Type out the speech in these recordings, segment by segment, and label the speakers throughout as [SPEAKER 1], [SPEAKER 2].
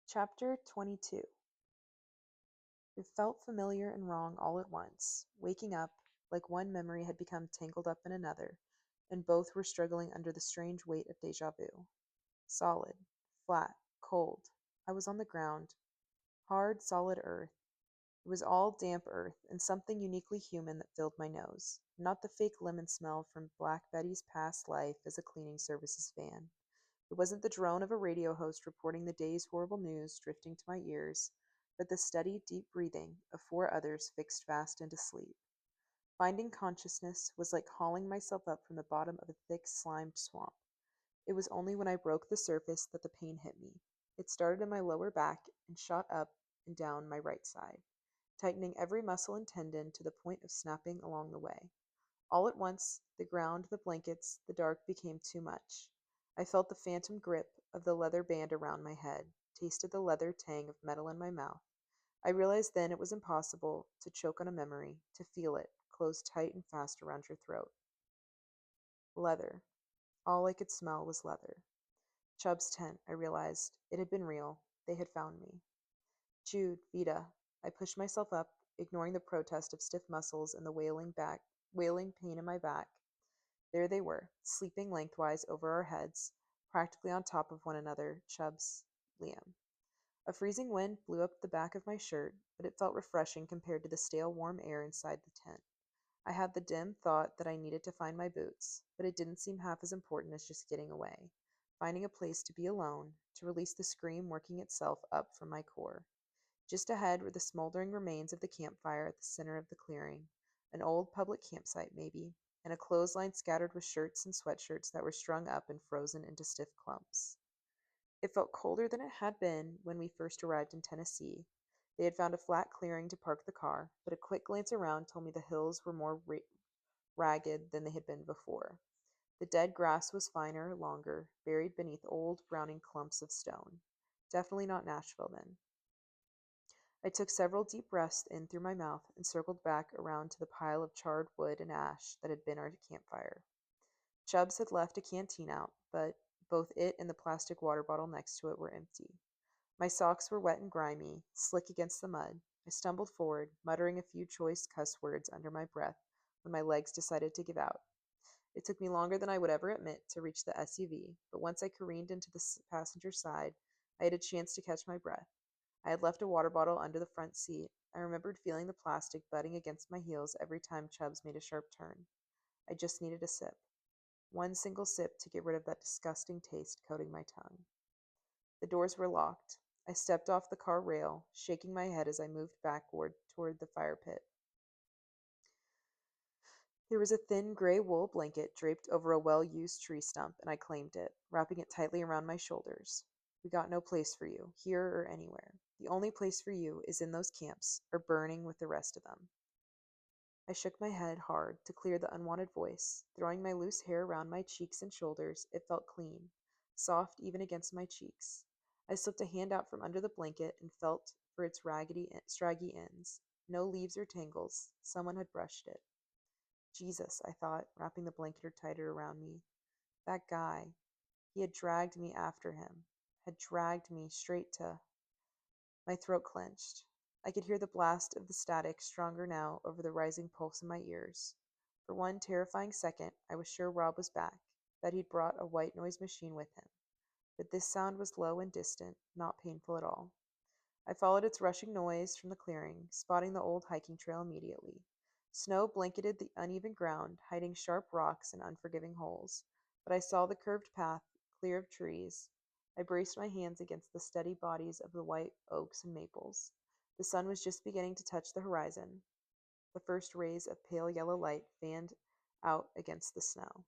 [SPEAKER 1] Chapter 22. It felt familiar and wrong all at once. Waking up, like one memory had become tangled up in another, and both were struggling under the strange weight of deja vu. Solid, flat, cold. I was on the ground. Hard, solid earth. It was all damp earth, and something uniquely human that filled my nose. Not the fake lemon smell from Black Betty's past life as a cleaning services van. It wasn't the drone of a radio host reporting the day's horrible news drifting to my ears, but the steady, deep breathing of four others fixed fast into sleep. Finding consciousness was like hauling myself up from the bottom of a thick, slimed swamp. It was only when I broke the surface that the pain hit me. It started in my lower back and shot up and down my right side, tightening every muscle and tendon to the point of snapping along the way. All at once, the ground, the blankets, the dark became too much. I felt the phantom grip of the leather band around my head, tasted the leather tang of metal in my mouth. I realized then it was impossible to choke on a memory, to feel it, close tight and fast around your throat. Leather. All I could smell was leather. Chubb's tent, I realized. It had been real. They had found me. Jude, Vida. I pushed myself up, ignoring the protest of stiff muscles and the wailing pain in my back. There they were, sleeping lengthwise over our heads, practically on top of one another, Chubbs, Liam. A freezing wind blew up the back of my shirt, but it felt refreshing compared to the stale warm air inside the tent. I had the dim thought that I needed to find my boots, but it didn't seem half as important as just getting away, finding a place to be alone, to release the scream working itself up from my core. Just ahead were the smoldering remains of the campfire at the center of the clearing, an old public campsite maybe, and a clothesline scattered with shirts and sweatshirts that were strung up and frozen into stiff clumps. It felt colder than it had been when we first arrived in Tennessee. They had found a flat clearing to park the car, but a quick glance around told me the hills were more ragged than they had been before. The dead grass was finer, longer, buried beneath old, browning clumps of stone. Definitely not Nashville then. I took several deep breaths in through my mouth and circled back around to the pile of charred wood and ash that had been our campfire. Chubbs had left a canteen out, but both it and the plastic water bottle next to it were empty. My socks were wet and grimy, slick against the mud. I stumbled forward, muttering a few choice cuss words under my breath when my legs decided to give out. It took me longer than I would ever admit to reach the SUV, but once I careened into the passenger side, I had a chance to catch my breath. I had left a water bottle under the front seat. I remembered feeling the plastic butting against my heels every time Chubbs made a sharp turn. I just needed a sip. One single sip to get rid of that disgusting taste coating my tongue. The doors were locked. I stepped off the car rail, shaking my head as I moved backward toward the fire pit. There was a thin gray wool blanket draped over a well-used tree stump, and I claimed it, wrapping it tightly around my shoulders. We got no place for you, here or anywhere. The only place for you is in those camps, or burning with the rest of them. I shook my head hard to clear the unwanted voice. Throwing my loose hair around my cheeks and shoulders, it felt clean, soft even against my cheeks. I slipped a hand out from under the blanket and felt for its scraggy ends. No leaves or tangles. Someone had brushed it. Jesus, I thought, wrapping the blanket tighter around me. That guy. He had dragged me after him. Had dragged me straight to... My throat clenched. I could hear the blast of the static, stronger now, over the rising pulse in my ears. For one terrifying second, I was sure Rob was back, that he'd brought a white noise machine with him. But this sound was low and distant, not painful at all. I followed its rushing noise from the clearing, spotting the old hiking trail immediately. Snow blanketed the uneven ground, hiding sharp rocks and unforgiving holes, but I saw the curved path, clear of trees. I braced my hands against the steady bodies of the white oaks and maples. The sun was just beginning to touch the horizon. The first rays of pale yellow light fanned out against the snow.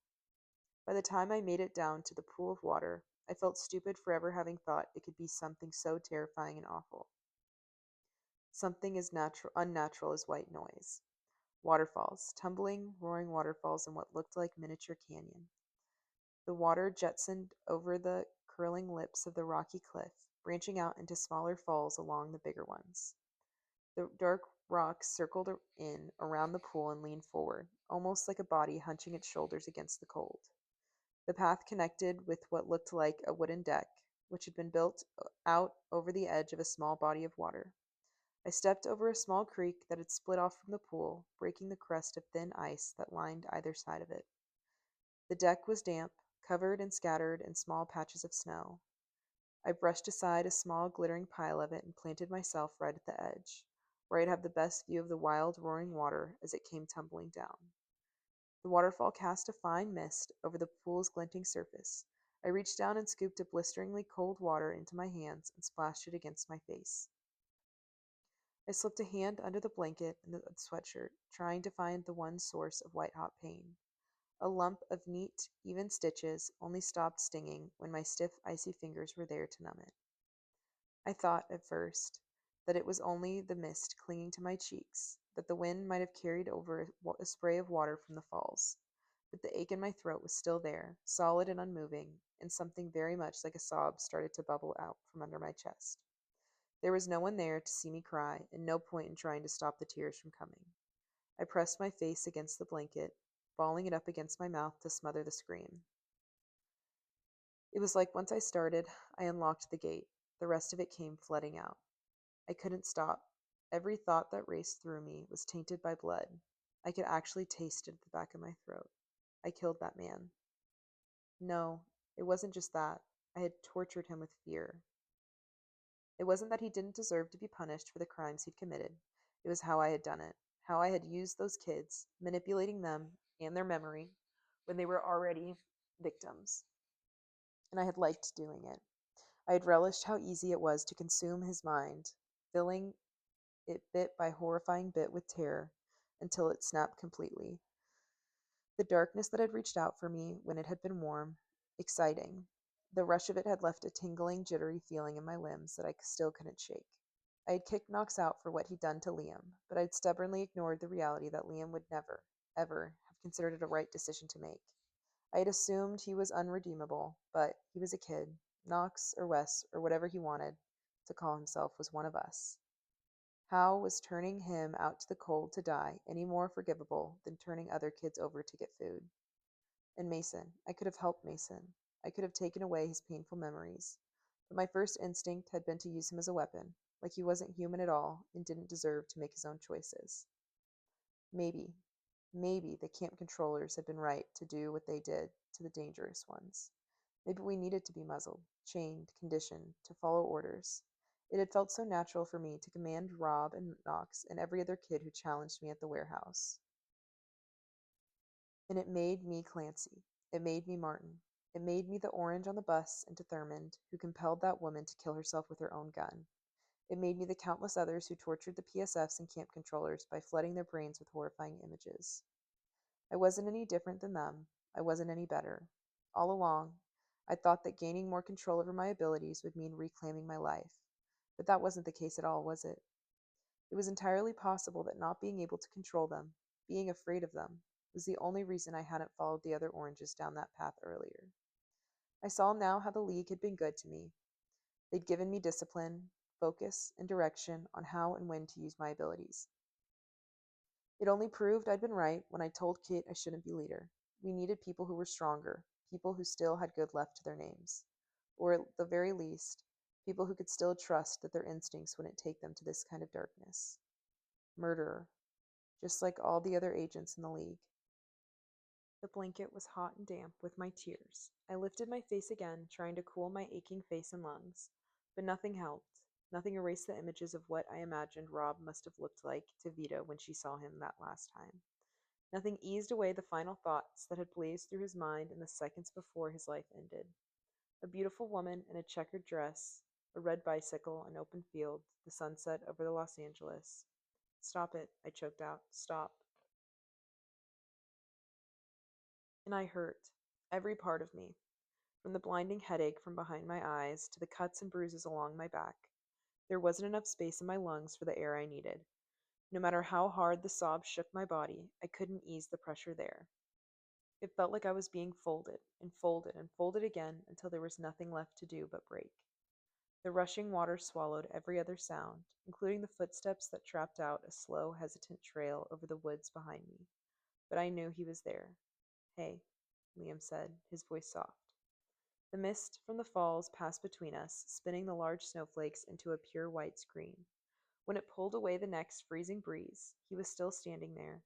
[SPEAKER 1] By the time I made it down to the pool of water, I felt stupid for ever having thought it could be something so terrifying and awful. Something as unnatural as white noise. Waterfalls, tumbling, roaring waterfalls in what looked like miniature canyon. The water jetsoned over the curling lips of the rocky cliff, branching out into smaller falls along the bigger ones. The dark rocks circled in around the pool and leaned forward, almost like a body hunching its shoulders against the cold. The path connected with what looked like a wooden deck, which had been built out over the edge of a small body of water. I stepped over a small creek that had split off from the pool, breaking the crust of thin ice that lined either side of it. The deck was damp, covered and scattered in small patches of snow. I brushed aside a small glittering pile of it and planted myself right at the edge, where I'd have the best view of the wild, roaring water as it came tumbling down. The waterfall cast a fine mist over the pool's glinting surface. I reached down and scooped a blisteringly cold water into my hands and splashed it against my face. I slipped a hand under the blanket and the sweatshirt, trying to find the one source of white-hot pain. A lump of neat, even stitches only stopped stinging when my stiff, icy fingers were there to numb it. I thought, at first, that it was only the mist clinging to my cheeks, that the wind might have carried over a spray of water from the falls. But the ache in my throat was still there, solid and unmoving, and something very much like a sob started to bubble out from under my chest. There was no one there to see me cry, and no point in trying to stop the tears from coming. I pressed my face against the blanket, balling it up against my mouth to smother the scream. It was like once I started, I unlocked the gate. The rest of it came flooding out. I couldn't stop. Every thought that raced through me was tainted by blood. I could actually taste it at the back of my throat. I killed that man. No, it wasn't just that. I had tortured him with fear. It wasn't that he didn't deserve to be punished for the crimes he'd committed. It was how I had done it. How I had used those kids, manipulating them and their memory when they were already victims. And I had liked doing it. I had relished how easy it was to consume his mind, filling it bit by horrifying bit with terror until it snapped completely. The darkness that had reached out for me when it had been warm, exciting. The rush of it had left a tingling, jittery feeling in my limbs that I still couldn't shake. I had kicked Knox out for what he'd done to Liam, but I'd stubbornly ignored the reality that Liam would never, ever have considered it a right decision to make. I had assumed he was unredeemable, but he was a kid. Knox or Wes or whatever he wanted to call himself was one of us. How was turning him out to the cold to die any more forgivable than turning other kids over to get food? And Mason, I could have helped Mason. I could have taken away his painful memories. But my first instinct had been to use him as a weapon, like he wasn't human at all and didn't deserve to make his own choices. Maybe, maybe the camp controllers had been right to do what they did to the dangerous ones. Maybe we needed to be muzzled, chained, conditioned, to follow orders. It had felt so natural for me to command Rob and Knox and every other kid who challenged me at the warehouse. And it made me Clancy. It made me Martin. It made me the orange on the bus into Thurmond, who compelled that woman to kill herself with her own gun. It made me the countless others who tortured the PSFs and camp controllers by flooding their brains with horrifying images. I wasn't any different than them. I wasn't any better. All along, I thought that gaining more control over my abilities would mean reclaiming my life. But that wasn't the case at all, was it? It was entirely possible that not being able to control them, being afraid of them, was the only reason I hadn't followed the other oranges down that path earlier. I saw now how the League had been good to me. They'd given me discipline, focus, and direction on how and when to use my abilities. It only proved I'd been right when I told Kate I shouldn't be leader. We needed people who were stronger, people who still had good left to their names. Or at the very least, people who could still trust that their instincts wouldn't take them to this kind of darkness. Murderer, just like all the other agents in the League. The blanket was hot and damp with my tears. I lifted my face again, trying to cool my aching face and lungs. But nothing helped. Nothing erased the images of what I imagined Rob must have looked like to Vita when she saw him that last time. Nothing eased away the final thoughts that had blazed through his mind in the seconds before his life ended. A beautiful woman in a checkered dress, a red bicycle, an open field, the sunset over the Los Angeles. Stop it, I choked out. Stop. And I hurt. Every part of me. From the blinding headache from behind my eyes to the cuts and bruises along my back. There wasn't enough space in my lungs for the air I needed. No matter how hard the sobs shook my body, I couldn't ease the pressure there. It felt like I was being folded and folded and folded again until there was nothing left to do but break. The rushing water swallowed every other sound, including the footsteps that trapped out a slow, hesitant trail over the woods behind me. But I knew he was there. Hey, Liam said, his voice soft. The mist from the falls passed between us, spinning the large snowflakes into a pure white screen. When it pulled away the next freezing breeze, he was still standing there,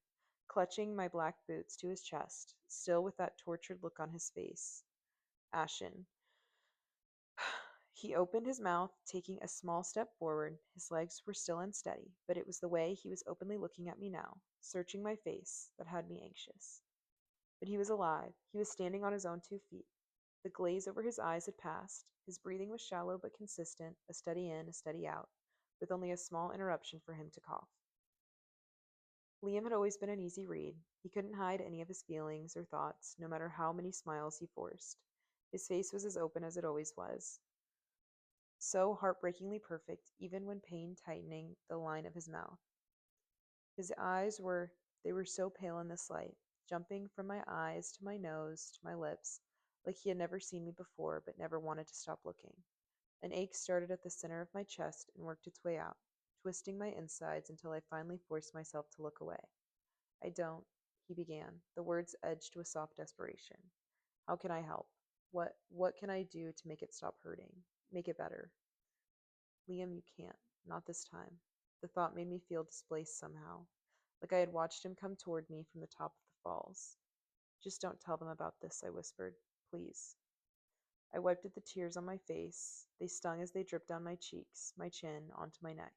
[SPEAKER 1] clutching my black boots to his chest, still with that tortured look on his face. Ashen. He opened his mouth, taking a small step forward. His legs were still unsteady, but it was the way he was openly looking at me now, searching my face, that had me anxious. But he was alive. He was standing on his own 2 feet. The glaze over his eyes had passed. His breathing was shallow but consistent, a steady in, a steady out, with only a small interruption for him to cough. Liam had always been an easy read. He couldn't hide any of his feelings or thoughts, no matter how many smiles he forced. His face was as open as it always was, so heartbreakingly perfect, even when pain tightening the line of his mouth. His eyes were, they were so pale in this light, jumping from my eyes to my nose to my lips, like he had never seen me before but never wanted to stop looking. An ache started at the center of my chest and worked its way out, twisting my insides until I finally forced myself to look away. I don't, he began, the words edged with soft desperation. How can I help? What can I do to make it stop hurting? Make it better? Liam, you can't. Not this time. The thought made me feel displaced somehow, like I had watched him come toward me from the top of the falls. Just don't tell them about this, I whispered. Please. I wiped at the tears on my face. They stung as they dripped down my cheeks, my chin, onto my neck.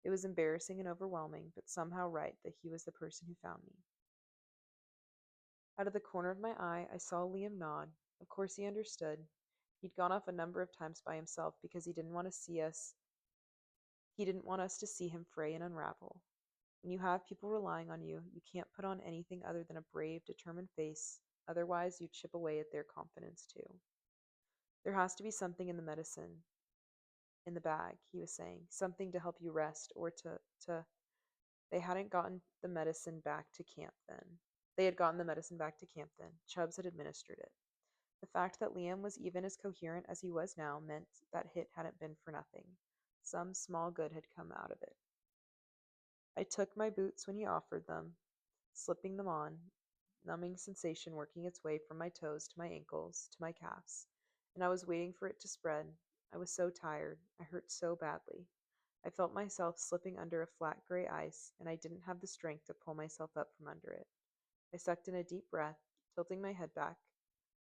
[SPEAKER 1] It was embarrassing and overwhelming, but somehow right that he was the person who found me. Out of the corner of my eye, I saw Liam nod. Of course he understood. He'd gone off a number of times by himself because he didn't want us to see him fray and unravel. When you have people relying on you, you can't put on anything other than a brave, determined face, otherwise you chip away at their confidence too. There has to be something in the medicine, in the bag, he was saying, something to help you rest or to they hadn't gotten the medicine back to camp then. They had gotten the medicine back to camp then. Chubbs had administered it. The fact that Liam was even as coherent as he was now meant that hit hadn't been for nothing. Some small good had come out of it. I took my boots when he offered them, slipping them on, numbing sensation working its way from my toes to my ankles, to my calves, and I was waiting for it to spread. I was so tired. I hurt so badly. I felt myself slipping under a flat gray ice, and I didn't have the strength to pull myself up from under it. I sucked in a deep breath, tilting my head back,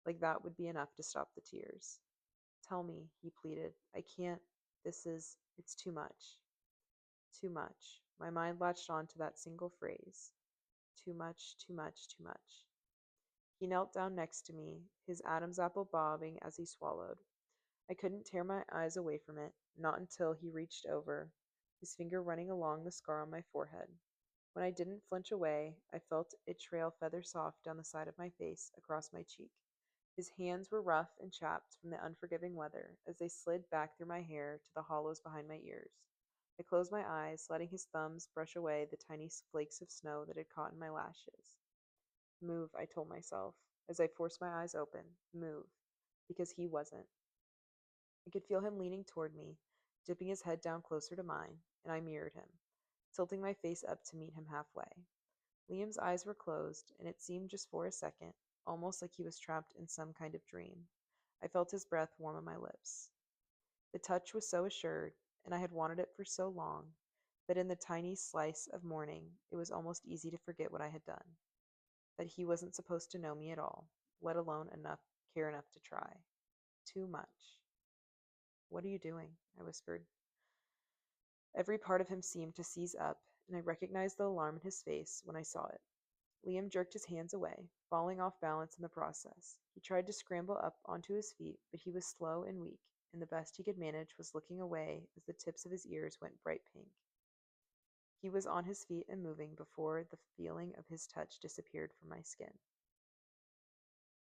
[SPEAKER 1] like that would be enough to stop the tears. Tell me, he pleaded. I can't. It's too much. Too much. My mind latched on to that single phrase. Too much, too much, too much. He knelt down next to me, his Adam's apple bobbing as he swallowed. I couldn't tear my eyes away from it, not until he reached over, his finger running along the scar on my forehead. When I didn't flinch away, I felt it trail feather soft down the side of my face, across my cheek. His hands were rough and chapped from the unforgiving weather as they slid back through my hair to the hollows behind my ears. I closed my eyes, letting his thumbs brush away the tiny flakes of snow that had caught in my lashes. Move, I told myself, as I forced my eyes open. Move. Because he wasn't. I could feel him leaning toward me, dipping his head down closer to mine, and I mirrored him, tilting my face up to meet him halfway. Liam's eyes were closed, and it seemed just for a second, almost like he was trapped in some kind of dream. I felt his breath warm on my lips. The touch was so assured, and I had wanted it for so long, that in the tiny slice of morning it was almost easy to forget what I had done. That he wasn't supposed to know me at all, let alone care enough to try. Too much. What are you doing? I whispered. Every part of him seemed to seize up, and I recognized the alarm in his face when I saw it. Liam jerked his hands away, falling off balance in the process. He tried to scramble up onto his feet, but he was slow and weak, and the best he could manage was looking away as the tips of his ears went bright pink. He was on his feet and moving before the feeling of his touch disappeared from my skin.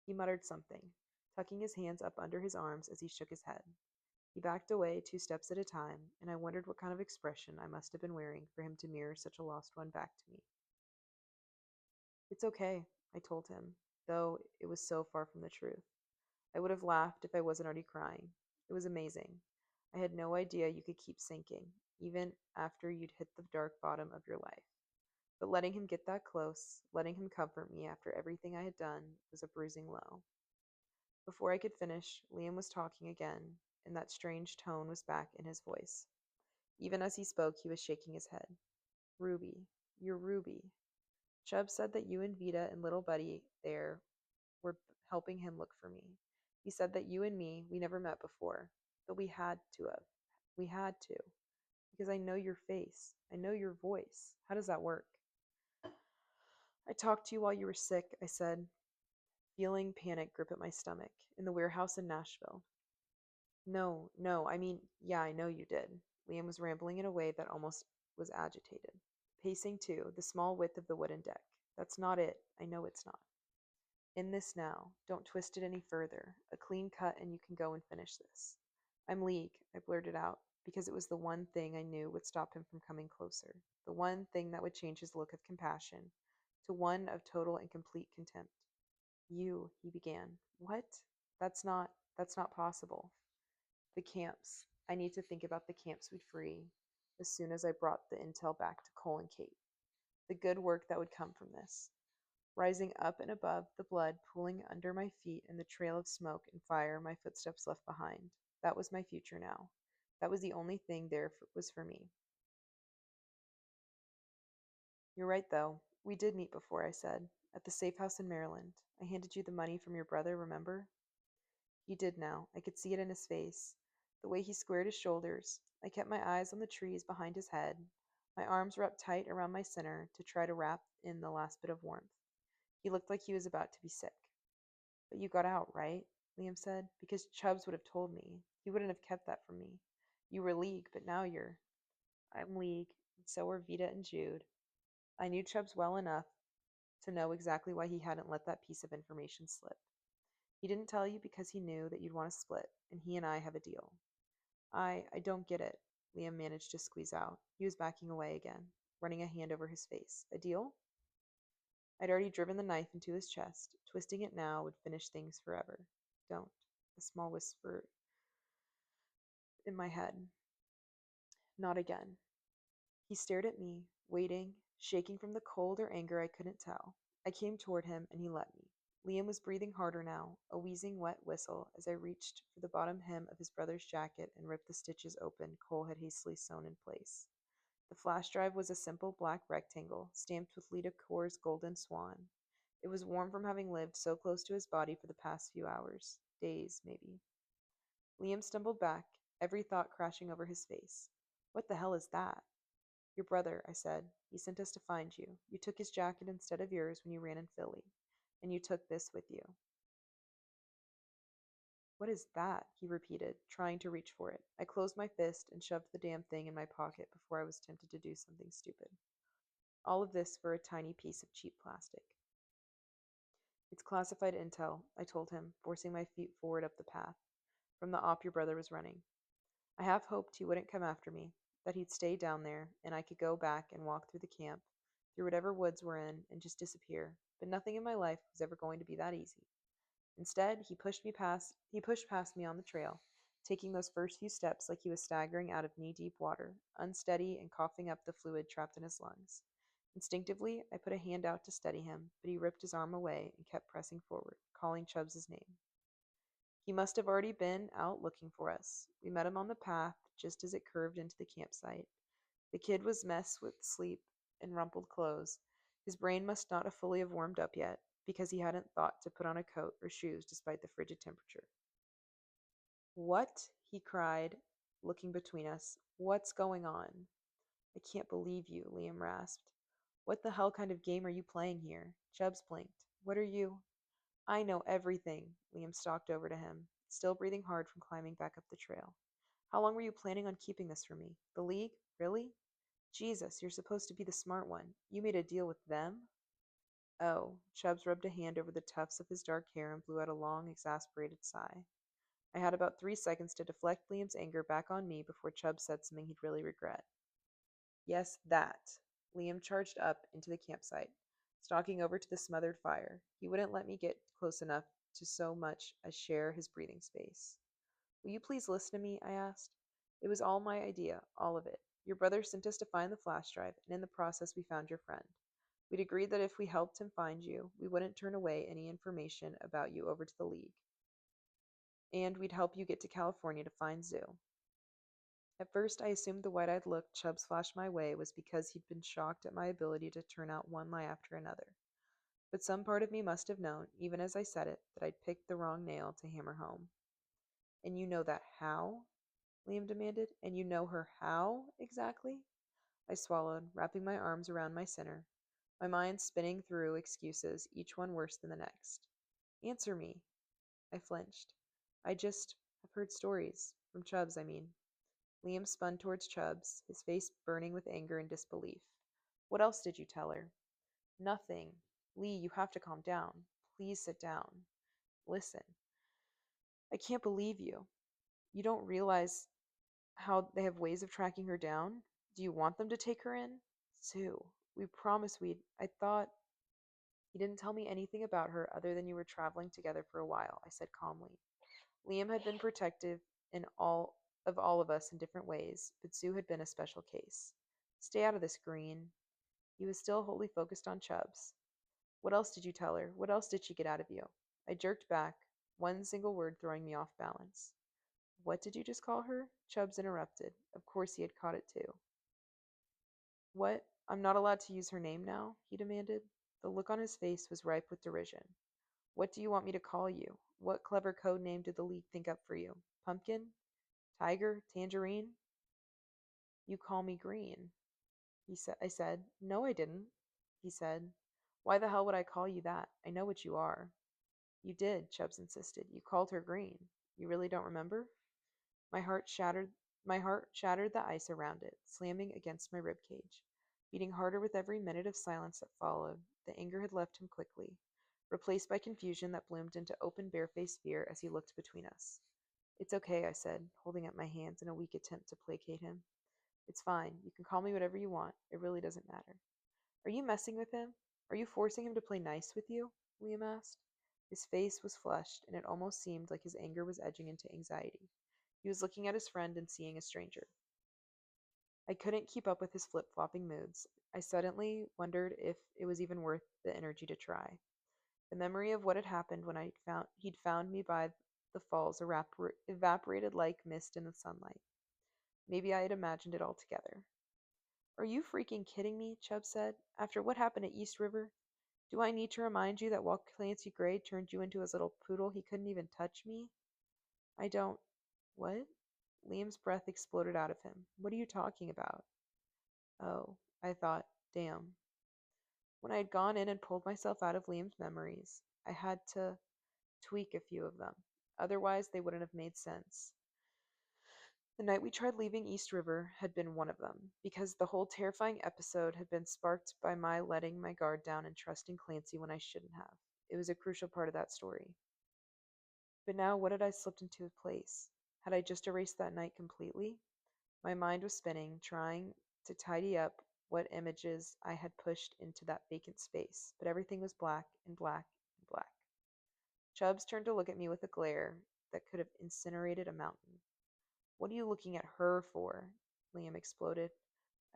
[SPEAKER 1] He muttered something, tucking his hands up under his arms as he shook his head. He backed away 2 steps at a time, and I wondered what kind of expression I must have been wearing for him to mirror such a lost one back to me. It's okay, I told him, though it was so far from the truth. I would have laughed if I wasn't already crying. It was amazing. I had no idea you could keep sinking, even after you'd hit the dark bottom of your life. But letting him get that close, letting him comfort me after everything I had done, was a bruising blow. Before I could finish, Liam was talking again, and that strange tone was back in his voice. Even as he spoke, he was shaking his head. Ruby, you're Ruby. Chubb said that you and Vita and little Buddy there were helping him look for me. He said that you and me, we never met before, but we had to have. We had to. Because I know your face. I know your voice. How does that work? I talked to you while you were sick, I said, feeling panic grip at my stomach, in the warehouse in Nashville. No, no, I mean, yeah, I know you did. Liam was rambling in a way that almost was agitated. Pacing to the small width of the wooden deck. That's not it. I know it's not. In this now. Don't twist it any further. A clean cut and you can go and finish this. I'm League, I blurted out, because it was the one thing I knew would stop him from coming closer. The one thing that would change his look of compassion to one of total and complete contempt. You, he began. What? That's not that's not possible. The camps. I need to think about the camps we'd free as soon as I brought the intel back to Cole and Kate. The good work that would come from this. Rising up and above the blood pooling under my feet and the trail of smoke and fire my footsteps left behind. That was my future now. That was the only thing there was for me. You're right, though. We did meet before, I said. At the safe house in Maryland. I handed you the money from your brother, remember? He did now. I could see it in his face. The way he squared his shoulders. I kept my eyes on the trees behind his head. My arms wrapped tight around my center to try to wrap in the last bit of warmth. He looked like he was about to be sick. But you got out, right? Liam said. Because Chubbs would have told me. He wouldn't have kept that from me. You were League, but now you're. I'm League, and so are Vita and Jude. I knew Chubbs well enough to know exactly why he hadn't let that piece of information slip. He didn't tell you because he knew that you'd want to split, and he and I have a deal. I don't get it, Liam managed to squeeze out. He was backing away again, running a hand over his face. A deal? I'd already driven the knife into his chest. Twisting it now would finish things forever. Don't. A small whisper in my head. Not again. He stared at me, waiting, shaking from the cold or anger I couldn't tell. I came toward him, and he let me. Liam was breathing harder now, a wheezing wet whistle as I reached for the bottom hem of his brother's jacket and ripped the stitches open Cole had hastily sewn in place. The flash drive was a simple black rectangle, stamped with Lita Core's golden swan. It was warm from having lived so close to his body for the past few hours. Days, maybe. Liam stumbled back, every thought crashing over his face. What the hell is that? Your brother, I said. He sent us to find you. You took his jacket instead of yours when you ran in Philly. And you took this with you. What is that? He repeated, trying to reach for it. I closed my fist and shoved the damn thing in my pocket before I was tempted to do something stupid. All of this for a tiny piece of cheap plastic. It's classified intel, I told him, forcing my feet forward up the path, from the op your brother was running. I half hoped he wouldn't come after me, that he'd stay down there, and I could go back and walk through the camp, through whatever woods we're in, and just disappear. But nothing in my life was ever going to be that easy. Instead, he pushed past me on the trail, taking those first few steps like he was staggering out of knee-deep water, unsteady and coughing up the fluid trapped in his lungs. Instinctively, I put a hand out to steady him, but he ripped his arm away and kept pressing forward, calling Chubbs' name. He must have already been out looking for us. We met him on the path just as it curved into the campsite. The kid was messed with sleep and rumpled clothes. His brain must not have fully have warmed up yet, because he hadn't thought to put on a coat or shoes despite the frigid temperature. What? He cried, looking between us. What's going on? I can't believe you, Liam rasped. What the hell kind of game are you playing here? Chubbs blinked. What are you? I know everything. Liam stalked over to him, still breathing hard from climbing back up the trail. How long were you planning on keeping this from me? The League? Really? Jesus, you're supposed to be the smart one. You made a deal with them? Oh, Chubbs rubbed a hand over the tufts of his dark hair and blew out a long, exasperated sigh. I had about 3 seconds to deflect Liam's anger back on me before Chubbs said something he'd really regret. Yes, that. Liam charged up into the campsite, stalking over to the smothered fire. He wouldn't let me get close enough to so much as share his breathing space. Will you please listen to me? I asked. It was all my idea, all of it. Your brother sent us to find the flash drive, and in the process we found your friend. We'd agreed that if we helped him find you, we wouldn't turn away any information about you over to the League. and we'd help you get to California to find Zoo. At first, I assumed the wide eyed look Chubbs flashed my way was because he'd been shocked at my ability to turn out one lie after another. But some part of me must have known, even as I said it, that I'd picked the wrong nail to hammer home. And you know that how? Liam demanded. And you know her how, exactly? I swallowed, wrapping my arms around my sinner, my mind spinning through excuses, each one worse than the next. Answer me. I flinched. I just have heard stories. From Chubbs, I mean. Liam spun towards Chubbs, his face burning with anger and disbelief. What else did you tell her? Nothing. Lee, you have to calm down. Please sit down. Listen. I can't believe you. You don't realize how they have ways of tracking her down? Do you want them to take her in? Sue, we promised we'd. I thought. You didn't tell me anything about her other than you were traveling together for a while, I said calmly. Liam had been protective in all of us in different ways, but Sue had been a special case. Stay out of this, Green. He was still wholly focused on Chubbs. What else did you tell her? What else did she get out of you? I jerked back, one single word throwing me off balance. What did you just call her? Chubbs interrupted. Of course he had caught it too. What? I'm not allowed to use her name now? He demanded. The look on his face was ripe with derision. What do you want me to call you? What clever code name did the League think up for you? Pumpkin? Tiger? Tangerine? You call me Green. I said. No, I didn't. He said. Why the hell would I call you that? I know what you are. You did, Chubbs insisted. You called her Green. You really don't remember? My heart shattered my heart shattered the ice around it, slamming against my rib cage. Beating harder with every minute of silence that followed, the anger had left him quickly, replaced by confusion that bloomed into open barefaced fear as he looked between us. It's okay, I said, holding up my hands in a weak attempt to placate him. It's fine. You can call me whatever you want. It really doesn't matter. Are you messing with him? Are you forcing him to play nice with you? Liam asked. His face was flushed, and it almost seemed like his anger was edging into anxiety. He was looking at his friend and seeing a stranger. I couldn't keep up with his flip-flopping moods. I suddenly wondered if it was even worth the energy to try. The memory of what had happened when he'd found me by the falls evaporated like mist in the sunlight. Maybe I had imagined it all together. Are you freaking kidding me? Chubb said. After what happened at East River? Do I need to remind you that while Clancy Gray turned you into his little poodle, he couldn't even touch me? I don't. What? Liam's breath exploded out of him. What are you talking about? Oh, I thought, damn. When I had gone in and pulled myself out of Liam's memories, I had to tweak a few of them. Otherwise, they wouldn't have made sense. The night we tried leaving East River had been one of them, because the whole terrifying episode had been sparked by my letting my guard down and trusting Clancy when I shouldn't have. It was a crucial part of that story. But now, what had I slipped into place? Had I just erased that night completely? My mind was spinning, trying to tidy up what images I had pushed into that vacant space, but everything was black and black and black. Chubbs turned to look at me with a glare that could have incinerated a mountain. What are you looking at her for? Liam exploded.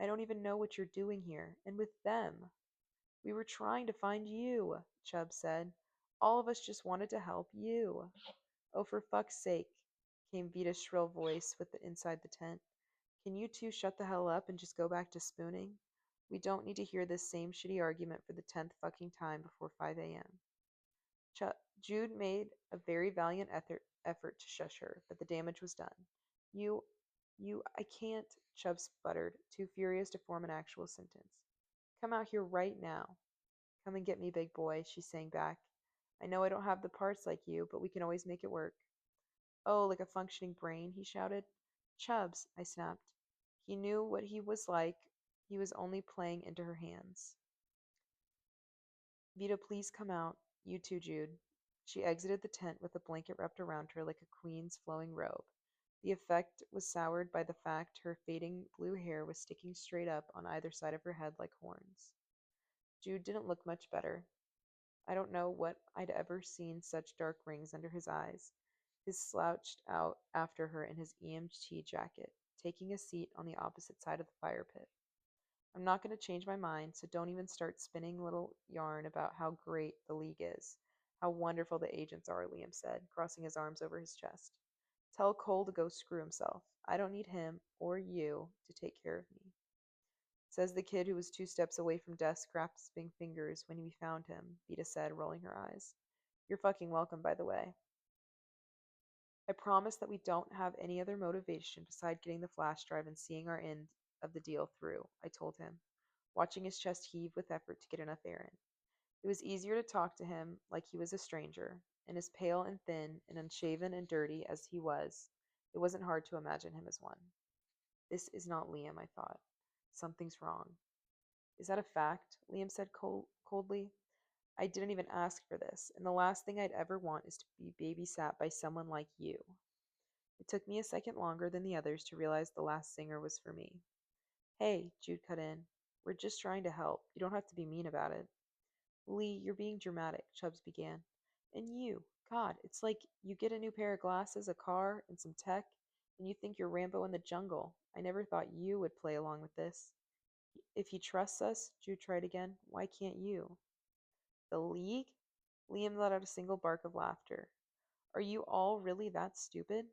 [SPEAKER 1] I don't even know what you're doing here, and with them. We were trying to find you, Chubbs said. All of us just wanted to help you. Oh, for fuck's sake, came Vita's shrill voice inside the tent. Can you two shut the hell up and just go back to spooning? We don't need to hear this same shitty argument for the 10th fucking time before 5 a.m. Jude made a very valiant effort to shush her, but the damage was done. You, I can't, Chubb sputtered, too furious to form an actual sentence. Come out here right now. Come and get me, big boy, she sang back. I know I don't have the parts like you, but we can always make it work. Oh, like a functioning brain, he shouted. Chubbs, I snapped. He knew what he was like. He was only playing into her hands. Vita, please come out. You too, Jude. She exited the tent with a blanket wrapped around her like a queen's flowing robe. The effect was soured by the fact her fading blue hair was sticking straight up on either side of her head like horns. Jude didn't look much better. I don't know what I'd ever seen such dark rings under his eyes. He slouched out after her in his EMT jacket, taking a seat on the opposite side of the fire pit. I'm not going to change my mind, so don't even start spinning a little yarn about how great the League is, How wonderful the agents are, Liam said, crossing his arms over his chest. Tell Cole to go screw himself. I don't need him or you to take care of me. Says the kid who was 2 steps away from death, grasping fingers when we found him, Vita said, rolling her eyes. You're fucking welcome, by the way. I promise that we don't have any other motivation beside getting the flash drive and seeing our end of the deal through, I told him, watching his chest heave with effort to get enough air in. It was easier to talk to him like he was a stranger, and as pale and thin and unshaven and dirty as he was, it wasn't hard to imagine him as one. This is not Liam, I thought. Something's wrong. Is that a fact? Liam said coldly. I didn't even ask for this, and the last thing I'd ever want is to be babysat by someone like you. It took me a second longer than the others to realize the last singer was for me. Hey, Jude cut in. We're just trying to help. You don't have to be mean about it. Lee, you're being dramatic, Chubbs began. And you, God, it's like you get a new pair of glasses, a car, and some tech, and you think you're Rambo in the jungle. I never thought you would play along with this. If he trusts us, Jude tried again, why can't you? The League? Liam let out a single bark of laughter. Are you all really that stupid?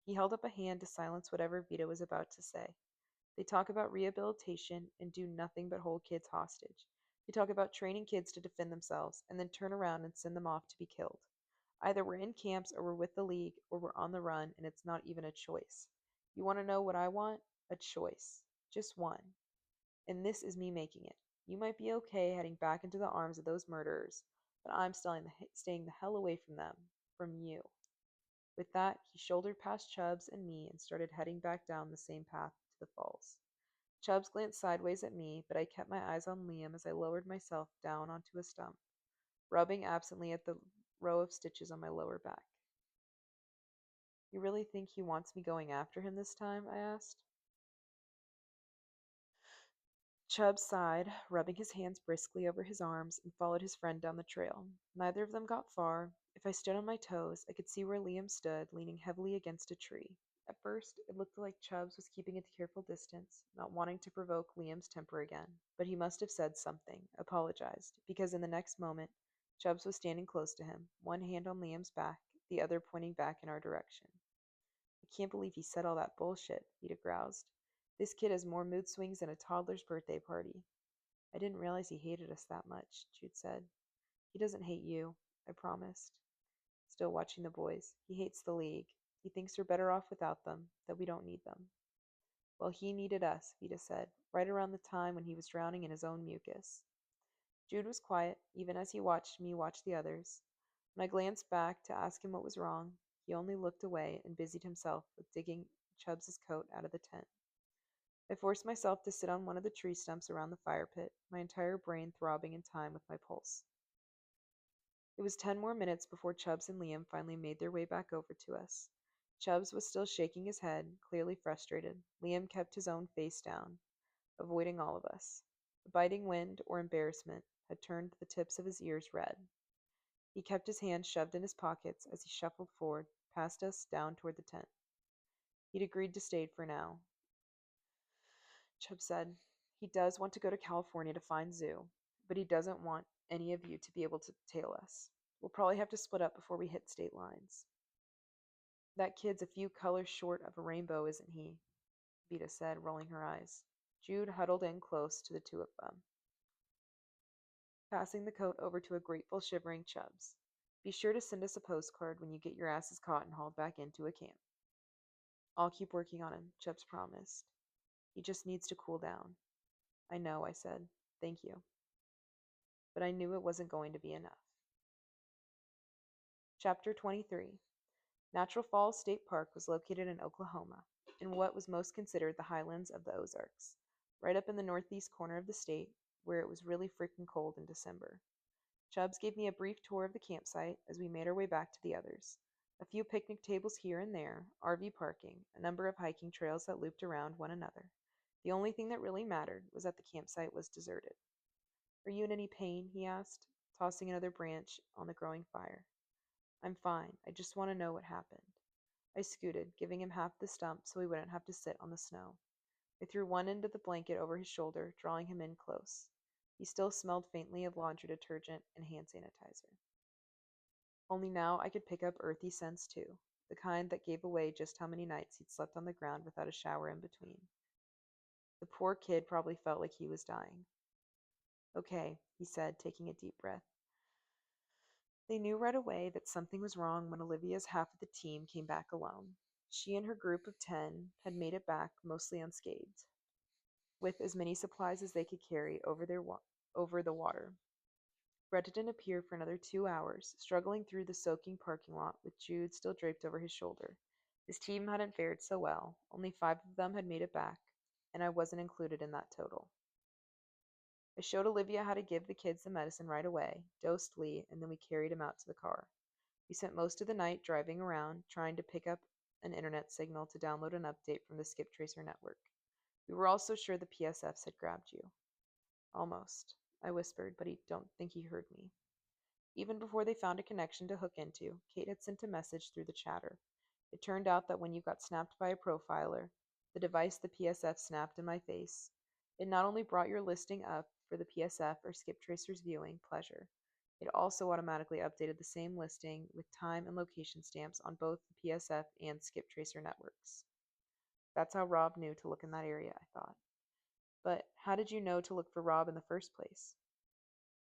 [SPEAKER 1] He held up a hand to silence whatever Vita was about to say. They talk about rehabilitation and do nothing but hold kids hostage. They talk about training kids to defend themselves and then turn around and send them off to be killed. Either we're in camps or we're with the League or we're on the run and it's not even a choice. You want to know what I want? A choice. Just one. And this is me making it. You might be okay heading back into the arms of those murderers, but I'm staying the hell away from them. From you. With that, he shouldered past Chubbs and me and started heading back down the same path to the falls. Chubbs glanced sideways at me, but I kept my eyes on Liam as I lowered myself down onto a stump, rubbing absently at the row of stitches on my lower back. You really think he wants me going after him this time? I asked. Chubbs sighed, rubbing his hands briskly over his arms, and followed his friend down the trail. Neither of them got far. If I stood on my toes, I could see where Liam stood, leaning heavily against a tree. At first, it looked like Chubbs was keeping a careful distance, not wanting to provoke Liam's temper again. But he must have said something, apologized, because in the next moment, Chubbs was standing close to him, one hand on Liam's back, the other pointing back in our direction. I can't believe he said all that bullshit, Vita groused. This kid has more mood swings than a toddler's birthday party. I didn't realize he hated us that much, Jude said. He doesn't hate you, I promised. Still watching the boys. He hates the League. He thinks we're better off without them, that we don't need them. Well, he needed us, Vita said, right around the time when he was drowning in his own mucus. Jude was quiet, even as he watched me watch the others. When I glanced back to ask him what was wrong, he only looked away and busied himself with digging Chubbs's coat out of the tent. I forced myself to sit on one of the tree stumps around the fire pit, my entire brain throbbing in time with my pulse. It was 10 more minutes before Chubbs and Liam finally made their way back over to us. Chubbs was still shaking his head, clearly frustrated. Liam kept his own face down, avoiding all of us. The biting wind, or embarrassment, had turned the tips of his ears red. He kept his hands shoved in his pockets as he shuffled forward, past us, down toward the tent. He'd agreed to stay for now. Chubb said, he does want to go to California to find Zoo, but he doesn't want any of you to be able to tail us. We'll probably have to split up before we hit state lines. That kid's a few colors short of a rainbow, isn't he? Vita said, rolling her eyes. Jude huddled in close to the two of them, passing the coat over to a grateful, shivering Chubbs. Be sure to send us a postcard when you get your asses caught and hauled back into a camp. I'll keep working on him, Chubbs promised. He just needs to cool down. I know, I said. Thank you. But I knew it wasn't going to be enough. Chapter 23. Natural Falls State Park was located in Oklahoma, in what was most considered the highlands of the Ozarks, right up in the northeast corner of the state, where it was really freaking cold in December. Chubbs gave me a brief tour of the campsite as we made our way back to the others. A few picnic tables here and there, RV parking, a number of hiking trails that looped around one another. The only thing that really mattered was that the campsite was deserted. Are you in any pain? He asked, tossing another branch on the growing fire. I'm fine. I just want to know what happened. I scooted, giving him half the stump so he wouldn't have to sit on the snow. I threw one end of the blanket over his shoulder, drawing him in close. He still smelled faintly of laundry detergent and hand sanitizer. Only now I could pick up earthy scents too, the kind that gave away just how many nights he'd slept on the ground without a shower in between. The poor kid probably felt like he was dying. Okay, he said, taking a deep breath. They knew right away that something was wrong when Olivia's half of the team came back alone. She and her group of 10 had made it back mostly unscathed, with as many supplies as they could carry over the water. Brett didn't appear for another 2 hours, struggling through the soaking parking lot with Jude still draped over his shoulder. His team hadn't fared so well. Only 5 of them had made it back, and I wasn't included in that total. I showed Olivia how to give the kids the medicine right away, dosed Lee, and then we carried him out to the car. We spent most of the night driving around, trying to pick up an internet signal to download an update from the Skip Tracer network. We were also sure the PSFs had grabbed you. Almost, I whispered, but I don't think he heard me. Even before they found a connection to hook into, Kate had sent a message through the chatter. It turned out that when you got snapped by a profiler, the device the PSF snapped in my face, it not only brought your listing up for the PSF or Skip Tracer's viewing pleasure, it also automatically updated the same listing with time and location stamps on both the PSF and Skip Tracer networks. That's how Rob knew to look in that area, I thought. But how did you know to look for Rob in the first place?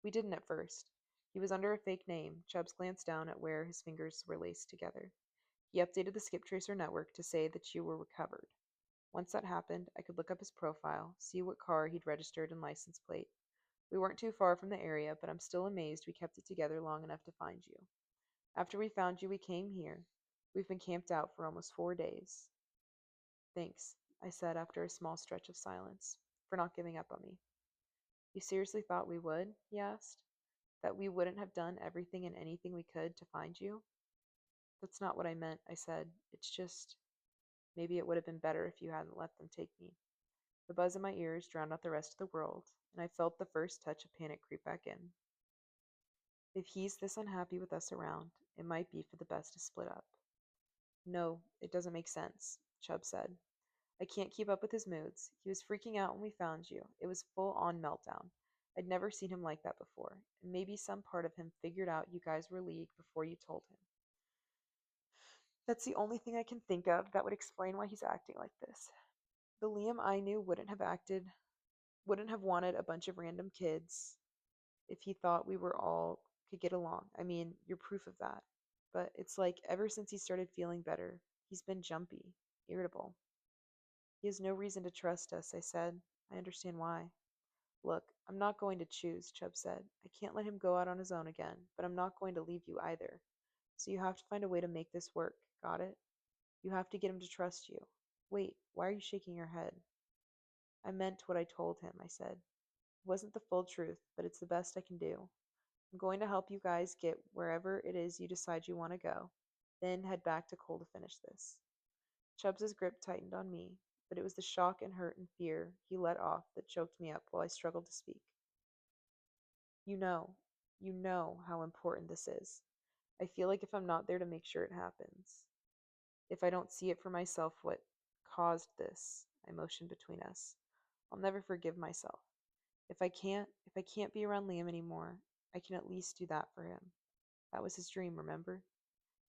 [SPEAKER 1] We didn't at first. He was under a fake name. Chubbs glanced down at where his fingers were laced together. He updated the Skip Tracer network to say that you were recovered. Once that happened, I could look up his profile, see what car he'd registered and license plate. We weren't too far from the area, but I'm still amazed we kept it together long enough to find you. After we found you, we came here. We've been camped out for almost 4 days. Thanks, I said after a small stretch of silence, for not giving up on me. You seriously thought we would? He asked. That we wouldn't have done everything and anything we could to find you? That's not what I meant, I said. It's just, maybe it would have been better if you hadn't let them take me. The buzz in my ears drowned out the rest of the world, and I felt the first touch of panic creep back in. If he's this unhappy with us around, it might be for the best to split up. No, it doesn't make sense, Chubb said. I can't keep up with his moods. He was freaking out when we found you. It was full on meltdown. I'd never seen him like that before, and maybe some part of him figured out you guys were league before you told him. That's the only thing I can think of that would explain why he's acting like this. The Liam I knew wouldn't have wanted a bunch of random kids if he thought we were all could get along. I mean, you're proof of that. But it's like ever since he started feeling better, he's been jumpy, irritable. He has no reason to trust us, I said. I understand why. Look, I'm not going to choose, Chubb said. I can't let him go out on his own again, but I'm not going to leave you either. So you have to find a way to make this work. Got it? You have to get him to trust you. Wait, why are you shaking your head? I meant what I told him, I said. It wasn't the full truth, but it's the best I can do. I'm going to help you guys get wherever it is you decide you want to go, then head back to Cole to finish this. Chubbs's grip tightened on me, but it was the shock and hurt and fear he let off that choked me up while I struggled to speak. You know, you know how important this is. I feel like if I'm not there to make sure it happens, if I don't see it for myself what caused this, I motioned between us, I'll never forgive myself. If I can't be around Liam anymore, I can at least do that for him. That was his dream, remember?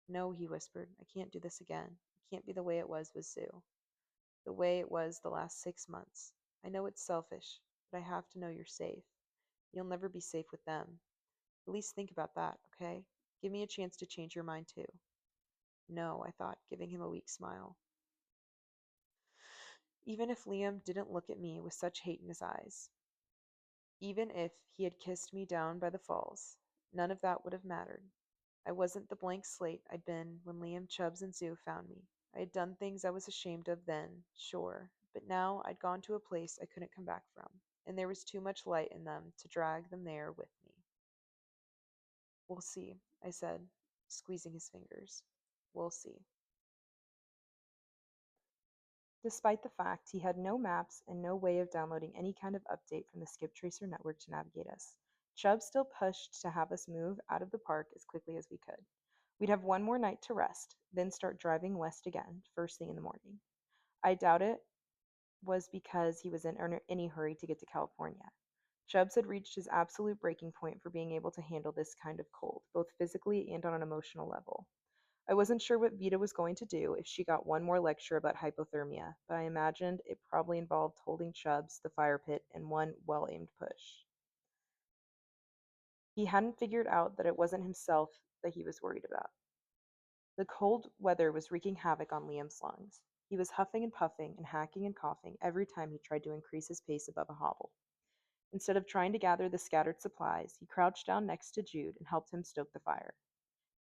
[SPEAKER 1] No, he whispered. I can't do this again. It can't be the way it was with Sue. The way it was the last 6 months. I know it's selfish, but I have to know you're safe. You'll never be safe with them. At least think about that, okay? Give me a chance to change your mind too. No, I thought, giving him a weak smile. Even if Liam didn't look at me with such hate in his eyes, even if he had kissed me down by the falls, none of that would have mattered. I wasn't the blank slate I'd been when Liam, Chubbs, and Sue found me. I had done things I was ashamed of then, sure, but now I'd gone to a place I couldn't come back from, and there was too much light in them to drag them there with me. We'll see, I said, squeezing his fingers. We'll see. Despite the fact he had no maps and no way of downloading any kind of update from the Skip Tracer network to navigate us, Chubb still pushed to have us move out of the park as quickly as we could. We'd have one more night to rest, then start driving west again, first thing in the morning. I doubt it was because he was in any hurry to get to California. Chubbs had reached his absolute breaking point for being able to handle this kind of cold, both physically and on an emotional level. I wasn't sure what Vita was going to do if she got one more lecture about hypothermia, but I imagined it probably involved holding Chubbs, the fire pit, in one well aimed push. He hadn't figured out that it wasn't himself that he was worried about. The cold weather was wreaking havoc on Liam's lungs. He was huffing and puffing and hacking and coughing every time he tried to increase his pace above a hobble. Instead of trying to gather the scattered supplies, he crouched down next to Jude and helped him stoke the fire,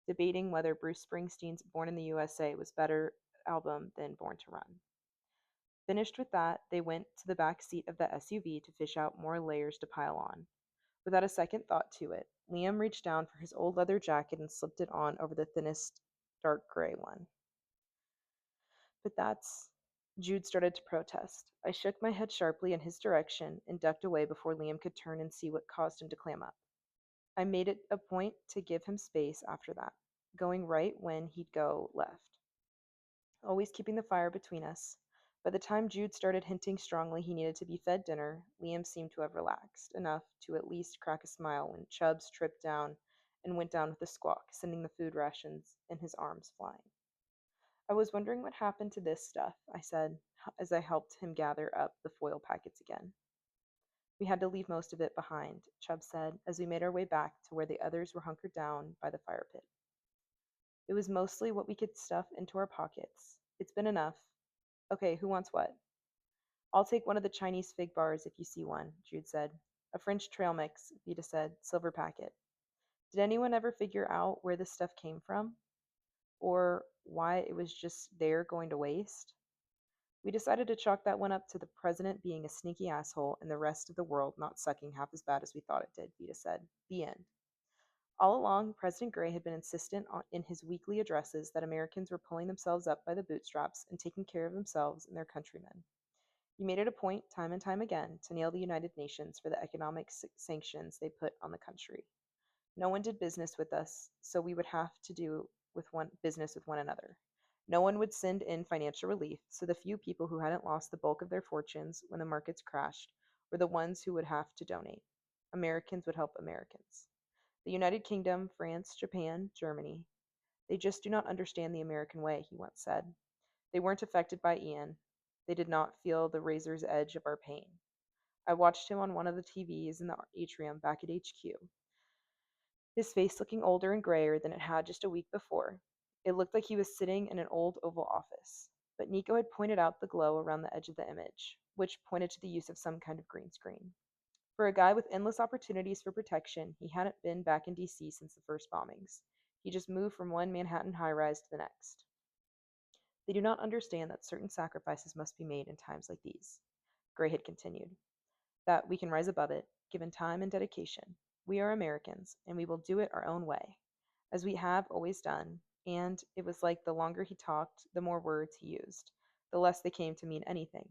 [SPEAKER 1] debating whether Bruce Springsteen's Born in the USA was better album than Born to Run. Finished with that, they went to the back seat of the SUV to fish out more layers to pile on. Without a second thought to it, Liam reached down for his old leather jacket and slipped it on over the thinnest dark gray one. But that's. Jude started to protest. I shook my head sharply in his direction and ducked away before Liam could turn and see what caused him to clam up. I made it a point to give him space after that, going right when he'd go left, always keeping the fire between us. By the time Jude started hinting strongly he needed to be fed dinner, Liam seemed to have relaxed enough to at least crack a smile when Chubbs tripped down and went down with a squawk, sending the food rations in his arms flying. I was wondering what happened to this stuff, I said, as I helped him gather up the foil packets again. We had to leave most of it behind, Chubbs said, as we made our way back to where the others were hunkered down by the fire pit. It was mostly what we could stuff into our pockets. It's been enough. Okay, who wants what? I'll take one of the Chinese fig bars if you see one, Jude said. A French trail mix, Vita said, silver packet. Did anyone ever figure out where this stuff came from? Or why it was just there going to waste? We decided to chalk that one up to the president being a sneaky asshole and the rest of the world not sucking half as bad as we thought it did, Vita said. The end. All along, President Gray had been insistent in his weekly addresses that Americans were pulling themselves up by the bootstraps and taking care of themselves and their countrymen. He made it a point, time and time again, to nail the United Nations for the economic sanctions they put on the country. No one did business with us, so we would have to do business with one another. No one would send in financial relief, so the few people who hadn't lost the bulk of their fortunes when the markets crashed were the ones who would have to donate. Americans would help Americans. The United Kingdom, France, Japan, Germany. They just do not understand the American way, he once said. They weren't affected by Ian. They did not feel the razor's edge of our pain. I watched him on one of the TVs in the atrium back at HQ, his face looking older and grayer than it had just a week before. It looked like he was sitting in an old Oval Office. But Nico had pointed out the glow around the edge of the image, which pointed to the use of some kind of green screen. For a guy with endless opportunities for protection, he hadn't been back in DC since the first bombings. He just moved from one Manhattan high rise to the next. They do not understand that certain sacrifices must be made in times like these, Gray had continued. That we can rise above it, given time and dedication. We are Americans, and we will do it our own way, as we have always done. And it was like the longer he talked, the more words he used, the less they came to mean anything.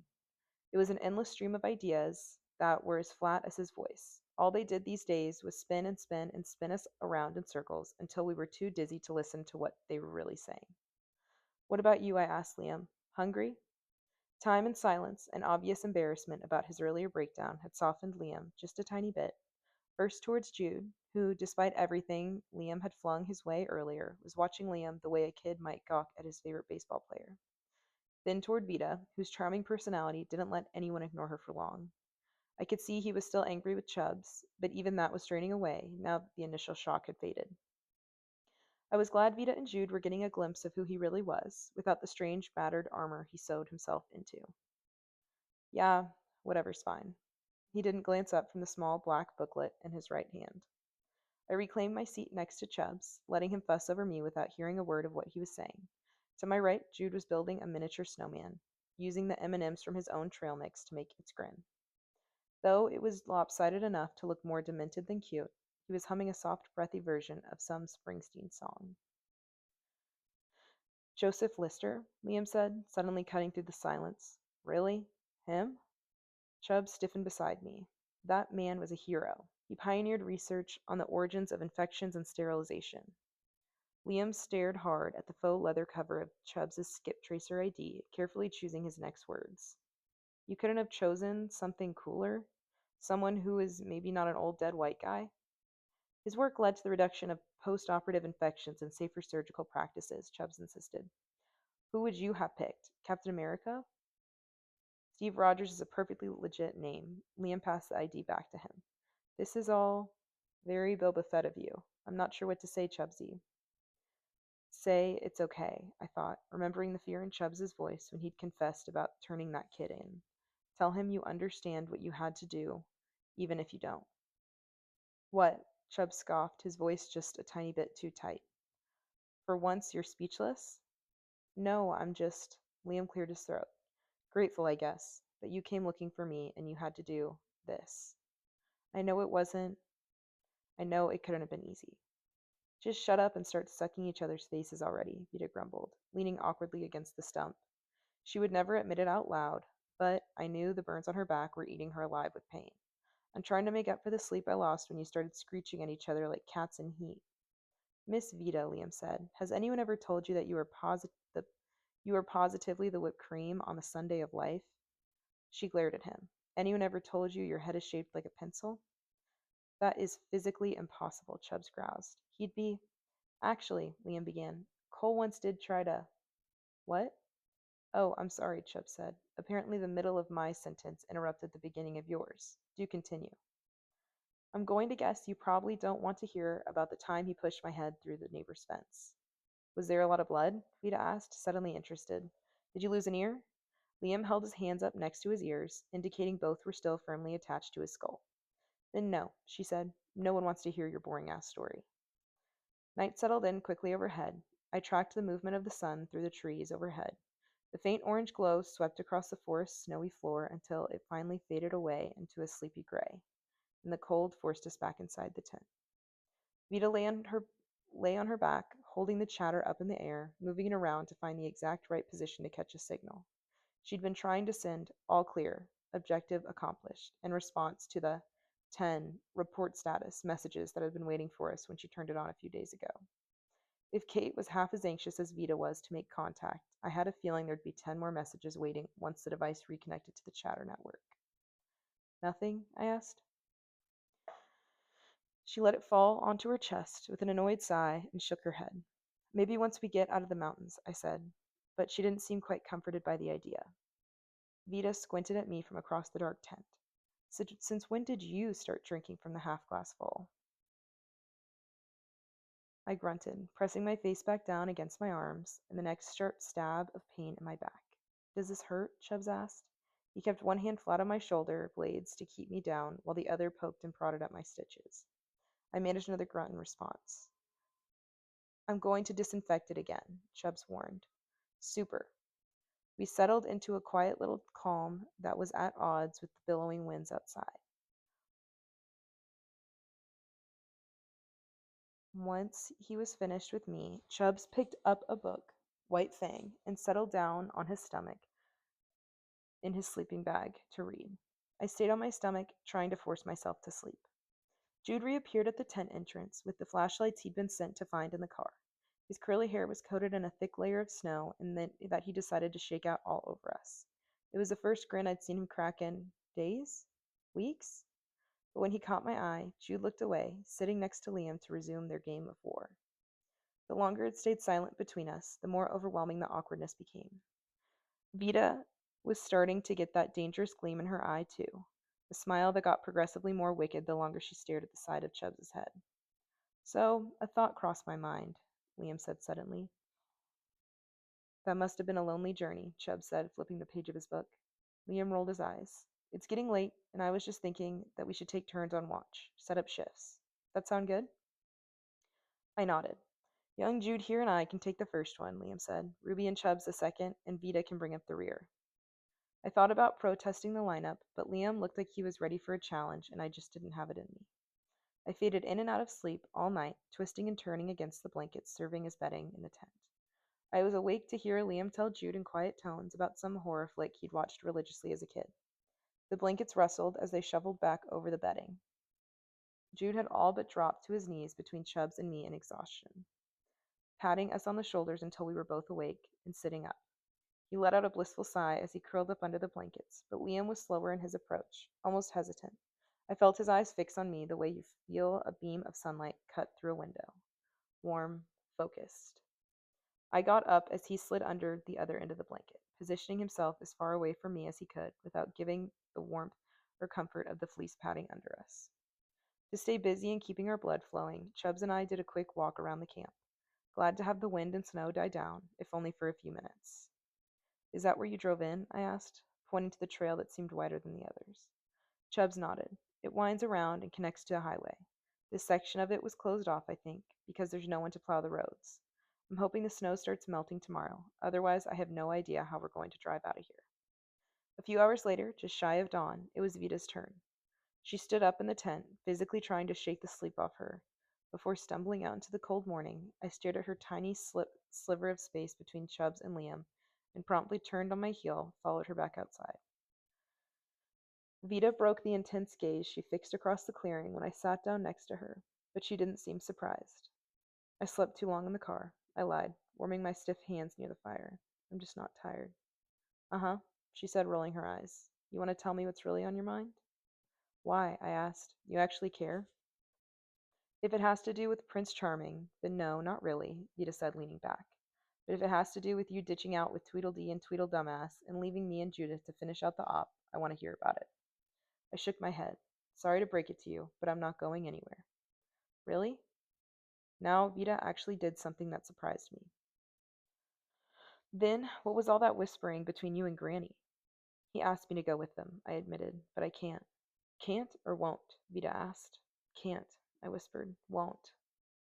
[SPEAKER 1] It was an endless stream of ideas that were as flat as his voice. All they did these days was spin and spin and spin us around in circles until we were too dizzy to listen to what they were really saying. What about you? I asked Liam. Hungry? Time and silence and obvious embarrassment about his earlier breakdown had softened Liam just a tiny bit. First towards Jude, who, despite everything Liam had flung his way earlier, was watching Liam the way a kid might gawk at his favorite baseball player. Then toward Vita, whose charming personality didn't let anyone ignore her for long. I could see he was still angry with Chubbs, but even that was draining away now that the initial shock had faded. I was glad Vita and Jude were getting a glimpse of who he really was, without the strange battered armor he sewed himself into. Yeah, whatever's fine. He didn't glance up from the small black booklet in his right hand. I reclaimed my seat next to Chubbs, letting him fuss over me without hearing a word of what he was saying. To my right, Jude was building a miniature snowman, using the M&Ms from his own trail mix to make its grin. Though it was lopsided enough to look more demented than cute, he was humming a soft, breathy version of some Springsteen song. Joseph Lister, Liam said, suddenly cutting through the silence. Really? Him? Chubb stiffened beside me. That man was a hero. He pioneered research on the origins of infections and sterilization. Liam stared hard at the faux leather cover of Chubb's Skip Tracer ID, carefully choosing his next words. You couldn't have chosen something cooler? Someone who is maybe not an old dead white guy? His work led to the reduction of post-operative infections and safer surgical practices, Chubbs insisted. Who would you have picked? Captain America? Steve Rogers is a perfectly legit name. Liam passed the ID back to him. This is all very Boba Fett of you. I'm not sure what to say, Chubbsy. Say it's okay, I thought, remembering the fear in Chubbs's voice when he'd confessed about turning that kid in. Tell him you understand what you had to do, even if you don't. What? Chubbs scoffed, his voice just a tiny bit too tight. For once, you're speechless? No, I'm just. Liam cleared his throat. Grateful, I guess, that you came looking for me and you had to do this. I know it wasn't. I know it couldn't have been easy. Just shut up and start sucking each other's faces already, Vita grumbled, leaning awkwardly against the stump. She would never admit it out loud, but I knew the burns on her back were eating her alive with pain. I'm trying to make up for the sleep I lost when you started screeching at each other like cats in heat. Miss Vita, Liam said, has anyone ever told you that you were positively the whipped cream on the sundae of life? She glared at him. Anyone ever told you your head is shaped like a pencil? That is physically impossible, Chubbs groused. He'd be. Actually, Liam began, Cole once did try to. What? Oh, I'm sorry, Chubbs said. Apparently the middle of my sentence interrupted the beginning of yours. Do continue. I'm going to guess you probably don't want to hear about the time he pushed my head through the neighbor's fence. Was there a lot of blood? Vita asked, suddenly interested. Did you lose an ear? Liam held his hands up next to his ears, indicating both were still firmly attached to his skull. Then no, she said. No one wants to hear your boring-ass story. Night settled in quickly overhead. I tracked the movement of the sun through the trees overhead. The faint orange glow swept across the forest's snowy floor until it finally faded away into a sleepy gray, and the cold forced us back inside the tent. Vita lay on her back, holding the chatter up in the air, moving it around to find the exact right position to catch a signal. She'd been trying to send all clear, objective accomplished, in response to the 10 report status messages that had been waiting for us when she turned it on a few days ago. If Kate was half as anxious as Vita was to make contact, I had a feeling there'd be 10 more messages waiting once the device reconnected to the chatter network. Nothing? I asked. She let it fall onto her chest with an annoyed sigh and shook her head. Maybe once we get out of the mountains, I said, but she didn't seem quite comforted by the idea. Vita squinted at me from across the dark tent. Since when did you start drinking from the half-glass full? I grunted, pressing my face back down against my arms, and the next sharp stab of pain in my back. Does this hurt? Chubbs asked. He kept one hand flat on my shoulder blades to keep me down, while the other poked and prodded at my stitches. I managed another grunt in response. I'm going to disinfect it again, Chubbs warned. Super. We settled into a quiet little calm that was at odds with the billowing winds outside. Once he was finished with me, Chubbs picked up a book, White Fang, and settled down on his stomach in his sleeping bag to read. I stayed on my stomach, trying to force myself to sleep. Jude reappeared at the tent entrance with the flashlights he'd been sent to find in the car. His curly hair was coated in a thick layer of snow and that he decided to shake out all over us. It was the first grin I'd seen him crack in days? Weeks? But when he caught my eye, Jude looked away, sitting next to Liam to resume their game of war. The longer it stayed silent between us, the more overwhelming the awkwardness became. Vita was starting to get that dangerous gleam in her eye, too, a smile that got progressively more wicked the longer she stared at the side of Chubbs's head. So, a thought crossed my mind, Liam said suddenly. That must have been a lonely journey, Chubbs said, flipping the page of his book. Liam rolled his eyes. It's getting late, and I was just thinking that we should take turns on watch, set up shifts. That sound good? I nodded. Young Jude here and I can take the first one, Liam said. Ruby and Chubbs the second, and Vita can bring up the rear. I thought about protesting the lineup, but Liam looked like he was ready for a challenge, and I just didn't have it in me. I faded in and out of sleep all night, twisting and turning against the blankets serving as bedding in the tent. I was awake to hear Liam tell Jude in quiet tones about some horror flick he'd watched religiously as a kid. The blankets rustled as they shoveled back over the bedding. Jude had all but dropped to his knees between Chubbs and me in exhaustion, patting us on the shoulders until we were both awake and sitting up. He let out a blissful sigh as he curled up under the blankets, but Liam was slower in his approach, almost hesitant. I felt his eyes fix on me the way you feel a beam of sunlight cut through a window. Warm, focused. I got up as he slid under the other end of the blanket, positioning himself as far away from me as he could without giving the warmth or comfort of the fleece padding under us. To stay busy and keeping our blood flowing, Chubbs and I did a quick walk around the camp, glad to have the wind and snow die down, if only for a few minutes. Is that where you drove in? I asked, pointing to the trail that seemed wider than the others. Chubbs nodded. It winds around and connects to a highway. This section of it was closed off, I think, because there's no one to plow the roads. I'm hoping the snow starts melting tomorrow. Otherwise, I have no idea how we're going to drive out of here. A few hours later, just shy of dawn, it was Vita's turn. She stood up in the tent, physically trying to shake the sleep off her. Before stumbling out into the cold morning, I stared at her tiny sliver of space between Chubbs and Liam, and promptly turned on my heel, followed her back outside. Vita broke the intense gaze she fixed across the clearing when I sat down next to her, but she didn't seem surprised. I slept too long in the car, I lied, warming my stiff hands near the fire. I'm just not tired. Uh-huh, she said, rolling her eyes. You want to tell me what's really on your mind? Why? I asked. You actually care? If it has to do with Prince Charming, then no, not really, Vita said, leaning back. But if it has to do with you ditching out with Tweedledee and Tweedledummass and leaving me and Judith to finish out the op, I want to hear about it. I shook my head. Sorry to break it to you, but I'm not going anywhere. Really? Now Vita actually did something that surprised me. Then, what was all that whispering between you and Granny? He asked me to go with them, I admitted, but I can't. Can't or won't? Vita asked. Can't, I whispered. Won't.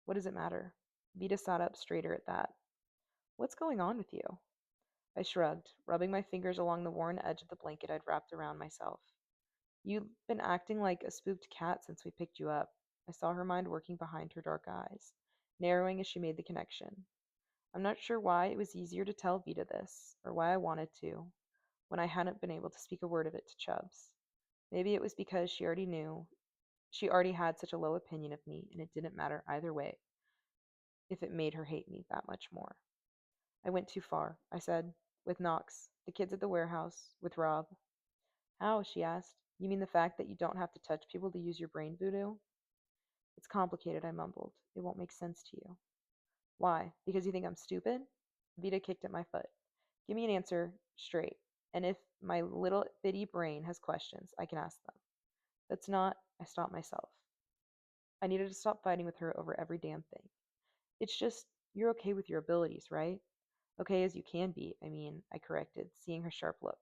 [SPEAKER 1] What does it matter? Vita sat up straighter at that. What's going on with you? I shrugged, rubbing my fingers along the worn edge of the blanket I'd wrapped around myself. You've been acting like a spooked cat since we picked you up. I saw her mind working behind her dark eyes, narrowing as she made the connection. I'm not sure why it was easier to tell Vita this, or why I wanted to, when I hadn't been able to speak a word of it to Chubbs. Maybe it was because she already had such a low opinion of me, and it didn't matter either way if it made her hate me that much more. I went too far, I said. With Knox, the kids at the warehouse, with Rob. How? She asked. You mean the fact that you don't have to touch people to use your brain voodoo? It's complicated, I mumbled. It won't make sense to you. Why? Because you think I'm stupid? Vita kicked at my foot. Give me an answer straight, and if my little bitty brain has questions, I can ask them. That's not. I stopped myself. I needed to stop fighting with her over every damn thing. It's just, you're okay with your abilities, right? Okay as you can be, I mean, I corrected, seeing her sharp look.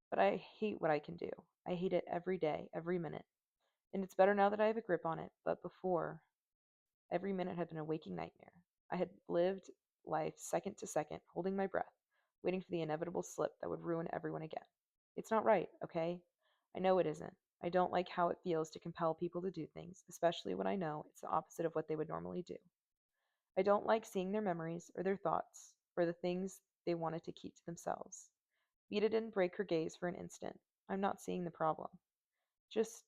[SPEAKER 1] But I hate what I can do. I hate it every day, every minute. And it's better now that I have a grip on it, but before, every minute had been a waking nightmare. I had lived life second to second, holding my breath, waiting for the inevitable slip that would ruin everyone again. It's not right, okay? I know it isn't. I don't like how it feels to compel people to do things, especially when I know it's the opposite of what they would normally do. I don't like seeing their memories or their thoughts or the things they wanted to keep to themselves. Vita didn't break her gaze for an instant. I'm not seeing the problem. Just,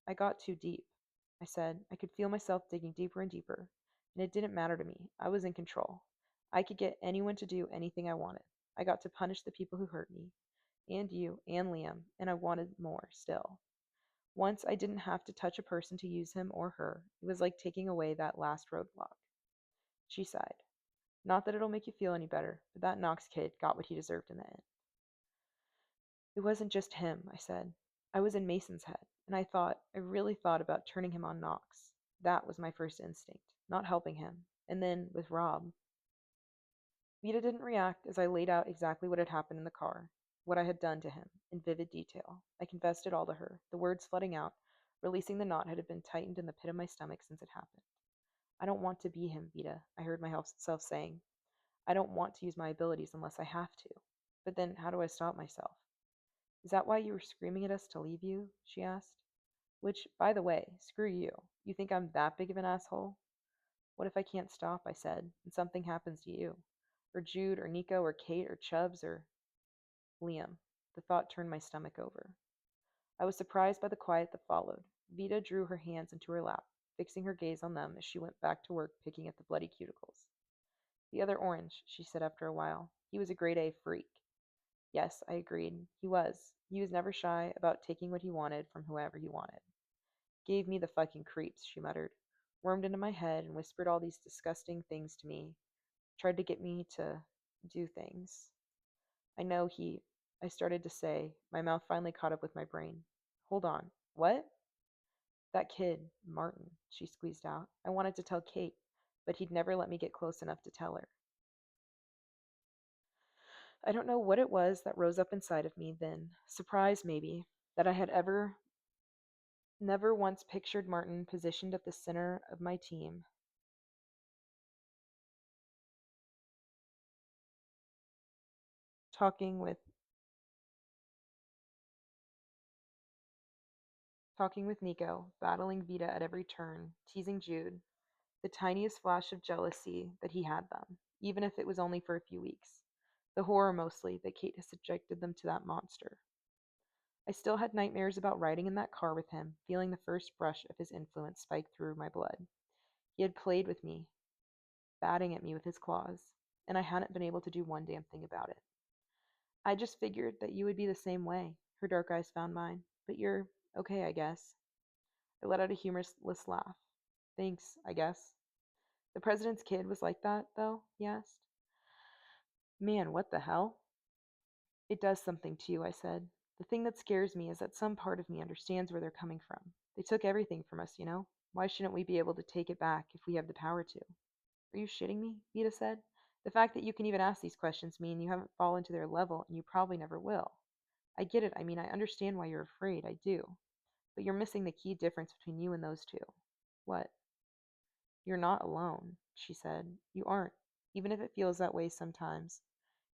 [SPEAKER 1] I got too deep. I said. I could feel myself digging deeper and deeper, and it didn't matter to me. I was in control. I could get anyone to do anything I wanted. I got to punish the people who hurt me, and you, and Liam, and I wanted more still. Once I didn't have to touch a person to use him or her. It was like taking away that last roadblock. She sighed. Not that it'll make you feel any better, but that Knox kid got what he deserved in the end. It wasn't just him, I said. I was in Mason's head, and I really thought about turning him on Knox. That was my first instinct, not helping him. And then, with Rob. Vita didn't react as I laid out exactly what had happened in the car, what I had done to him, in vivid detail. I confessed it all to her, the words flooding out, releasing the knot that had been tightened in the pit of my stomach since it happened. I don't want to be him, Vita, I heard myself saying. I don't want to use my abilities unless I have to. But then, how do I stop myself? Is that why you were screaming at us to leave you? She asked. Which, by the way, screw you. You think I'm that big of an asshole? What if I can't stop, I said, and something happens to you? Or Jude, or Nico, or Kate, or Chubbs, or Liam. The thought turned my stomach over. I was surprised by the quiet that followed. Vita drew her hands into her lap, fixing her gaze on them as she went back to work picking at the bloody cuticles. The other orange, she said after a while. He was a grade A freak. Yes, I agreed. He was. He was never shy about taking what he wanted from whoever he wanted. Gave me the fucking creeps, she muttered. Wormed into my head and whispered all these disgusting things to me. Tried to get me to do things. I know he. I started to say. My mouth finally caught up with my brain. Hold on. What? That kid, Martin, she squeezed out. I wanted to tell Kate, but he'd never let me get close enough to tell her. I don't know what it was that rose up inside of me then. Surprise, maybe, that I had never once pictured Martin positioned at the center of my team, talking with talking with Nico, battling Vita at every turn, teasing Jude, the tiniest flash of jealousy that he had them, even if it was only for a few weeks. The horror mostly that Kate had subjected them to that monster. I still had nightmares about riding in that car with him, feeling the first brush of his influence spike through my blood. He had played with me, batting at me with his claws, and I hadn't been able to do one damn thing about it. I just figured that you would be the same way. Her dark eyes found mine. But you're okay, I guess. I let out a humorless laugh. Thanks, I guess. The president's kid was like that, though? He asked. Man, what the hell? It does something to you, I said. The thing that scares me is that some part of me understands where they're coming from. They took everything from us, you know? Why shouldn't we be able to take it back if we have the power to? Are you shitting me? Vita said. The fact that you can even ask these questions mean you haven't fallen to their level and you probably never will. I get it. I mean, I understand why you're afraid. I do. But you're missing the key difference between you and those two. What? You're not alone, she said. You aren't, even if it feels that way sometimes.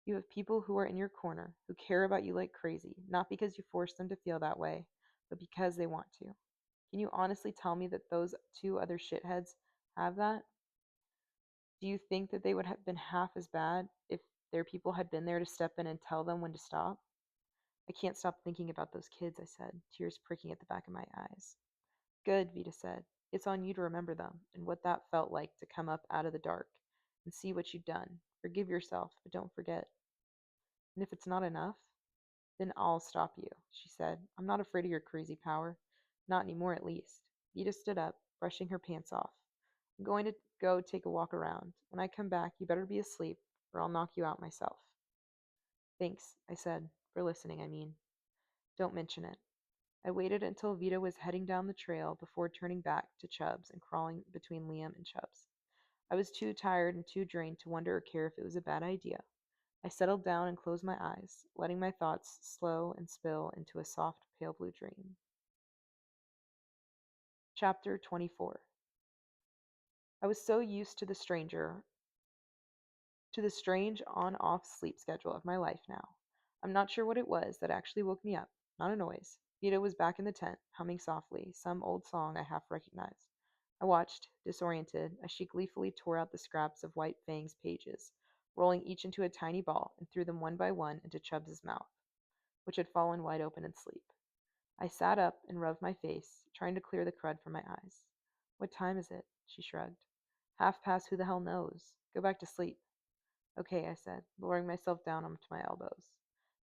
[SPEAKER 1] You have people who are in your corner, who care about you like crazy, not because you force them to feel that way, but because they want to. Can you honestly tell me that those two other shitheads have that? Do you think that they would have been half as bad if their people had been there to step in and tell them when to stop? I can't stop thinking about those kids, I said, tears pricking at the back of my eyes. Good, Vita said. It's on you to remember them and what that felt like to come up out of the dark and see what you'd done. Forgive yourself, but don't forget. And if it's not enough, then I'll stop you, she said. I'm not afraid of your crazy power. Not anymore, at least. Vita stood up, brushing her pants off. I'm going to go take a walk around. When I come back, you better be asleep, or I'll knock you out myself. Thanks, I said, for listening, I mean. Don't mention it. I waited until Vita was heading down the trail before turning back to Chubbs and crawling between Liam and Chubbs. I was too tired and too drained to wonder or care if it was a bad idea. I settled down and closed my eyes, letting my thoughts slow and spill into a soft, pale blue dream. Chapter 24. I was so used to the strange on-off sleep schedule of my life now. I'm not sure what it was that actually woke me up. Not a noise. Vita was back in the tent, humming softly, some old song I half recognized. I watched, disoriented, as she gleefully tore out the scraps of White Fang's pages, rolling each into a tiny ball and threw them one by one into Chubbs's mouth, which had fallen wide open in sleep. I sat up and rubbed my face, trying to clear the crud from my eyes. What time is it? She shrugged. Half past who the hell knows. Go back to sleep. Okay, I said, lowering myself down onto my elbows.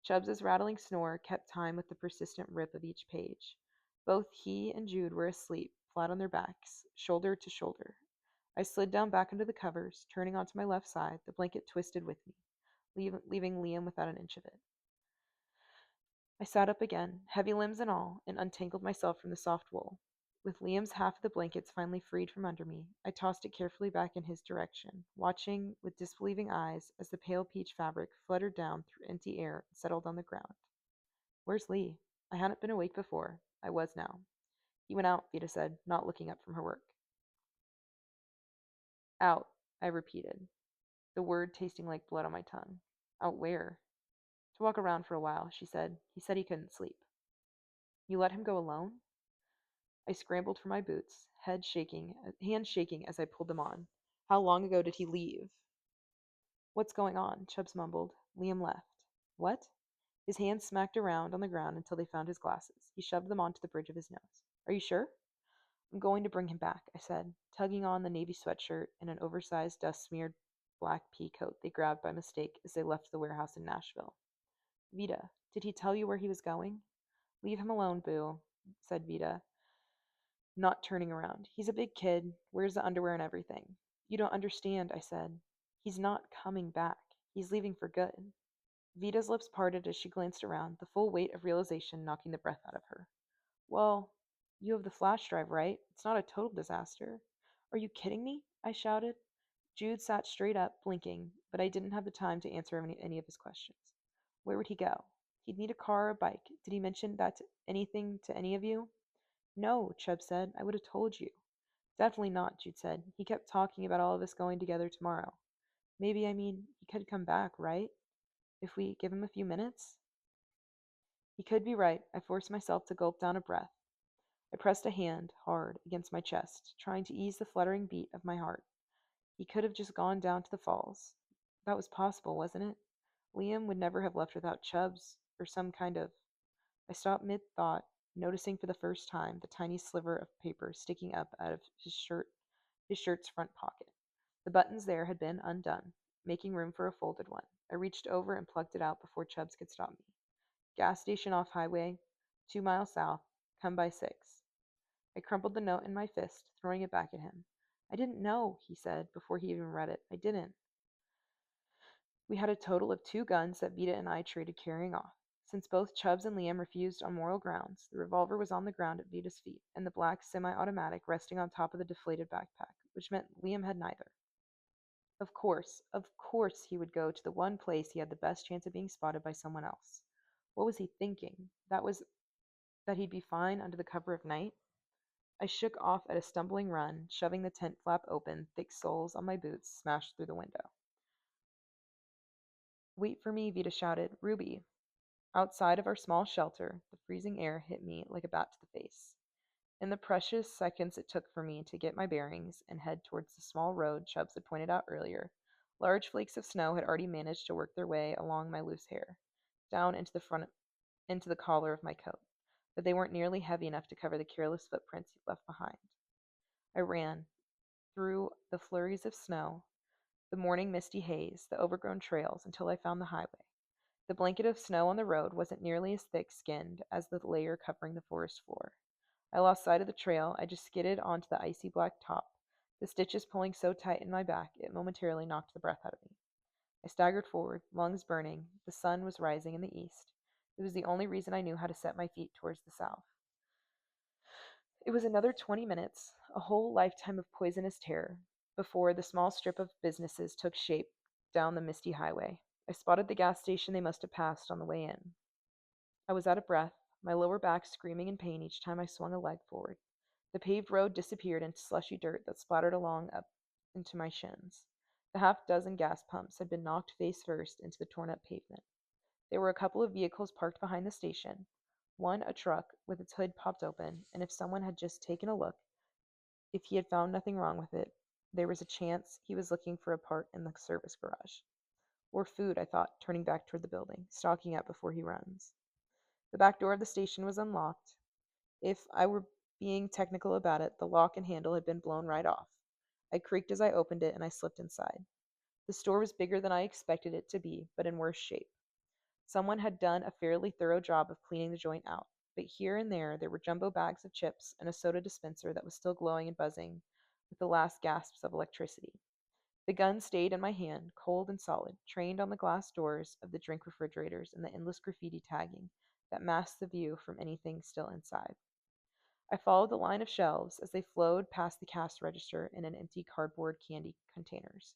[SPEAKER 1] Chubbs's rattling snore kept time with the persistent rip of each page. Both he and Jude were asleep, flat on their backs, shoulder to shoulder. I slid down back into the covers, turning onto my left side, the blanket twisted with me, leaving Liam without an inch of it. I sat up again, heavy limbs and all, and untangled myself from the soft wool. With Liam's half of the blankets finally freed from under me, I tossed it carefully back in his direction, watching with disbelieving eyes as the pale peach fabric fluttered down through empty air and settled on the ground. Where's Lee? I hadn't been awake before. I was now. He went out, Vita said, not looking up from her work. Out, I repeated, the word tasting like blood on my tongue. Out where? To walk around for a while, she said. He said he couldn't sleep. You let him go alone? I scrambled for my boots, hands shaking as I pulled them on. How long ago did he leave? What's going on? Chubbs mumbled. Liam left. What? His hands smacked around on the ground until they found his glasses. He shoved them onto the bridge of his nose. Are you sure? I'm going to bring him back, I said, tugging on the navy sweatshirt and an oversized dust-smeared black pea coat they grabbed by mistake as they left the warehouse in Nashville. Vita, did he tell you where he was going? Leave him alone, Boo, said Vita. not turning around. He's a big kid, wears the underwear and everything. You don't understand, I said. He's not coming back. He's leaving for good. Vita's lips parted as she glanced around, the full weight of realization knocking the breath out of her. Well, you have the flash drive, right? It's not a total disaster. Are you kidding me? I shouted. Jude sat straight up, blinking, but I didn't have the time to answer any of his questions. Where would he go? He'd need a car or a bike. Did he mention that anything to any of you? No, Chubb said. I would have told you. Definitely not, Jude said. He kept talking about all of us going together tomorrow. Maybe, he could come back, right? If we give him a few minutes? He could be right. I forced myself to gulp down a breath. I pressed a hand, hard, against my chest, trying to ease the fluttering beat of my heart. He could have just gone down to the falls. That was possible, wasn't it? Liam would never have left without Chubb's, or some kind of. I stopped mid thought, noticing for the first time the tiny sliver of paper sticking up out of his shirt's front pocket. The buttons there had been undone, making room for a folded one. I reached over and plucked it out before Chubbs could stop me. Gas station off highway, 2 miles south, come by 6. I crumpled the note in my fist, throwing it back at him. I didn't know, he said, before he even read it. I didn't. We had a total of 2 guns that Vita and I traded carrying off. Since both Chubbs and Liam refused on moral grounds, the revolver was on the ground at Vita's feet, and the black semi-automatic resting on top of the deflated backpack, which meant Liam had neither. Of course he would go to the one place he had the best chance of being spotted by someone else. What was he thinking? That he'd be fine under the cover of night? I shook off at a stumbling run, shoving the tent flap open, thick soles on my boots smashed through the window. Wait for me, Vita shouted. Ruby. Outside of our small shelter, the freezing air hit me like a bat to the face. In the precious seconds it took for me to get my bearings and head towards the small road Chubbs had pointed out earlier, large flakes of snow had already managed to work their way along my loose hair, down into the collar of my coat, but they weren't nearly heavy enough to cover the careless footprints he'd left behind. I ran, through the flurries of snow, the morning misty haze, the overgrown trails, until I found the highway. The blanket of snow on the road wasn't nearly as thick-skinned as the layer covering the forest floor. I lost sight of the trail. I just skidded onto the icy black top, the stitches pulling so tight in my back it momentarily knocked the breath out of me. I staggered forward, lungs burning. The sun was rising in the east. It was the only reason I knew how to set my feet towards the south. It was another 20 minutes, a whole lifetime of poisonous terror, before the small strip of businesses took shape down the misty highway. I spotted the gas station they must have passed on the way in. I was out of breath, my lower back screaming in pain each time I swung a leg forward. The paved road disappeared into slushy dirt that splattered along up into my shins. The half-dozen gas pumps had been knocked face first into the torn-up pavement. There were a couple of vehicles parked behind the station, one a truck with its hood popped open, and if someone had just taken a look, if he had found nothing wrong with it, there was a chance he was looking for a part in the service garage. Or food, I thought, turning back toward the building, stalking up before he runs. The back door of the station was unlocked. If I were being technical about it, the lock and handle had been blown right off. I creaked as I opened it, and I slipped inside. The store was bigger than I expected it to be, but in worse shape. Someone had done a fairly thorough job of cleaning the joint out, but here and there were jumbo bags of chips and a soda dispenser that was still glowing and buzzing with the last gasps of electricity. The gun stayed in my hand, cold and solid, trained on the glass doors of the drink refrigerators and the endless graffiti tagging that masked the view from anything still inside. I followed the line of shelves as they flowed past the cash register and an empty cardboard candy containers.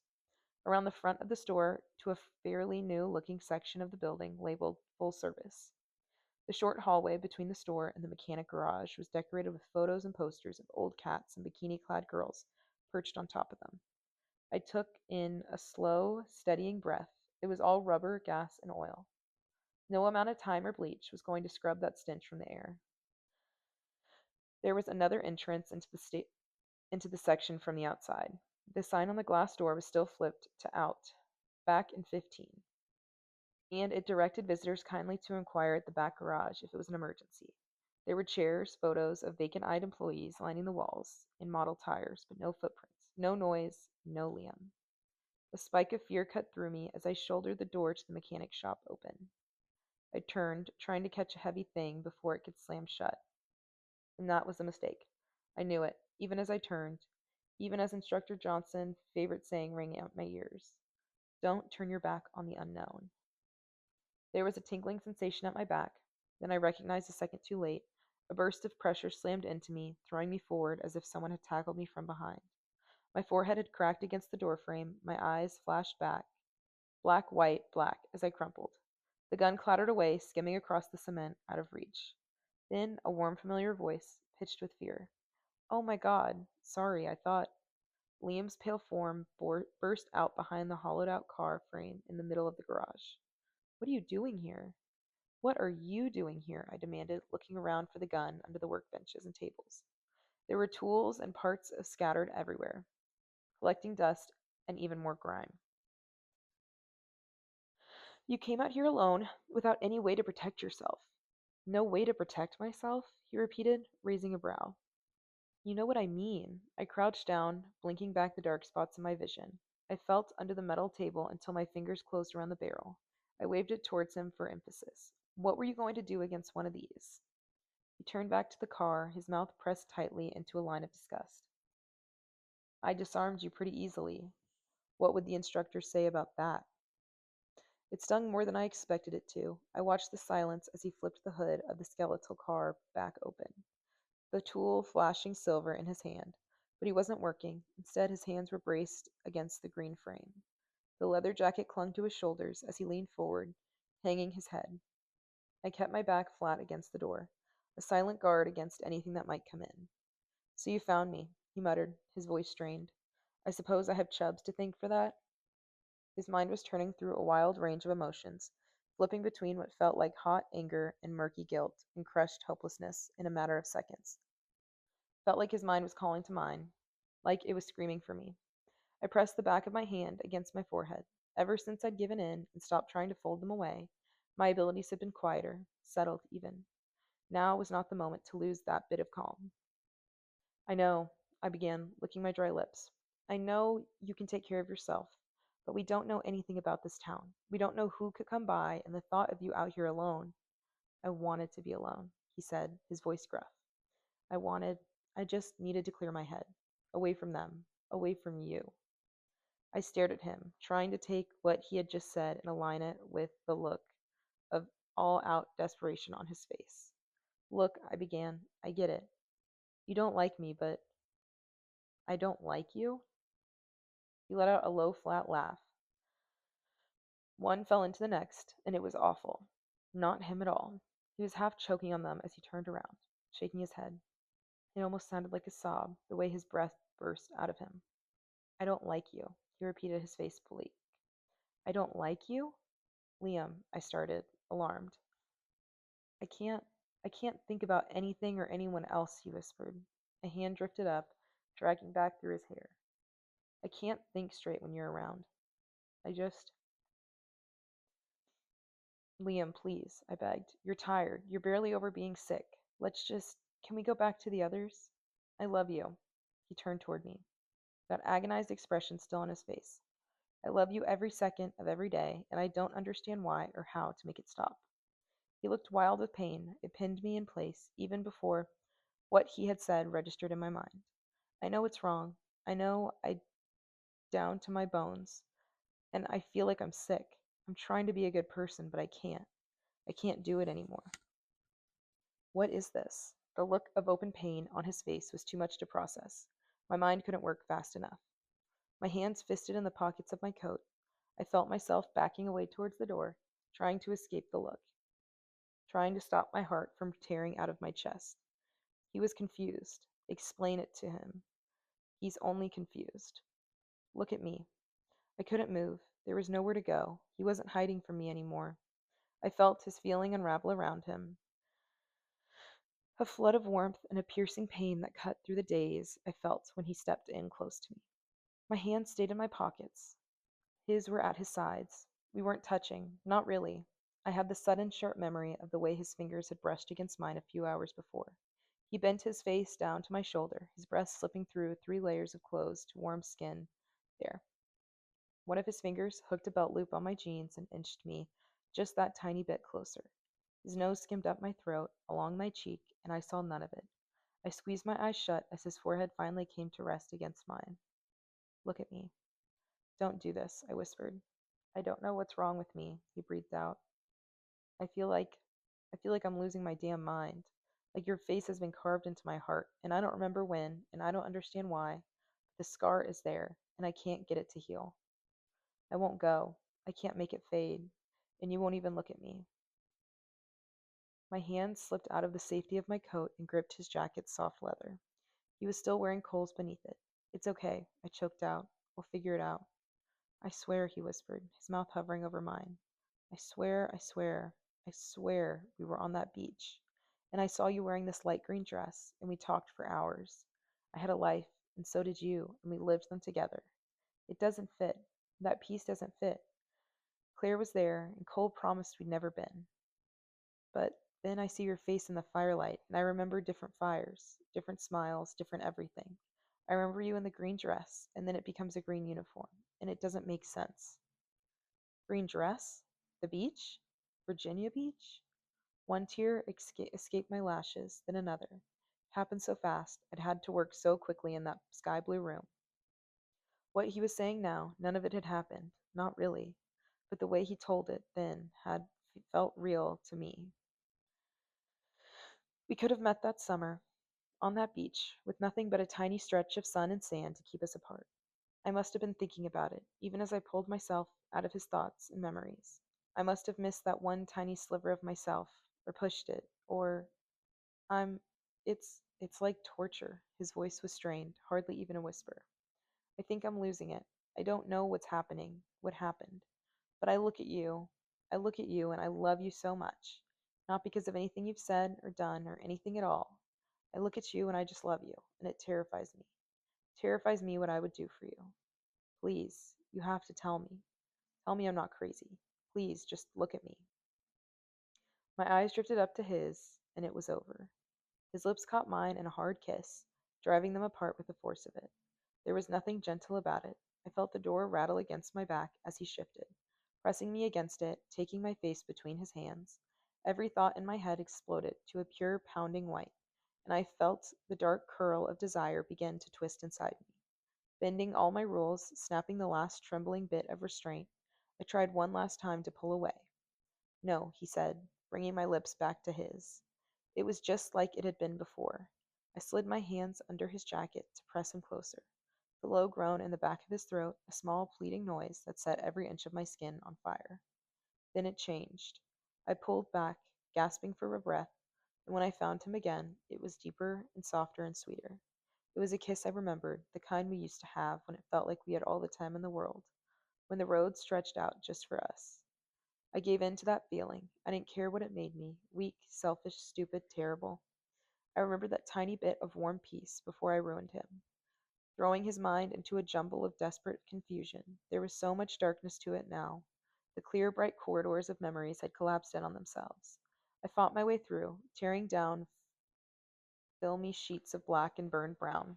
[SPEAKER 1] Around the front of the store to a fairly new-looking section of the building labeled Full Service. The short hallway between the store and the mechanic garage was decorated with photos and posters of old cats and bikini-clad girls perched on top of them. I took in a slow, steadying breath. It was all rubber, gas, and oil. No amount of time or bleach was going to scrub that stench from the air. There was another entrance into the section from the outside. The sign on the glass door was still flipped to out, back in 15, and it directed visitors kindly to inquire at the back garage if it was an emergency. There were chairs, photos of vacant-eyed employees lining the walls, in model tires, but no footprints, no noise, no Liam. A spike of fear cut through me as I shouldered the door to the mechanic shop open. I turned, trying to catch a heavy thing before it could slam shut. And that was a mistake. I knew it, even as I turned, even as Instructor Johnson's favorite saying rang out my ears. Don't turn your back on the unknown. There was a tingling sensation at my back. Then I recognized a second too late. A burst of pressure slammed into me, throwing me forward as if someone had tackled me from behind. My forehead had cracked against the doorframe, my eyes flashed back, black, white, black, as I crumpled. The gun clattered away, skimming across the cement, out of reach. Then a warm, familiar voice, pitched with fear. Oh my God, sorry, I thought. Liam's pale form burst out behind the hollowed out car frame in the middle of the garage. What are you doing here? What are you doing here? I demanded, looking around for the gun under the workbenches and tables. There were tools and parts scattered everywhere, collecting dust and even more grime. You came out here alone, without any way to protect yourself. No way to protect myself? He repeated, raising a brow. You know what I mean. I crouched down, blinking back the dark spots in my vision. I felt under the metal table until my fingers closed around the barrel. I waved it towards him for emphasis. What were you going to do against one of these? He turned back to the car, his mouth pressed tightly into a line of disgust. I disarmed you pretty easily. What would the instructor say about that? It stung more than I expected it to. I watched the silence as he flipped the hood of the skeletal car back open, the tool flashing silver in his hand. But he wasn't working. Instead, his hands were braced against the green frame. The leather jacket clung to his shoulders as he leaned forward, hanging his head. I kept my back flat against the door, a silent guard against anything that might come in. So you found me, he muttered, his voice strained. I suppose I have Chubbs to thank for that? His mind was turning through a wild range of emotions, flipping between what felt like hot anger and murky guilt and crushed hopelessness in a matter of seconds. Felt like his mind was calling to mine, like it was screaming for me. I pressed the back of my hand against my forehead. Ever since I'd given in and stopped trying to fold them away, my abilities had been quieter, settled even. Now was not the moment to lose that bit of calm. I know, I began, licking my dry lips. I know you can take care of yourself, but we don't know anything about this town. We don't know who could come by, and the thought of you out here alone. I wanted to be alone, he said, his voice gruff. I wanted, I just needed to clear my head. Away from them, away from you. I stared at him, trying to take what he had just said and align it with the look of all out desperation on his face. Look, I began, I get it. You don't like me, but I don't like you? He let out a low, flat laugh. One fell into the next, and it was awful. Not him at all. He was half choking on them as he turned around, shaking his head. It almost sounded like a sob, the way his breath burst out of him. I don't like you, he repeated, his face bleak. I don't like you? Liam, I started, alarmed. I can't, I can't think about anything or anyone else, he whispered. A hand drifted up, dragging back through his hair. I can't think straight when you're around. I just, Liam, please, I begged. You're tired. You're barely over being sick. Can we go back to the others? I love you. He turned toward me, that agonized expression still on his face. I love you every second of every day, and I don't understand why or how to make it stop. He looked wild with pain. It pinned me in place, even before what he had said registered in my mind. I know it's wrong. I know I down to my bones, and I feel like I'm sick. I'm trying to be a good person, but I can't. I can't do it anymore. What is this? The look of open pain on his face was too much to process. My mind couldn't work fast enough. My hands fisted in the pockets of my coat, I felt myself backing away towards the door, trying to escape the look, trying to stop my heart from tearing out of my chest. He was confused. Explain it to him. He's only confused. Look at me. I couldn't move. There was nowhere to go. He wasn't hiding from me anymore. I felt his feeling unravel around him, a flood of warmth and a piercing pain that cut through the daze I felt when he stepped in close to me. My hands stayed in my pockets. His were at his sides. We weren't touching, not really. I had the sudden sharp memory of the way his fingers had brushed against mine a few hours before. He bent his face down to my shoulder, his breast slipping through 3 layers of clothes to warm skin there. One of his fingers hooked a belt loop on my jeans and inched me just that tiny bit closer. His nose skimmed up my throat, along my cheek, and I saw none of it. I squeezed my eyes shut as his forehead finally came to rest against mine. Look at me. Don't do this, I whispered. I don't know what's wrong with me, he breathed out. I feel like I feel like I'm losing my damn mind. Like your face has been carved into my heart, and I don't remember when, and I don't understand why. The scar is there, and I can't get it to heal. I won't go. I can't make it fade, and you won't even look at me. My hand slipped out of the safety of my coat and gripped his jacket's soft leather. He was still wearing coals beneath it. It's okay, I choked out. We'll figure it out. I swear, he whispered, his mouth hovering over mine. I swear we were on that beach. And I saw you wearing this light green dress, and we talked for hours. I had a life, and so did you, and we lived them together. It doesn't fit. That piece doesn't fit. Claire was there, and Cole promised we'd never been. But then I see your face in the firelight, and I remember different fires, different smiles, different everything. I remember you in the green dress, and then it becomes a green uniform, and it doesn't make sense. Green dress? The beach? Virginia Beach? One tear escaped my lashes, then another. It happened so fast, I'd had to work so quickly in that sky blue room. What he was saying now, none of it had happened, not really, but the way he told it then had felt real to me. We could have met that summer, on that beach, with nothing but a tiny stretch of sun and sand to keep us apart. I must have been thinking about it, even as I pulled myself out of his thoughts and memories. I must have missed that one tiny sliver of myself, or pushed it, or I'm it's like torture. His voice was strained, hardly even a whisper. I think I'm losing it. I don't know what's happening, what happened. But I look at you and I love you so much. Not because of anything you've said or done or anything at all. I look at you and I just love you, and it terrifies me. Terrifies me what I would do for you. Please, you have to tell me. Tell me I'm not crazy. Please, just look at me. My eyes drifted up to his, and it was over. His lips caught mine in a hard kiss, driving them apart with the force of it. There was nothing gentle about it. I felt the door rattle against my back as he shifted, pressing me against it, taking my face between his hands. Every thought in my head exploded to a pure pounding white, and I felt the dark curl of desire begin to twist inside me. Bending all my rules, snapping the last trembling bit of restraint, I tried one last time to pull away. No, he said, bringing my lips back to his. It was just like it had been before. I slid my hands under his jacket to press him closer. The low groan in the back of his throat, a small pleading noise that set every inch of my skin on fire. Then it changed. I pulled back, gasping for a breath, and when I found him again, it was deeper and softer and sweeter. It was a kiss I remembered, the kind we used to have when it felt like we had all the time in the world, when the road stretched out just for us. I gave in to that feeling. I didn't care what it made me, weak, selfish, stupid, terrible. I remembered that tiny bit of warm peace before I ruined him, throwing his mind into a jumble of desperate confusion. There was so much darkness to it now. The clear, bright corridors of memories had collapsed in on themselves. I fought my way through, tearing down filmy sheets of black and burned brown.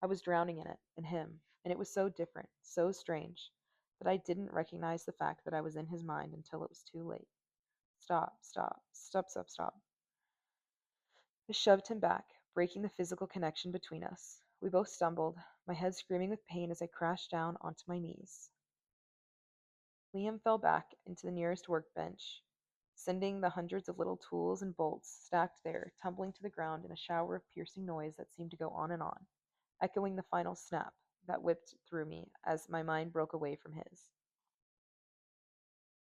[SPEAKER 1] I was drowning in it, in him, and it was so different, so strange, that I didn't recognize the fact that I was in his mind until it was too late. Stop, stop, stop, stop, stop. I shoved him back, breaking the physical connection between us. We both stumbled, my head screaming with pain as I crashed down onto my knees. Liam fell back into the nearest workbench, sending the hundreds of little tools and bolts stacked there tumbling to the ground in a shower of piercing noise that seemed to go on, echoing the final snap that whipped through me as my mind broke away from his.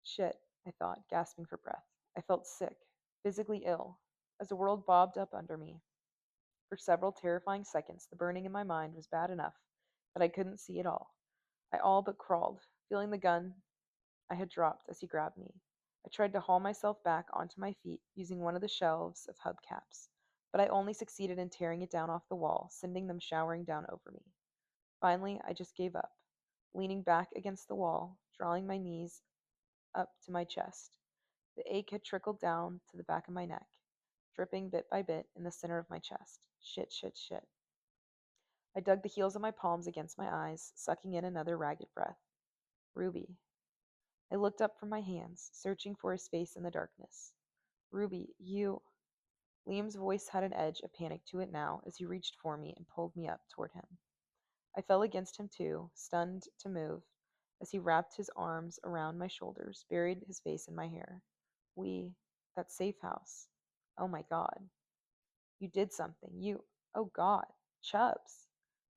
[SPEAKER 1] Shit, I thought, gasping for breath. I felt sick, physically ill, as the world bobbed up under me. For several terrifying seconds, the burning in my mind was bad enough that I couldn't see it all. I all but crawled, feeling the gun I had dropped as he grabbed me. I tried to haul myself back onto my feet using one of the shelves of hubcaps, but I only succeeded in tearing it down off the wall, sending them showering down over me. Finally, I just gave up, leaning back against the wall, drawing my knees up to my chest. The ache had trickled down to the back of my neck, dripping bit by bit in the center of my chest. Shit, shit, shit. I dug the heels of my palms against my eyes, sucking in another ragged breath. Ruby. I looked up from my hands, searching for his face in the darkness. Ruby, you. Liam's voice had an edge of panic to it now as he reached for me and pulled me up toward him. I fell against him too, stunned to move, as he wrapped his arms around my shoulders, buried his face in my hair. We, that safe house. Oh my God. You did something. Oh God. Chubbs.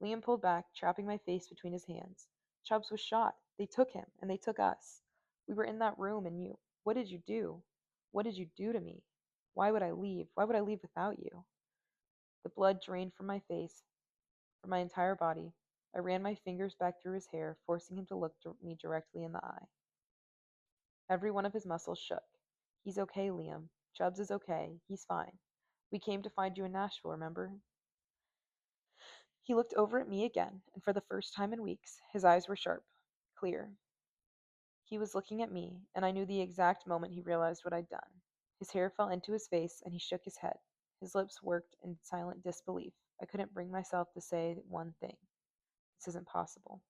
[SPEAKER 1] Liam pulled back, trapping my face between his hands. Chubbs was shot. They took him, and they took us. We were in that room, and you. What did you do? What did you do to me? Why would I leave? Why would I leave without you? The blood drained from my face, from my entire body. I ran my fingers back through his hair, forcing him to look me directly in the eye. Every one of his muscles shook. He's okay, Liam. Chubbs is okay. He's fine. We came to find you in Nashville, remember? He looked over at me again, and for the first time in weeks, his eyes were sharp, clear. He was looking at me, and I knew the exact moment he realized what I'd done. His hair fell into his face, and he shook his head. His lips worked in silent disbelief. I couldn't bring myself to say one thing. This isn't possible.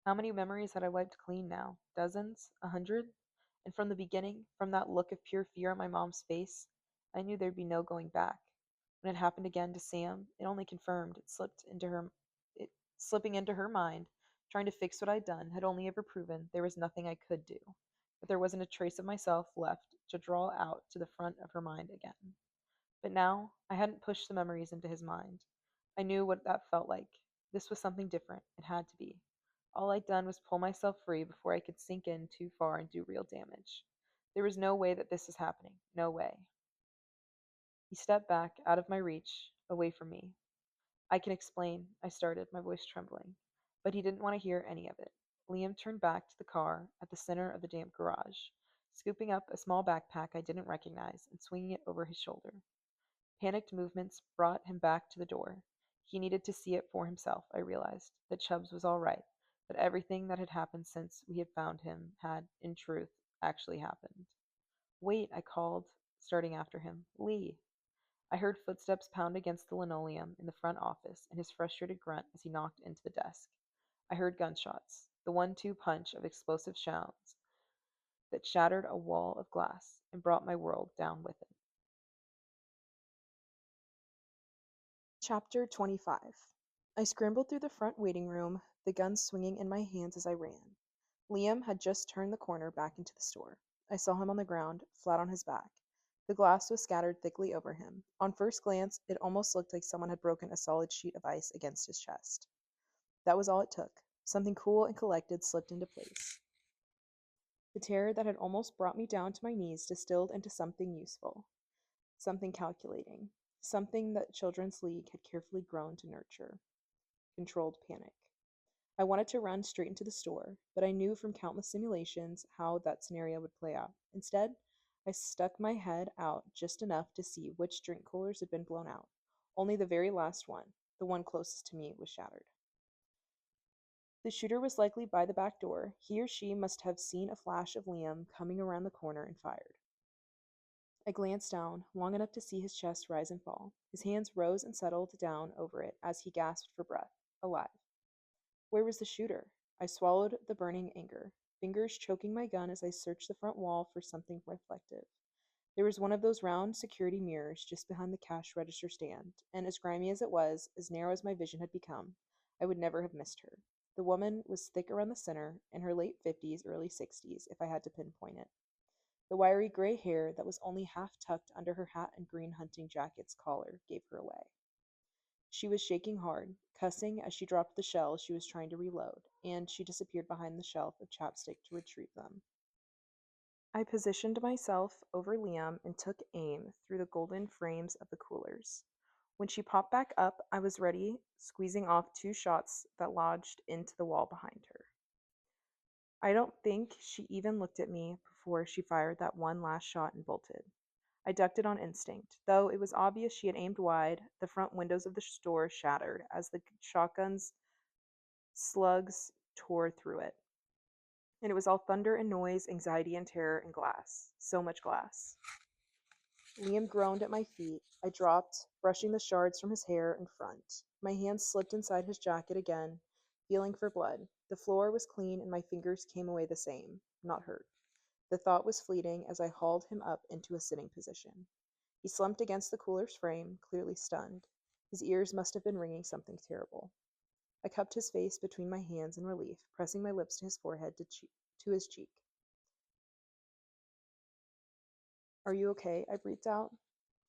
[SPEAKER 1] How many memories had I wiped clean now? Dozens? 100? And from the beginning, from that look of pure fear on my mom's face, I knew there'd be no going back. When it happened again to Sam, it only confirmed it slipping into her mind, trying to fix what I'd done had only ever proven there was nothing I could do. That there wasn't a trace of myself left to draw out to the front of her mind again. But now I hadn't pushed the memories into his mind. I knew what that felt like. This was something different. It had to be. All I'd done was pull myself free before I could sink in too far and do real damage. There was no way that this was happening. No way. He stepped back, out of my reach, away from me. I can explain, I started, my voice trembling. But he didn't want to hear any of it. Liam turned back to the car at the center of the damp garage, scooping up a small backpack I didn't recognize and swinging it over his shoulder. Panicked movements brought him back to the door. He needed to see it for himself, I realized, that Chubbs was all right, that everything that had happened since we had found him had, in truth, actually happened. Wait, I called, starting after him. Lee. I heard footsteps pound against the linoleum in the front office and his frustrated grunt as he knocked into the desk. I heard gunshots, the 1-2 punch of explosive sounds that shattered a wall of glass and brought my world down with it. Chapter 25. I scrambled through the front waiting room, the gun swinging in my hands as I ran. Liam had just turned the corner back into the store. I saw him on the ground, flat on his back. The glass was scattered thickly over him. On first glance, it almost looked like someone had broken a solid sheet of ice against his chest. That was all it took. Something cool and collected slipped into place. The terror that had almost brought me down to my knees distilled into something useful, something calculating, something that Children's League had carefully grown to nurture. Controlled panic. I wanted to run straight into the store, but I knew from countless simulations how that scenario would play out. Instead, I stuck my head out just enough to see which drink coolers had been blown out. Only the very last one, the one closest to me, was shattered. The shooter was likely by the back door. He or she must have seen a flash of Liam coming around the corner and fired. I glanced down, long enough to see his chest rise and fall. His hands rose and settled down over it as he gasped for breath. Alive. Where was the shooter? I swallowed the burning anger, fingers choking my gun as I searched the front wall for something reflective. There was one of those round security mirrors just behind the cash register stand, and as grimy as it was, as narrow as my vision had become, I would never have missed her. The woman was thick around the center, in her late 50s, early 60s, if I had to pinpoint it. The wiry gray hair that was only half tucked under her hat and green hunting jacket's collar gave her away. She was shaking hard, cussing as she dropped the shells she was trying to reload, and she disappeared behind the shelf of chapstick to retrieve them. I positioned myself over Liam and took aim through the golden frames of the coolers. When she popped back up, I was ready, squeezing off 2 shots that lodged into the wall behind her. I don't think she even looked at me before she fired that one last shot and bolted. I ducked it on instinct. Though it was obvious she had aimed wide, the front windows of the store shattered as the shotgun's slugs tore through it. And it was all thunder and noise, anxiety and terror and glass. So much glass. Liam groaned at my feet. I dropped, brushing the shards from his hair and front. My hands slipped inside his jacket again, feeling for blood. The floor was clean and my fingers came away the same, not hurt. The thought was fleeting as I hauled him up into a sitting position. He slumped against the cooler's frame, clearly stunned. His ears must have been ringing something terrible. I cupped his face between my hands in relief, pressing my lips to his forehead to his cheek. Are you okay? I breathed out.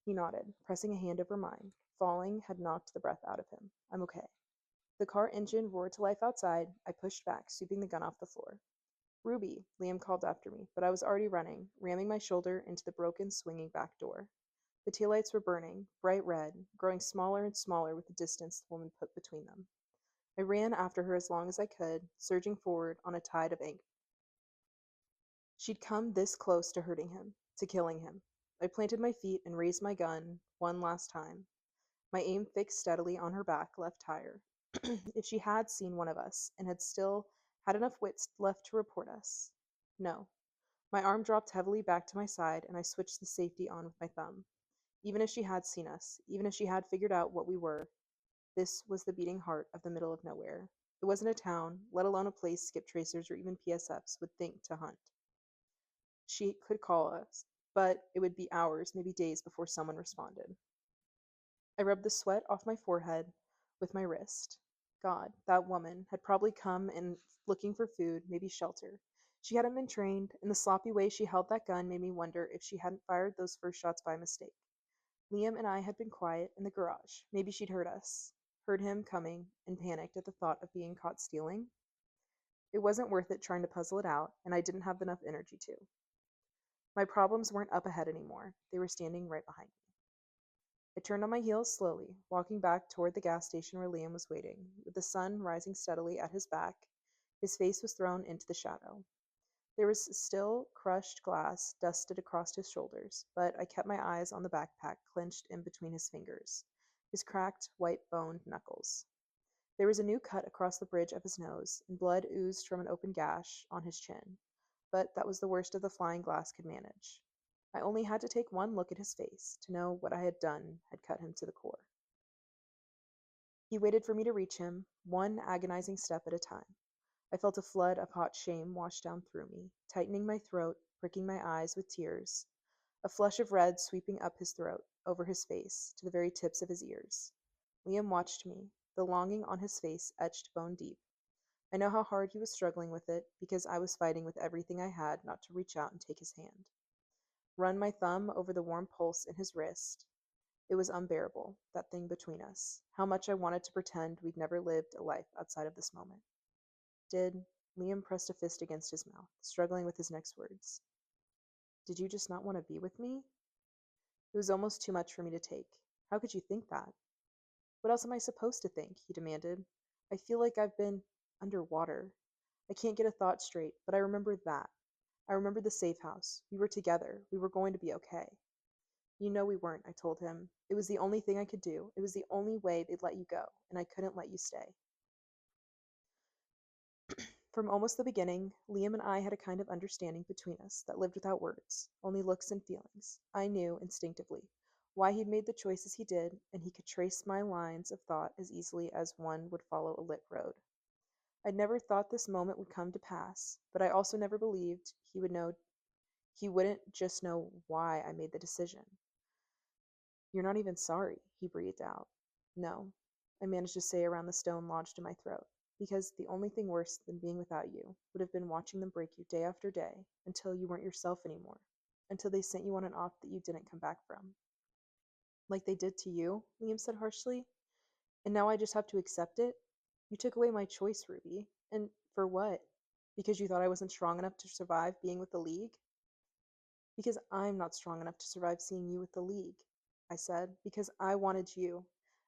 [SPEAKER 1] He nodded, pressing a hand over mine. Falling had knocked the breath out of him. I'm okay. The car engine roared to life outside. I pushed back, sweeping the gun off the floor. Ruby, Liam called after me, but I was already running, ramming my shoulder into the broken, swinging back door. The taillights were burning, bright red, growing smaller and smaller with the distance the woman put between them. I ran after her as long as I could, surging forward on a tide of anger. She'd come this close to hurting him, to killing him. I planted my feet and raised my gun one last time. My aim fixed steadily on her back, left tire. If she had seen one of us and had still had enough wits left to report us. No. My arm dropped heavily back to my side, and I switched the safety on with my thumb. Even if she had seen us, even if she had figured out what we were, this was the beating heart of the middle of nowhere. It wasn't a town, let alone a place skip tracers or even PSFs would think to hunt. She could call us, but it would be hours, maybe days before someone responded. I rubbed the sweat off my forehead with my wrist. God, that woman had probably come in looking for food, maybe shelter. She hadn't been trained, and the sloppy way she held that gun made me wonder if she hadn't fired those first shots by mistake. Liam and I had been quiet in the garage. Maybe she'd heard us, heard him coming, and panicked at the thought of being caught stealing. It wasn't worth it trying to puzzle it out, and I didn't have enough energy to. My problems weren't up ahead anymore. They were standing right behind me. I turned on my heels slowly, walking back toward the gas station where Liam was waiting. With the sun rising steadily at his back, his face was thrown into the shadow. There was still crushed glass dusted across his shoulders, but I kept my eyes on the backpack clenched in between his fingers, his cracked, white-boned knuckles. There was a new cut across the bridge of his nose, and blood oozed from an open gash on his chin, but that was the worst of the flying glass could manage. I only had to take one look at his face to know what I had done had cut him to the core. He waited for me to reach him, one agonizing step at a time. I felt a flood of hot shame wash down through me, tightening my throat, pricking my eyes with tears, a flush of red sweeping up his throat, over his face, to the very tips of his ears. Liam watched me, the longing on his face etched bone deep. I know how hard he was struggling with it, because I was fighting with everything I had not to reach out and take his hand. Run my thumb over the warm pulse in his wrist. It was unbearable, that thing between us. How much I wanted to pretend we'd never lived a life outside of this moment. Did Liam pressed a fist against his mouth, struggling with his next words. Did you just not want to be with me? It was almost too much for me to take. How could you think that? What else am I supposed to think? He demanded. I feel like I've been underwater. I can't get a thought straight, but I remember that. I remember the safe house. We were together. We were going to be okay. You know we weren't, I told him. It was the only thing I could do. It was the only way they'd let you go, and I couldn't let you stay. From almost the beginning, Liam and I had a kind of understanding between us that lived without words, only looks and feelings. I knew, instinctively, why he'd made the choices he did, and he could trace my lines of thought as easily as one would follow a lit road. I'd never thought this moment would come to pass, but I also never believed he wouldn't just know why I made the decision. You're not even sorry, he breathed out. No, I managed to say around the stone lodged in my throat, because the only thing worse than being without you would have been watching them break you day after day until you weren't yourself anymore, until they sent you on an op that you didn't come back from. Like they did to you, Liam said harshly, and now I just have to accept it? You took away my choice, Ruby. And for what? Because you thought I wasn't strong enough to survive being with the League? Because I'm not strong enough to survive seeing you with the League, I said, because I wanted you,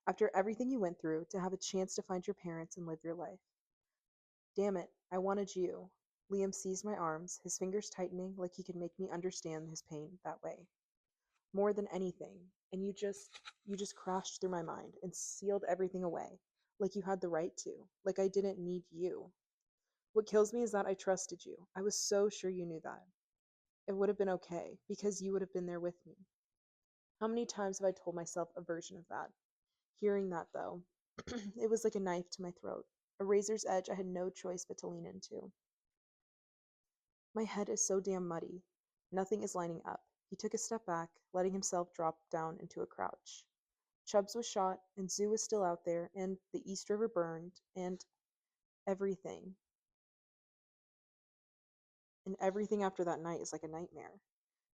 [SPEAKER 1] after everything you went through, to have a chance to find your parents and live your life. Damn it, I wanted you. Liam seized my arms, his fingers tightening like he could make me understand his pain that way. More than anything, and you just crashed through my mind and sealed everything away, like you had the right to, like I didn't need you. What kills me is that I trusted you. I was so sure you knew that. It would have been okay, because you would have been there with me. How many times have I told myself a version of that? Hearing that, though, it was like a knife to my throat, a razor's edge I had no choice but to lean into. My head is so damn muddy. Nothing is lining up. He took a step back, letting himself drop down into a crouch. Chubbs was shot, and Zoo was still out there, and the East River burned, and everything. And everything after that night is like a nightmare.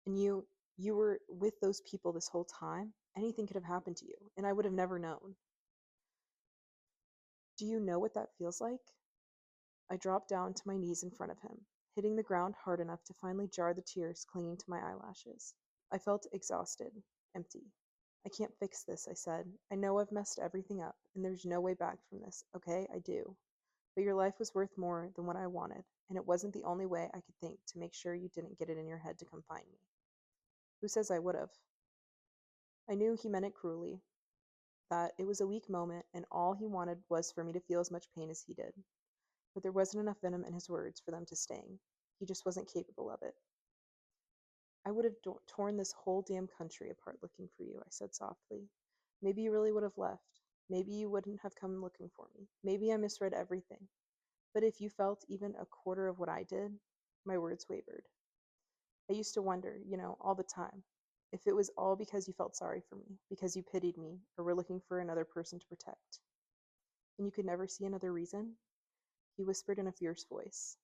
[SPEAKER 1] And you were with those people this whole time. Anything could have happened to you, and I would have never known. Do you know what that feels like? I dropped down to my knees in front of him, hitting the ground hard enough to finally jar the tears clinging to my eyelashes. I felt exhausted, empty. I can't fix this, I said. I know I've messed everything up, and there's no way back from this, okay? I do. But your life was worth more than what I wanted, and it wasn't the only way I could think to make sure you didn't get it in your head to come find me. Who says I would have? I knew he meant it cruelly, that it was a weak moment, and all he wanted was for me to feel as much pain as he did. But there wasn't enough venom in his words for them to sting. He just wasn't capable of it. I would have torn this whole damn country apart looking for you, I said softly. Maybe you really would have left. Maybe you wouldn't have come looking for me. Maybe I misread everything. But if you felt even a quarter of what I did, my words wavered. I used to wonder, all the time, if it was all because you felt sorry for me, because you pitied me, or were looking for another person to protect. And you could never see another reason? He whispered in a fierce voice.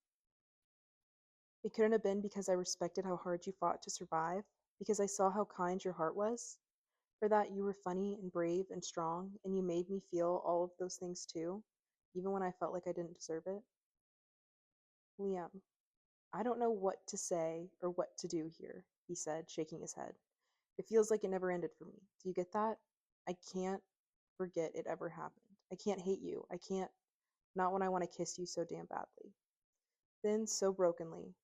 [SPEAKER 1] It couldn't have been because I respected how hard you fought to survive, because I saw how kind your heart was, or that you were funny and brave and strong, and you made me feel all of those things too, even when I felt like I didn't deserve it. Liam, I don't know what to say or what to do here, he said, shaking his head. It feels like it never ended for me. Do you get that? I can't forget it ever happened. I can't hate you. I can't, not when I want to kiss you so damn badly. Then, so brokenly,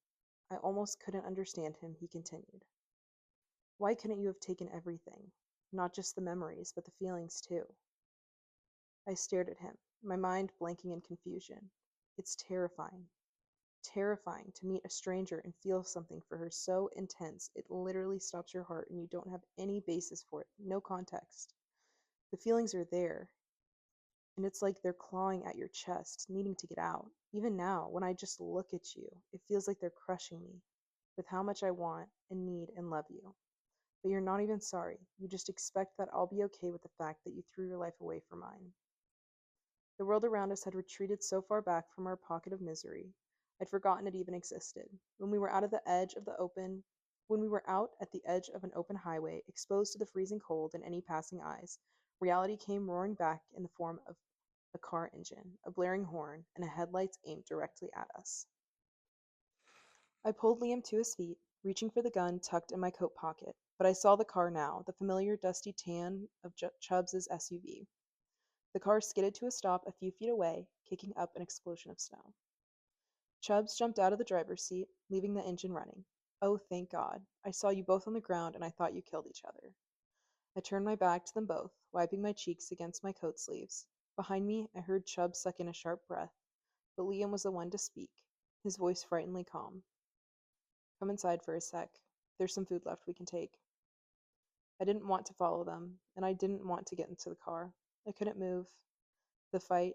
[SPEAKER 1] I almost couldn't understand him, he continued. Why couldn't you have taken everything? Not just the memories, but the feelings too. I stared at him, my mind blanking in confusion. It's terrifying. Terrifying to meet a stranger and feel something for her so intense it literally stops your heart and you don't have any basis for it, no context. The feelings are there, and it's like they're clawing at your chest, needing to get out. Even now, when I just look at you, it feels like they're crushing me with how much I want and need and love you. But you're not even sorry. You just expect that I'll be okay with the fact that you threw your life away for mine. The world around us had retreated so far back from our pocket of misery, I'd forgotten it even existed. When we were out at the edge of an open highway, exposed to the freezing cold and any passing eyes, reality came roaring back in the form of a car engine, a blaring horn, and a headlights aimed directly at us. I pulled Liam to his feet, reaching for the gun tucked in my coat pocket, but I saw the car now, the familiar dusty tan of Chubbs's SUV. The car skidded to a stop a few feet away, kicking up an explosion of snow. Chubbs jumped out of the driver's seat, leaving the engine running. Oh, thank God. I saw you both on the ground and I thought you killed each other. I turned my back to them both, wiping my cheeks against my coat sleeves. Behind me, I heard Chubbs suck in a sharp breath, but Liam was the one to speak, his voice frighteningly calm. Come inside for a sec. There's some food left we can take. I didn't want to follow them, and I didn't want to get into the car. I couldn't move. The fight,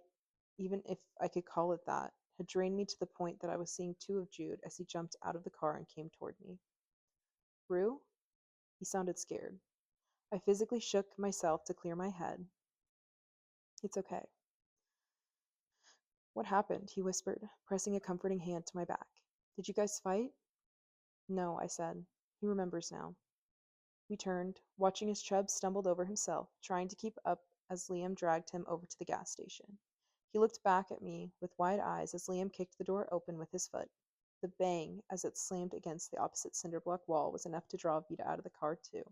[SPEAKER 1] even if I could call it that, had drained me to the point that I was seeing two of Jude as he jumped out of the car and came toward me. Rue? He sounded scared. I physically shook myself to clear my head. It's okay. What happened? He whispered, pressing a comforting hand to my back. Did you guys fight? No, I said. He remembers now. We turned, watching as Chubb stumbled over himself, trying to keep up as Liam dragged him over to the gas station. He looked back at me with wide eyes as Liam kicked the door open with his foot. The bang as it slammed against the opposite cinderblock wall was enough to draw Vita out of the car, too.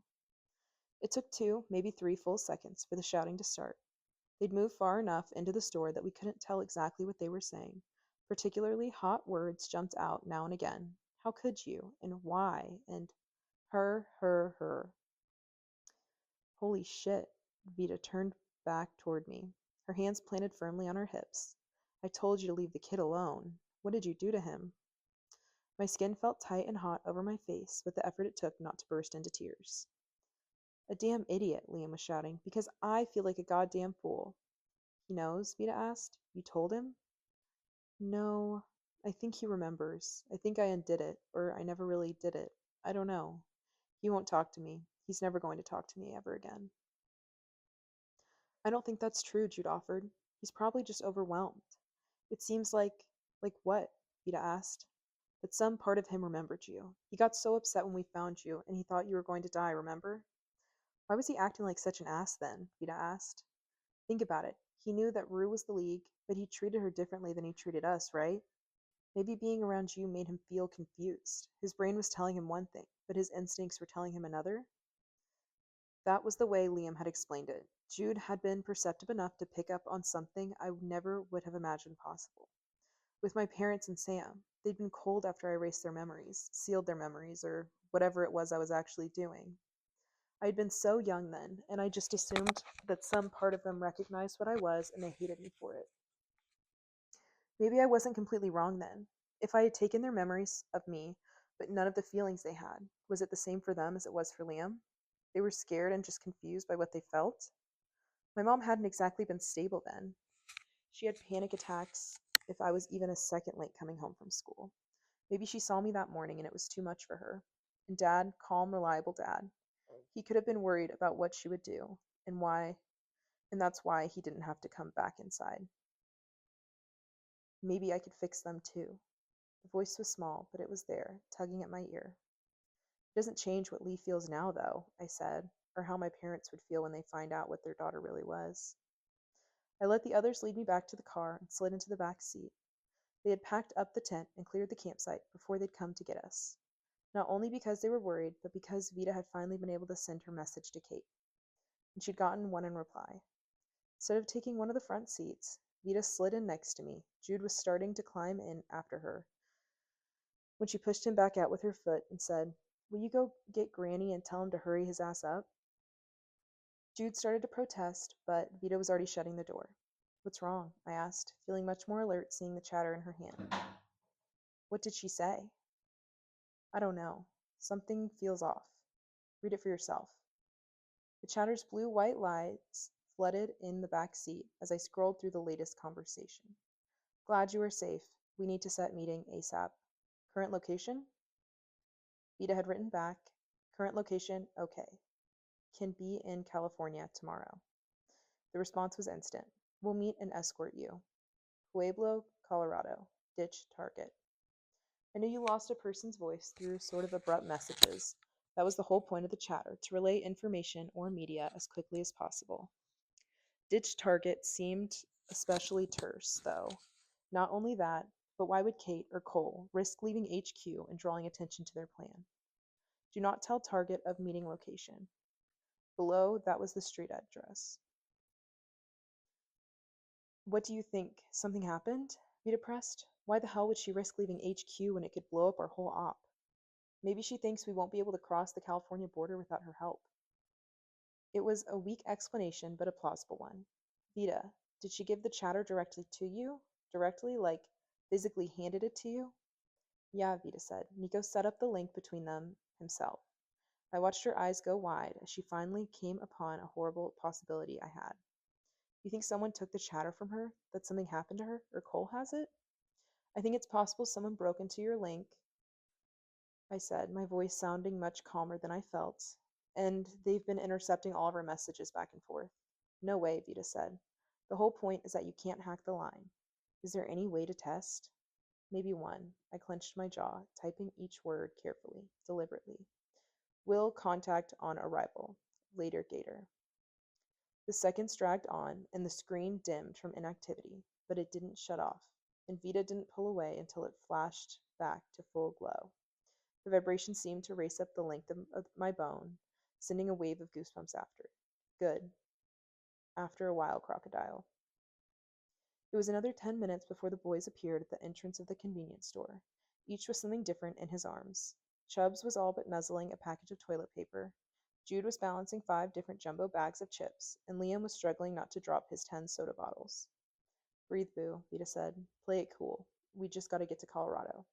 [SPEAKER 1] It took 2, maybe 3 full seconds for the shouting to start. They'd moved far enough into the store that we couldn't tell exactly what they were saying. Particularly hot words jumped out now and again. How could you? And why? And her. Holy shit. Vita turned back toward me, her hands planted firmly on her hips. I told you to leave the kid alone. What did you do to him? My skin felt tight and hot over my face with the effort it took not to burst into tears. A damn idiot, Liam was shouting, because I feel like a goddamn fool. He knows? Vita asked. You told him? No, I think he remembers. I think I undid it, or I never really did it. I don't know. He won't talk to me. He's never going to talk to me ever again. I don't think that's true, Jude offered. He's probably just overwhelmed. It seems like what? Vida asked. That some part of him remembered you. He got so upset when we found you, and he thought you were going to die, remember? Why was he acting like such an ass then? Vida asked. Think about it. He knew that Rue was the League, but he treated her differently than he treated us, right? Maybe being around you made him feel confused. His brain was telling him one thing, but his instincts were telling him another. That was the way Liam had explained it. Jude had been perceptive enough to pick up on something I never would have imagined possible. With my parents and Sam, they'd been cold after I erased their memories, sealed their memories, or whatever it was I was actually doing. I had been so young then, and I just assumed that some part of them recognized what I was and they hated me for it. Maybe I wasn't completely wrong then. If I had taken their memories of me, but none of the feelings they had, was it the same for them as it was for Liam? They were scared and just confused by what they felt. My mom hadn't exactly been stable then. She had panic attacks if I was even a second late coming home from school. Maybe she saw me that morning and it was too much for her. And Dad, calm, reliable Dad, he could have been worried about what she would do and why, and that's why he didn't have to come back inside. Maybe I could fix them too. The voice was small, but it was there, tugging at my ear. It doesn't change what Lee feels now, though, I said, or how my parents would feel when they find out what their daughter really was. I let the others lead me back to the car and slid into the back seat. They had packed up the tent and cleared the campsite before they'd come to get us. Not only because they were worried, but because Vida had finally been able to send her message to Kate, and she'd gotten one in reply. Instead of taking one of the front seats, Vida slid in next to me. Jude was starting to climb in after her when she pushed him back out with her foot and said, Will you go get Granny and tell him to hurry his ass up? Jude started to protest, but Vida was already shutting the door. What's wrong? I asked, feeling much more alert seeing the chatter in her hand. What did she say? I don't know. Something feels off. Read it for yourself. The chatter's blue-white lights flooded in the back seat as I scrolled through the latest conversation. Glad you are safe. We need to set meeting ASAP. Current location? Vida had written back. Current location, okay. Can be in California tomorrow. The response was instant. We'll meet and escort you. Pueblo, Colorado. Ditch target. I knew you lost a person's voice through sort of abrupt messages. That was the whole point of the chatter, to relay information or media as quickly as possible. Ditch target seemed especially terse, though. Not only that, but why would Kate or Cole risk leaving HQ and drawing attention to their plan? Do not tell target of meeting location. Below, that was the street address. What do you think? Something happened? Vita pressed. Why the hell would she risk leaving HQ when it could blow up our whole op? Maybe she thinks we won't be able to cross the California border without her help. It was a weak explanation, but a plausible one. Vita, did she give the chatter directly to you? Directly, like physically handed it to you? Yeah, Vita said. Nico set up the link between them himself. I watched her eyes go wide as she finally came upon a horrible possibility I had. You think someone took the chatter from her? That something happened to her? Or Cole has it? I think it's possible someone broke into your link, I said, my voice sounding much calmer than I felt, and they've been intercepting all of our messages back and forth. No way, Vita said. The whole point is that you can't hack the line. Is there any way to test? Maybe one. I clenched my jaw, typing each word carefully, deliberately. Will contact on arrival. Later, Gator. The seconds dragged on, and the screen dimmed from inactivity, but it didn't shut off, and Vita didn't pull away until it flashed back to full glow. The vibration seemed to race up the length of my bone, sending a wave of goosebumps after it. Good. After a while, crocodile. It was another 10 minutes before the boys appeared at the entrance of the convenience store, each with something different in his arms. Chubbs was all but nuzzling a package of toilet paper. Jude was balancing 5 different jumbo bags of chips, and Liam was struggling not to drop his 10 soda bottles. Breathe, boo, Vita said. Play it cool. We just gotta get to Colorado.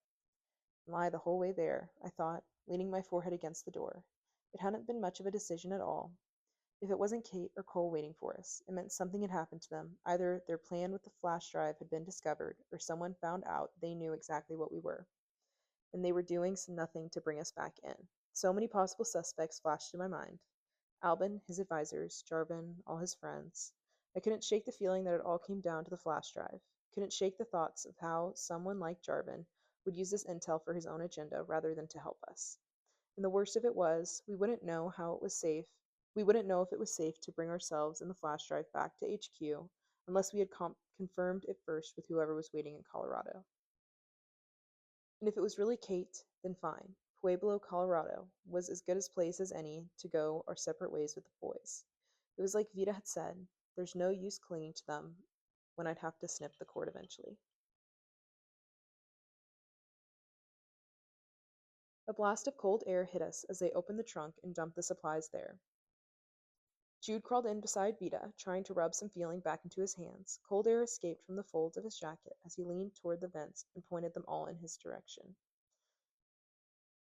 [SPEAKER 1] Lie the whole way there, I thought, leaning my forehead against the door. It hadn't been much of a decision at all. If it wasn't Kate or Cole waiting for us, it meant something had happened to them. Either their plan with the flash drive had been discovered, or someone found out they knew exactly what we were, and they were doing nothing to bring us back in. So many possible suspects flashed in my mind: Albin, his advisors, Jarvin, all his friends. I couldn't shake the feeling that it all came down to the flash drive. Couldn't shake the thoughts of how someone like Jarvin would use this intel for his own agenda rather than to help us. And the worst of it was, we wouldn't know if it was safe to bring ourselves and the flash drive back to HQ unless we had confirmed it first with whoever was waiting in Colorado. And if it was really Kate, then fine. Pueblo, Colorado was as good a place as any to go our separate ways with the boys. It was like Vida had said, there's no use clinging to them when I'd have to snip the cord eventually. A blast of cold air hit us as they opened the trunk and dumped the supplies there. Jude crawled in beside Vida, trying to rub some feeling back into his hands. Cold air escaped from the folds of his jacket as he leaned toward the vents and pointed them all in his direction.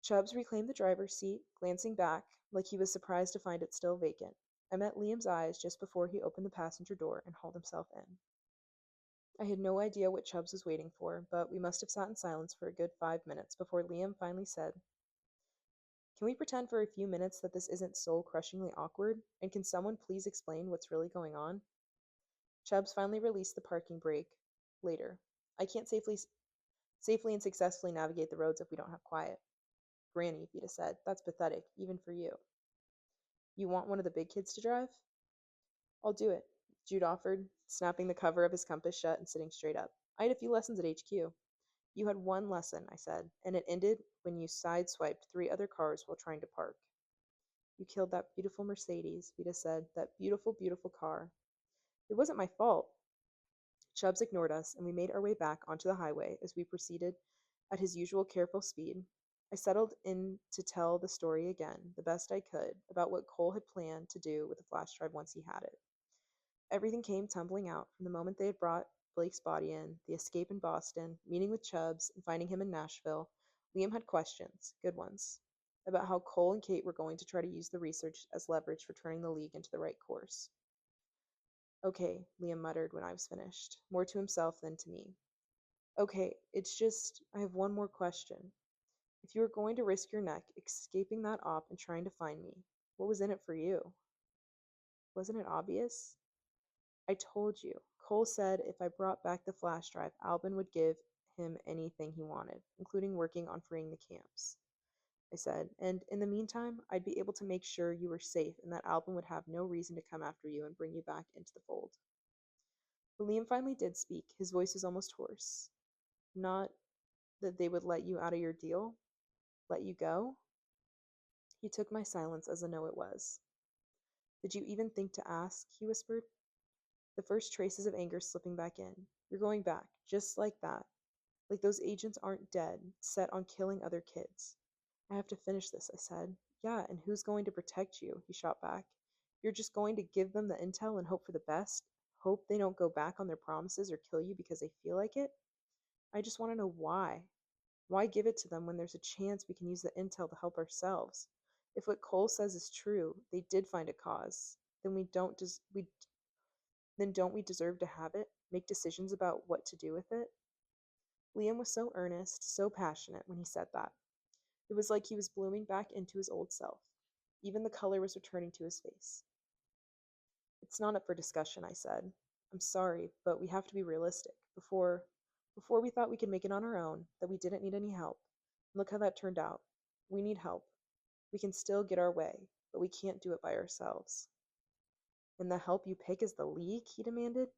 [SPEAKER 1] Chubbs reclaimed the driver's seat, glancing back like he was surprised to find it still vacant. I met Liam's eyes just before he opened the passenger door and hauled himself in. I had no idea what Chubbs was waiting for, but we must have sat in silence for a good 5 minutes before Liam finally said, "Can we pretend for a few minutes that this isn't soul-crushingly awkward? And can someone please explain what's really going on?" Chubbs finally released the parking brake. Later. "I can't safely and successfully navigate the roads if we don't have quiet." "Granny," Vita said, "that's pathetic, even for you." "You want one of the big kids to drive?" "I'll do it," Jude offered, snapping the cover of his compass shut and sitting straight up. "I had a few lessons at HQ." "You had one lesson," I said, "and it ended when you sideswiped 3 other cars while trying to park." "You killed that beautiful Mercedes," Vita said. "That beautiful, beautiful car." "It wasn't my fault." Chubbs ignored us, and we made our way back onto the highway as we proceeded at his usual careful speed. I settled in to tell the story again, the best I could, about what Cole had planned to do with the flash drive once he had it. Everything came tumbling out from the moment they had brought Blake's body in, the escape in Boston, meeting with Chubbs, and finding him in Nashville. Liam had questions, good ones, about how Cole and Kate were going to try to use the research as leverage for turning the League into the right course. "Okay," Liam muttered when I was finished, more to himself than to me. "Okay, it's just, I have one more question. If you were going to risk your neck escaping that op and trying to find me, what was in it for you? Wasn't it obvious?" "I told you. Cole said if I brought back the flash drive, Albin would give him anything he wanted, including working on freeing the camps," I said. "And in the meantime, I'd be able to make sure you were safe and that Albin would have no reason to come after you and bring you back into the fold." But Liam finally did speak. His voice was almost hoarse. "Not that they would let you out of your deal? Let you go?" He took my silence as a no it was. "Did you even think to ask?" he whispered, the first traces of anger slipping back in. "You're going back, just like that. Like those agents aren't dead, set on killing other kids." "I have to finish this," I said. "Yeah, and who's going to protect you?" he shot back. "You're just going to give them the intel and hope for the best? Hope they don't go back on their promises or kill you because they feel like it?" "I just want to know why. Why give it to them when there's a chance we can use the intel to help ourselves? If what Cole says is true, they did find a cause, then don't we deserve to have it? Make decisions about what to do with it?" Liam was so earnest, so passionate when he said that. It was like he was blooming back into his old self. Even the color was returning to his face. "It's not up for discussion," I said. "I'm sorry, but we have to be realistic. Before we thought we could make it on our own, that we didn't need any help. And look how that turned out. We need help. We can still get our way, but we can't do it by ourselves." "And the help you pick is the League?" he demanded.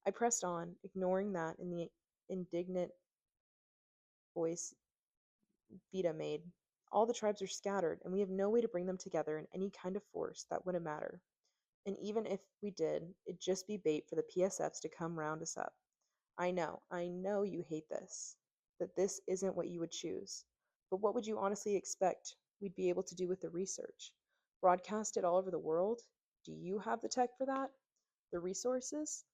[SPEAKER 1] I pressed on, ignoring that in the indignant voice Vita made. "All the tribes are scattered, and we have no way to bring them together in any kind of force that wouldn't matter. And even if we did, it'd just be bait for the PSFs to come round us up. I know you hate this, that this isn't what you would choose. But what would you honestly expect we'd be able to do with the research? Broadcast it all over the world? Do you have the tech for that? The resources?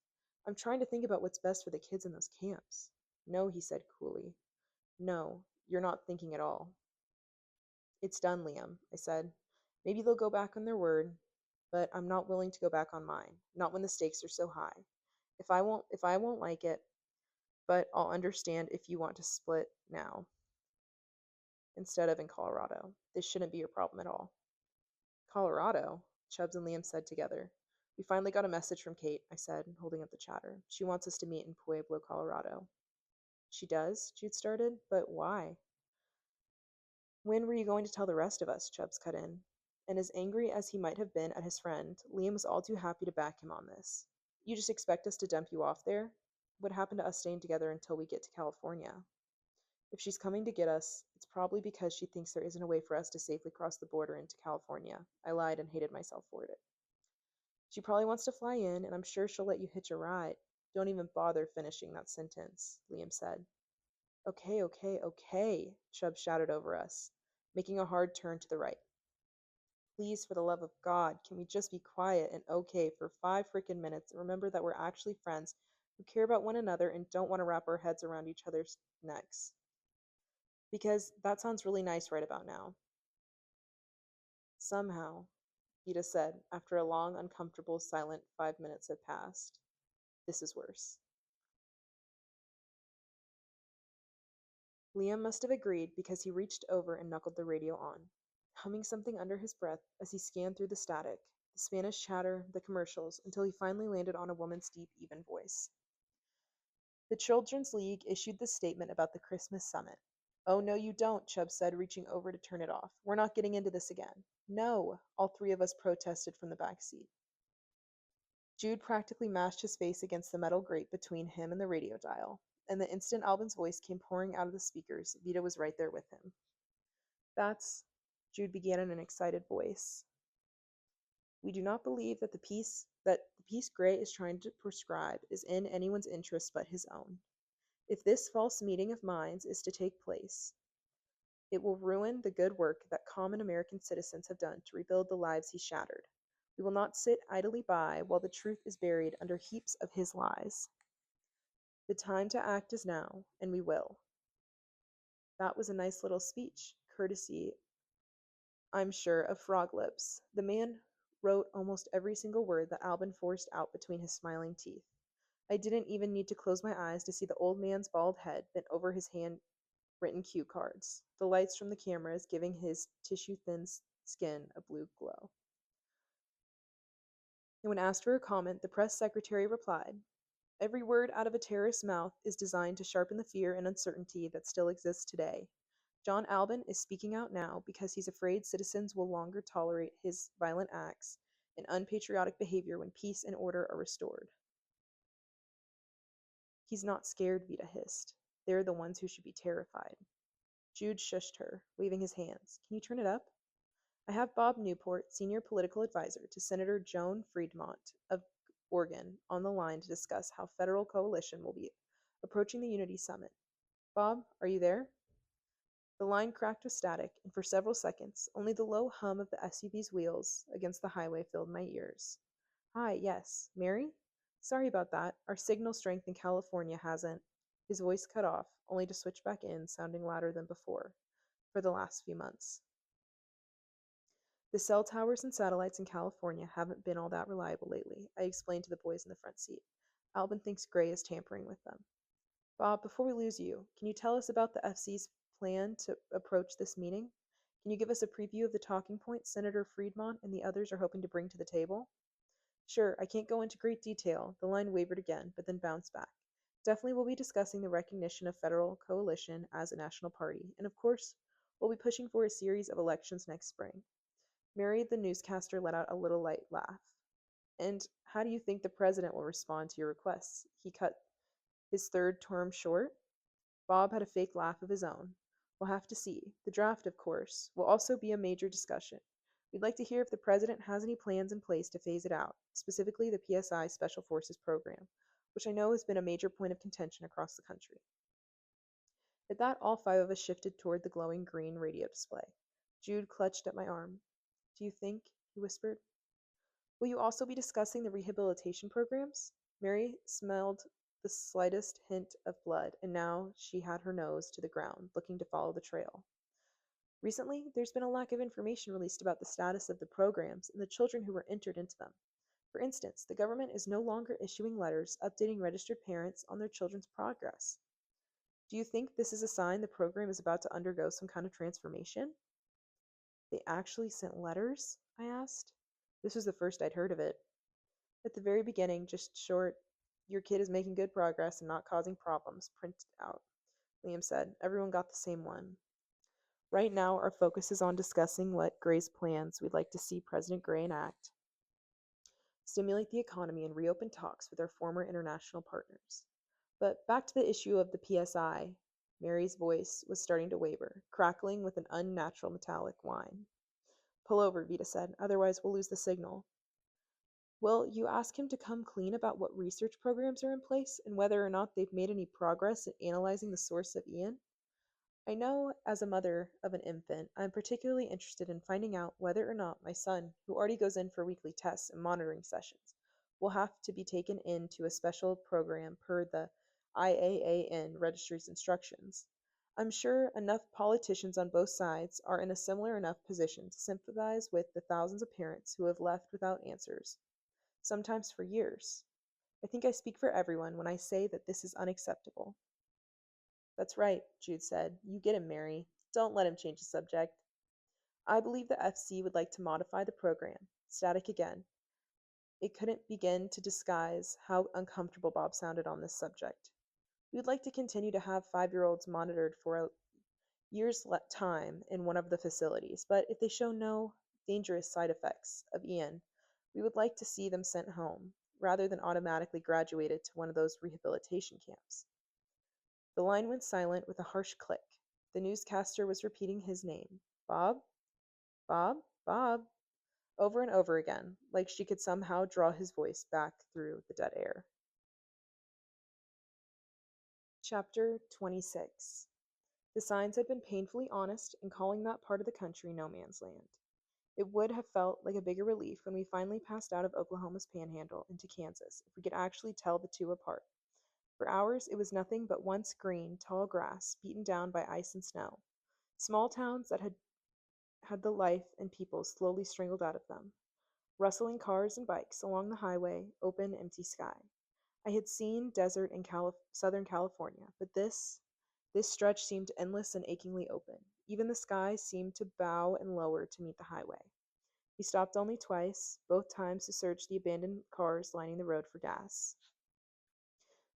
[SPEAKER 1] I'm trying to think about what's best for the kids in those camps." "No," he said coolly. "No, you're not thinking at all." "It's done, Liam," I said. "Maybe they'll go back on their word, but I'm not willing to go back on mine, not when the stakes are so high. If I won't like it, but I'll understand if you want to split now." instead of in Colorado. This shouldn't be your problem at all. Colorado? Chubbs and Liam said together. We finally got a message from Kate, I said, holding up the chatter. She wants us to meet in Pueblo, Colorado. She does? Jude started. But why? When were you going to tell the rest of us? Chubbs cut in. And as angry as he might have been at his friend, Liam was all too happy to back him on this. You just expect us to dump you off there? What happened to us staying together until we get to California? If she's coming to get us, it's probably because she thinks there isn't a way for us to safely cross the border into California. I lied and hated myself for it. She probably wants to fly in, and I'm sure she'll let you hitch a ride. Don't even bother finishing that sentence, Liam said. Okay, okay, okay, Chubb shouted over us, making a hard turn to the right. Please, for the love of God, can we just be quiet and okay for 5 frickin' minutes and remember that we're actually friends who care about one another and don't want to wrap our heads around each other's necks? Because that sounds really nice right about now. Somehow, Ida said, after a long, uncomfortable, silent 5 minutes had passed. This is worse. Liam must have agreed because he reached over and knuckled the radio on, humming something under his breath as he scanned through the static, the Spanish chatter, the commercials, until he finally landed on a woman's deep, even voice. The Children's League issued this statement about the Christmas summit. Oh, no, you don't, Chubb said, reaching over to turn it off. We're not getting into this again. No, all three of us protested from the back seat. Jude practically mashed his face against the metal grate between him and the radio dial, and the instant Albin's voice came pouring out of the speakers, Vita was right there with him. That's, Jude began in an excited voice. We do not believe that the peace Gray is trying to prescribe is in anyone's interest but his own. If this false meeting of minds is to take place, it will ruin the good work that common American citizens have done to rebuild the lives he shattered. We will not sit idly by while the truth is buried under heaps of his lies. The time to act is now, and we will. That was a nice little speech, courtesy, I'm sure, of Frog Lips. The man wrote almost every single word that Albin forced out between his smiling teeth. I didn't even need to close my eyes to see the old man's bald head bent over his hand-written cue cards, the lights from the cameras giving his tissue-thin skin a blue glow. And when asked for a comment, the press secretary replied, Every word out of a terrorist's mouth is designed to sharpen the fear and uncertainty that still exists today. John Albin is speaking out now because he's afraid citizens will longer tolerate his violent acts and unpatriotic behavior when peace and order are restored. He's not scared, Vita hissed. They're the ones who should be terrified. Jude shushed her, waving his hands. Can you turn it up? I have Bob Newport, senior political advisor to Senator Joan Friedmont of Oregon, on the line to discuss how federal coalition will be approaching the Unity Summit. Bob, are you there? The line cracked with static, and for several seconds, only the low hum of the SUV's wheels against the highway filled my ears. Hi, yes. Mary? Sorry about that. Our signal strength in California hasn't. His voice cut off, only to switch back in, sounding louder than before, for the last few months. The cell towers and satellites in California haven't been all that reliable lately, I explained to the boys in the front seat. Albin thinks Gray is tampering with them. Bob, before we lose you, can you tell us about the FC's plan to approach this meeting? Can you give us a preview of the talking points Senator Friedmont and the others are hoping to bring to the table? Sure, I can't go into great detail. The line wavered again, but then bounced back. Definitely we'll be discussing the recognition of federal coalition as a national party, and of course, we'll be pushing for a series of elections next spring. Mary, the newscaster, let out a little light laugh. And how do you think the president will respond to your requests? He cut his third term short? Bob had a fake laugh of his own. We'll have to see. The draft, of course, will also be a major discussion. We'd like to hear if the president has any plans in place to phase it out, specifically the PSI Special Forces program, which I know has been a major point of contention across the country. At that, all 5 of us shifted toward the glowing green radio display. Jude clutched at my arm. Do you think? He whispered. Will you also be discussing the rehabilitation programs? Mary smelled the slightest hint of blood, and now she had her nose to the ground, looking to follow the trail. Recently, there's been a lack of information released about the status of the programs and the children who were entered into them. For instance, the government is no longer issuing letters updating registered parents on their children's progress. Do you think this is a sign the program is about to undergo some kind of transformation? They actually sent letters? I asked. This was the first I'd heard of it. At the very beginning, just short, "Your kid is making good progress and not causing problems," printed out. Liam said. Everyone got the same one. Right now, our focus is on discussing what Gray's plans we'd like to see President Gray enact, stimulate the economy, and reopen talks with our former international partners. But back to the issue of the PSI. Mary's voice was starting to waver, crackling with an unnatural metallic whine. "Pull over," Vita said. "Otherwise, we'll lose the signal." "Will you ask him to come clean about what research programs are in place and whether or not they've made any progress in analyzing the source of Ian? I know, as a mother of an infant, I'm particularly interested in finding out whether or not my son, who already goes in for weekly tests and monitoring sessions, will have to be taken into a special program per the IAAN registry's instructions. I'm sure enough politicians on both sides are in a similar enough position to sympathize with the thousands of parents who have left without answers, sometimes for years. I think I speak for everyone when I say that this is unacceptable." "That's right," Jude said. "You get him, Mary. Don't let him change the subject." "I believe the FC would like to modify the program." Static again. It couldn't begin to disguise how uncomfortable Bob sounded on this subject. "We would like to continue to have 5-year-olds monitored for a year's time in one of the facilities, but if they show no dangerous side effects of Ian, we would like to see them sent home, rather than automatically graduated to one of those rehabilitation camps." The line went silent with a harsh click. The newscaster was repeating his name. "Bob? Bob? Bob?" Over and over again, like she could somehow draw his voice back through the dead air. Chapter 26. The signs had been painfully honest in calling that part of the country no man's land. It would have felt like a bigger relief when we finally passed out of Oklahoma's panhandle into Kansas if we could actually tell the two apart. For hours it was nothing but once green, tall grass, beaten down by ice and snow. Small towns that had the life and people slowly strangled out of them. Rustling cars and bikes along the highway, open, empty sky. I had seen desert in Southern California, but this stretch seemed endless and achingly open. Even the sky seemed to bow and lower to meet the highway. We stopped only twice, both times to search the abandoned cars lining the road for gas.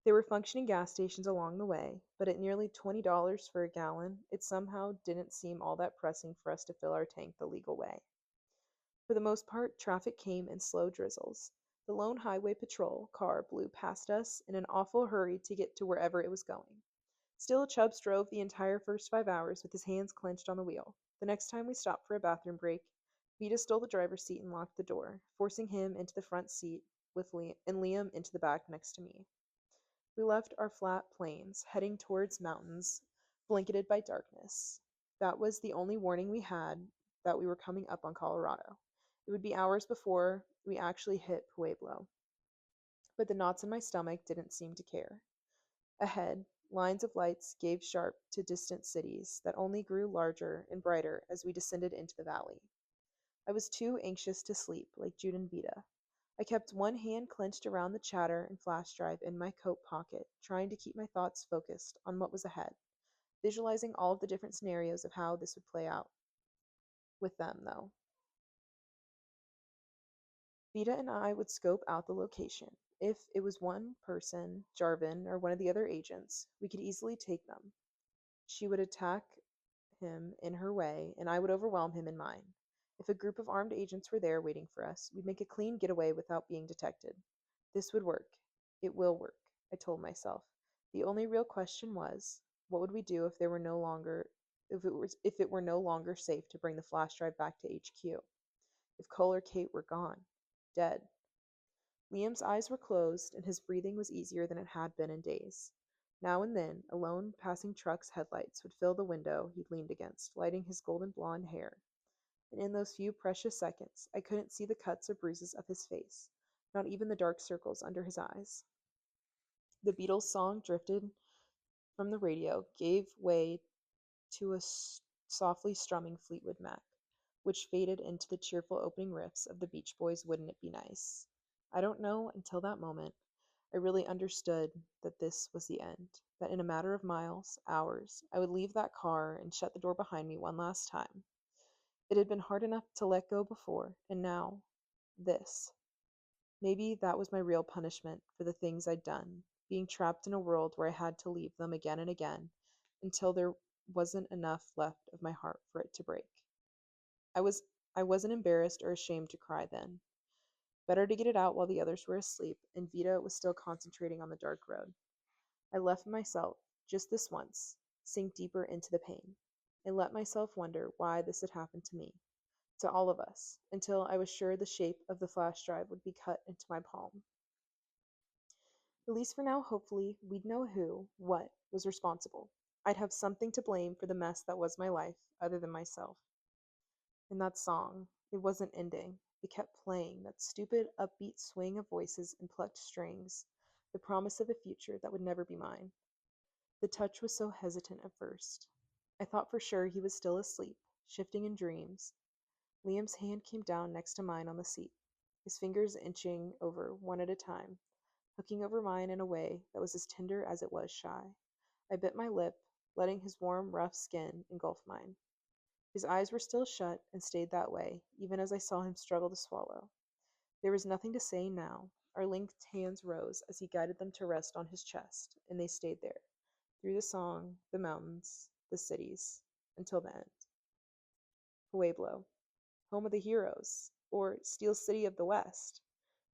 [SPEAKER 1] There were functioning gas stations along the way, but at nearly $20 for a gallon, it somehow didn't seem all that pressing for us to fill our tank the legal way. For the most part, traffic came in slow drizzles. The lone highway patrol car blew past us in an awful hurry to get to wherever it was going. Still, Chubbs drove the entire first 5 hours with his hands clenched on the wheel. The next time we stopped for a bathroom break, Vita stole the driver's seat and locked the door, forcing him into the front seat with Liam into the back next to me. We left our flat plains, heading towards mountains blanketed by darkness. That was the only warning we had that we were coming up on Colorado. It would be hours before we actually hit Pueblo. But the knots in my stomach didn't seem to care. Ahead, lines of lights gave sharp to distant cities that only grew larger and brighter as we descended into the valley. I was too anxious to sleep, like Jude and Vita. I kept one hand clenched around the chatter and flash drive in my coat pocket, trying to keep my thoughts focused on what was ahead, visualizing all of the different scenarios of how this would play out. With them, though. Vita and I would scope out the location. If it was one person, Jarvin, or one of the other agents, we could easily take them. She would attack him in her way, and I would overwhelm him in mine. If a group of armed agents were there waiting for us, we'd make a clean getaway without being detected. This would work. It will work, I told myself. The only real question was, what would we do if it were no longer safe to bring the flash drive back to HQ? If Cole or Kate were gone, dead. Liam's eyes were closed, and his breathing was easier than it had been in days. Now and then, a lone passing truck's headlights would fill the window he'd leaned against, lighting his golden blonde hair. And in those few precious seconds, I couldn't see the cuts or bruises of his face, not even the dark circles under his eyes. The Beatles' song drifted from the radio, gave way to a softly strumming Fleetwood Mac, which faded into the cheerful opening riffs of the Beach Boys' Wouldn't It Be Nice. I don't know, until that moment, I really understood that this was the end, that in a matter of miles, hours, I would leave that car and shut the door behind me one last time. It had been hard enough to let go before, and now, this. Maybe that was my real punishment for the things I'd done, being trapped in a world where I had to leave them again and again until there wasn't enough left of my heart for it to break. I was I wasn't embarrassed or ashamed to cry then. Better to get it out while the others were asleep, and Vita was still concentrating on the dark road. I left myself, just this once, sink deeper into the pain. I let myself wonder why this had happened to me, to all of us, until I was sure the shape of the flash drive would be cut into my palm. At least for now, hopefully, we'd know who, what, was responsible. I'd have something to blame for the mess that was my life, other than myself. And that song, it wasn't ending. It kept playing, that stupid, upbeat swing of voices and plucked strings, the promise of a future that would never be mine. The touch was so hesitant at first. I thought for sure he was still asleep, shifting in dreams. Liam's hand came down next to mine on the seat, his fingers inching over one at a time, hooking over mine in a way that was as tender as it was shy. I bit my lip, letting his warm, rough skin engulf mine. His eyes were still shut and stayed that way, even as I saw him struggle to swallow. There was nothing to say now. Our linked hands rose as he guided them to rest on his chest, and they stayed there, through the song, the mountains, the cities, until the end. Pueblo, home of the heroes, or Steel City of the West,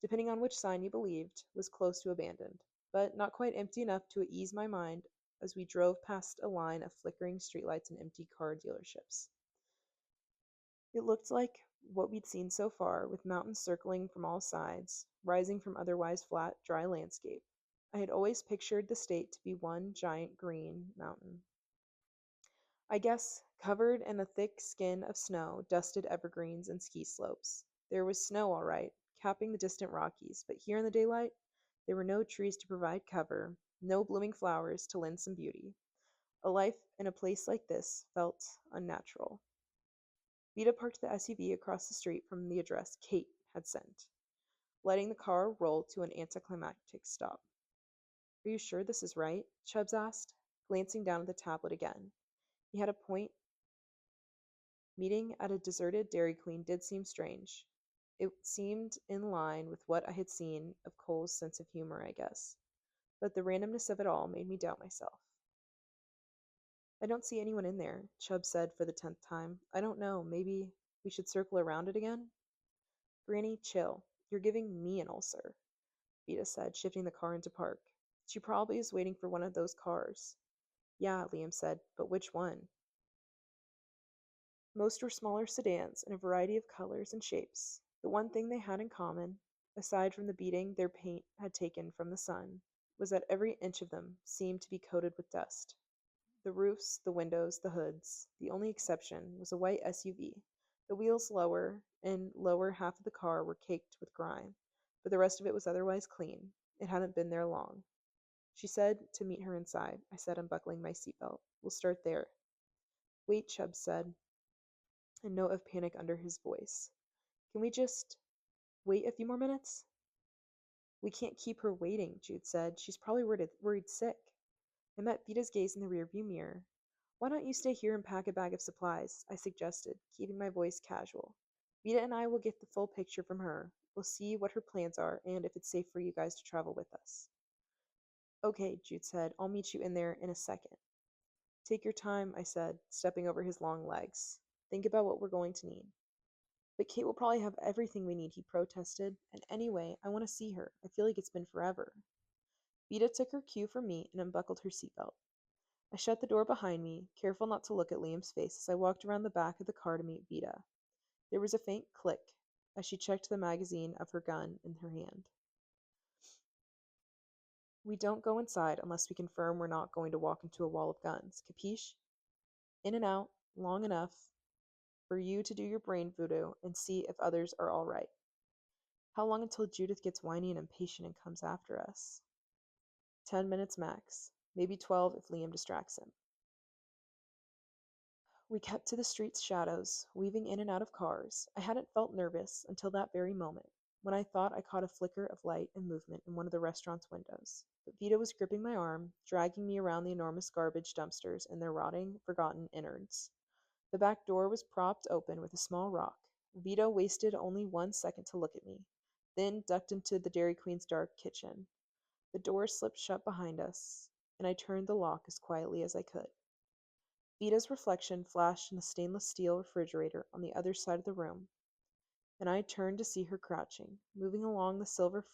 [SPEAKER 1] depending on which sign you believed, was close to abandoned, but not quite empty enough to ease my mind as we drove past a line of flickering streetlights and empty car dealerships. It looked like what we'd seen so far, with mountains circling from all sides, rising from otherwise flat, dry landscape. I had always pictured the state to be one giant green mountain. I guess covered in a thick skin of snow, dusted evergreens, and ski slopes. There was snow, all right, capping the distant Rockies, but here in the daylight, there were no trees to provide cover, no blooming flowers to lend some beauty. A life in a place like this felt unnatural. Vita parked the SUV across the street from the address Kate had sent, letting the car roll to an anticlimactic stop. Are you sure this is right? Chubbs asked, glancing down at the tablet again. He had a point. Meeting at a deserted Dairy Queen did seem strange. It seemed in line with what I had seen of Cole's sense of humor, I guess. But the randomness of it all made me doubt myself. I don't see anyone in there, Chubb said for the 10th time. I don't know, maybe we should circle around it again? Granny, chill. You're giving me an ulcer, Vita said, shifting the car into park. She probably is waiting for one of those cars. Yeah, Liam said, but which one? Most were smaller sedans in a variety of colors and shapes. The one thing they had in common, aside from the beating their paint had taken from the sun, was that every inch of them seemed to be coated with dust. The roofs, the windows, the hoods. The only exception was a white SUV. The wheels lower and lower half of the car were caked with grime, but the rest of it was otherwise clean. It hadn't been there long. She said to meet her inside. I said, unbuckling my seatbelt. We'll start there. Wait, Chubb said, a note of panic under his voice. Can we just wait a few more minutes? We can't keep her waiting, Jude said. She's probably worried sick. I met Vita's gaze in the rearview mirror. Why don't you stay here and pack a bag of supplies? I suggested, keeping my voice casual. Vita and I will get the full picture from her. We'll see what her plans are and if it's safe for you guys to travel with us. Okay, Jude said. I'll meet you in there in a second. Take your time, I said, stepping over his long legs. Think about what we're going to need. But Kate will probably have everything we need, he protested. And anyway, I want to see her. I feel like it's been forever. Vita took her cue from me and unbuckled her seatbelt. I shut the door behind me, careful not to look at Liam's face as I walked around the back of the car to meet Vita. There was a faint click as she checked the magazine of her gun in her hand. We don't go inside unless we confirm we're not going to walk into a wall of guns. Capiche? In and out, long enough for you to do your brain voodoo and see if others are all right. How long until Judith gets whiny and impatient and comes after us? 10 minutes max. Maybe 12 if Liam distracts him. We kept to the street's shadows, weaving in and out of cars. I hadn't felt nervous until that very moment. when I thought I caught a flicker of light and movement in one of the restaurant's windows. But Vito was gripping my arm, dragging me around the enormous garbage dumpsters and their rotting, forgotten innards. The back door was propped open with a small rock. Vito wasted only 1 second to look at me, then ducked into the Dairy Queen's dark kitchen. The door slipped shut behind us, and I turned the lock as quietly as I could. Vita's reflection flashed in the stainless steel refrigerator on the other side of the room, and I turned to see her crouching, moving along the silver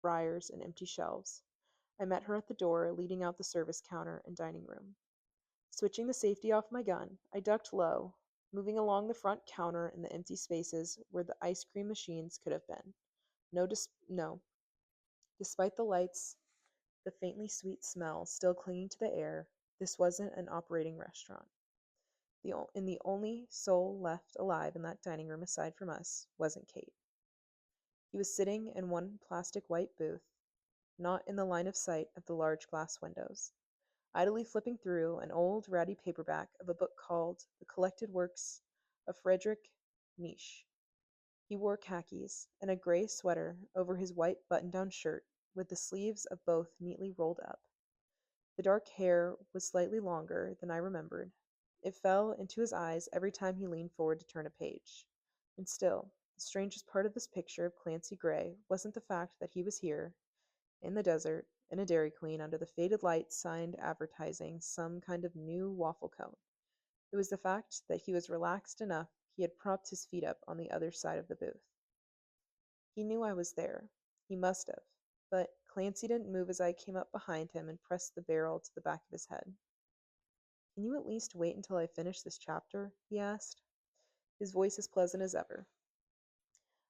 [SPEAKER 1] fryers and empty shelves. I met her at the door leading out the service counter and dining room. Switching the safety off my gun, I ducked low, moving along the front counter in the empty spaces where the ice cream machines could have been. No, despite the lights, the faintly sweet smell still clinging to the air, this wasn't an operating restaurant. And the only soul left alive in that dining room aside from us wasn't Kate. He was sitting in one plastic white booth, not in the line of sight of the large glass windows, idly flipping through an old ratty paperback of a book called The Collected Works of Friedrich Nietzsche. He wore khakis and a gray sweater over his white button-down shirt with the sleeves of both neatly rolled up. The dark hair was slightly longer than I remembered. It fell into his eyes every time he leaned forward to turn a page. And still, the strangest part of this picture of Clancy Gray wasn't the fact that he was here, in the desert, in a Dairy Queen under the faded light signed advertising some kind of new waffle cone. It was the fact that he was relaxed enough he had propped his feet up on the other side of the booth. He knew I was there. He must have. But Clancy didn't move as I came up behind him and pressed the barrel to the back of his head. Can you at least wait until I finish this chapter? He asked, his voice as pleasant as ever.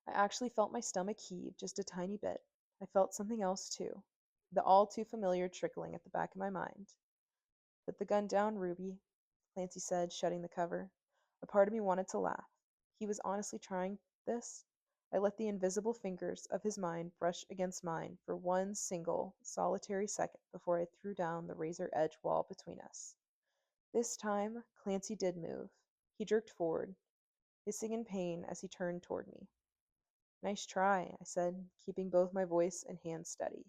[SPEAKER 1] I actually felt my stomach heave just a tiny bit. I felt something else too, the all too familiar trickling at the back of my mind. Put the gun down, Ruby, Clancy said, shutting the cover. A part of me wanted to laugh. He was honestly trying this. I let the invisible fingers of his mind brush against mine for one single, solitary second before I threw down the razor-edge wall between us. This time, Clancy did move. He jerked forward, hissing in pain as he turned toward me. Nice try, I said, keeping both my voice and hands steady.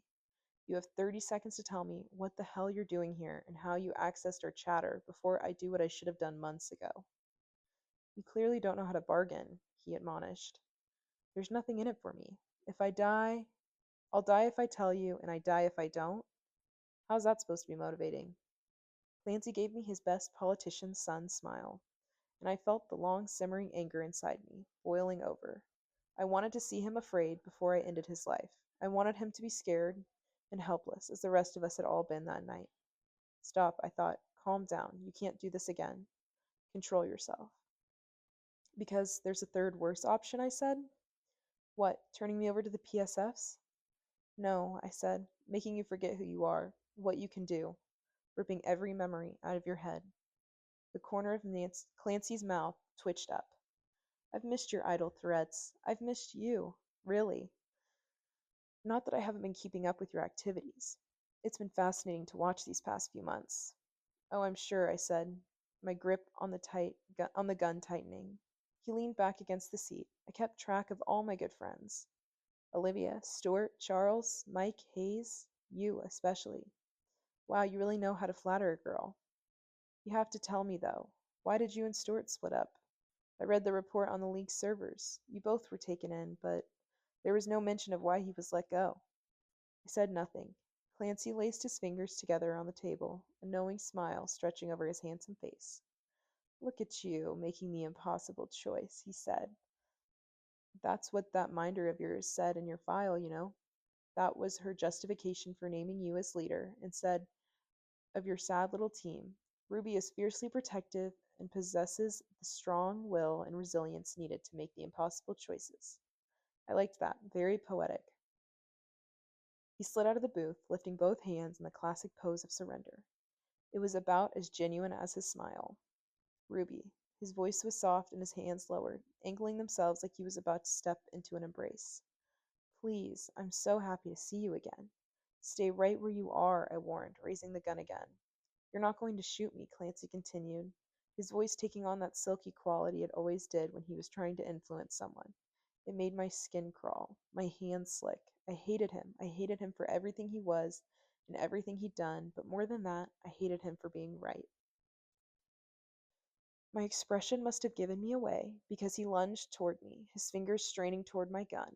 [SPEAKER 1] You have 30 seconds to tell me what the hell you're doing here and how you accessed our chatter before I do what I should have done months ago. You clearly don't know how to bargain, he admonished. There's nothing in it for me. If I die, I'll die if I tell you, and I die if I don't. How's that supposed to be motivating? Clancy gave me his best politician's son smile, and I felt the long simmering anger inside me, boiling over. I wanted to see him afraid before I ended his life. I wanted him to be scared and helpless, as the rest of us had all been that night. Stop, I thought. Calm down. You can't do this again. Control yourself. Because there's a third worse option, I said. What, turning me over to the PSFs? No, I said, making you forget who you are, what you can do, ripping every memory out of your head. The corner of Clancy's mouth twitched up. I've missed your idle threats. I've missed you, really. Not that I haven't been keeping up with your activities. It's been fascinating to watch these past few months. Oh, I'm sure, I said, my grip on the gun tightening. He leaned back against the seat. I kept track of all my good friends. Olivia, Stuart, Charles, Mike, Hayes, you especially. Wow, you really know how to flatter a girl. You have to tell me, though, why did you and Stuart split up? I read the report on the league's servers. You both were taken in, but there was no mention of why he was let go. I said nothing. Clancy laced his fingers together on the table, a knowing smile stretching over his handsome face. Look at you, making the impossible choice, he said. That's what that minder of yours said in your file, you know. That was her justification for naming you as leader, instead of your sad little team. Ruby is fiercely protective and possesses the strong will and resilience needed to make the impossible choices. I liked that. Very poetic. He slid out of the booth, lifting both hands in the classic pose of surrender. It was about as genuine as his smile. Ruby. His voice was soft and his hands lowered, angling themselves like he was about to step into an embrace. Please, I'm so happy to see you again. Stay right where you are, I warned, raising the gun again. You're not going to shoot me, Clancy continued, his voice taking on that silky quality it always did when he was trying to influence someone. It made my skin crawl, my hands slick. I hated him. I hated him for everything he was and everything he'd done, but more than that, I hated him for being right. My expression must have given me away, because he lunged toward me, his fingers straining toward my gun.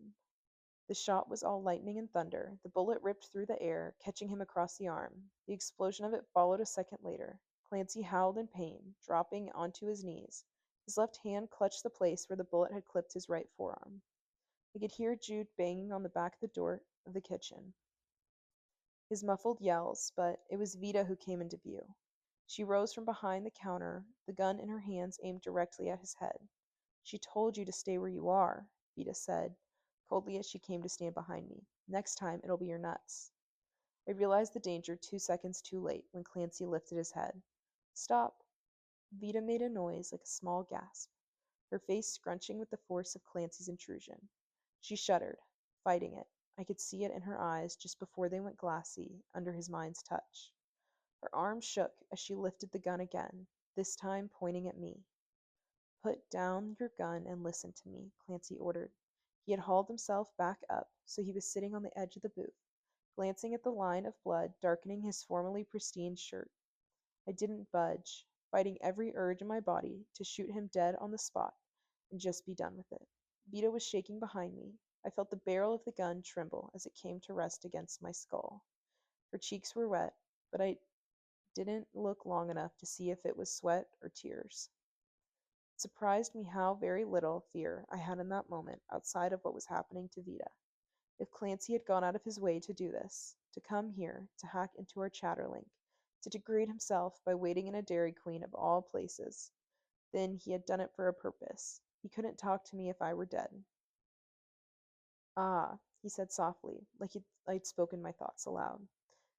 [SPEAKER 1] The shot was all lightning and thunder. The bullet ripped through the air, catching him across the arm. The explosion of it followed a second later. Clancy howled in pain, dropping onto his knees. His left hand clutched the place where the bullet had clipped his right forearm. I could hear Jude banging on the back of the door of the kitchen, his muffled yells, but it was Vida who came into view. She rose from behind the counter, the gun in her hands aimed directly at his head. "She told you to stay where you are," Vida said, coldly as she came to stand behind me. "Next time, it'll be your nuts." I realized the danger 2 seconds too late when Clancy lifted his head. "Stop." Vida made a noise like a small gasp, her face scrunching with the force of Clancy's intrusion. She shuddered, fighting it. I could see it in her eyes just before they went glassy under his mind's touch. Her arm shook as she lifted the gun again, this time pointing at me. "Put down your gun and listen to me," Clancy ordered. He had hauled himself back up, so he was sitting on the edge of the booth, glancing at the line of blood darkening his formerly pristine shirt. I didn't budge, fighting every urge in my body to shoot him dead on the spot and just be done with it. Vita was shaking behind me. I felt the barrel of the gun tremble as it came to rest against my skull. Her cheeks were wet, but I didn't look long enough to see if it was sweat or tears. It surprised me how very little fear I had in that moment outside of what was happening to Vida. If Clancy had gone out of his way to do this, to come here, to hack into our chatterlink, to degrade himself by waiting in a Dairy Queen of all places, then he had done it for a purpose. He couldn't talk to me if I were dead. "Ah," he said softly, like I'd spoken my thoughts aloud.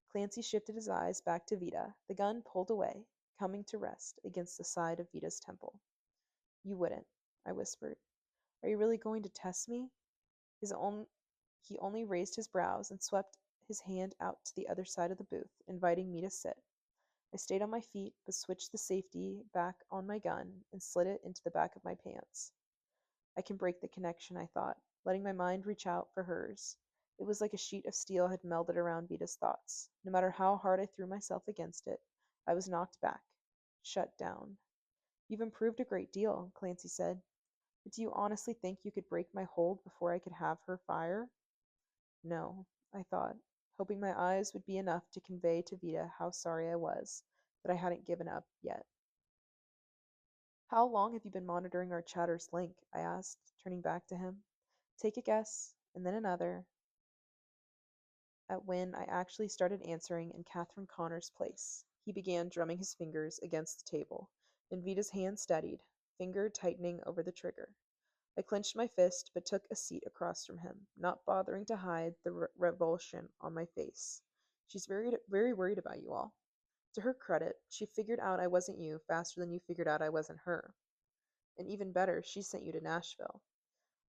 [SPEAKER 1] Clancy shifted his eyes back to Vida, the gun pulled away, coming to rest against the side of Vita's temple. "You wouldn't," I whispered. "Are you really going to test me?" His own He only raised his brows and swept his hand out to the other side of the booth, inviting me to sit. I stayed on my feet, but switched the safety back on my gun and slid it into the back of my pants. I can break the connection, I thought, letting my mind reach out for hers. It was like a sheet of steel had melded around Vita's thoughts. No matter how hard I threw myself against it, I was knocked back, shut down. "You've improved a great deal," Clancy said. "But do you honestly think you could break my hold before I could have her fire?" No, I thought, hoping my eyes would be enough to convey to Vida how sorry I was, that I hadn't given up yet. "How long have you been monitoring our chatter's link?" I asked, turning back to him. "Take a guess," and then another, at when I actually started answering in Catherine Connor's place. He began drumming his fingers against the table, and Vita's hand steadied, finger tightening over the trigger. I clenched my fist, but took a seat across from him, not bothering to hide the revulsion on my face. "She's very worried about you all." To her credit, she figured out I wasn't you faster than you figured out I wasn't her. And even better, she sent you to Nashville.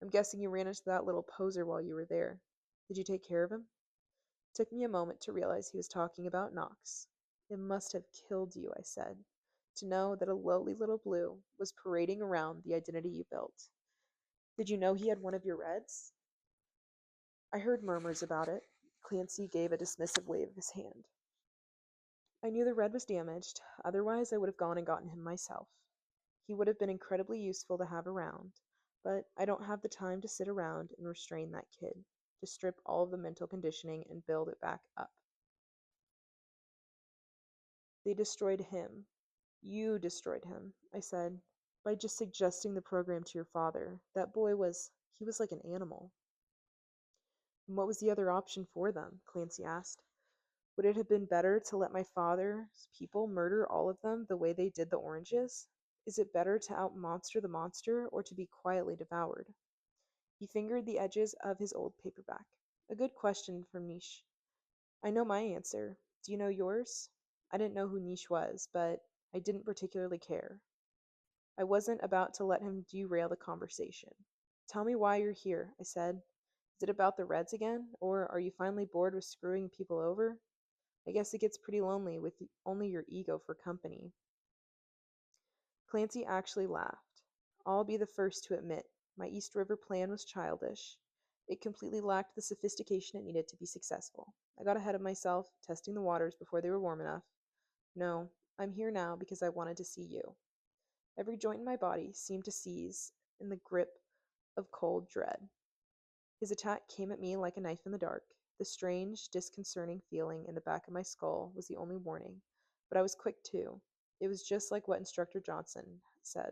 [SPEAKER 1] I'm guessing you ran into that little poser while you were there. Did you take care of him?" It took me a moment to realize he was talking about Knox. "It must have killed you," I said, "to know that a lowly little blue was parading around the identity you built. Did you know he had one of your reds?" "I heard murmurs about it." Clancy gave a dismissive wave of his hand. "I knew the red was damaged, otherwise I would have gone and gotten him myself. He would have been incredibly useful to have around, but I don't have the time to sit around and restrain that kid, to strip all of the mental conditioning and build it back up. They destroyed him. You destroyed him," I said, "by just suggesting the program to your father. That boy he was like an animal." "And what was the other option for them?" Clancy asked. "Would it have been better to let my father's people murder all of them the way they did the oranges? Is it better to out-monster the monster, or to be quietly devoured?" He fingered the edges of his old paperback. "A good question for Niche. I know my answer. Do you know yours?" I didn't know who Niche was, but I didn't particularly care. I wasn't about to let him derail the conversation. "Tell me why you're here," I said. "Is it about the Reds again, or are you finally bored with screwing people over? I guess it gets pretty lonely with only your ego for company." Clancy actually laughed. "I'll be the first to admit My East River plan was childish. It completely lacked the sophistication it needed to be successful. I got ahead of myself, testing the waters before they were warm enough. No, I'm here now because I wanted to see you. Every joint in my body seemed to seize in the grip of cold dread. His attack came at me like a knife in the dark. The strange, disconcerting feeling in the back of my skull was the only warning, but I was quick too. It was just like what Instructor Johnson said.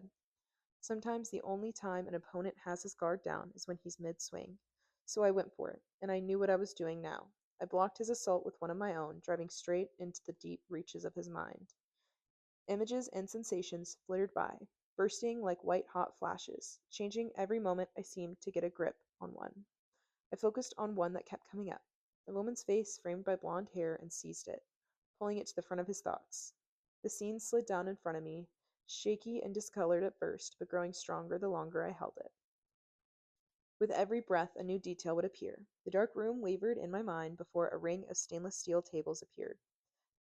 [SPEAKER 1] Sometimes the only time an opponent has his guard down is when he's mid-swing. So I went for it, and I knew what I was doing now. I blocked his assault with one of my own, driving straight into the deep reaches of his mind. Images and sensations flittered by, bursting like white-hot flashes. Changing every moment, I seemed to get a grip on one. I focused on one that kept coming up, a woman's face framed by blonde hair, and seized it, pulling it to the front of his thoughts. The scene slid down in front of me, shaky and discolored at first, but growing stronger the longer I held it. With every breath, a new detail would appear. The dark room wavered in my mind before a ring of stainless steel tables appeared.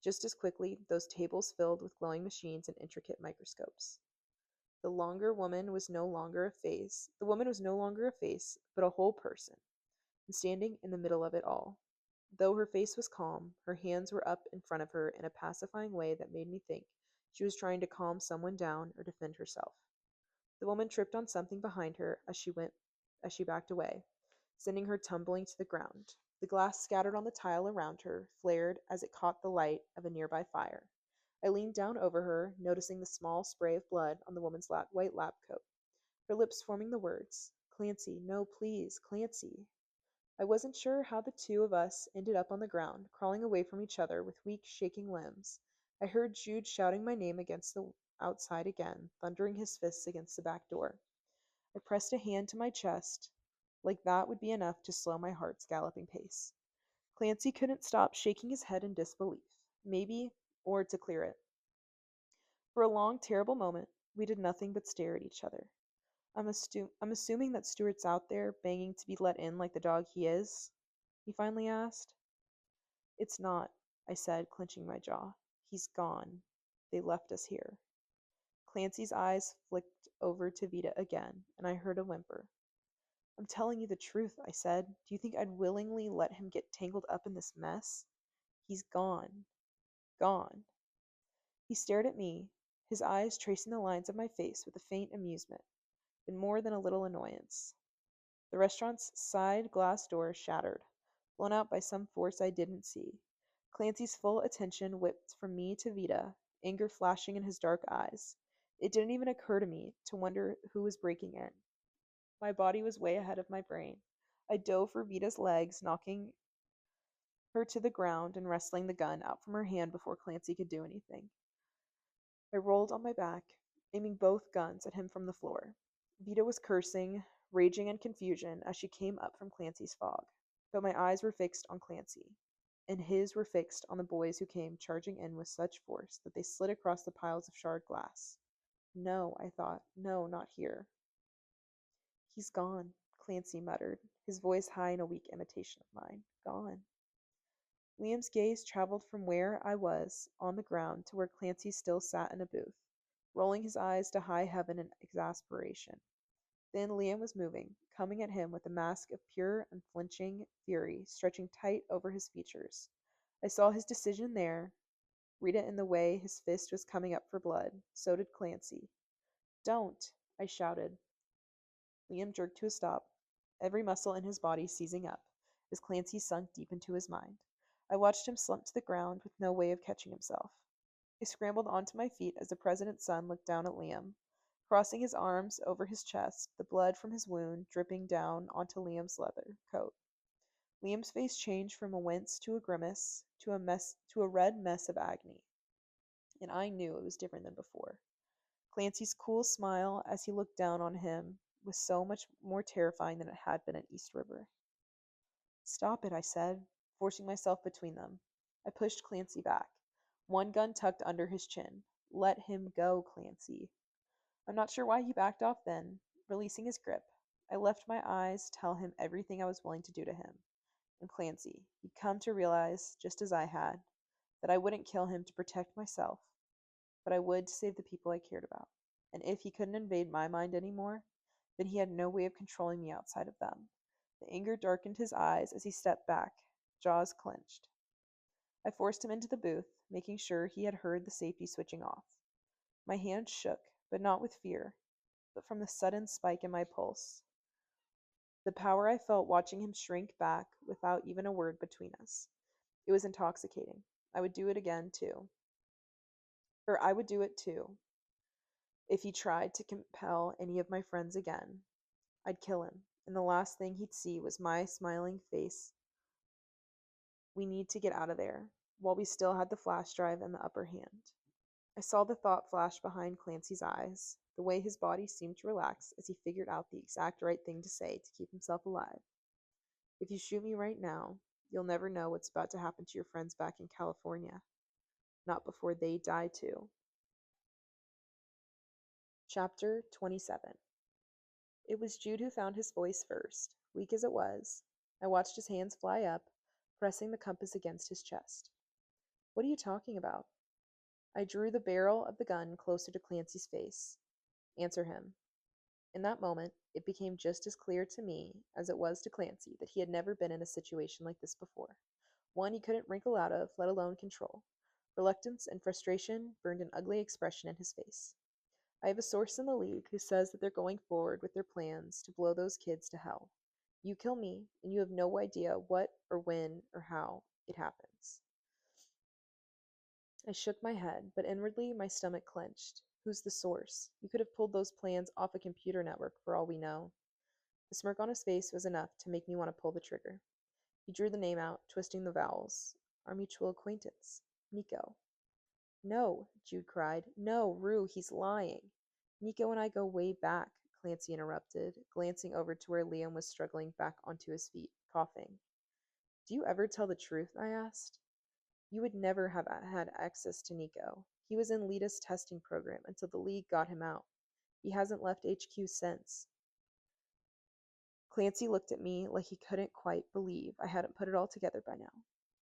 [SPEAKER 1] Just as quickly, those tables filled with glowing machines and intricate microscopes. The woman was no longer a face, but a whole person, and standing in the middle of it all. Though her face was calm, her hands were up in front of her in a pacifying way that made me think she was trying to calm someone down or defend herself. The woman tripped on something behind her as she backed away, sending her tumbling to the ground. The glass scattered on the tile around her flared as it caught the light of a nearby fire. I leaned down over her, noticing the small spray of blood on the woman's white lab coat, her lips forming the words, "Clancy, no, please, Clancy." I wasn't sure how the two of us ended up on the ground, crawling away from each other with weak, shaking limbs. I heard Jude shouting my name against the outside again, thundering his fists against the back door. I pressed a hand to my chest, like that would be enough to slow my heart's galloping pace. Clancy couldn't stop shaking his head in disbelief. Maybe, or to clear it. For a long, terrible moment, we did nothing but stare at each other. I'm assuming that Stuart's out there, banging to be let in like the dog he is? He finally asked. It's not, I said, clenching my jaw. He's gone. They left us here. Clancy's eyes flicked over to Vida again, and I heard a whimper. I'm telling you the truth, I said. Do you think I'd willingly let him get tangled up in this mess? He's gone. Gone. He stared at me, his eyes tracing the lines of my face with a faint amusement, and more than a little annoyance. The restaurant's side glass door shattered, blown out by some force I didn't see. Clancy's full attention whipped from me to Vida, anger flashing in his dark eyes. It didn't even occur to me to wonder who was breaking in. My body was way ahead of my brain. I dove for Vita's legs, knocking her to the ground and wresting the gun out from her hand before Clancy could do anything. I rolled on my back, aiming both guns at him from the floor. Vita was cursing, raging in confusion as she came up from Clancy's fog, but my eyes were fixed on Clancy, and his were fixed on the boys who came charging in with such force that they slid across the piles of shard glass. No, I thought, no, not here. He's gone, Clancy muttered, his voice high in a weak imitation of mine. Gone. Liam's gaze traveled from where I was on the ground to where Clancy still sat in a booth, rolling his eyes to high heaven in exasperation. Then Liam was moving, coming at him with a mask of pure, unflinching fury stretching tight over his features. I saw his decision there, read it in the way his fist was coming up for blood. So did Clancy. Don't! I shouted. Liam jerked to a stop, every muscle in his body seizing up, as Clancy sunk deep into his mind. I watched him slump to the ground with no way of catching himself. I scrambled onto my feet as the president's son looked down at Liam, crossing his arms over his chest, the blood from his wound dripping down onto Liam's leather coat. Liam's face changed from a wince to a grimace to a red mess of agony, and I knew it was different than before. Clancy's cool smile as he looked down on him was so much more terrifying than it had been at East River. Stop it, I said, forcing myself between them. I pushed Clancy back, one gun tucked under his chin. Let him go, Clancy. I'm not sure why he backed off then, releasing his grip. I left my eyes tell him everything I was willing to do to him. And Clancy, he'd come to realize, just as I had, that I wouldn't kill him to protect myself, but I would to save the people I cared about. And if he couldn't invade my mind anymore, then he had no way of controlling me outside of them. The anger darkened his eyes as he stepped back, jaws clenched. I forced him into the booth, making sure he had heard the safety switching off. My hand shook, but not with fear, but from the sudden spike in my pulse. The power I felt watching him shrink back without even a word between us. It was intoxicating. I would do it again, too. Or I would do it, too. If he tried to compel any of my friends again, I'd kill him, and the last thing he'd see was my smiling face. We need to get out of there, while we still had the flash drive and the upper hand. I saw the thought flash behind Clancy's eyes, the way his body seemed to relax as he figured out the exact right thing to say to keep himself alive. If you shoot me right now, you'll never know what's about to happen to your friends back in California. Not before they die, too. Chapter 27. It was Jude who found his voice first, weak as it was. I watched his hands fly up, pressing the compass against his chest. What are you talking about? I drew the barrel of the gun closer to Clancy's face. Answer him. In that moment, it became just as clear to me as it was to Clancy that he had never been in a situation like this before. One he couldn't wrinkle out of, let alone control. Reluctance and frustration burned an ugly expression in his face. I have a source in the league who says that they're going forward with their plans to blow those kids to hell. You kill me, and you have no idea what or when or how it happens. I shook my head, but inwardly my stomach clenched. Who's the source? You could have pulled those plans off a computer network for all we know. The smirk on his face was enough to make me want to pull the trigger. He drew the name out, twisting the vowels. Our mutual acquaintance, Nico. No, Jude cried. No, Rue, he's lying. Nico and I go way back, Clancy interrupted, glancing over to where Liam was struggling back onto his feet, coughing. Do you ever tell the truth? I asked. You would never have had access to Nico. He was in Lita's testing program until the League got him out. He hasn't left HQ since. Clancy looked at me like he couldn't quite believe I hadn't put it all together by now.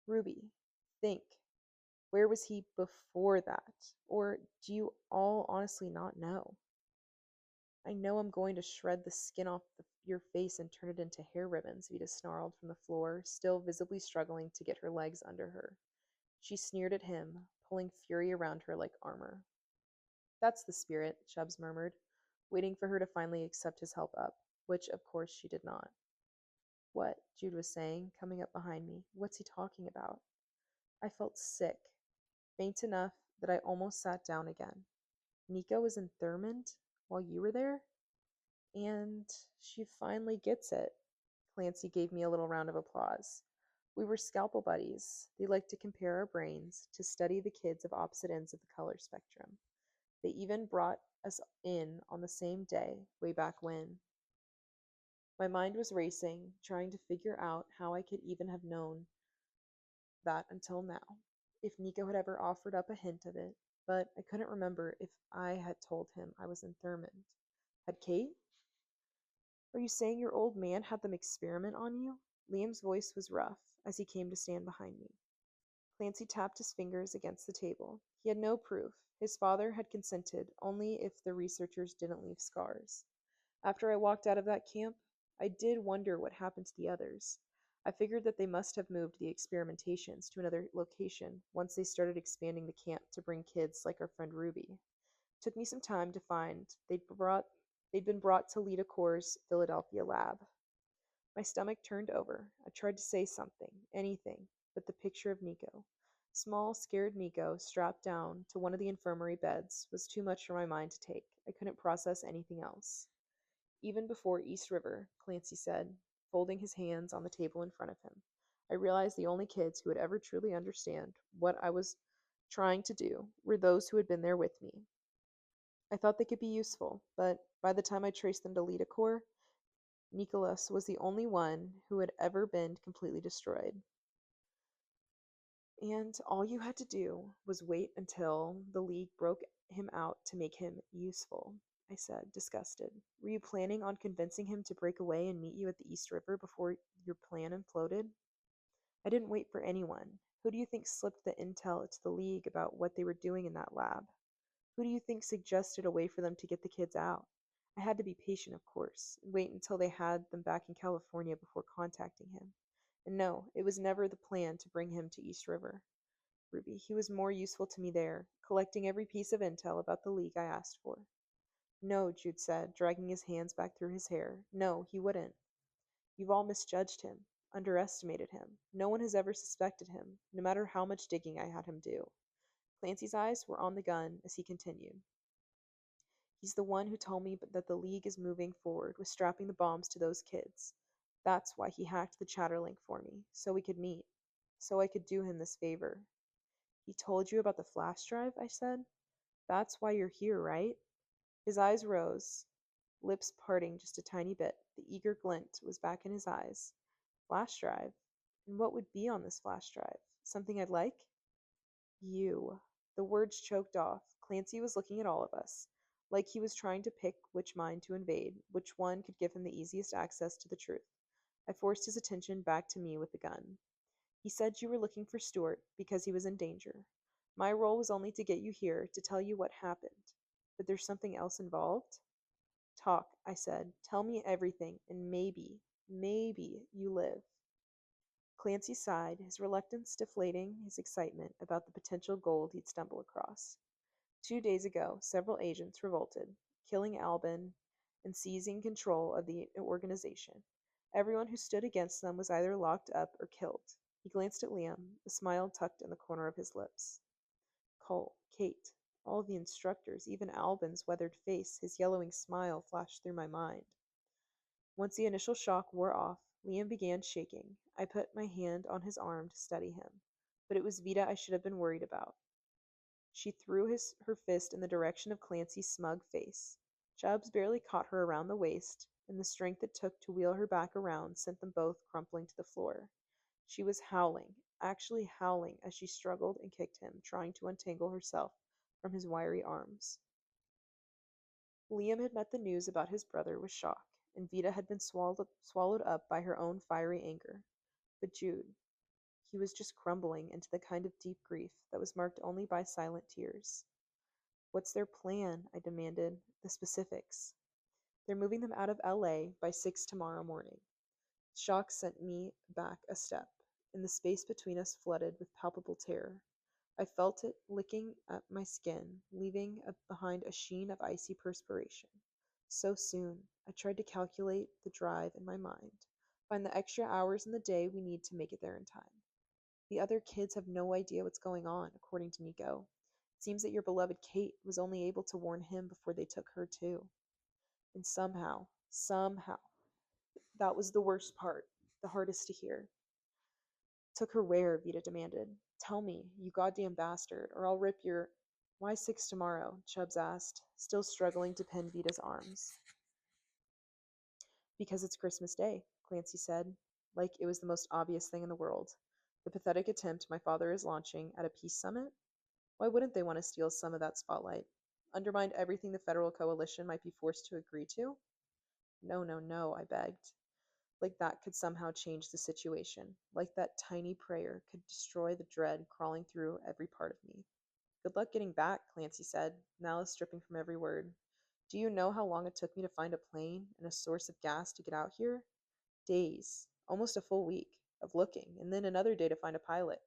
[SPEAKER 1] Ruby, think. Where was he before that? Or do you all honestly not know? I know I'm going to shred the skin off your face and turn it into hair ribbons, Vita snarled from the floor, still visibly struggling to get her legs under her. She sneered at him, pulling fury around her like armor. That's the spirit, Chubbs murmured, waiting for her to finally accept his help up, which of course she did not. What? Jude was saying, coming up behind me. What's he talking about? I felt sick, faint enough that I almost sat down again. Nico was in Thurmond while you were there? And she finally gets it. Clancy gave me a little round of applause. We were scalpel buddies. They liked to compare our brains, to study the kids of opposite ends of the color spectrum. They even brought us in on the same day, way back when. My mind was racing, trying to figure out how I could even have known that until now, if Nico had ever offered up a hint of it, but I couldn't remember if I had told him I was in Thurmond. Had Kate? Are you saying your old man had them experiment on you? Liam's voice was rough as he came to stand behind me. Clancy tapped his fingers against the table. He had no proof. His father had consented only if the researchers didn't leave scars. After I walked out of that camp, I did wonder what happened to the others. I figured that they must have moved the experimentations to another location once they started expanding the camp to bring kids like our friend Ruby. It took me some time to find they'd been brought to Lita Core's Philadelphia lab. My stomach turned over. I tried to say something, anything, but the picture of Nico. Small, scared Nico, strapped down to one of the infirmary beds, was too much for my mind to take. I couldn't process anything else. Even before East River, Clancy said, folding his hands on the table in front of him, I realized the only kids who would ever truly understand what I was trying to do were those who had been there with me. I thought they could be useful, but by the time I traced them to Lidacor, Nicholas was the only one who had ever been completely destroyed. And all you had to do was wait until the League broke him out to make him useful, I said, disgusted. Were you planning on convincing him to break away and meet you at the East River before your plan imploded? I didn't wait for anyone. Who do you think slipped the intel to the League about what they were doing in that lab? Who do you think suggested a way for them to get the kids out? I had to be patient, of course, and wait until they had them back in California before contacting him. And no, it was never the plan to bring him to East River. Ruby, he was more useful to me there, collecting every piece of intel about the league I asked for. No, Jude said, dragging his hands back through his hair. No, he wouldn't. You've all misjudged him, underestimated him. No one has ever suspected him, no matter how much digging I had him do. Clancy's eyes were on the gun as he continued. He's the one who told me that the League is moving forward with strapping the bombs to those kids. That's why he hacked the Chatterlink for me, so we could meet, so I could do him this favor. He told you about the flash drive, I said. That's why you're here, right? His eyes rose, lips parting just a tiny bit. The eager glint was back in his eyes. Flash drive? And what would be on this flash drive? Something I'd like? You. The words choked off. Clancy was looking at all of us, like he was trying to pick which mind to invade, which one could give him the easiest access to the truth. I forced his attention back to me with the gun. He said you were looking for Stuart because he was in danger. My role was only to get you here to tell you what happened. But there's something else involved? Talk, I said. Tell me everything, and maybe you live. Clancy sighed, his reluctance deflating his excitement about the potential gold he'd stumble across. 2 days ago, several agents revolted, killing Albin and seizing control of the organization. Everyone who stood against them was either locked up or killed. He glanced at Liam, a smile tucked in the corner of his lips. Cole, Kate, all the instructors, even Albin's weathered face, his yellowing smile flashed through my mind. Once the initial shock wore off, Liam began shaking. I put my hand on his arm to steady him, but it was Vida I should have been worried about. She threw her fist in the direction of Clancy's smug face. Chubbs barely caught her around the waist, and the strength it took to wheel her back around sent them both crumpling to the floor. She was howling, actually howling, as she struggled and kicked him, trying to untangle herself from his wiry arms. Liam had met the news about his brother with shock, and Vida had been swallowed up by her own fiery anger. But Jude, he was just crumbling into the kind of deep grief that was marked only by silent tears. What's their plan? I demanded. The specifics. They're moving them out of LA by 6 tomorrow morning. Shock sent me back a step, and the space between us flooded with palpable terror. I felt it licking at my skin, leaving behind a sheen of icy perspiration. So soon, I tried to calculate the drive in my mind, find the extra hours in the day we need to make it there in time. The other kids have no idea what's going on, according to Nico. It seems that your beloved Kate was only able to warn him before they took her too. And somehow, that was the worst part, the hardest to hear. Took her where? Vida demanded. Tell me, you goddamn bastard, or I'll rip your. Why 6 tomorrow? Chubbs asked, still struggling to pin Vita's arms. Because it's Christmas Day, Clancy said, like it was the most obvious thing in the world. The pathetic attempt my father is launching at a peace summit? Why wouldn't they want to steal some of that spotlight? Undermine everything the federal coalition might be forced to agree to? No, no, no, I begged. Like that could somehow change the situation. Like that tiny prayer could destroy the dread crawling through every part of me. Good luck getting back, Clancy said, malice dripping from every word. Do you know how long it took me to find a plane and a source of gas to get out here? Days, almost a full week, of looking, and then another day to find a pilot.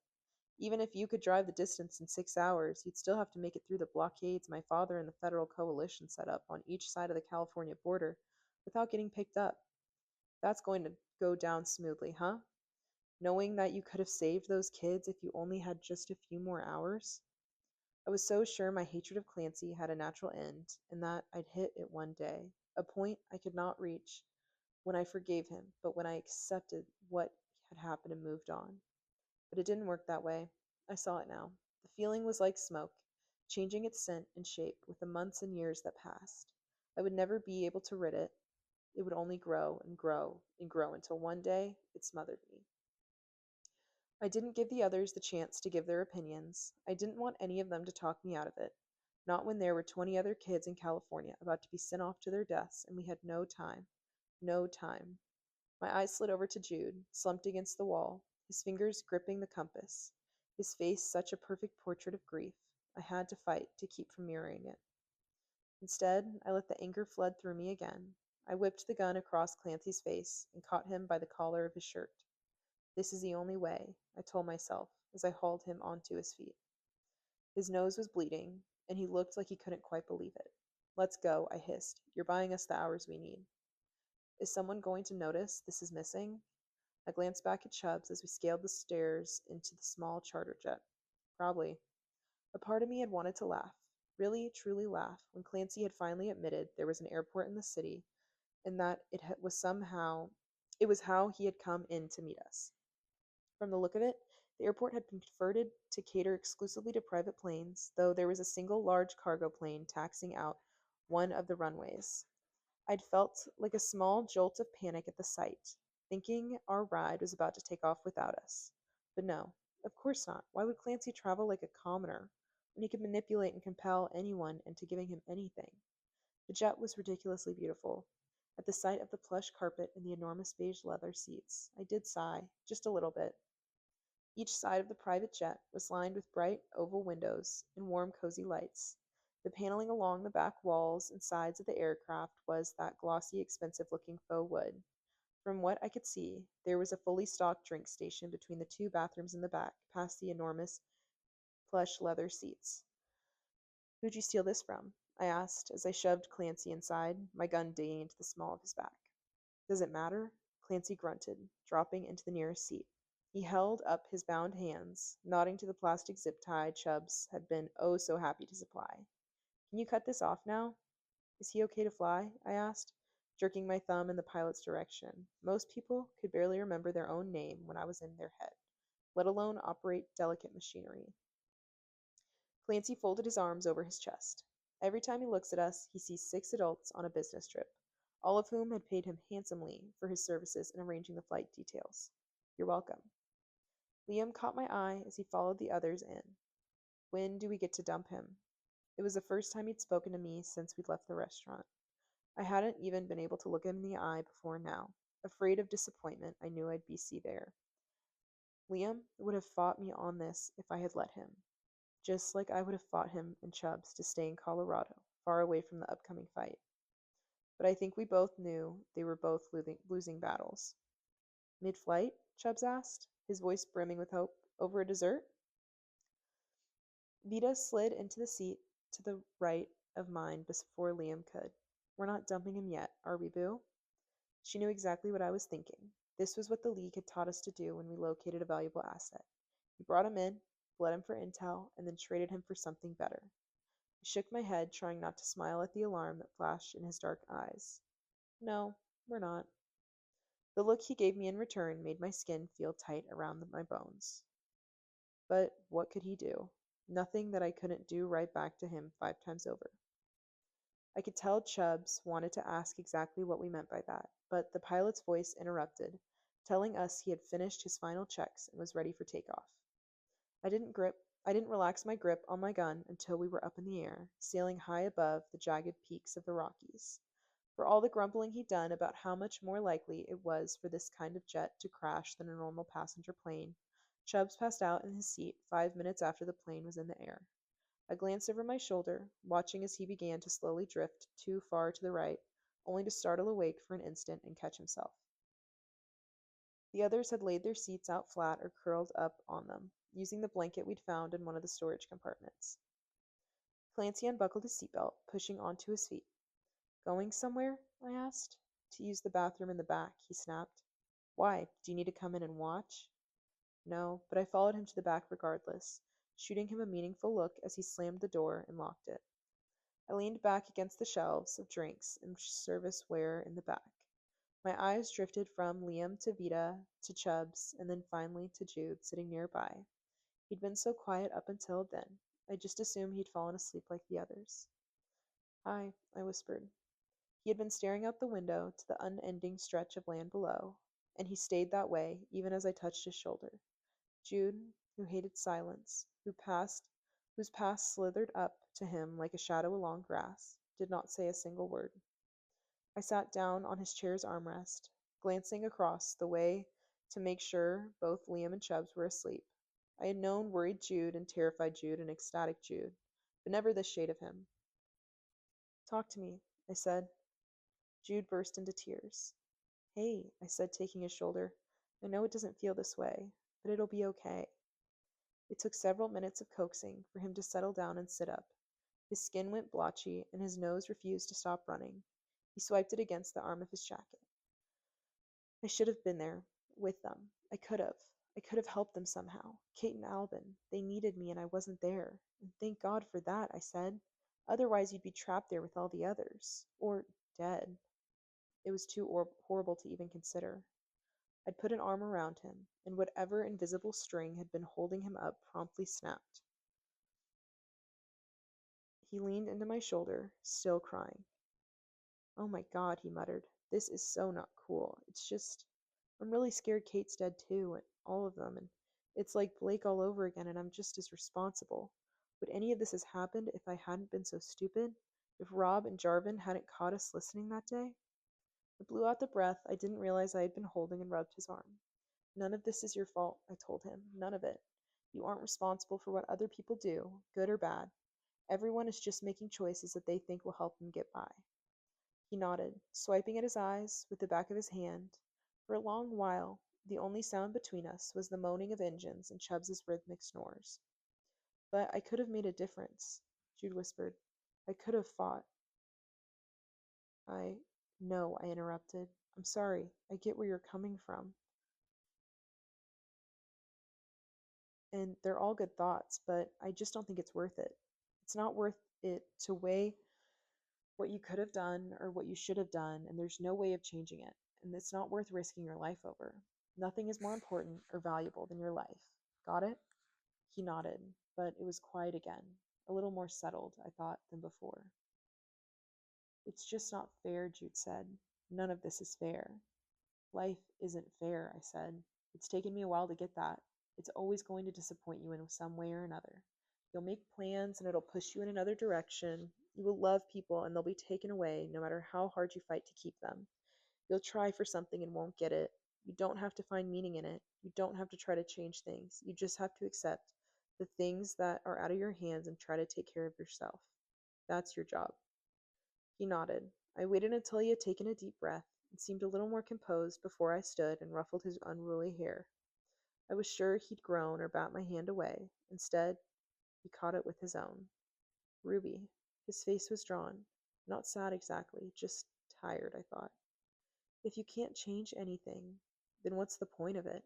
[SPEAKER 1] Even if you could drive the distance in 6 hours, you'd still have to make it through the blockades my father and the federal coalition set up on each side of the California border without getting picked up. That's going to go down smoothly, huh? Knowing that you could have saved those kids if you only had just a few more hours? I was so sure my hatred of Clancy had a natural end, and that I'd hit it one day, a point I could not reach when I forgave him, but when I accepted what had happened and moved on. But it didn't work that way. I saw it now. The feeling was like smoke, changing its scent and shape with the months and years that passed. I would never be able to rid it. It would only grow and grow and grow until one day it smothered me. I didn't give the others the chance to give their opinions. I didn't want any of them to talk me out of it. Not when there were 20 other kids in California about to be sent off to their deaths and we had no time. No time. My eyes slid over to Jude, slumped against the wall, his fingers gripping the compass, his face such a perfect portrait of grief. I had to fight to keep from mirroring it. Instead, I let the anger flood through me again. I whipped the gun across Clancy's face and caught him by the collar of his shirt. This is the only way, I told myself as I hauled him onto his feet. His nose was bleeding, and he looked like he couldn't quite believe it. Let's go, I hissed. You're buying us the hours we need. Is someone going to notice this is missing? I glanced back at Chubbs as we scaled the stairs into the small charter jet. Probably. A part of me had wanted to laugh, really, truly laugh, when Clancy had finally admitted there was an airport in the city and that it was how he had come in to meet us. From the look of it, the airport had been converted to cater exclusively to private planes, though there was a single large cargo plane taxiing out one of the runways. I'd felt like a small jolt of panic at the sight, thinking our ride was about to take off without us. But no, of course not. Why would Clancy travel like a commoner when he could manipulate and compel anyone into giving him anything? The jet was ridiculously beautiful. At the sight of the plush carpet and the enormous beige leather seats, I did sigh, just a little bit. Each side of the private jet was lined with bright oval windows and warm, cozy lights. The paneling along the back walls and sides of the aircraft was that glossy, expensive-looking faux wood. From what I could see, there was a fully stocked drink station between the two bathrooms in the back, past the enormous plush leather seats. "Who'd you steal this from?" I asked as I shoved Clancy inside, my gun digging into the small of his back. "Does it matter?" Clancy grunted, dropping into the nearest seat. He held up his bound hands, nodding to the plastic zip tie Chubbs had been oh so happy to supply. "Can you cut this off now?" "Is he okay to fly?" I asked, jerking my thumb in the pilot's direction. Most people could barely remember their own name when I was in their head, let alone operate delicate machinery. Clancy folded his arms over his chest. Every time he looks at us, he sees 6 adults on a business trip, all of whom had paid him handsomely for his services in arranging the flight details. "You're welcome." Liam caught my eye as he followed the others in. "When do we get to dump him?" It was the first time he'd spoken to me since we'd left the restaurant. I hadn't even been able to look him in the eye before now. Afraid of disappointment, I knew I'd be see there. Liam would have fought me on this if I had let him, just like I would have fought him and Chubbs to stay in Colorado, far away from the upcoming fight. But I think we both knew they were both losing battles. "Mid-flight?" Chubbs asked, his voice brimming with hope. "Over a dessert?" Vida slid into the seat to the right of mine before Liam could. "We're not dumping him yet, are we, Boo?" She knew exactly what I was thinking. This was what the League had taught us to do when we located a valuable asset. We brought him in, bled him for intel, and then traded him for something better. I shook my head, trying not to smile at the alarm that flashed in his dark eyes. "No, we're not." The look he gave me in return made my skin feel tight around my bones. But what could he do? Nothing that I couldn't do right back to him 5 times over. I could tell Chubbs wanted to ask exactly what we meant by that, but the pilot's voice interrupted, telling us he had finished his final checks and was ready for takeoff. I didn't relax my grip on my gun until we were up in the air, sailing high above the jagged peaks of the Rockies. For all the grumbling he'd done about how much more likely it was for this kind of jet to crash than a normal passenger plane, Chubbs passed out in his seat 5 minutes after the plane was in the air. I glanced over my shoulder, watching as he began to slowly drift too far to the right, only to startle awake for an instant and catch himself. The others had laid their seats out flat or curled up on them, using the blanket we'd found in one of the storage compartments. Clancy unbuckled his seatbelt, pushing onto his feet. "Going somewhere?" I asked. "To use the bathroom in the back," he snapped. "Why? Do you need to come in and watch?" No, but I followed him to the back regardless, shooting him a meaningful look as he slammed the door and locked it. I leaned back against the shelves of drinks and serviceware in the back. My eyes drifted from Liam to Vida to Chubbs and then finally to Jude sitting nearby. He'd been so quiet up until then. I just assumed he'd fallen asleep like the others. "Hi," I whispered. He had been staring out the window to the unending stretch of land below, and he stayed that way even as I touched his shoulder. Jude, who hated silence, whose past slithered up to him like a shadow along grass, did not say a single word. I sat down on his chair's armrest, glancing across the way to make sure both Liam and Chubbs were asleep. I had known worried Jude and terrified Jude and ecstatic Jude, but never this shade of him. Talk to me, I said. Jude burst into tears. Hey, I said, taking his shoulder. I know it doesn't feel this way, but it'll be okay. It took several minutes of coaxing for him to settle down and sit up. His skin went blotchy, and his nose refused to stop running. He swiped it against the arm of his jacket. I should have been there, with them. I could have. I could have helped them somehow. Kate and Albin. They needed me, and I wasn't there. And thank God for that, I said. Otherwise, you'd be trapped there with all the others. Or dead. It was too horrible to even consider. I'd put an arm around him, and whatever invisible string had been holding him up promptly snapped. He leaned into my shoulder, still crying. Oh my God, he muttered. This is so not cool. It's just, I'm really scared Kate's dead too, and all of them, and it's like Blake all over again, and I'm just as responsible. Would any of this have happened if I hadn't been so stupid? If Rob and Jarvin hadn't caught us listening that day? I blew out the breath I didn't realize I had been holding and rubbed his arm. None of this is your fault, I told him. None of it. You aren't responsible for what other people do, good or bad. Everyone is just making choices that they think will help them get by. He nodded, swiping at his eyes with the back of his hand. For a long while, the only sound between us was the moaning of engines and Chubbs's rhythmic snores. But I could have made a difference, Jude whispered. I could have fought. No, I interrupted. I'm sorry. I get where you're coming from. And they're all good thoughts, but I just don't think it's worth it. It's not worth it to weigh what you could have done or what you should have done, and there's no way of changing it. And it's not worth risking your life over. Nothing is more important or valuable than your life. Got it? He nodded, but it was quiet again, a little more settled, I thought, than before. It's just not fair, Jude said. None of this is fair. Life isn't fair, I said. It's taken me a while to get that. It's always going to disappoint you in some way or another. You'll make plans and it'll push you in another direction. You will love people and they'll be taken away no matter how hard you fight to keep them. You'll try for something and won't get it. You don't have to find meaning in it. You don't have to try to change things. You just have to accept the things that are out of your hands and try to take care of yourself. That's your job. He nodded. I waited until he had taken a deep breath and seemed a little more composed before I stood and ruffled his unruly hair. I was sure he'd groan or bat my hand away. Instead, he caught it with his own. Ruby. His face was drawn. Not sad exactly, just tired, I thought. If you can't change anything, then what's the point of it?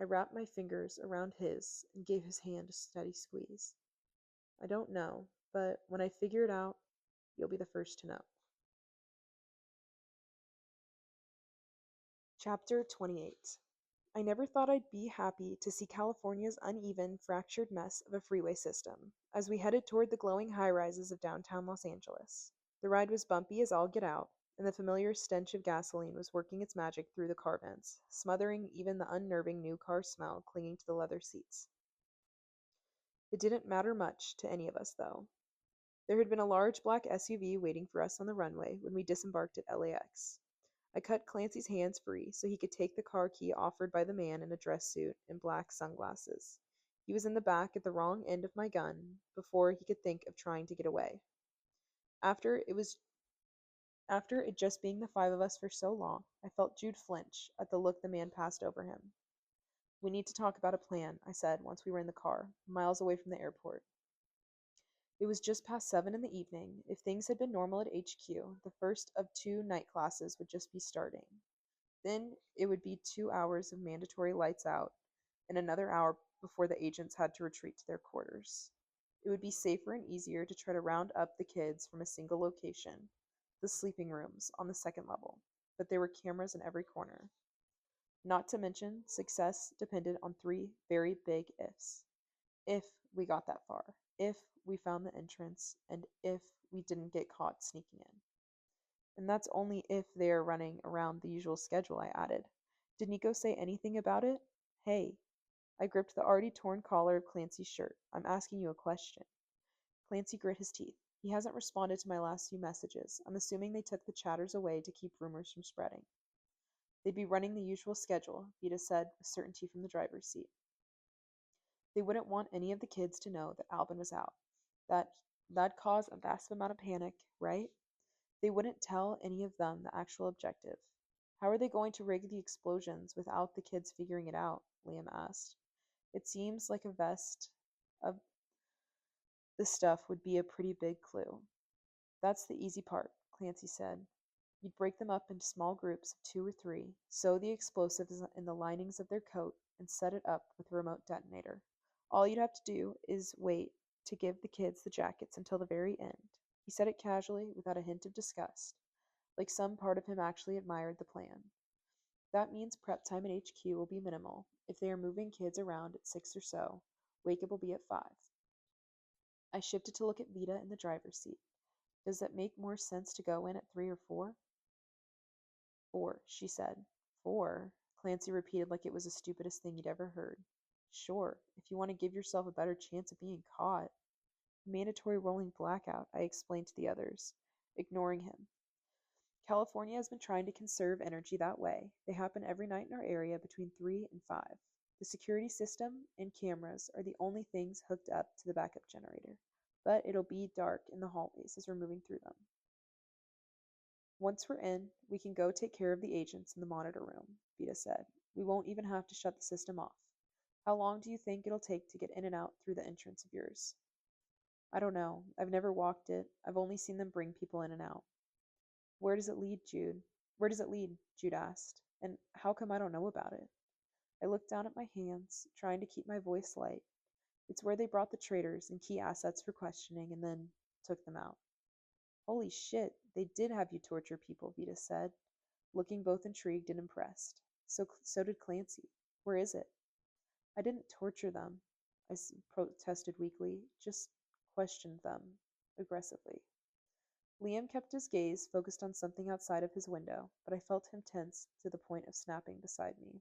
[SPEAKER 1] I wrapped my fingers around his and gave his hand a steady squeeze. I don't know, but when I figure it out, you'll be the first to know. Chapter 28. I never thought I'd be happy to see California's uneven, fractured mess of a freeway system as we headed toward the glowing high-rises of downtown Los Angeles. The ride was bumpy as all get out, and the familiar stench of gasoline was working its magic through the car vents, smothering even the unnerving new car smell clinging to the leather seats. It didn't matter much to any of us, though. There had been a large black SUV waiting for us on the runway when we disembarked at LAX. I cut Clancy's hands free so he could take the car key offered by the man in a dress suit and black sunglasses. He was in the back at the wrong end of my gun before he could think of trying to get away. After it just being the five of us for so long, I felt Jude flinch at the look the man passed over him. We need to talk about a plan, I said once we were in the car, miles away from the airport. It was just past 7 in the evening. If things had been normal at HQ, the first of 2 night classes would just be starting. Then it would be 2 hours of mandatory lights out, and another hour before the agents had to retreat to their quarters. It would be safer and easier to try to round up the kids from a single location, the sleeping rooms on the second level, but there were cameras in every corner. Not to mention, success depended on 3 very big ifs. If we got that far, if we found the entrance, and if we didn't get caught sneaking in. And that's only if they're running around the usual schedule, I added. Did Nico say anything about it? Hey, I gripped the already torn collar of Clancy's shirt. I'm asking you a question. Clancy grit his teeth. He hasn't responded to my last few messages. I'm assuming they took the chatters away to keep rumors from spreading. They'd be running the usual schedule, Vita said with certainty from the driver's seat. They wouldn't want any of the kids to know that Albin was out, that That'd cause a vast amount of panic, right? They wouldn't tell any of them the actual objective. How are they going to rig the explosions without the kids figuring it out? Liam asked. It seems like a vest of the stuff would be a pretty big clue. That's the easy part, Clancy said. You'd break them up into small groups of 2 or 3, sew the explosives in the linings of their coat, and set it up with a remote detonator. All you'd have to do is wait to give the kids the jackets until the very end. He said it casually, without a hint of disgust, like some part of him actually admired the plan. That means prep time at HQ will be minimal. If they are moving kids around at 6 or so, wake up will be at 5. I shifted to look at Vita in the driver's seat. Does that make more sense to go in at 3 or 4? 4, she said. 4? Clancy repeated like it was the stupidest thing he'd ever heard. Sure, if you want to give yourself a better chance of being caught. Mandatory rolling blackout, I explained to the others, ignoring him. California has been trying to conserve energy that way. They happen every night in our area between 3 and 5. The security system and cameras are the only things hooked up to the backup generator, but it'll be dark in the hallways as we're moving through them. Once we're in, we can go take care of the agents in the monitor room, Vita said. We won't even have to shut the system off. How long do you think it'll take to get in and out through the entrance of yours? I don't know. I've never walked it. I've only seen them bring people in and out. Where does it lead, Jude? Where does it lead? Jude asked. And how come I don't know about it? I looked down at my hands, trying to keep my voice light. It's where they brought the traders and key assets for questioning and then took them out. Holy shit, they did have you torture people, Vita said, looking both intrigued and impressed. So did Clancy. Where is it? I didn't torture them, I protested weakly, just questioned them aggressively. Liam kept his gaze focused on something outside of his window, but I felt him tense to the point of snapping beside me.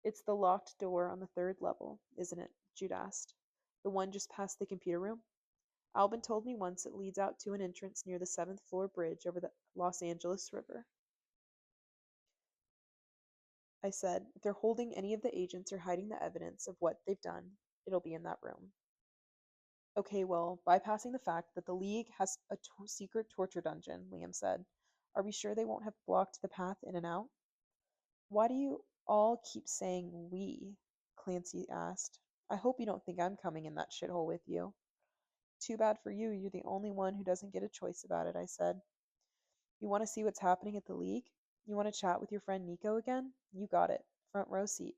[SPEAKER 1] It's the locked door on the 3rd level, isn't it? Jude asked. The one just past the computer room? Albin told me once it leads out to an entrance near the 7th floor bridge over the Los Angeles River. I said, if they're holding any of the agents or hiding the evidence of what they've done, it'll be in that room. Okay, well, bypassing the fact that the League has a secret torture dungeon, Liam said, are we sure they won't have blocked the path in and out? Why do you all keep saying we? Clancy asked. I hope you don't think I'm coming in that shithole with you. Too bad for you, you're the only one who doesn't get a choice about it, I said. You want to see what's happening at the League? You want to chat with your friend Nico again? You got it. Front row seat.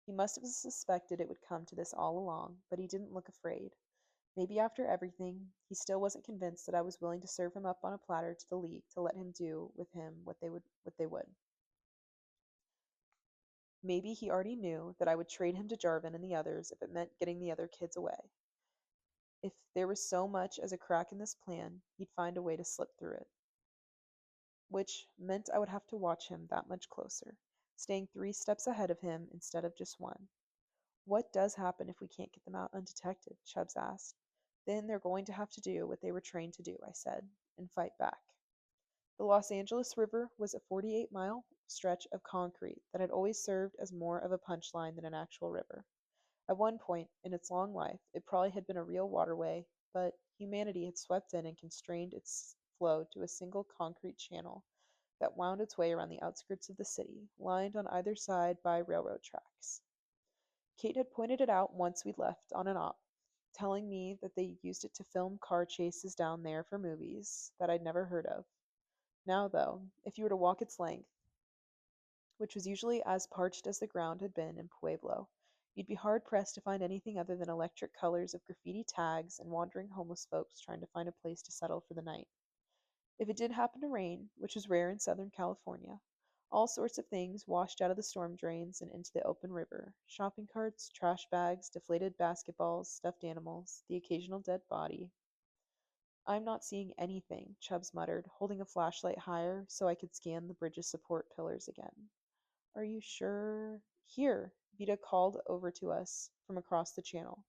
[SPEAKER 1] He must have suspected it would come to this all along, but he didn't look afraid. Maybe after everything, he still wasn't convinced that I was willing to serve him up on a platter to the League to let him do with him what they would. Maybe he already knew that I would trade him to Jarvin and the others if it meant getting the other kids away. If there was so much as a crack in this plan, he'd find a way to slip through it. Which meant I would have to watch him that much closer, staying 3 steps ahead of him instead of just 1. What does happen if we can't get them out undetected? Chubbs asked. Then they're going to have to do what they were trained to do, I said, and fight back. The Los Angeles River was a 48-mile stretch of concrete that had always served as more of a punchline than an actual river. At one point in its long life, it probably had been a real waterway, but humanity had swept in and constrained its flow to a single concrete channel that wound its way around the outskirts of the city, lined on either side by railroad tracks. Kate had pointed it out once we'd left on an op, telling me that they used it to film car chases down there for movies that I'd never heard of. Now, though, if you were to walk its length, which was usually as parched as the ground had been in Pueblo, you'd be hard-pressed to find anything other than electric colors of graffiti tags and wandering homeless folks trying to find a place to settle for the night. If it did happen to rain, which was rare in Southern California, all sorts of things washed out of the storm drains and into the open river. Shopping carts, trash bags, deflated basketballs, stuffed animals, the occasional dead body. I'm not seeing anything, Chubbs muttered, holding a flashlight higher so I could scan the bridge's support pillars again. Are you sure? Here, Vita called over to us from across the channel.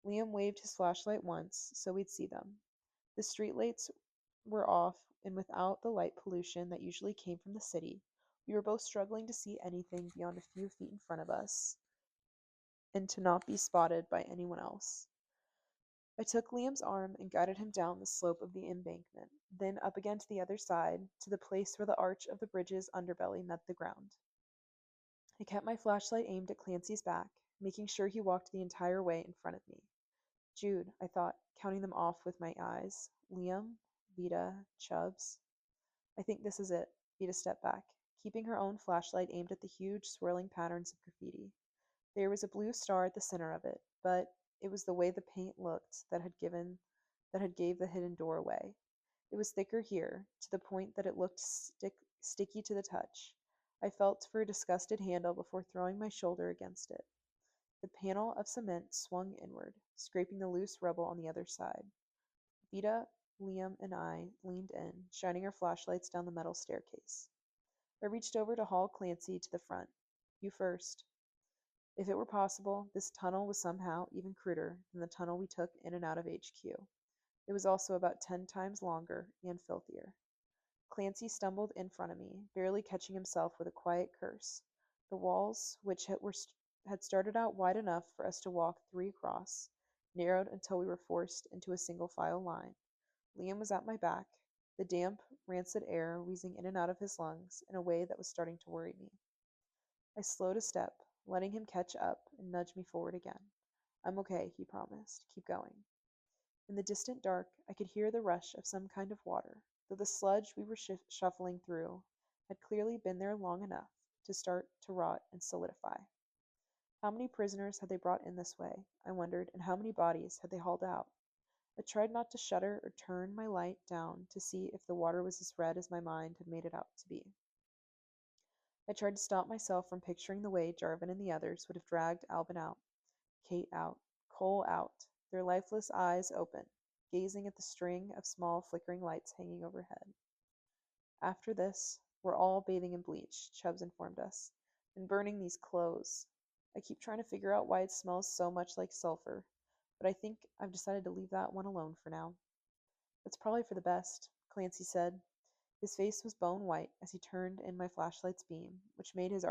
[SPEAKER 1] Liam waved his flashlight once so we'd see them. The streetlights were off, and without the light pollution that usually came from the city, we were both struggling to see anything beyond a few feet in front of us and to not be spotted by anyone else. I took Liam's arm and guided him down the slope of the embankment, then up again to the other side, to the place where the arch of the bridge's underbelly met the ground. I kept my flashlight aimed at Clancy's back, making sure he walked the entire way in front of me. Jude, I thought, counting them off with my eyes. Liam, Vida, Chubbs. I think this is it. Vida stepped back, keeping her own flashlight aimed at the huge, swirling patterns of graffiti. There was a blue star at the center of it, but it was the way the paint looked that had gave the hidden door away. It was thicker here, to the point that it looked sticky to the touch. I felt for a disgusted handle before throwing my shoulder against it. The panel of cement swung inward, scraping the loose rubble on the other side. Vida, Liam, and I leaned in, shining our flashlights down the metal staircase. I reached over to haul Clancy to the front. You first. If it were possible, this tunnel was somehow even cruder than the tunnel we took in and out of HQ. It was also about 10 times longer and filthier. Clancy stumbled in front of me, barely catching himself with a quiet curse. The walls, which had started out wide enough for us to walk 3 across, narrowed until we were forced into a single file line. Liam was at my back, the damp, rancid air wheezing in and out of his lungs in a way that was starting to worry me. I slowed a step, letting him catch up and nudge me forward again. I'm okay, he promised. Keep going. In the distant dark, I could hear the rush of some kind of water, though the sludge we were shuffling through had clearly been there long enough to start to rot and solidify. How many prisoners had they brought in this way, I wondered, and how many bodies had they hauled out? I tried not to shudder or turn my light down to see if the water was as red as my mind had made it out to be. I tried to stop myself from picturing the way Jarvin and the others would have dragged Albin out, Kate out, Cole out, their lifeless eyes open, gazing at the string of small flickering lights hanging overhead. After this, we're all bathing in bleach, Chubbs informed us, and burning these clothes. I keep trying to figure out why it smells so much like sulfur, but I think I've decided to leave that one alone for now. That's probably for the best, Clancy said. His face was bone white as he turned in my flashlight's beam, which made his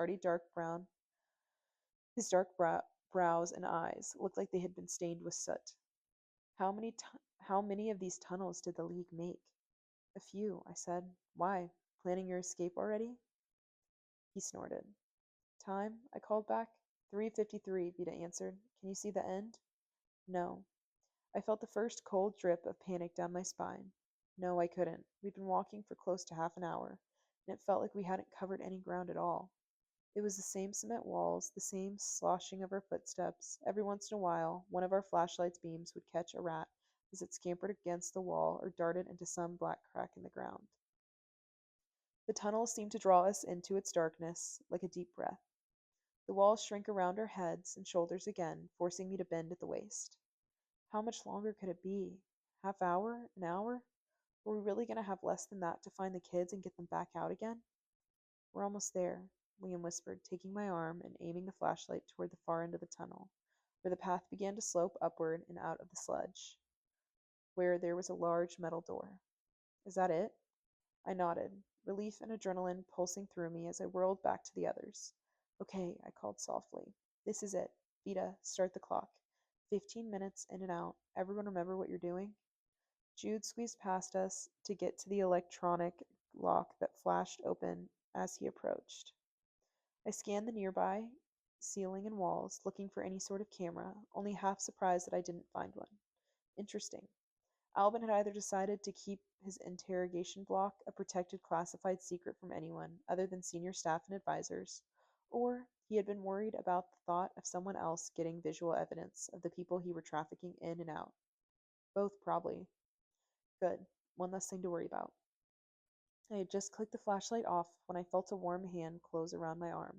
[SPEAKER 1] brows and eyes look like they had been stained with soot. How many of these tunnels did the League make? A few, I said. Why? Planning your escape already? He snorted. Time? I called back. 3:53, Vida answered. Can you see the end? No. I felt the first cold drip of panic down my spine. No, I couldn't. We'd been walking for close to half an hour, and it felt like we hadn't covered any ground at all. It was the same cement walls, the same sloshing of our footsteps. Every once in a while, one of our flashlight's beams would catch a rat as it scampered against the wall or darted into some black crack in the ground. The tunnel seemed to draw us into its darkness like a deep breath. The walls shrank around our heads and shoulders again, forcing me to bend at the waist. How much longer could it be? Half hour? An hour? Were we really going to have less than that to find the kids and get them back out again? We're almost there, Liam whispered, taking my arm and aiming the flashlight toward the far end of the tunnel, where the path began to slope upward and out of the sludge, where there was a large metal door. Is that it? I nodded, relief and adrenaline pulsing through me as I whirled back to the others. Okay, I called softly. This is it. Vida, start the clock. 15 minutes in and out. Everyone remember what you're doing? Jude squeezed past us to get to the electronic lock that flashed open as he approached. I scanned the nearby ceiling and walls, looking for any sort of camera, only half surprised that I didn't find one. Interesting. Albin had either decided to keep his interrogation block a protected classified secret from anyone other than senior staff and advisors, or he had been worried about the thought of someone else getting visual evidence of the people he were trafficking in and out. Both, probably. Good. One less thing to worry about. I had just clicked the flashlight off when I felt a warm hand close around my arm.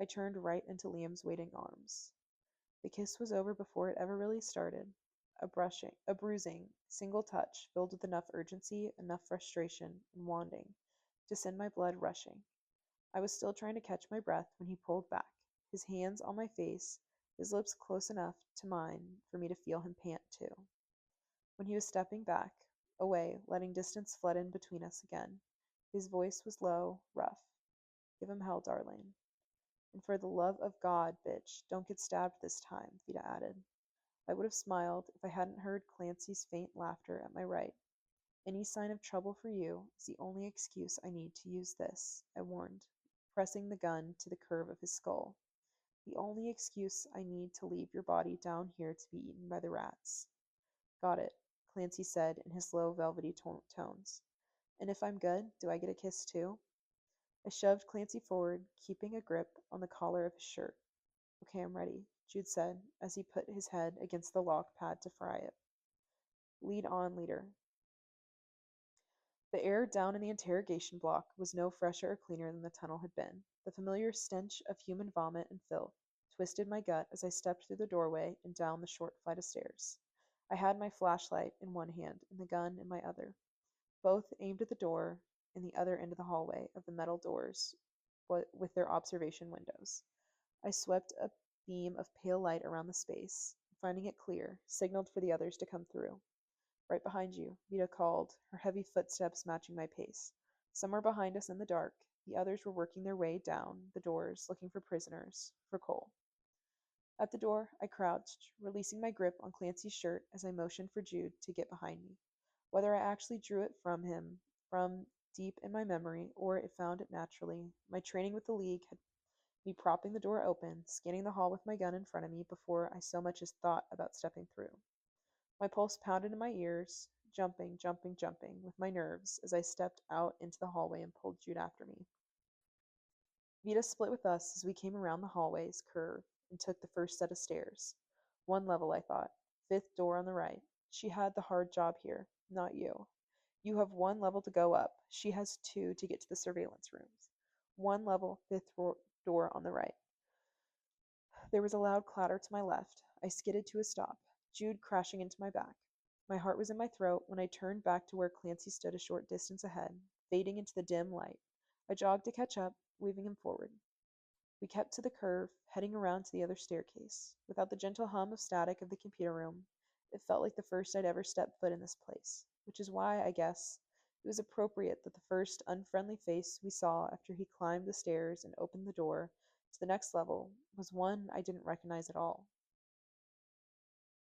[SPEAKER 1] I turned right into Liam's waiting arms. The kiss was over before it ever really started. A bruising, single touch filled with enough urgency, enough frustration, and wanting to send my blood rushing. I was still trying to catch my breath when he pulled back, his hands on my face, his lips close enough to mine for me to feel him pant too. When he was stepping back, away, letting distance flood in between us again, his voice was low, rough. Give him hell, darling. And for the love of God, bitch, don't get stabbed this time, Vida added. I would have smiled if I hadn't heard Clancy's faint laughter at my right. Any sign of trouble for you is the only excuse I need to use this, I warned, pressing the gun to the curve of his skull. The only excuse I need to leave your body down here to be eaten by the rats. Got it, Clancy said in his low, velvety tones. And if I'm good, do I get a kiss too? I shoved Clancy forward, keeping a grip on the collar of his shirt. Okay, I'm ready, Jude said as he put his head against the lock pad to fry it. Lead on, leader. The air down in the interrogation block was no fresher or cleaner than the tunnel had been. The familiar stench of human vomit and filth twisted my gut as I stepped through the doorway and down the short flight of stairs. I had my flashlight in one hand and the gun in my other, both aimed at the door in the other end of the hallway of the metal doors with their observation windows. I swept a beam of pale light around the space, finding it clear, signaled for the others to come through. Right behind you, Vita called, her heavy footsteps matching my pace. Somewhere behind us in the dark, the others were working their way down the doors, looking for prisoners, for Cole. At the door, I crouched, releasing my grip on Clancy's shirt as I motioned for Jude to get behind me. Whether I actually drew it from him, from deep in my memory, or it found it naturally, my training with the League had me propping the door open, scanning the hall with my gun in front of me before I so much as thought about stepping through. My pulse pounded in my ears, jumping, jumping, jumping, with my nerves as I stepped out into the hallway and pulled Jude after me. Vita split with us as we came around the hallway's curve and took the first set of stairs. One level, I thought. Fifth door on the right. She had the hard job here, not you. You have one level to go up. She has two to get to the surveillance rooms. One level, door on the right. There was a loud clatter to my left. I skidded to a stop, Jude crashing into my back. My heart was in my throat when I turned back to where Clancy stood a short distance ahead, fading into the dim light. I jogged to catch up, waving him forward. We kept to the curve, heading around to the other staircase. Without the gentle hum of static of the computer room, it felt like the first I'd ever stepped foot in this place, which is why, I guess, it was appropriate that the first unfriendly face we saw after he climbed the stairs and opened the door to the next level was one I didn't recognize at all.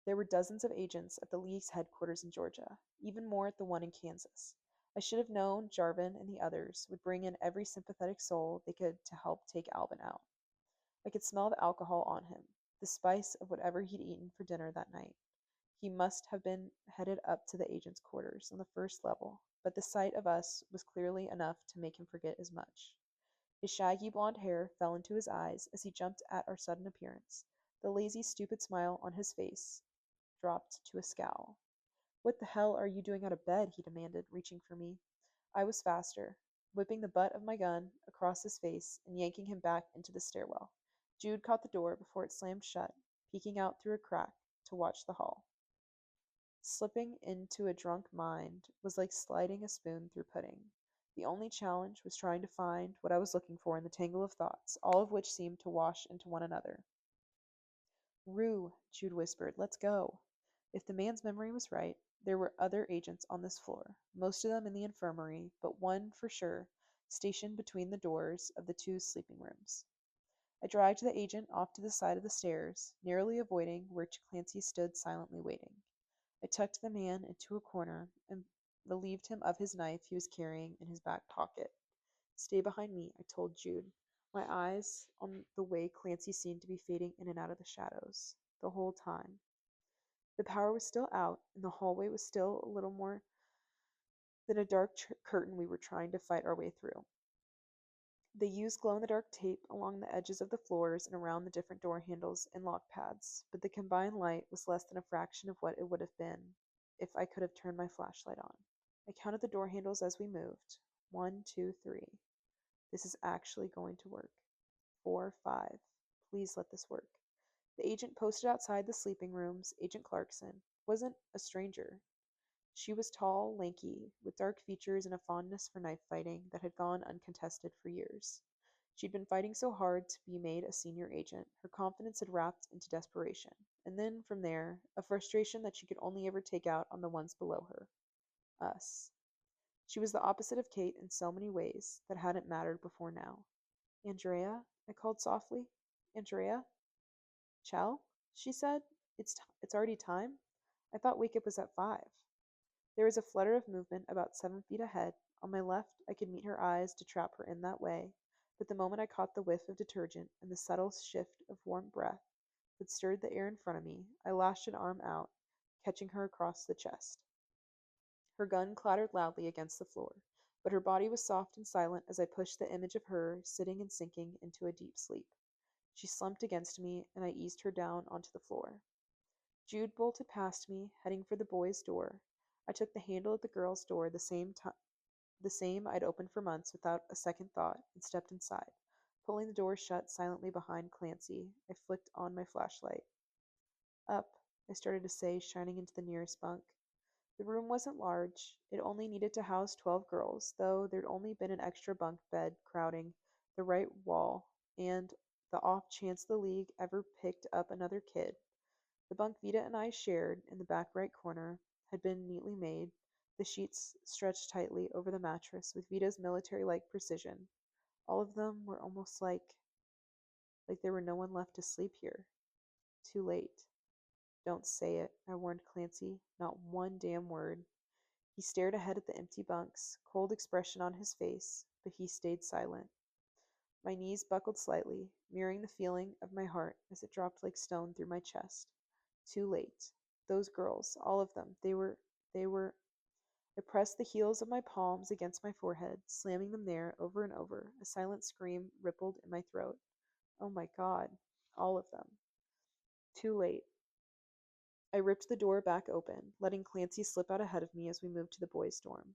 [SPEAKER 1] There were dozens of agents at the League's headquarters in Georgia, even more at the one in Kansas. I should have known Jarvin and the others would bring in every sympathetic soul they could to help take Alvin out. I could smell the alcohol on him, the spice of whatever he'd eaten for dinner that night. He must have been headed up to the agent's quarters on the first level, but the sight of us was clearly enough to make him forget as much. His shaggy blond hair fell into his eyes as he jumped at our sudden appearance. The lazy, stupid smile on his face dropped to a scowl. What the hell are you doing out of bed? He demanded, reaching for me. I was faster, whipping the butt of my gun across his face and yanking him back into the stairwell. Jude caught the door before it slammed shut, peeking out through a crack to watch the hall. Slipping into a drunk mind was like sliding a spoon through pudding. The only challenge was trying to find what I was looking for in the tangle of thoughts, all of which seemed to wash into one another. Rue, Jude whispered, let's go. If the man's memory was right, there were other agents on this floor, most of them in the infirmary, but one for sure, stationed between the doors of the two sleeping rooms. I dragged the agent off to the side of the stairs, narrowly avoiding where Clancy stood silently waiting. I tucked the man into a corner and relieved him of his knife he was carrying in his back pocket. Stay behind me, I told Jude, my eyes on the way Clancy seemed to be fading in and out of the shadows, the whole time. The power was still out, and the hallway was still a little more than a dark curtain we were trying to fight our way through. They used glow-in-the-dark tape along the edges of the floors and around the different door handles and lock pads, but the combined light was less than a fraction of what it would have been if I could have turned my flashlight on. I counted the door handles as we moved. 1, 2, 3. This is actually going to work. 4, 5. Please let this work. The agent posted outside the sleeping rooms, Agent Clarkson, wasn't a stranger. She was tall, lanky, with dark features and a fondness for knife fighting that had gone uncontested for years. She'd been fighting so hard to be made a senior agent, her confidence had wrapped into desperation, and then, from there, a frustration that she could only ever take out on the ones below her. Us. She was the opposite of Kate in so many ways that hadn't mattered before now. Andrea? I called softly. Andrea? Chell? She said, It's already time? I thought wake up was at 5. There was a flutter of movement about 7 feet ahead. On my left, I could meet her eyes to trap her in that way, but the moment I caught the whiff of detergent and the subtle shift of warm breath that stirred the air in front of me, I lashed an arm out, catching her across the chest. Her gun clattered loudly against the floor, but her body was soft and silent as I pushed the image of her sitting and sinking into a deep sleep. She slumped against me, and I eased her down onto the floor. Jude bolted past me, heading for the boys' door. I took the handle of the girls' door, the same I'd opened for months without a second thought, and stepped inside. Pulling the door shut silently behind Clancy, I flicked on my flashlight. Up, I started to say, shining into the nearest bunk. The room wasn't large. It only needed to house 12 girls, though there'd only been an extra bunk bed crowding the right wall, and the off chance the League ever picked up another kid. The bunk Vida and I shared, in the back right corner, had been neatly made, the sheets stretched tightly over the mattress with Vita's military-like precision. All of them were almost like there were no one left to sleep here. Too late. Don't say it, I warned Clancy. Not one damn word. He stared ahead at the empty bunks, cold expression on his face, but he stayed silent. My knees buckled slightly, mirroring the feeling of my heart as it dropped like stone through my chest. Too late. Those girls, all of them, they were. I pressed the heels of my palms against my forehead, slamming them there over and over. A silent scream rippled in my throat. Oh my God. All of them. Too late. I ripped the door back open, letting Clancy slip out ahead of me as we moved to the boys' dorm.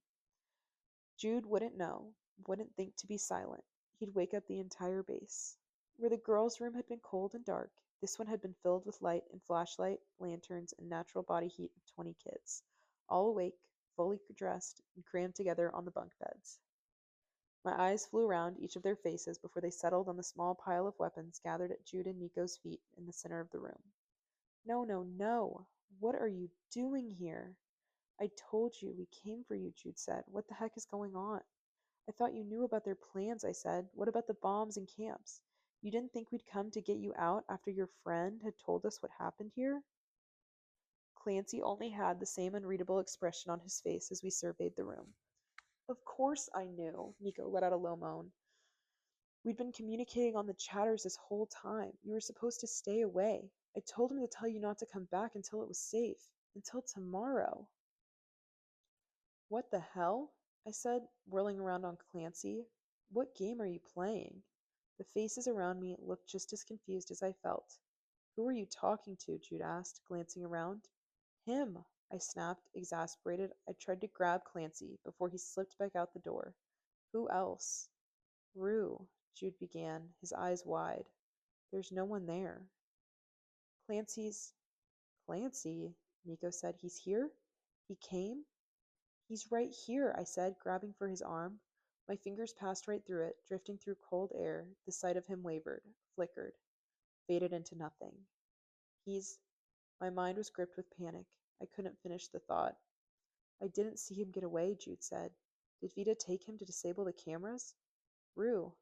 [SPEAKER 1] Jude wouldn't know, wouldn't think to be silent. He'd wake up the entire base. Where the girls' room had been cold and dark, this one had been filled with light and flashlight, lanterns, and natural body heat of 20 kids, all awake, fully dressed, and crammed together on the bunk beds. My eyes flew around each of their faces before they settled on the small pile of weapons gathered at Jude and Nico's feet in the center of the room. No, no, no. What are you doing here? I told you we came for you, Jude said. What the heck is going on? I thought you knew about their plans, I said. What about the bombs and camps? You didn't think we'd come to get you out after your friend had told us what happened here? Clancy only had the same unreadable expression on his face as we surveyed the room. Of course I knew, Nico let out a low moan. We'd been communicating on the chatters this whole time. You were supposed to stay away. I told him to tell you not to come back until it was safe. Until tomorrow. What the hell? I said, whirling around on Clancy. What game are you playing? The faces around me looked just as confused as I felt. Who are you talking to? Jude asked, glancing around. Him, I snapped, exasperated. I tried to grab Clancy before he slipped back out the door. Who else? Rue, Jude began, his eyes wide. There's no one there. Clancy's. Clancy, Nico said. He's here? He came? He's right here, I said, grabbing for his arm. My fingers passed right through it, drifting through cold air. The sight of him wavered, flickered, faded into nothing. He's. My mind was gripped with panic. I couldn't finish the thought. I didn't see him get away, Jude said. Did Vita take him to disable the cameras? Rue.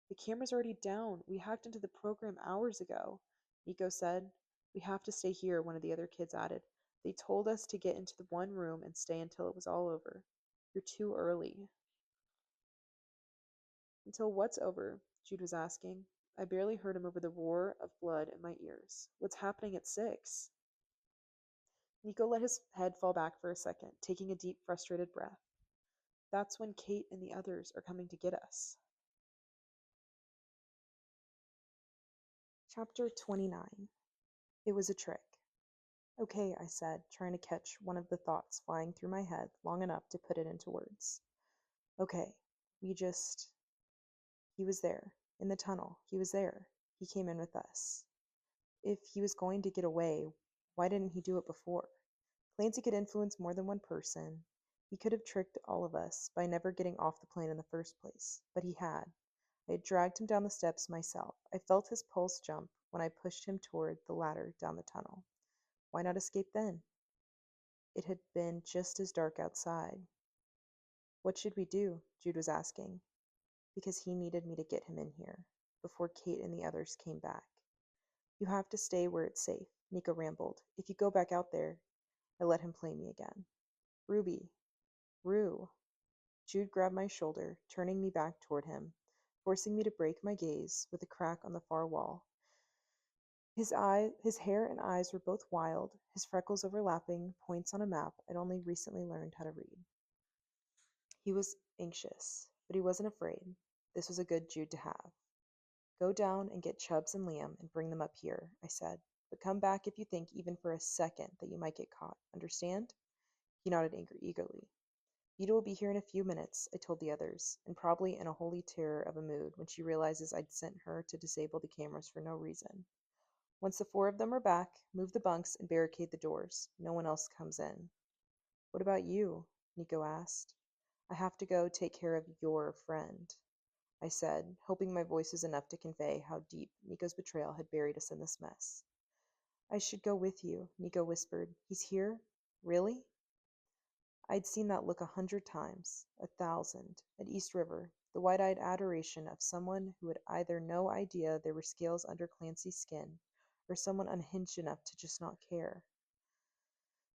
[SPEAKER 1] The camera's already down. We hacked into the program hours ago, Nico said. We have to stay here, one of the other kids added. They told us to get into the one room and stay until it was all over. You're too early. Until what's over? Jude was asking. I barely heard him over the roar of blood in my ears. What's happening at 6? Nico let his head fall back for a second, taking a deep, frustrated breath. That's when Kate and the others are coming to get us. Chapter 29. It was a trick. Okay, I said, trying to catch one of the thoughts flying through my head long enough to put it into words. Okay, he was there, in the tunnel, he was there. He came in with us. If he was going to get away, why didn't he do it before? Clancy could influence more than one person. He could have tricked all of us by never getting off the plane in the first place, but he had. I had dragged him down the steps myself. I felt his pulse jump when I pushed him toward the ladder down the tunnel. Why not escape then? It had been just as dark outside. What should we do? Jude was asking. Because he needed me to get him in here, before Kate and the others came back. You have to stay where it's safe, Nico rambled. If you go back out there, I let him play me again. Ruby, Rue. Jude grabbed my shoulder, turning me back toward him, forcing me to break my gaze with a crack on the far wall. His hair and eyes were both wild, his freckles overlapping points on a map I'd only recently learned how to read. He was anxious, but he wasn't afraid. This was a good Jude to have. Go down and get Chubbs and Liam and bring them up here, I said. But come back if you think even for a second that you might get caught. Understand? He nodded eagerly. Vita will be here in a few minutes, I told the others, and probably in a holy terror of a mood when she realizes I'd sent her to disable the cameras for no reason. Once the four of them are back, move the bunks and barricade the doors. No one else comes in. What about you? Nico asked. I have to go take care of your friend, I said, hoping my voice was enough to convey how deep Nico's betrayal had buried us in this mess. I should go with you, Nico whispered. He's here? Really? I'd seen that look 100 times, 1,000, at East River, the wide-eyed adoration of someone who had either no idea there were scales under Clancy's skin, or someone unhinged enough to just not care.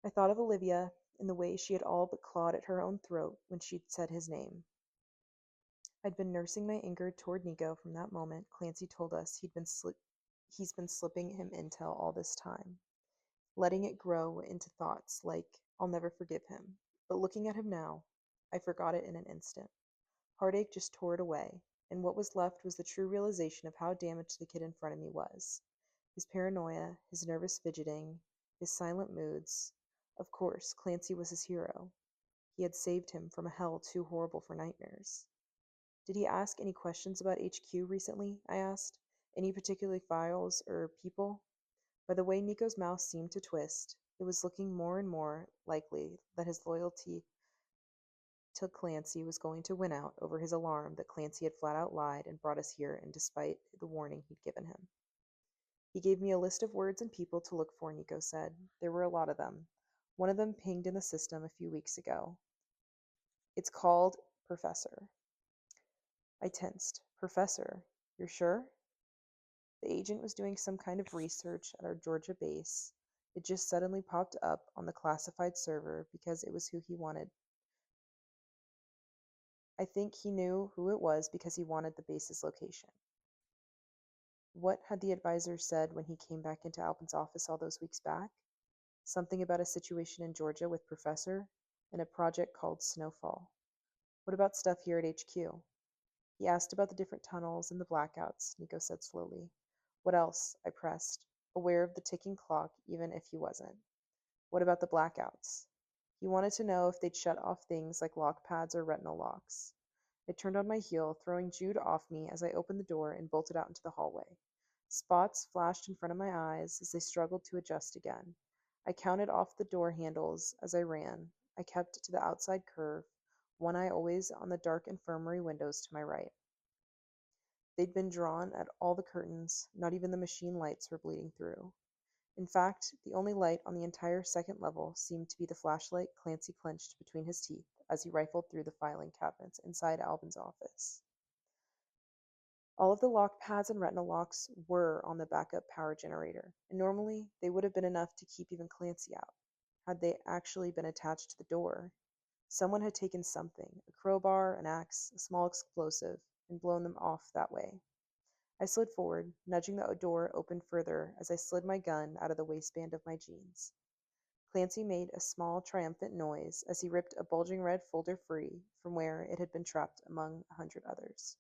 [SPEAKER 1] I thought of Olivia and the way she had all but clawed at her own throat when she'd said his name. I'd been nursing my anger toward Nico from that moment Clancy told us he's been slipping him intel all this time, letting it grow into thoughts like, I'll never forgive him. But looking at him now, I forgot it in an instant. Heartache just tore it away, and what was left was the true realization of how damaged the kid in front of me was. His paranoia, his nervous fidgeting, his silent moods. Of course, Clancy was his hero. He had saved him from a hell too horrible for nightmares. Did he ask any questions about HQ recently? I asked. Any particular files or people? By the way Nico's mouth seemed to twist, it was looking more and more likely that his loyalty to Clancy was going to win out over his alarm that Clancy had flat out lied and brought us here, and despite the warning he'd given him. He gave me a list of words and people to look for, Nico said. There were a lot of them. One of them pinged in the system a few weeks ago. It's called Professor. I tensed. Professor? You're sure? The agent was doing some kind of research at our Georgia base. It just suddenly popped up on the classified server because it was who he wanted. I think he knew who it was because he wanted the base's location. What had the advisor said when he came back into Alpin's office all those weeks back? Something about a situation in Georgia with Professor and a project called Snowfall. What about stuff here at HQ? He asked about the different tunnels and the blackouts, Nico said slowly. What else? I pressed, aware of the ticking clock even if he wasn't. What about the blackouts? He wanted to know if they'd shut off things like lock pads or retinal locks. I turned on my heel, throwing Jude off me as I opened the door and bolted out into the hallway. Spots flashed in front of my eyes as they struggled to adjust again. I counted off the door handles as I ran. I kept to the outside curve, one eye always on the dark infirmary windows to my right. They'd been drawn at all the curtains, not even the machine lights were bleeding through. In fact, the only light on the entire second level seemed to be the flashlight Clancy clenched between his teeth as he rifled through the filing cabinets inside Albin's office. All of the lock pads and retinal locks were on the backup power generator, and normally they would have been enough to keep even Clancy out, had they actually been attached to the door. Someone had taken something, a crowbar, an axe, a small explosive, and blown them off that way. I slid forward, nudging the door open further as I slid my gun out of the waistband of my jeans. Clancy made a small, triumphant noise as he ripped a bulging red folder free from where it had been trapped among 100 others.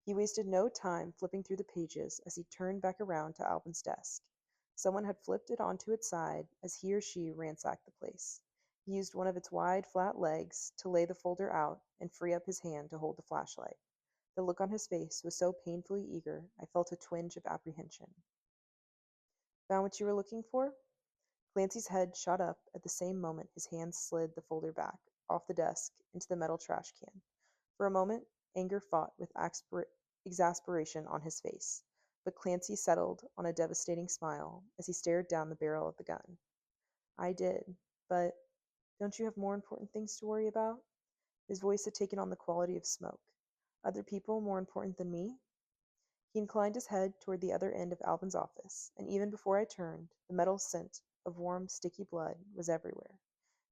[SPEAKER 1] He wasted no time flipping through the pages as he turned back around to Albin's desk. Someone had flipped it onto its side as he or she ransacked the place. He used one of its wide, flat legs to lay the folder out and free up his hand to hold the flashlight. The look on his face was so painfully eager, I felt a twinge of apprehension. Found what you were looking for? Clancy's head shot up at the same moment his hand slid the folder back, off the desk, into the metal trash can. For a moment, anger fought with exasperation on his face, but Clancy settled on a devastating smile as he stared down the barrel of the gun. I did, but don't you have more important things to worry about? His voice had taken on the quality of smoke. Other people more important than me? He inclined his head toward the other end of Alvin's office, and even before I turned, the metal scent of warm, sticky blood was everywhere.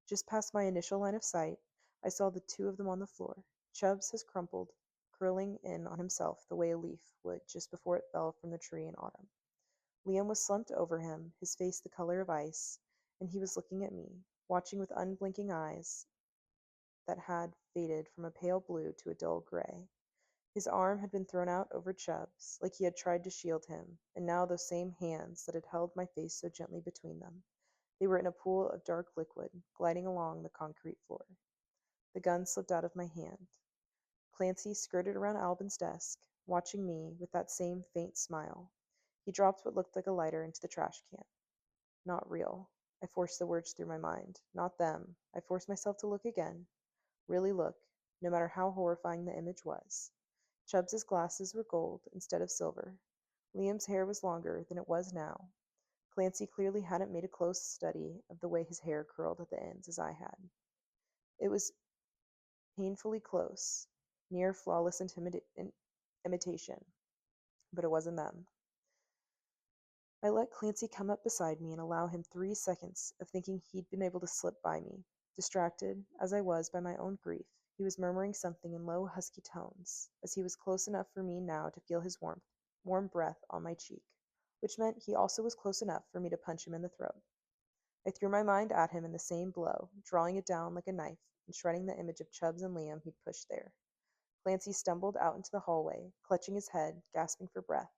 [SPEAKER 1] Just past my initial line of sight, I saw the two of them on the floor. Chubbs has crumpled, curling in on himself the way a leaf would just before it fell from the tree in autumn. Liam was slumped over him, his face the color of ice, and he was looking at me, watching with unblinking eyes that had faded from a pale blue to a dull gray. His arm had been thrown out over Chubb's, like he had tried to shield him, and now those same hands that had held my face so gently between them. They were in a pool of dark liquid, gliding along the concrete floor. The gun slipped out of my hand. Clancy skirted around Albin's desk, watching me with that same faint smile. He dropped what looked like a lighter into the trash can. Not real. I forced the words through my mind. Not them. I forced myself to look again. Really look, no matter how horrifying the image was. Chubbs's glasses were gold instead of silver. Liam's hair was longer than it was now. Clancy clearly hadn't made a close study of the way his hair curled at the ends as I had. It was painfully close, near flawless imitation, but it wasn't them. I let Clancy come up beside me and allow him 3 seconds of thinking he'd been able to slip by me. Distracted, as I was by my own grief, he was murmuring something in low, husky tones, as he was close enough for me now to feel his warm breath on my cheek, which meant he also was close enough for me to punch him in the throat. I threw my mind at him in the same blow, drawing it down like a knife and shredding the image of Chubbs and Liam he'd pushed there. Clancy stumbled out into the hallway, clutching his head, gasping for breath.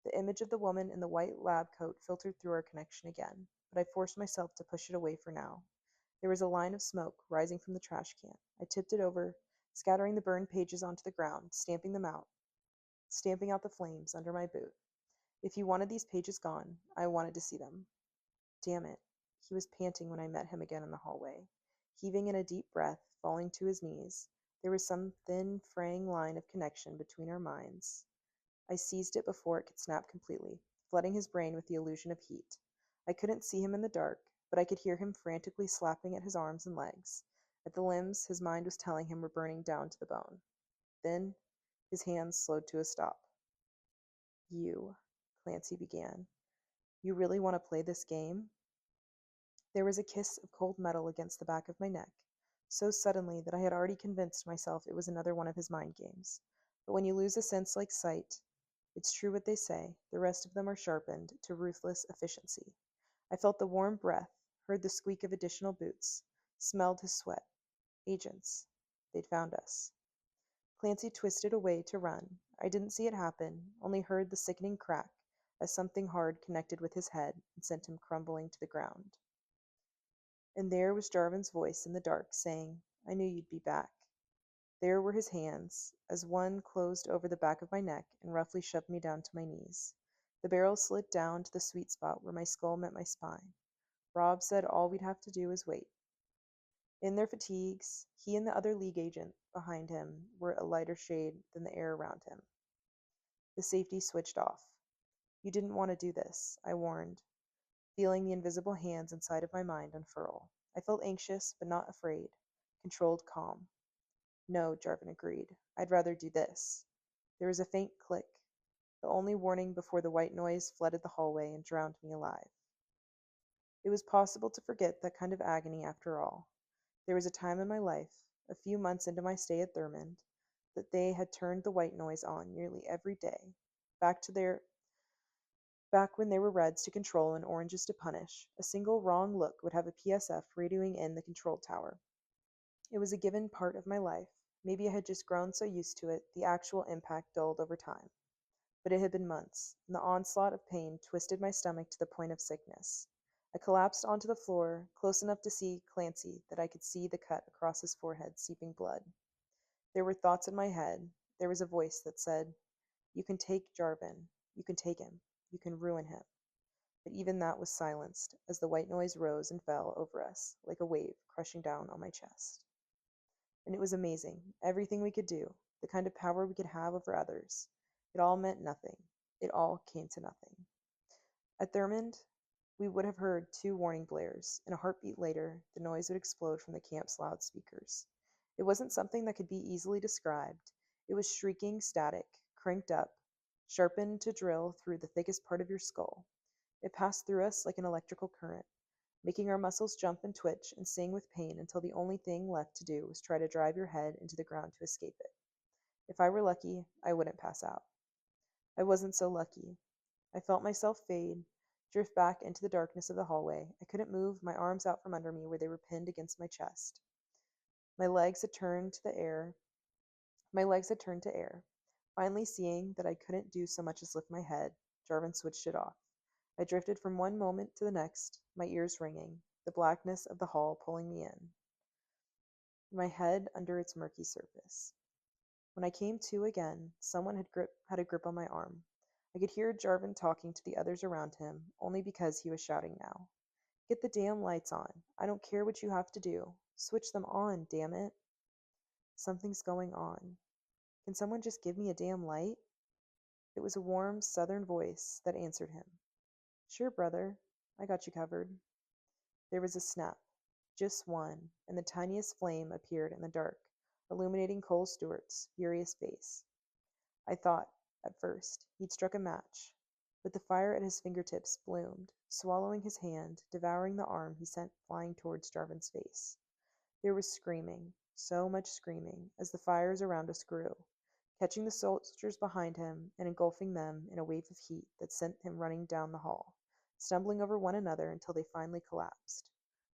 [SPEAKER 1] The image of the woman in the white lab coat filtered through our connection again, but I forced myself to push it away for now. There was a line of smoke rising from the trash can. I tipped it over, scattering the burned pages onto the ground, stamping out the flames under my boot. If he wanted these pages gone, I wanted to see them. Damn it. He was panting when I met him again in the hallway. Heaving in a deep breath, falling to his knees, there was some thin, fraying line of connection between our minds. I seized it before it could snap completely, flooding his brain with the illusion of heat. I couldn't see him in the dark, but I could hear him frantically slapping at his arms and legs, at the limbs his mind was telling him were burning down to the bone. Then his hands slowed to a stop. You, Clancy began. You really want to play this game? There was a kiss of cold metal against the back of my neck, so suddenly that I had already convinced myself it was another one of his mind games. But when you lose a sense like sight, it's true what they say, the rest of them are sharpened to ruthless efficiency. I felt the warm breath, heard the squeak of additional boots, smelled his sweat. Agents. They'd found us. Clancy twisted away to run. I didn't see it happen, only heard the sickening crack as something hard connected with his head and sent him crumbling to the ground. And there was Jarvin's voice in the dark saying, I knew you'd be back. There were his hands, as one closed over the back of my neck and roughly shoved me down to my knees. The barrel slid down to the sweet spot where my skull met my spine. Rob said all we'd have to do was wait. In their fatigues, he and the other league agent behind him were a lighter shade than the air around him. The safety switched off. You didn't want to do this, I warned, feeling the invisible hands inside of my mind unfurl. I felt anxious, but not afraid. Controlled calm. No, Jarvin agreed. I'd rather do this. There was a faint click, the only warning before the white noise flooded the hallway and drowned me alive. It was possible to forget that kind of agony after all. There was a time in my life, a few months into my stay at Thurmond, that they had turned the white noise on nearly every day, back when there were reds to control and oranges to punish. A single wrong look would have a PSF radioing in the control tower. It was a given part of my life. Maybe I had just grown so used to it, the actual impact dulled over time. But it had been months, and the onslaught of pain twisted my stomach to the point of sickness. I collapsed onto the floor, close enough to see Clancy that I could see the cut across his forehead seeping blood. There were thoughts in my head. There was a voice that said, You can take Jarvin. You can take him. You can ruin him. But even that was silenced as the white noise rose and fell over us, like a wave crushing down on my chest. And it was amazing, everything we could do, the kind of power we could have over others. It all meant nothing. It all came to nothing. At Thurmond, we would have heard 2 warning blares, and a heartbeat later, the noise would explode from the camp's loudspeakers. It wasn't something that could be easily described. It was shrieking static, cranked up, sharpened to drill through the thickest part of your skull. It passed through us like an electrical current, making our muscles jump and twitch and sing with pain until the only thing left to do was try to drive your head into the ground to escape it. If I were lucky, I wouldn't pass out. I wasn't so lucky. I felt myself fade, drift back into the darkness of the hallway. I couldn't move my arms out from under me where they were pinned against my chest. My legs had turned to the air. My legs had turned to air. Finally seeing that I couldn't do so much as lift my head, Jarvan switched it off. I drifted from one moment to the next, my ears ringing, the blackness of the hall pulling me in, my head under its murky surface. When I came to again, someone had a grip on my arm. I could hear Jarvan talking to the others around him, only because he was shouting now. Get the damn lights on. I don't care what you have to do. Switch them on, damn it. Something's going on. Can someone just give me a damn light? It was a warm, southern voice that answered him. Sure, brother. I got you covered. There was a snap, just one, and the tiniest flame appeared in the dark, illuminating Cole Stewart's furious face. I thought, at first, he'd struck a match, but the fire at his fingertips bloomed, swallowing his hand, devouring the arm he sent flying towards Jarvan's face. There was screaming, so much screaming, as the fires around us grew, catching the soldiers behind him and engulfing them in a wave of heat that sent him running down the hall, stumbling over one another until they finally collapsed.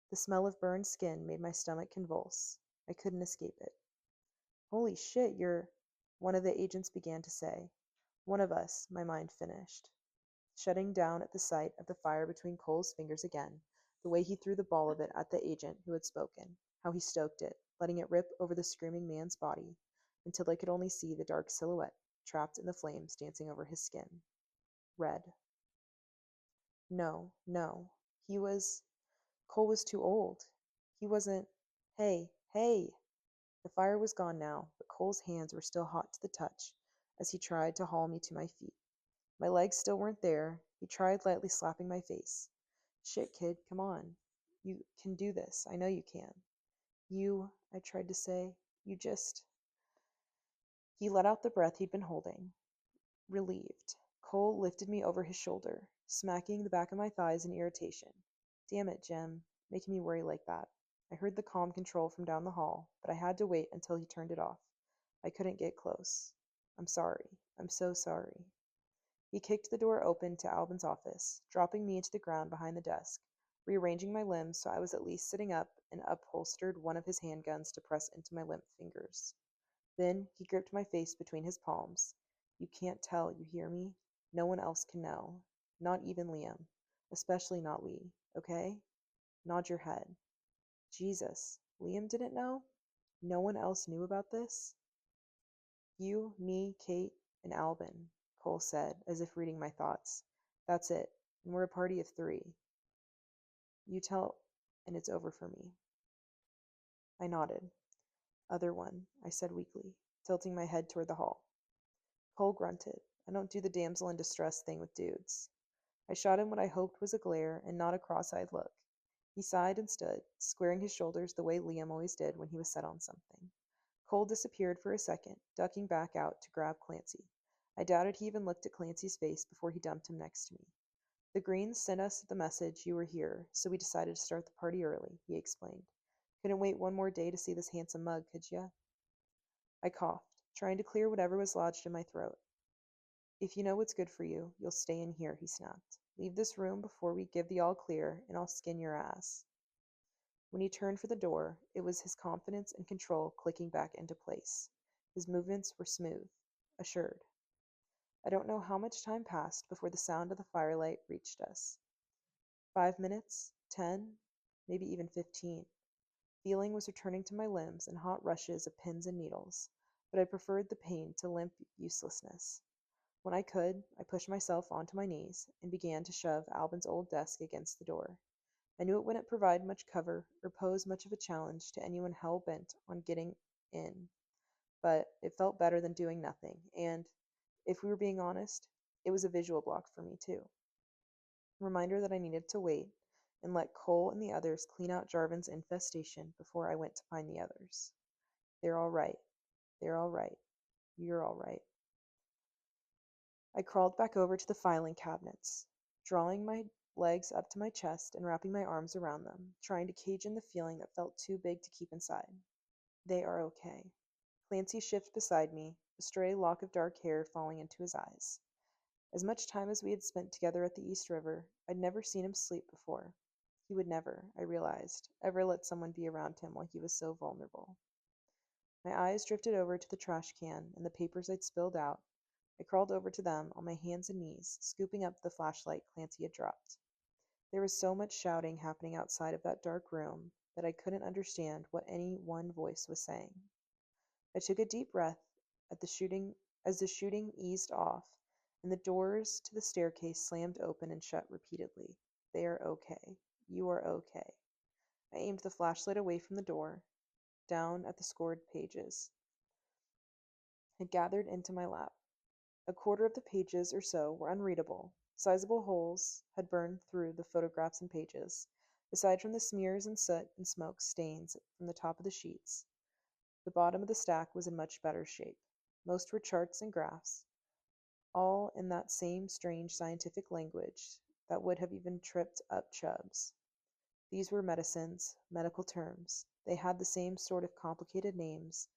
[SPEAKER 1] The smell of burned skin made my stomach convulse. I couldn't escape it. Holy shit, you're... One of the agents began to say. One of us, my mind finished, shutting down at the sight of the fire between Cole's fingers again, the way he threw the ball of it at the agent who had spoken, how he stoked it, letting it rip over the screaming man's body, until I could only see the dark silhouette, trapped in the flames dancing over his skin. Red. No, no. Cole was too old. He wasn't... Hey, hey! The fire was gone now, but Cole's hands were still hot to the touch as he tried to haul me to my feet. My legs still weren't there. He tried lightly slapping my face. Shit, kid, come on. You can do this. I know you can. I tried to say, you just... He let out the breath he'd been holding, relieved. Cole lifted me over his shoulder, smacking the back of my thighs in irritation. Damn it, Jim, making me worry like that. I heard the comm control from down the hall, but I had to wait until he turned it off. I couldn't get close. I'm sorry. I'm so sorry. He kicked the door open to Albin's office, dropping me into the ground behind the desk, rearranging my limbs so I was at least sitting up and upholstered one of his handguns to press into my limp fingers. Then he gripped my face between his palms. You can't tell, you hear me? No one else can know. Not even Liam. Especially not Lee, okay? Nod your head. Jesus, Liam didn't know? No one else knew about this? You, me, Kate, and Albin, Cole said, as if reading my thoughts. That's it, and we're a party of 3. You tell, and it's over for me. I nodded. Other one, I said weakly, tilting my head toward the hall. Cole grunted. I don't do the damsel in distress thing with dudes. I shot him what I hoped was a glare and not a cross-eyed look. He sighed and stood, squaring his shoulders the way Liam always did when he was set on something. Cole disappeared for a second, ducking back out to grab Clancy. I doubted he even looked at Clancy's face before he dumped him next to me. The Greens sent us the message you were here, so we decided to start the party early, he explained. Couldn't wait one more day to see this handsome mug, could ya? I coughed, trying to clear whatever was lodged in my throat. If you know what's good for you, you'll stay in here, he snapped. Leave this room before we give the all clear, and I'll skin your ass. When he turned for the door, it was his confidence and control clicking back into place. His movements were smooth, assured. I don't know how much time passed before the sound of the firelight reached us. 5 minutes, 10, maybe even 15. Feeling was returning to my limbs in hot rushes of pins and needles, but I preferred the pain to limp uselessness. When I could, I pushed myself onto my knees and began to shove Albin's old desk against the door. I knew it wouldn't provide much cover or pose much of a challenge to anyone hell-bent on getting in, but it felt better than doing nothing, and, if we were being honest, it was a visual block for me too. A reminder that I needed to wait and let Cole and the others clean out Jarvan's infestation before I went to find the others. They're all right. They're all right. You're all right. I crawled back over to the filing cabinets, drawing my legs up to my chest and wrapping my arms around them, trying to cage in the feeling that felt too big to keep inside. They are okay. Clancy shifted beside me, a stray lock of dark hair falling into his eyes. As much time as we had spent together at the East River, I'd never seen him sleep before. He would never, I realized, ever let someone be around him while he was so vulnerable. My eyes drifted over to the trash can and the papers I'd spilled out. I crawled over to them on my hands and knees, scooping up the flashlight Clancy had dropped. There was so much shouting happening outside of that dark room that I couldn't understand what any one voice was saying. I took a deep breath at the shooting as the shooting eased off, and the doors to the staircase slammed open and shut repeatedly. They are okay. You are okay. I aimed the flashlight away from the door, down at the scored pages. It gathered into my lap. A quarter of the pages or so were unreadable. Sizable holes had burned through the photographs and pages. Aside from the smears and soot and smoke stains from the top of the sheets, the bottom of the stack was in much better shape. Most were charts and graphs, all in that same strange scientific language that would have even tripped up Chubbs. These were medicines, medical terms. They had the same sort of complicated names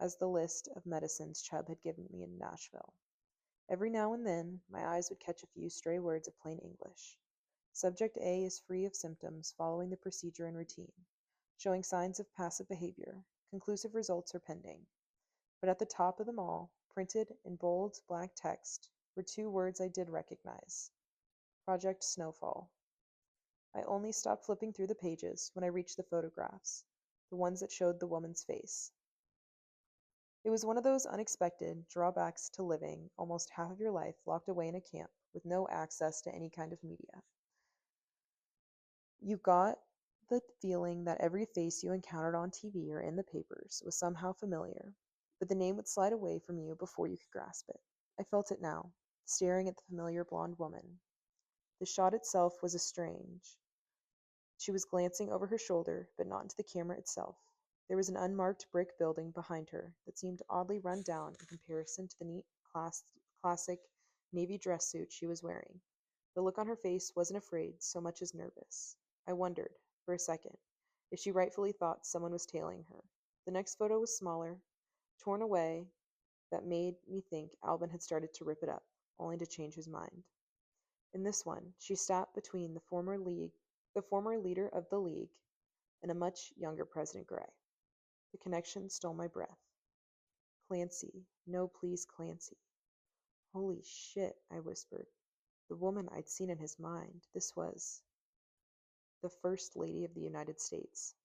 [SPEAKER 1] as the list of medicines Chubb had given me in Nashville. Every now and then, my eyes would catch a few stray words of plain English. Subject A is free of symptoms following the procedure and routine, showing signs of passive behavior. Conclusive results are pending. But at the top of them all, printed in bold black text, were two words I did recognize: Project Snowfall. I only stopped flipping through the pages when I reached the photographs, the ones that showed the woman's face. It was one of those unexpected drawbacks to living almost half of your life locked away in a camp with no access to any kind of media. You got the feeling that every face you encountered on TV or in the papers was somehow familiar, but the name would slide away from you before you could grasp it. I felt it now, staring at the familiar blonde woman. The shot itself was strange. She was glancing over her shoulder, but not into the camera itself. There was an unmarked brick building behind her that seemed oddly run down in comparison to the neat, classic navy dress suit she was wearing. The look on her face wasn't afraid so much as nervous. I wondered, for a second, if she rightfully thought someone was tailing her. The next photo was smaller, torn away, that made me think Albin had started to rip it up, only to change his mind. In this one, she sat between the former leader of the League, and a much younger President Gray. The connection stole my breath. Clancy. No, please, Clancy. Holy shit, I whispered. The woman I'd seen in his mind. This was the First Lady of the United States.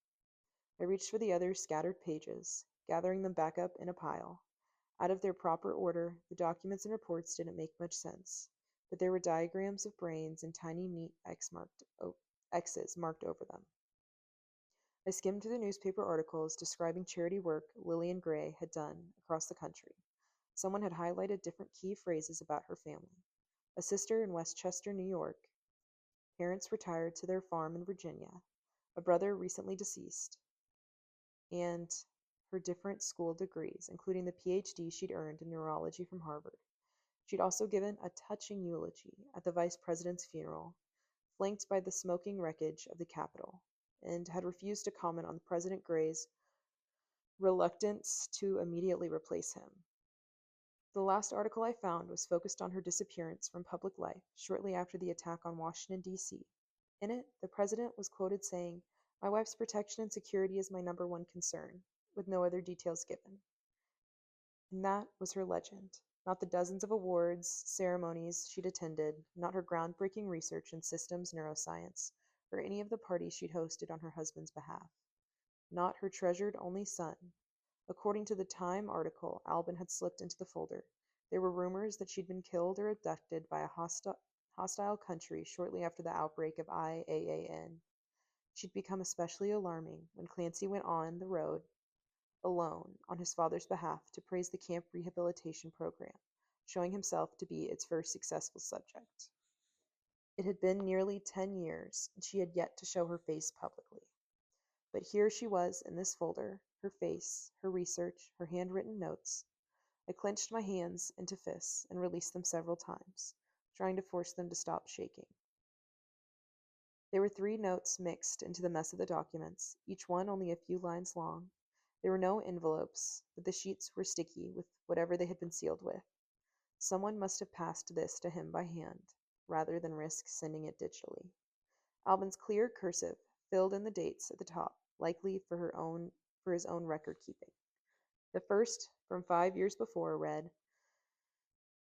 [SPEAKER 1] I reached for the other scattered pages, gathering them back up in a pile. Out of their proper order, the documents and reports didn't make much sense, but there were diagrams of brains and tiny neat X's marked over them. I skimmed through the newspaper articles describing charity work Lillian Gray had done across the country. Someone had highlighted different key phrases about her family. A sister in Westchester, New York, parents retired to their farm in Virginia, a brother recently deceased, and her different school degrees, including the PhD she'd earned in neurology from Harvard. She'd also given a touching eulogy at the vice president's funeral, flanked by the smoking wreckage of the Capitol, and had refused to comment on President Gray's reluctance to immediately replace him. The last article I found was focused on her disappearance from public life shortly after the attack on Washington, D.C. In it, the president was quoted saying, "My wife's protection and security is my number one concern," with no other details given. And that was her legend, not the dozens of awards, ceremonies she'd attended, not her groundbreaking research in systems neuroscience, or any of the parties she'd hosted on her husband's behalf. Not her treasured only son. According to the Time article Albin had slipped into the folder, there were rumors that she'd been killed or abducted by a hostile country shortly after the outbreak of IAAN. She'd become especially alarming when Clancy went on the road alone on his father's behalf to praise the camp rehabilitation program, showing himself to be its first successful subject. It had been nearly 10 years, and she had yet to show her face publicly. But here she was in this folder, her face, her research, her handwritten notes. I clenched my hands into fists and released them several times, trying to force them to stop shaking. There were 3 notes mixed into the mess of the documents, each one only a few lines long. There were no envelopes, but the sheets were sticky with whatever they had been sealed with. Someone must have passed this to him by hand, rather than risk sending it digitally. Albin's clear cursive filled in the dates at the top, likely for his own record keeping. The first, from 5 years before, read,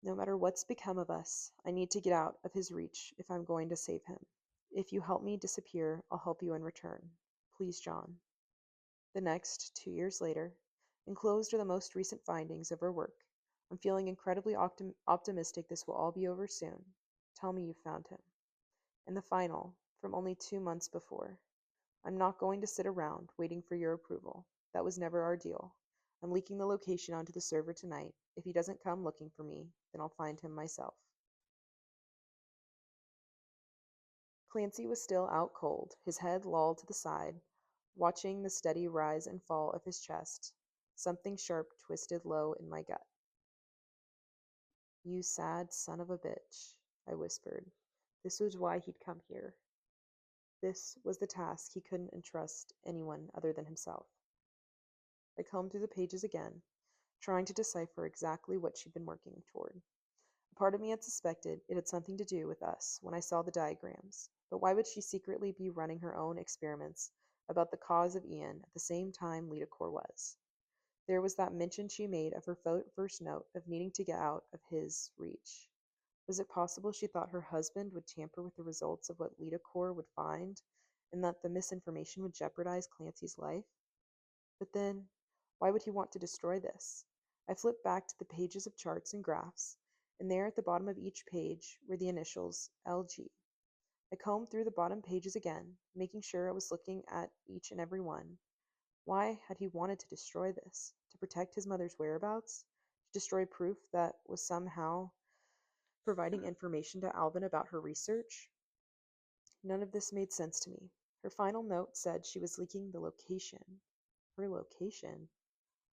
[SPEAKER 1] "No matter what's become of us, I need to get out of his reach if I'm going to save him. If you help me disappear, I'll help you in return. Please, John." The next, 2 years later, enclosed are the most recent findings of her work. I'm feeling incredibly optimistic this will all be over soon. Tell me you found him. And the final, from only 2 months before. I'm not going to sit around waiting for your approval. That was never our deal. I'm leaking the location onto the server tonight. If he doesn't come looking for me, then I'll find him myself. Clancy was still out cold, his head lolled to the side, watching the steady rise and fall of his chest. Something sharp twisted low in my gut. "You sad son of a bitch," I whispered. This was why he'd come here. This was the task he couldn't entrust anyone other than himself. I combed through the pages again, trying to decipher exactly what she'd been working toward. A part of me had suspected it had something to do with us when I saw the diagrams, but why would she secretly be running her own experiments about the cause of Ian at the same time Lidacor was? There was that mention she made of her first note of needing to get out of his reach. Was it possible she thought her husband would tamper with the results of what Lidacor would find, and that the misinformation would jeopardize Clancy's life? But then, why would he want to destroy this? I flipped back to the pages of charts and graphs, and there at the bottom of each page were the initials LG. I combed through the bottom pages again, making sure I was looking at each and every one. Why had he wanted to destroy this? To protect his mother's whereabouts? To destroy proof that was somehow providing information to Alvin about her research? None of this made sense to me. Her final note said she was leaking the location. Her location?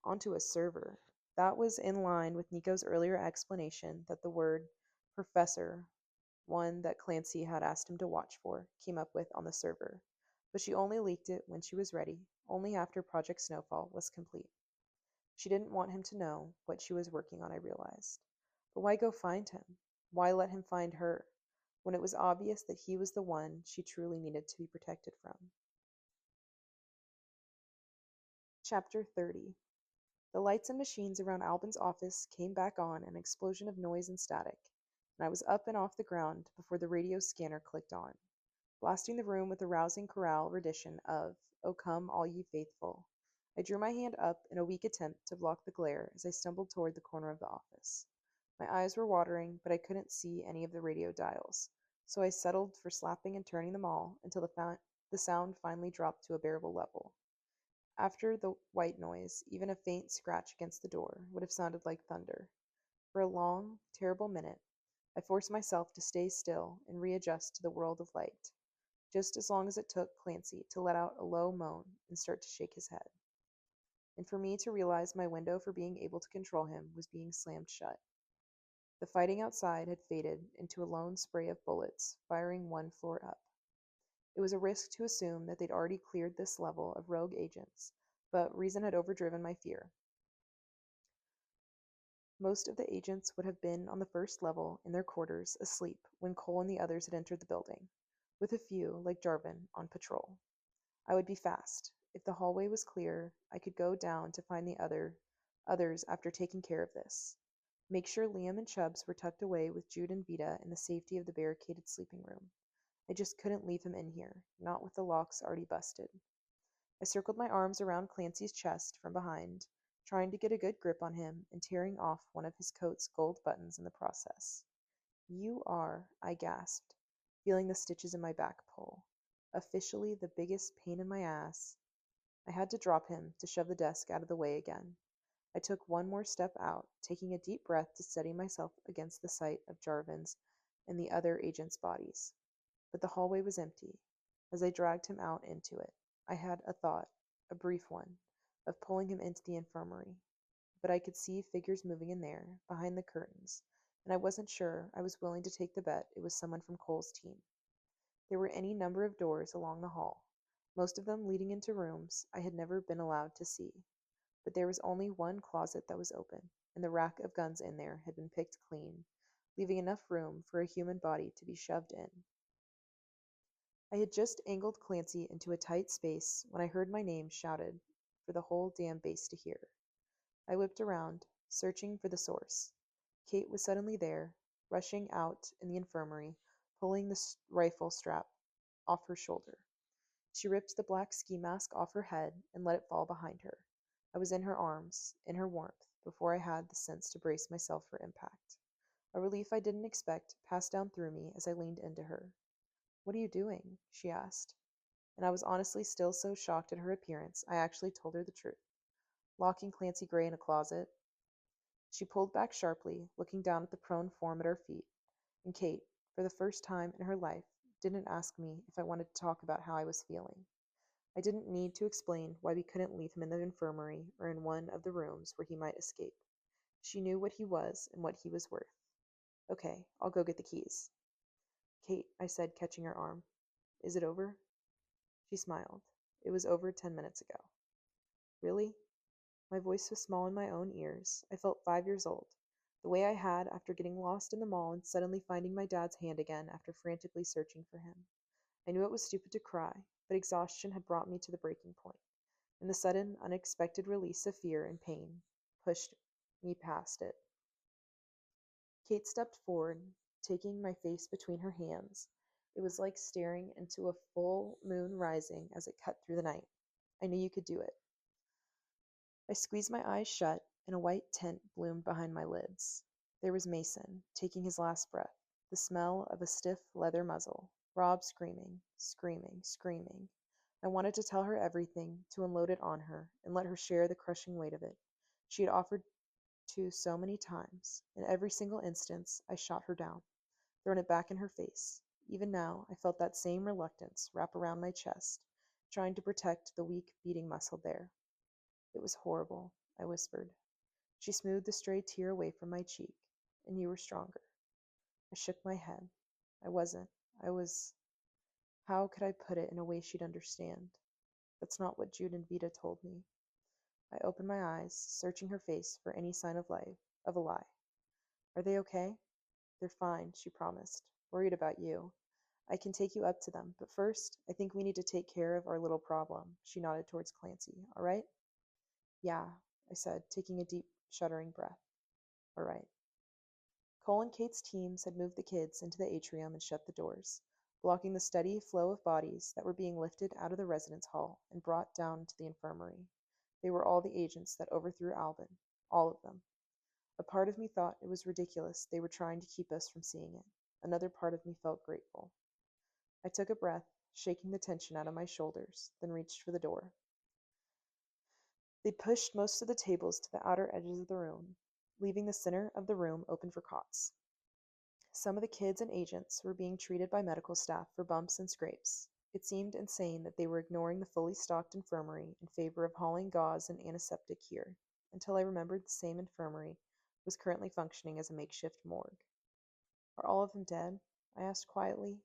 [SPEAKER 1] Onto a server. That was in line with Nico's earlier explanation that the word professor, one that Clancy had asked him to watch for, came up with on the server. But she only leaked it when she was ready, only after Project Snowfall was complete. She didn't want him to know what she was working on, I realized. But why go find him? Why let him find her, when it was obvious that he was the one she truly needed to be protected from? Chapter 30. The lights and machines around Albin's office came back on, an explosion of noise and static, and I was up and off the ground before the radio scanner clicked on, blasting the room with a rousing chorale rendition of "O Come All Ye Faithful." I drew my hand up in a weak attempt to block the glare as I stumbled toward the corner of the office. My eyes were watering, but I couldn't see any of the radio dials, so I settled for slapping and turning them all until the sound finally dropped to a bearable level. After the white noise, even a faint scratch against the door would have sounded like thunder. For a long, terrible minute, I forced myself to stay still and readjust to the world of light, just as long as it took Clancy to let out a low moan and start to shake his head, and for me to realize my window for being able to control him was being slammed shut. The fighting outside had faded into a lone spray of bullets firing 1 floor up. It was a risk to assume that they'd already cleared this level of rogue agents, but reason had overdriven my fear. Most of the agents would have been on the first level in their quarters, asleep, when Cole and the others had entered the building, with a few, like Jarvin, on patrol. I would be fast. If the hallway was clear, I could go down to find the others after taking care of this. Make sure Liam and Chubbs were tucked away with Jude and Vita in the safety of the barricaded sleeping room. I just couldn't leave him in here, not with the locks already busted. I circled my arms around Clancy's chest from behind, trying to get a good grip on him and tearing off one of his coat's gold buttons in the process. "You are," I gasped, feeling the stitches in my back pull. "Officially the biggest pain in my ass." I had to drop him to shove the desk out of the way again. I took one more step out, taking a deep breath to steady myself against the sight of Jarvin's and the other agents' bodies. But the hallway was empty. As I dragged him out into it, I had a thought, a brief one, of pulling him into the infirmary. but I could see figures moving in there, behind the curtains, and I wasn't sure I was willing to take the bet it was someone from Cole's team. There were any number of doors along the hall, most of them leading into rooms I had never been allowed to see, but there was only one closet that was open, and the rack of guns in there had been picked clean, leaving enough room for a human body to be shoved in. I had just angled Clancy into a tight space when I heard my name shouted for the whole damn base to hear. I whipped around, searching for the source. Kate was suddenly there, rushing out in the infirmary, pulling the rifle strap off her shoulder. She ripped the black ski mask off her head and let it fall behind her. I was in her arms, in her warmth, before I had the sense to brace myself for impact. A relief I didn't expect passed down through me as I leaned into her. "What are you doing?" she asked, and I was honestly still so shocked at her appearance I actually told her the truth. "Locking Clancy Gray in a closet." She pulled back sharply, looking down at the prone form at our feet, and Kate, for the first time in her life, didn't ask me if I wanted to talk about how I was feeling. I didn't need to explain why we couldn't leave him in the infirmary or in one of the rooms where he might escape. She knew what he was and what he was worth. "Okay, I'll go get the keys." "Kate," I said, catching her arm. "Is it over?" She smiled. "It was over 10 minutes ago." "Really?" My voice was small in my own ears. I felt 5 years old, the way I had after getting lost in the mall and suddenly finding my dad's hand again after frantically searching for him. I knew it was stupid to cry, but exhaustion had brought me to the breaking point, and the sudden, unexpected release of fear and pain pushed me past it. Kate stepped forward, taking my face between her hands. It was like staring into a full moon rising as it cut through the night. "I knew you could do it." I squeezed my eyes shut, and a white tint bloomed behind my lids. There was Mason, taking his last breath, the smell of a stiff leather muzzle, Rob screaming, screaming, screaming. I wanted to tell her everything, to unload it on her, and let her share the crushing weight of it. She had offered to so many times. In every single instance, I shot her down, thrown it back in her face. Even now, I felt that same reluctance wrap around my chest, trying to protect the weak, beating muscle there. "It was horrible," I whispered. She smoothed the stray tear away from my cheek. "And you were stronger." I shook my head. I wasn't. I was. How could I put it in a way she'd understand? That's not what Jude and Vita told me. I opened my eyes, searching her face for any sign of life, of a lie. "Are they okay?" "They're fine," she promised. "Worried about you. I can take you up to them, but first, I think we need to take care of our little problem." She nodded towards Clancy. "All right?" "Yeah," I said, taking a deep, shuddering breath. "All right." Cole and Kate's teams had moved the kids into the atrium and shut the doors, blocking the steady flow of bodies that were being lifted out of the residence hall and brought down to the infirmary. They were all the agents that overthrew Albin. All of them. A part of me thought it was ridiculous they were trying to keep us from seeing it. Another part of me felt grateful. I took a breath, shaking the tension out of my shoulders, then reached for the door. They pushed most of the tables to the outer edges of the room, leaving the center of the room open for cots. Some of the kids and agents were being treated by medical staff for bumps and scrapes. It seemed insane that they were ignoring the fully stocked infirmary in favor of hauling gauze and antiseptic here, until I remembered the same infirmary was currently functioning as a makeshift morgue. "Are all of them dead?" I asked quietly.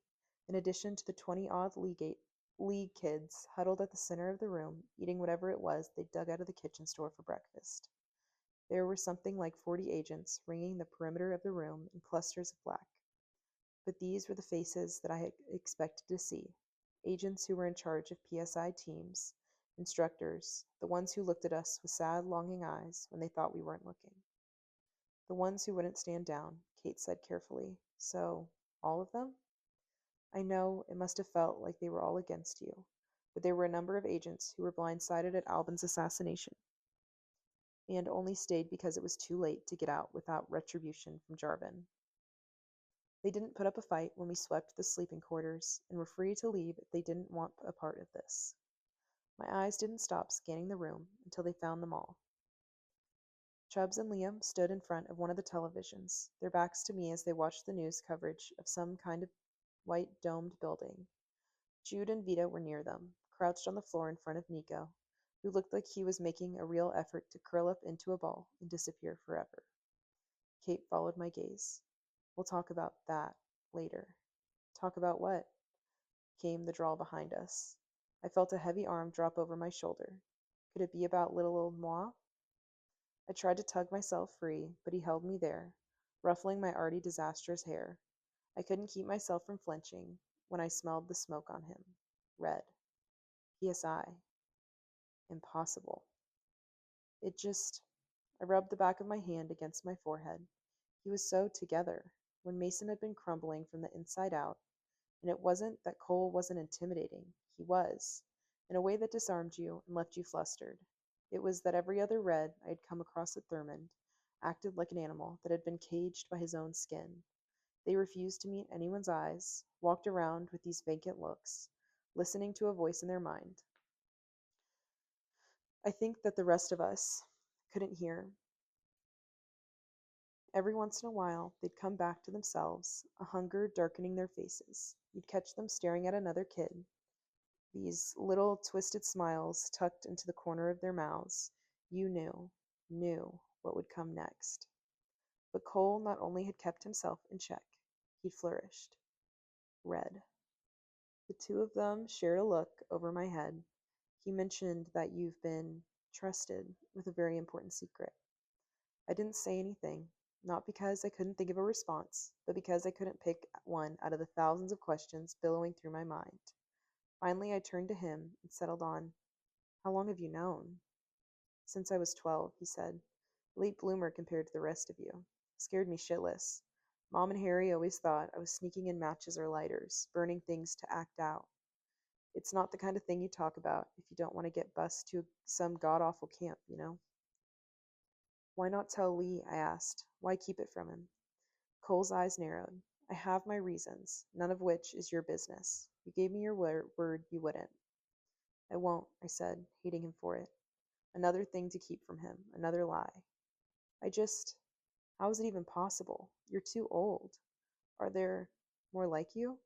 [SPEAKER 1] In addition to the 20-odd league kids huddled at the center of the room, eating whatever it was they dug out of the kitchen store for breakfast. There were something like 40 agents ringing the perimeter of the room in clusters of black. But these were the faces that I had expected to see. Agents who were in charge of PSI teams, instructors, the ones who looked at us with sad, longing eyes when they thought we weren't looking. "The ones who wouldn't stand down," Kate said carefully. "So, all of them?" "I know it must have felt like they were all against you, but there were a number of agents who were blindsided at Albin's assassination and only stayed because it was too late to get out without retribution from Jarvin. They didn't put up a fight when we swept the sleeping quarters and were free to leave if they didn't want a part of this." My eyes didn't stop scanning the room until they found them all. Chubbs and Liam stood in front of one of the televisions, their backs to me as they watched the news coverage of some kind of white domed building. Jude and Vita were near them, crouched on the floor in front of Nico, who looked like he was making a real effort to curl up into a ball and disappear forever. Kate followed my gaze. We'll talk about that later. Talk about what? Came the drawl behind us. I felt a heavy arm drop over my shoulder. Could it be about little old moi? I tried to tug myself free, but he held me there, ruffling my already disastrous hair. I couldn't keep myself from flinching when I smelled the smoke on him. Red. PSI. Impossible. It just. I rubbed the back of my hand against my forehead. He was so together, when Mason had been crumbling from the inside out, and it wasn't that Cole wasn't intimidating. He was, in a way that disarmed you and left you flustered. It was that every other red I had come across at Thurmond acted like an animal that had been caged by his own skin. They refused to meet anyone's eyes, walked around with these vacant looks, listening to a voice in their mind. I think that the rest of us couldn't hear. Every once in a while, they'd come back to themselves, a hunger darkening their faces. You'd catch them staring at another kid, these little twisted smiles tucked into the corner of their mouths. You knew what would come next. But Cole not only had kept himself in check, he'd flourished. Red. The two of them shared a look over my head. He mentioned that you've been trusted with a very important secret. I didn't say anything, not because I couldn't think of a response, but because I couldn't pick one out of the thousands of questions billowing through my mind. Finally, I turned to him and settled on, "How long have you known?" "Since I was 12, he said. "Late bloomer compared to the rest of you. Scared me shitless. Mom and Harry always thought I was sneaking in matches or lighters, burning things to act out. It's not the kind of thing you talk about if you don't want to get bused to some god-awful camp, you know?" "Why not tell Lee?" I asked. "Why keep it from him?" Cole's eyes narrowed. "I have my reasons, none of which is your business. You gave me your word you wouldn't." "I won't," I said, hating him for it. Another thing to keep from him, another lie. I just, how is it even possible? You're too old. Are there more like you?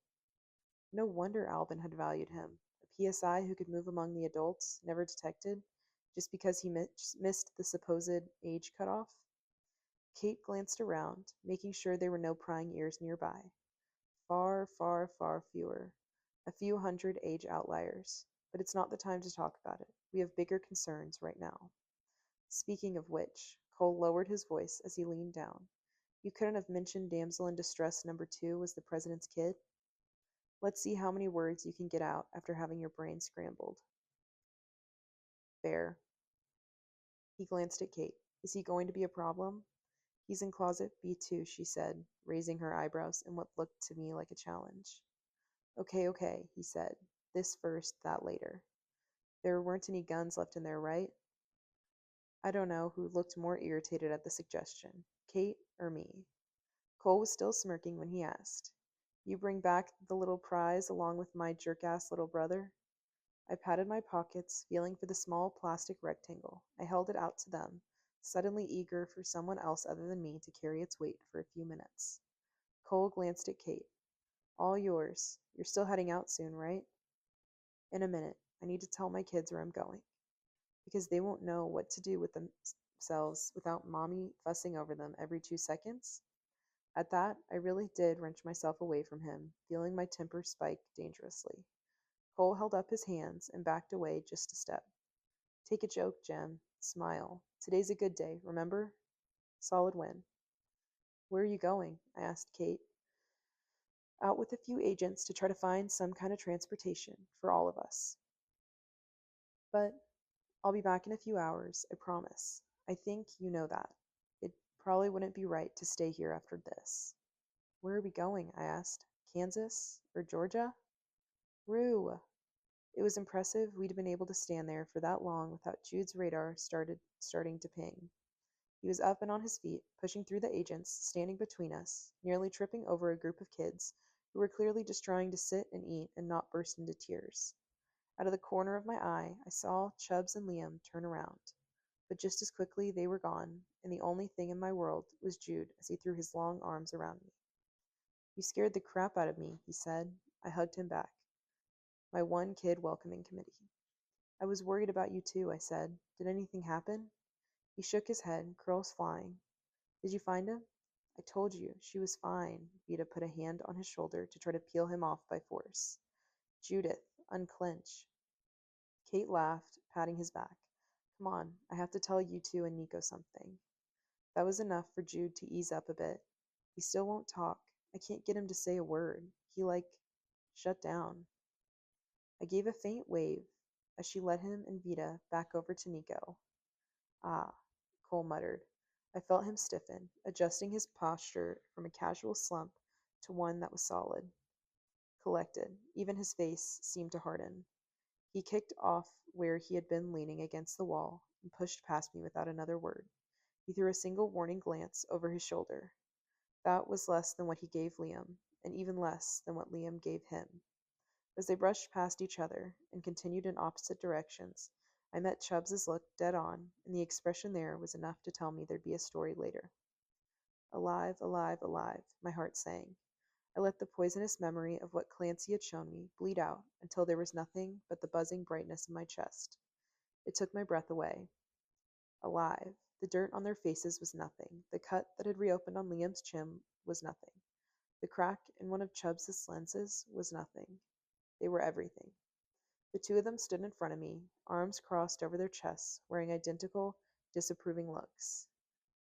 [SPEAKER 1] No wonder Alvin had valued him. A PSI who could move among the adults, never detected, just because he missed the supposed age cutoff. Kate glanced around, making sure there were no prying ears nearby. Far, far, far fewer. A few hundred age outliers. But it's not the time to talk about it. We have bigger concerns right now. Speaking of which, Cole lowered his voice as he leaned down. You couldn't have mentioned damsel in distress number 2 was the president's kid? Let's see how many words you can get out after having your brain scrambled. Fair. He glanced at Kate. Is he going to be a problem? He's in closet B2, she said, raising her eyebrows in what looked to me like a challenge. Okay, he said. This first, that later. There weren't any guns left in there, right? I don't know who looked more irritated at the suggestion, Kate or me. Cole was still smirking when he asked, You bring back the little prize along with my jerk-ass little brother? I patted my pockets, feeling for the small plastic rectangle. I held it out to them, suddenly eager for someone else other than me to carry its weight for a few minutes. Cole glanced at Kate. All yours. You're still heading out soon, right? In a minute. I need to tell my kids where I'm going, because they won't know what to do with themselves without mommy fussing over them every 2 seconds. At that, I really did wrench myself away from him, feeling my temper spike dangerously. Cole held up his hands and backed away just a step. Take a joke, Jem. Smile. Today's a good day, remember? Solid win. Where are you going? I asked Kate. Out with a few agents to try to find some kind of transportation for all of us. But I'll be back in a few hours, I promise. I think you know that. It probably wouldn't be right to stay here after this. Where are we going? I asked. Kansas? Or Georgia? Rue! It was impressive we'd been able to stand there for that long without Jude's radar starting to ping. He was up and on his feet, pushing through the agents, standing between us, nearly tripping over a group of kids who were clearly just trying to sit and eat and not burst into tears. Out of the corner of my eye, I saw Chubbs and Liam turn around. But just as quickly they were gone, and the only thing in my world was Jude as he threw his long arms around me. You scared the crap out of me, he said. I hugged him back. My one kid welcoming committee. I was worried about you too, I said. Did anything happen? He shook his head, curls flying. Did you find him? I told you, she was fine. Vita put a hand on his shoulder to try to peel him off by force. Judith, unclench. Kate laughed, patting his back. Come on, I have to tell you two and Nico something. That was enough for Jude to ease up a bit. He still won't talk. I can't get him to say a word. He, shut down. I gave a faint wave as she led him and Vita back over to Nico. Ah, Cole muttered. I felt him stiffen, adjusting his posture from a casual slump to one that was solid, collected. Even his face seemed to harden. He kicked off where he had been leaning against the wall and pushed past me without another word. He threw a single warning glance over his shoulder. That was less than what he gave Liam, and even less than what Liam gave him. As they brushed past each other and continued in opposite directions, I met Chubbs's look dead on, and the expression there was enough to tell me there'd be a story later. Alive, alive, alive, my heart sang. I let the poisonous memory of what Clancy had shown me bleed out until there was nothing but the buzzing brightness in my chest. It took my breath away. Alive. The dirt on their faces was nothing. The cut that had reopened on Liam's chin was nothing. The crack in one of Chubbs's lenses was nothing. They were everything. The two of them stood in front of me, arms crossed over their chests, wearing identical, disapproving looks.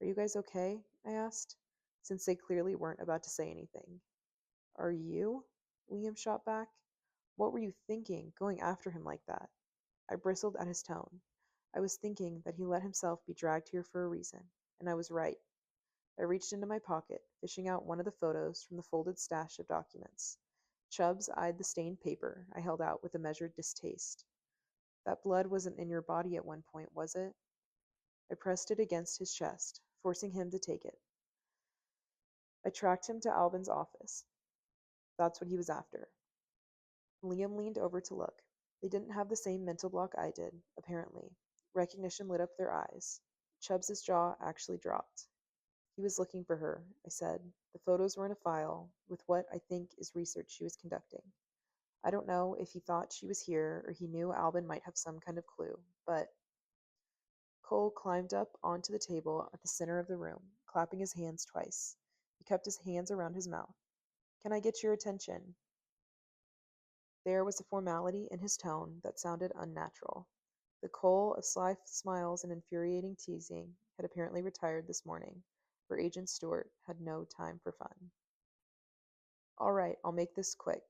[SPEAKER 1] Are you guys okay? I asked, since they clearly weren't about to say anything. Are you? Liam shot back. What were you thinking, going after him like that? I bristled at his tone. I was thinking that he let himself be dragged here for a reason, and I was right. I reached into my pocket, fishing out one of the photos from the folded stash of documents. Chubbs eyed the stained paper I held out with a measured distaste. That blood wasn't in your body at one point, was it? I pressed it against his chest, forcing him to take it. I tracked him to Albin's office. That's what he was after. Liam leaned over to look. They didn't have the same mental block I did, apparently. Recognition lit up their eyes. Chubbs's jaw actually dropped. He was looking for her, I said. The photos were in a file with what I think is research she was conducting. I don't know if he thought she was here or he knew Albin might have some kind of clue, but Cole climbed up onto the table at the center of the room, clapping his hands twice. He kept his hands around his mouth. Can I get your attention? There was a formality in his tone that sounded unnatural. The Cole of sly smiles and infuriating teasing had apparently retired this morning, for Agent Stewart had no time for fun. All right, I'll make this quick.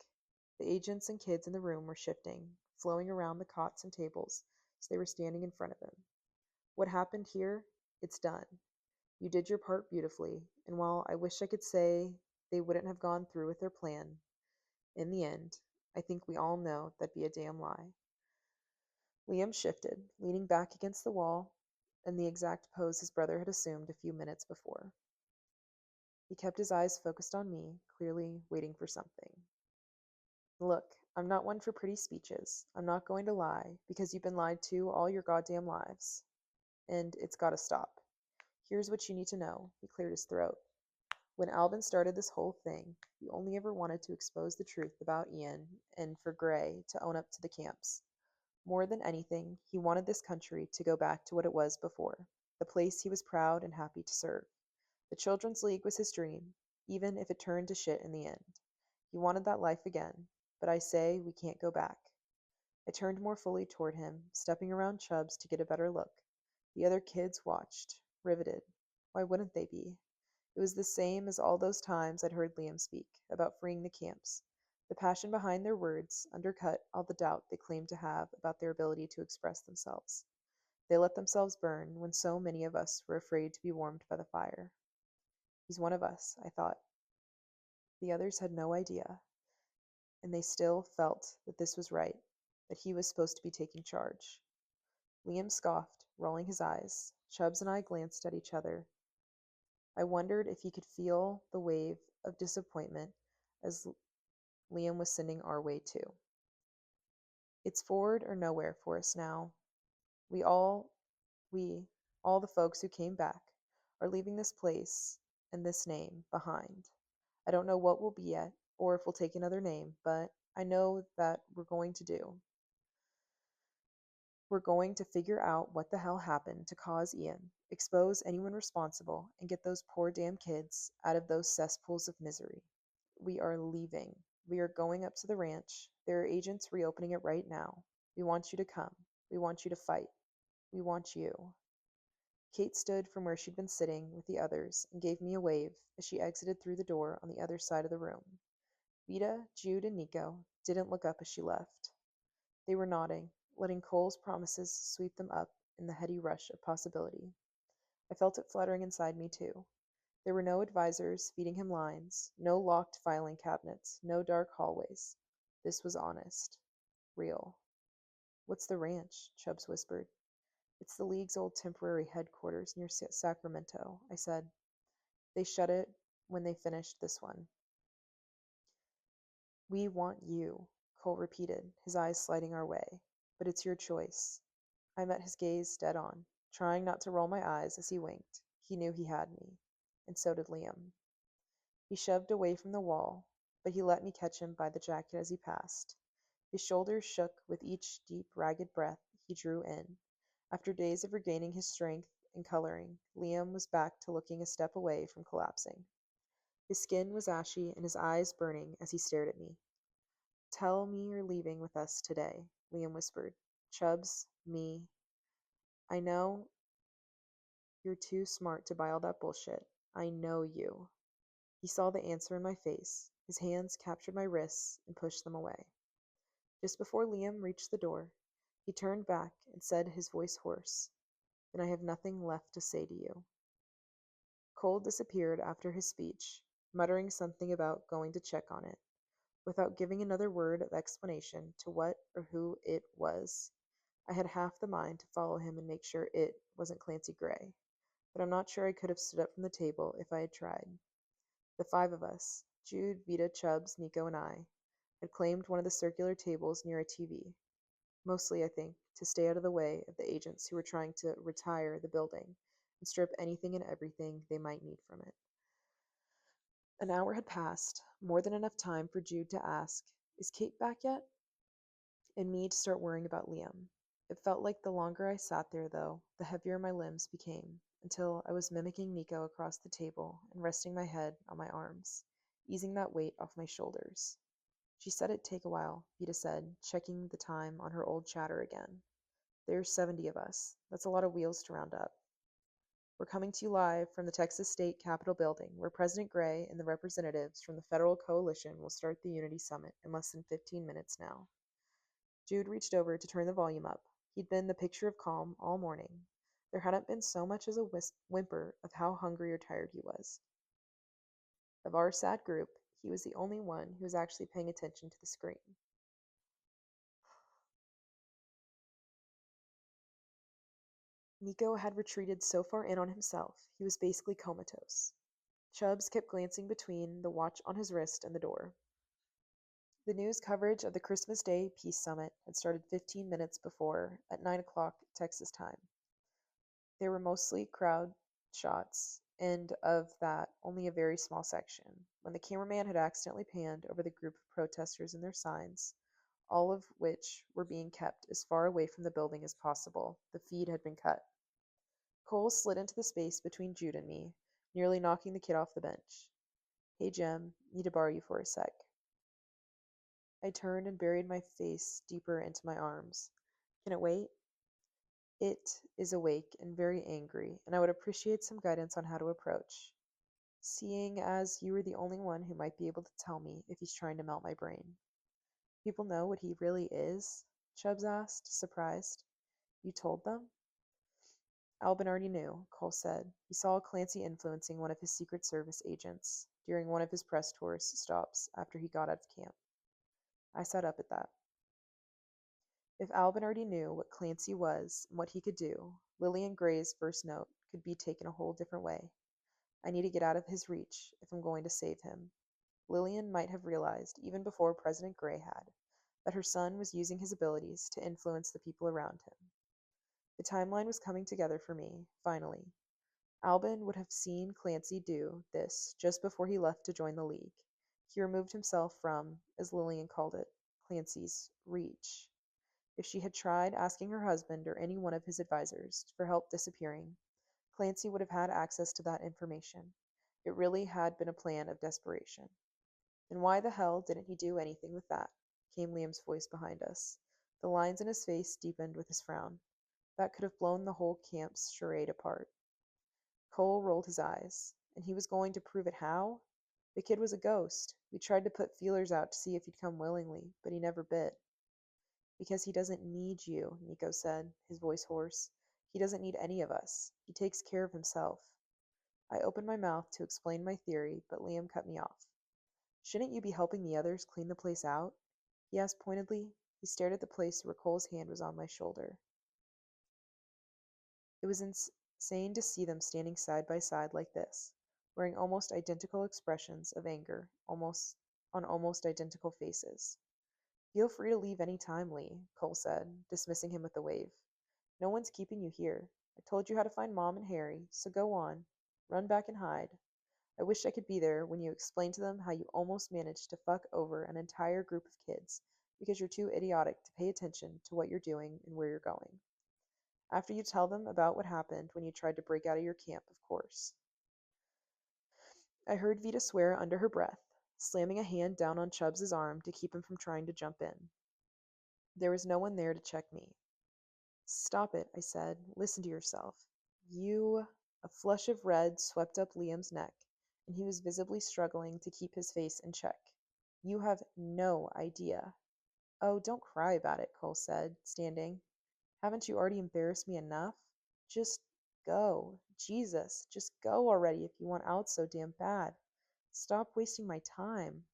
[SPEAKER 1] The agents and kids in the room were shifting, flowing around the cots and tables as they were standing in front of him. What happened here? It's done. You did your part beautifully, and while I wish I could say they wouldn't have gone through with their plan, in the end, I think we all know that'd be a damn lie. Liam shifted, leaning back against the wall, in the exact pose his brother had assumed a few minutes before. He kept his eyes focused on me, clearly waiting for something. Look, I'm not one for pretty speeches. I'm not going to lie, because you've been lied to all your goddamn lives. And it's gotta stop. Here's what you need to know. He cleared his throat. When Alvin started this whole thing, he only ever wanted to expose the truth about Ian and for Gray to own up to the camps. More than anything, he wanted this country to go back to what it was before, the place he was proud and happy to serve. The Children's League was his dream, even if it turned to shit in the end. He wanted that life again, but I say we can't go back. I turned more fully toward him, stepping around Chubbs to get a better look. The other kids watched, riveted. Why wouldn't they be? It was the same as all those times I'd heard Liam speak about freeing the camps. The passion behind their words undercut all the doubt they claimed to have about their ability to express themselves. They let themselves burn when so many of us were afraid to be warmed by the fire. He's one of us, I thought. The others had no idea, and they still felt that this was right, that he was supposed to be taking charge. Liam scoffed, rolling his eyes. Chubbs and I glanced at each other. I wondered if he could feel the wave of disappointment as Liam was sending our way too. It's forward or nowhere for us now. We all, we, all the folks who came back, are leaving this place and this name behind. I don't know what we'll be yet, or if we'll take another name, but I know that we're going to do. We're going to figure out what the hell happened to cause Ian, expose anyone responsible, and get those poor damn kids out of those cesspools of misery. We are leaving. We are going up to the ranch. There are agents reopening it right now. We want you to come. We want you to fight. We want you. Kate stood from where she'd been sitting with the others and gave me a wave as she exited through the door on the other side of the room. Vita, Jude, and Nico didn't look up as she left. They were nodding, letting Cole's promises sweep them up in the heady rush of possibility. I felt it fluttering inside me, too. There were no advisors feeding him lines, no locked filing cabinets, no dark hallways. This was honest. Real. What's the ranch? Chubbs whispered. It's the League's old temporary headquarters near Sacramento, I said. They shut it when they finished this one. We want you, Cole repeated, his eyes sliding our way. But it's your choice. I met his gaze dead on, trying not to roll my eyes as he winked. He knew he had me. And so did Liam. He shoved away from the wall, but he let me catch him by the jacket as he passed. His shoulders shook with each deep, ragged breath he drew in. After days of regaining his strength and coloring, Liam was back to looking a step away from collapsing. His skin was ashy and his eyes burning as he stared at me. Tell me you're leaving with us today, Liam whispered. Chubbs, me. I know you're too smart to buy all that bullshit. I know you. He saw the answer in my face. His hands captured my wrists and pushed them away. Just before Liam reached the door, he turned back and said, his voice hoarse, Then I have nothing left to say to you. Cole disappeared after his speech, muttering something about going to check on it, without giving another word of explanation to what or who it was. I had half the mind to follow him and make sure it wasn't Clancy Gray, but I'm not sure I could have stood up from the table if I had tried. The five of us, Jude, Vita, Chubbs, Nico, and I, had claimed one of the circular tables near a TV, mostly, I think, to stay out of the way of the agents who were trying to retire the building and strip anything and everything they might need from it. An hour had passed, more than enough time for Jude to ask, Is Kate back yet? And me to start worrying about Liam. It felt like the longer I sat there, though, the heavier my limbs became, until I was mimicking Nico across the table and resting my head on my arms, easing that weight off my shoulders. She said it'd take a while, Vita said, checking the time on her old chatter again. There's 70 of us. That's a lot of wheels to round up. We're coming to you live from the Texas State Capitol building, where President Gray and the representatives from the federal coalition will start the Unity Summit in less than 15 minutes now. Jude reached over to turn the volume up. He'd been the picture of calm all morning. There hadn't been so much as a whimper of how hungry or tired he was. Of our sad group, he was the only one who was actually paying attention to the screen. Nico had retreated so far in on himself, he was basically comatose. Chubbs kept glancing between the watch on his wrist and the door. The news coverage of the Christmas Day Peace Summit had started 15 minutes before, at 9 o'clock Texas time. They were mostly crowd shots, and of that, only a very small section, when the cameraman had accidentally panned over the group of protesters and their signs, all of which were being kept as far away from the building as possible. The feed had been cut. Cole slid into the space between Jude and me, nearly knocking the kid off the bench. Hey, Jim, need to borrow you for a sec. I turned and buried my face deeper into my arms. Can it wait? It is awake and very angry, and I would appreciate some guidance on how to approach, seeing as you are the only one who might be able to tell me if he's trying to melt my brain. People know what he really is? Chubbs asked, surprised. You told them? Albin already knew, Cole said. He saw Clancy influencing one of his Secret Service agents during one of his press tour stops after he got out of camp. I sat up at that. If Albin already knew what Clancy was and what he could do, Lillian Gray's first note could be taken a whole different way. I need to get out of his reach if I'm going to save him. Lillian might have realized, even before President Gray had, that her son was using his abilities to influence the people around him. The timeline was coming together for me, finally. Albin would have seen Clancy do this just before he left to join the League. He removed himself from, as Lillian called it, Clancy's reach. If she had tried asking her husband or any one of his advisors for help disappearing, Clancy would have had access to that information. It really had been a plan of desperation. "Then why the hell didn't he do anything with that?" came Liam's voice behind us. The lines in his face deepened with his frown. That could have blown the whole camp's charade apart. Cole rolled his eyes. "And he was going to prove it how?" "The kid was a ghost. We tried to put feelers out to see if he'd come willingly, but he never bit." "Because he doesn't need you," Nico said, his voice hoarse. "He doesn't need any of us. He takes care of himself." I opened my mouth to explain my theory, but Liam cut me off. "Shouldn't you be helping the others clean the place out?" he asked pointedly. He stared at the place where Cole's hand was on my shoulder. It was insane to see them standing side by side like this, wearing almost identical expressions of anger, almost identical faces. "Feel free to leave any time, Lee," Cole said, dismissing him with a wave. "No one's keeping you here. I told you how to find Mom and Harry, so go on. Run back and hide. I wish I could be there when you explain to them how you almost managed to fuck over an entire group of kids because you're too idiotic to pay attention to what you're doing and where you're going. After you tell them about what happened when you tried to break out of your camp, of course." I heard Vita swear under her breath, slamming a hand down on Chubbs's arm to keep him from trying to jump in. There was no one there to check me. "Stop it," I said. "Listen to yourself. You—" A flush of red swept up Liam's neck, and he was visibly struggling to keep his face in check. "You have no idea." "Oh, don't cry about it," Cole said, standing. "Haven't you already embarrassed me enough? Just go. Jesus, just go already if you want out so damn bad. Stop wasting my time."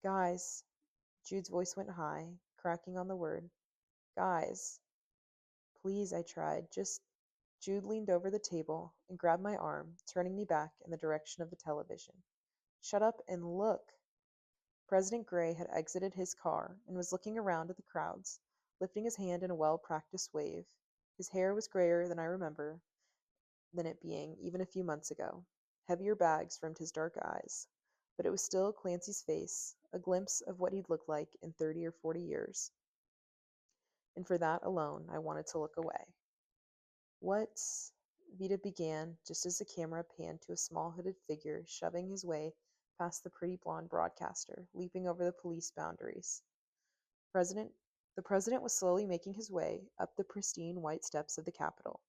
[SPEAKER 1] "Guys," Jude's voice went high, cracking on the word. "Guys." "Please," I tried. "Just—" Jude leaned over the table and grabbed my arm, turning me back in the direction of the television. "Shut up and look." President Gray had exited his car and was looking around at the crowds, lifting his hand in a well-practiced wave. His hair was grayer than I remember than it being even a few months ago. Heavier bags rimmed his dark eyes, but it was still Clancy's face, a glimpse of what he'd looked like in 30 or 40 years. And for that alone, I wanted to look away. "What—" Vita began, just as the camera panned to a small hooded figure shoving his way past the pretty blonde broadcaster, leaping over the police boundaries. President The president was slowly making his way up the pristine white steps of the Capitol,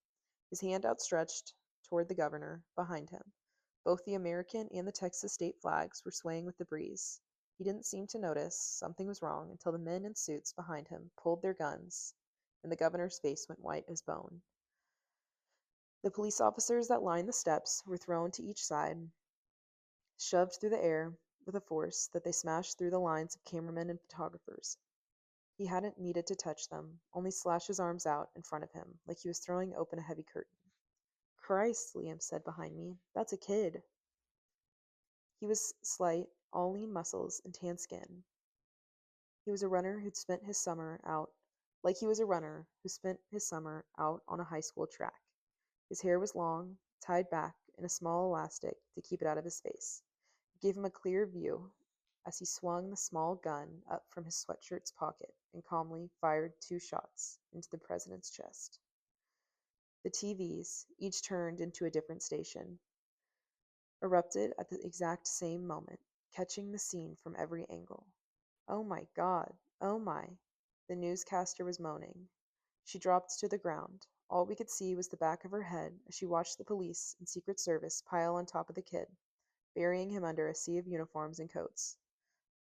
[SPEAKER 1] his hand outstretched toward the governor behind him. Both the American and the Texas state flags were swaying with the breeze. He didn't seem to notice something was wrong until the men in suits behind him pulled their guns, and the governor's face went white as bone. The police officers that lined the steps were thrown to each side, shoved through the air with a force that they smashed through the lines of cameramen and photographers. He hadn't needed to touch them, only slash his arms out in front of him, like he was throwing open a heavy curtain. "Christ," Liam said behind me, "that's a kid." He was slight, all lean muscles and tan skin. He was a runner who'd spent his summer out, like he was a runner who spent his summer out on a high school track. His hair was long, tied back in a small elastic to keep it out of his face. It gave him a clear view as he swung the small gun up from his sweatshirt's pocket and calmly fired 2 shots into the president's chest. The TVs, each turned into a different station, erupted at the exact same moment, catching the scene from every angle. "Oh my God, oh my," the newscaster was moaning. She dropped to the ground. All we could see was the back of her head as she watched the police and Secret Service pile on top of the kid, burying him under a sea of uniforms and coats.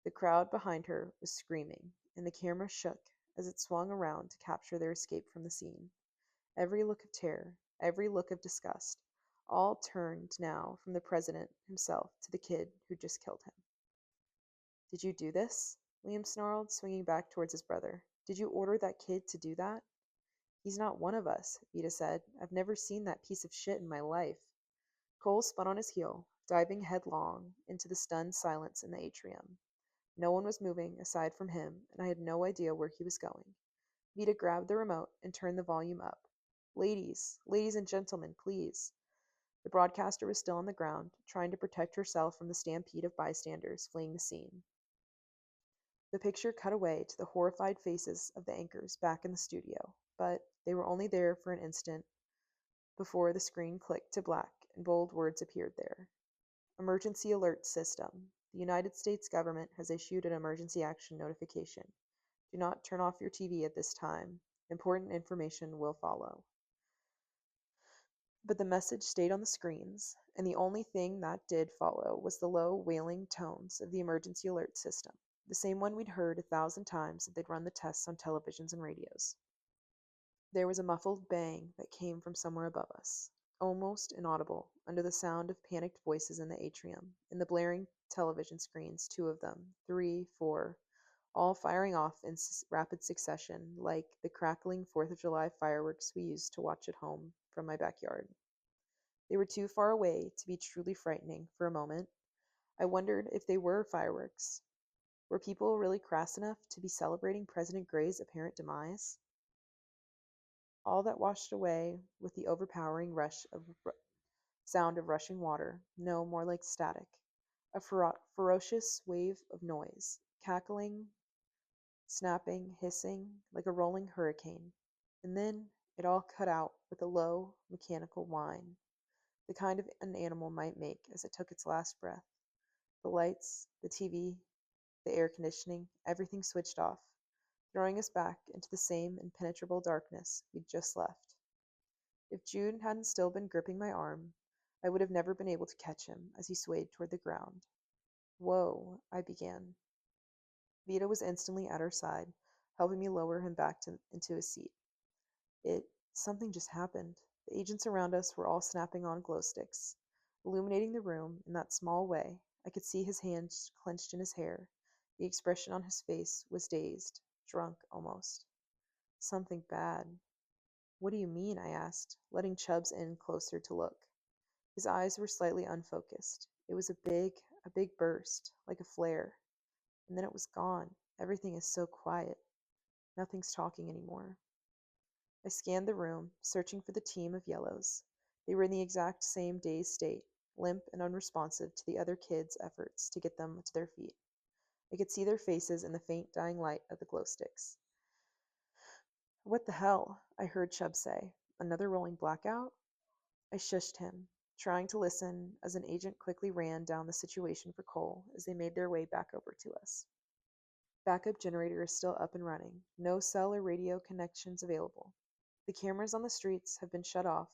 [SPEAKER 1] The crowd behind her was screaming, and the camera shook as it swung around to capture their escape from the scene. Every look of terror, every look of disgust, all turned now from the president himself to the kid who just killed him. "Did you do this?" Liam snarled, swinging back towards his brother. "Did you order that kid to do that?" "He's not one of us," Vita said. "I've never seen that piece of shit in my life." Cole spun on his heel, diving headlong into the stunned silence in the atrium. No one was moving aside from him, and I had no idea where he was going. Vita grabbed the remote and turned the volume up. Ladies and gentlemen, please." The broadcaster was still on the ground, trying to protect herself from the stampede of bystanders fleeing the scene. The picture cut away to the horrified faces of the anchors back in the studio, but they were only there for an instant before the screen clicked to black and bold words appeared there. Emergency alert system. The United States government has issued an emergency action notification. Do not turn off your TV at this time. Important information will follow. But the message stayed on the screens, and the only thing that did follow was the low, wailing tones of the emergency alert system, the same one we'd heard 1,000 times that they'd run the tests on televisions and radios. There was a muffled bang that came from somewhere above us, almost inaudible, under the sound of panicked voices in the atrium, in the blaring television screens, 2 of them, 3, 4, all firing off in rapid succession, like the crackling 4th of July fireworks we used to watch at home from my backyard. They were too far away to be truly frightening for a moment. I wondered if they were fireworks. Were people really crass enough to be celebrating President Gray's apparent demise? All that washed away with the overpowering sound of rushing water, no, more like static. A ferocious wave of noise, cackling, snapping, hissing, like a rolling hurricane. And then it all cut out with a low, mechanical whine, the kind of an animal might make as it took its last breath. The lights, the TV, the air conditioning, everything switched off, throwing us back into the same impenetrable darkness we'd just left. If Jude hadn't still been gripping my arm, I would have never been able to catch him as he swayed toward the ground. Whoa, I began. Vita was instantly at our side, helping me lower him back into his seat. Something just happened. The agents around us were all snapping on glow sticks, illuminating the room in that small way. I could see his hands clenched in his hair. The expression on his face was dazed, drunk almost. Something bad. What do you mean? I asked, letting Chubbs in closer to look. His eyes were slightly unfocused. It was a big burst, like a flare. And then it was gone. Everything is so quiet. Nothing's talking anymore. I scanned the room, searching for the team of yellows. They were in the exact same dazed state, limp and unresponsive to the other kids' efforts to get them to their feet. I could see their faces in the faint dying light of the glow sticks. What the hell? I heard Chubb say. Another rolling blackout? I shushed him, trying to listen as an agent quickly ran down the situation for Cole as they made their way back over to us. Backup generator is still up and running. No cell or radio connections available. The cameras on the streets have been shut off.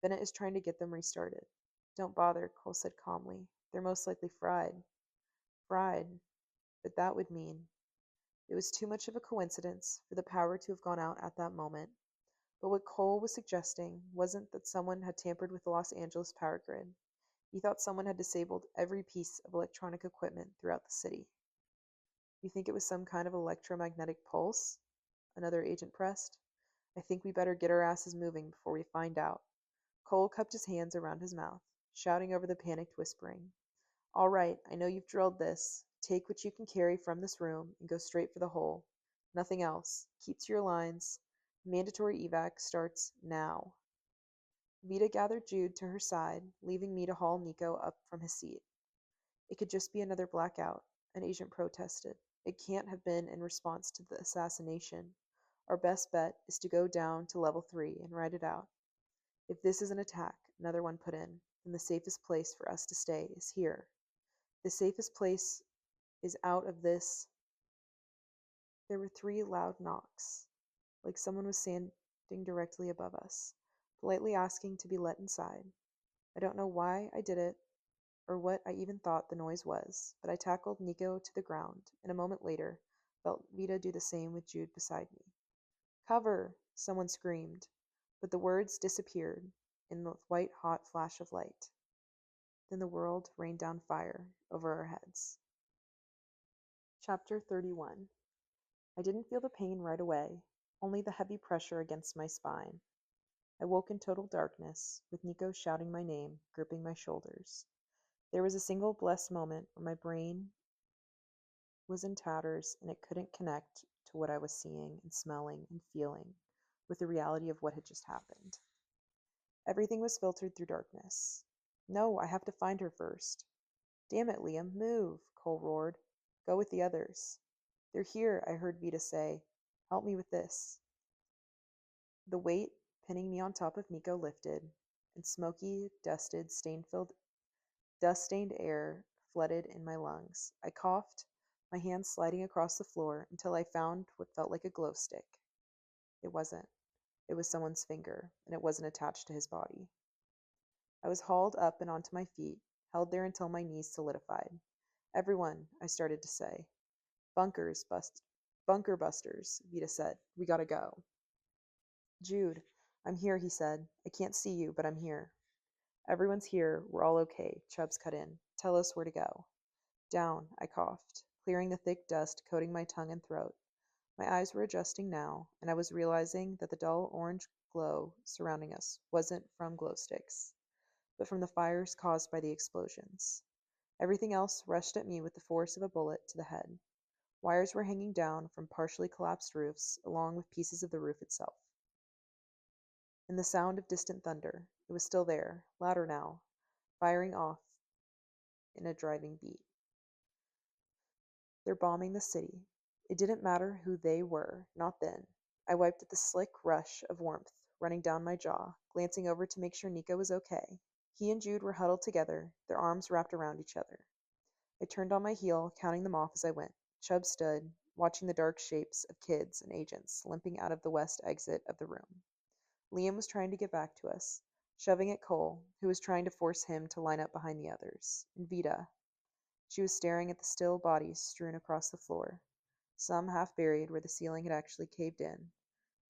[SPEAKER 1] Bennett is trying to get them restarted. Don't bother, Cole said calmly. They're most likely fried. Fried. But that would mean it was too much of a coincidence for the power to have gone out at that moment. But what Cole was suggesting wasn't that someone had tampered with the Los Angeles power grid. He thought someone had disabled every piece of electronic equipment throughout the city. You think it was some kind of electromagnetic pulse? Another agent pressed. I think we better get our asses moving before we find out. Cole cupped his hands around his mouth, shouting over the panicked whispering. All right, I know you've drilled this. Take what you can carry from this room and go straight for the hole. Nothing else. Keep to your lines. Mandatory evac starts now. Vita gathered Jude to her side, leaving me to haul Nico up from his seat. It could just be another blackout, an agent protested. It can't have been in response to the assassination. Our best bet is to go down to level 3 and ride it out. If this is an attack, another one put in, then the safest place for us to stay is here. The safest place is out of this. There were 3 loud knocks, like someone was standing directly above us, politely asking to be let inside. I don't know why I did it, or what I even thought the noise was, but I tackled Nico to the ground, and a moment later, felt Vita do the same with Jude beside me. Cover! Someone screamed, but the words disappeared in the white-hot flash of light. Then the world rained down fire over our heads. Chapter 31. I didn't feel the pain right away, only the heavy pressure against my spine. I woke in total darkness, with Nico shouting my name, gripping my shoulders. There was a single blessed moment where my brain was in tatters and it couldn't connect to what I was seeing and smelling and feeling with the reality of what had just happened. Everything was filtered through darkness. No, I have to find her first. Damn it, Liam, move, Cole roared. Go with the others. They're here, I heard Vita say. Help me with this. The weight pinning me on top of Nico lifted, and smoky, dust-stained air flooded in my lungs. I coughed, my hands sliding across the floor until I found what felt like a glow stick. It wasn't. It was someone's finger, and it wasn't attached to his body. I was hauled up and onto my feet, held there until my knees solidified. Everyone, I started to say. Bunker busters, Vita said. We gotta go. Jude, I'm here, he said. I can't see you, but I'm here. Everyone's here. We're all okay, Chubbs cut in. Tell us where to go. Down, I coughed, clearing the thick dust coating my tongue and throat. My eyes were adjusting now, and I was realizing that the dull orange glow surrounding us wasn't from glow sticks, but from the fires caused by the explosions. Everything else rushed at me with the force of a bullet to the head. Wires were hanging down from partially collapsed roofs, along with pieces of the roof itself. And the sound of distant thunder. It was still there, louder now, firing off in a driving beat. They're bombing the city. It didn't matter who they were, not then. I wiped at the slick rush of warmth running down my jaw, glancing over to make sure Nico was okay. He and Jude were huddled together, their arms wrapped around each other. I turned on my heel, counting them off as I went. Chubb stood, watching the dark shapes of kids and agents limping out of the west exit of the room. Liam was trying to get back to us, shoving at Cole, who was trying to force him to line up behind the others. And Vita. She was staring at the still bodies strewn across the floor, some half buried where the ceiling had actually caved in.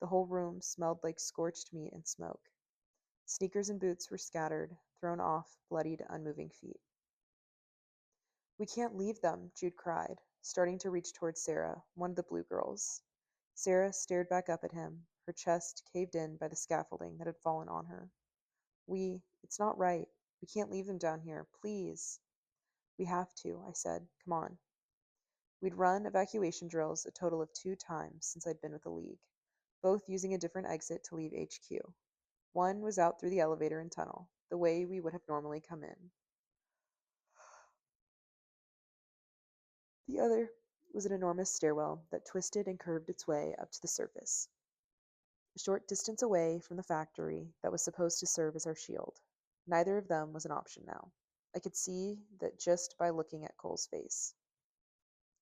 [SPEAKER 1] The whole room smelled like scorched meat and smoke. Sneakers and boots were scattered, thrown off bloodied, unmoving feet. We can't leave them, Jude cried, starting to reach towards Sarah, one of the blue girls. Sarah stared back up at him, her chest caved in by the scaffolding that had fallen on her. It's not right. We can't leave them down here, please. We have to, I said. Come on. We'd run evacuation drills a total of 2 times since I'd been with the League, both using a different exit to leave HQ. One was out through the elevator and tunnel, the way we would have normally come in. The other was an enormous stairwell that twisted and curved its way up to the surface, a short distance away from the factory that was supposed to serve as our shield. Neither of them was an option now. I could see that just by looking at Cole's face.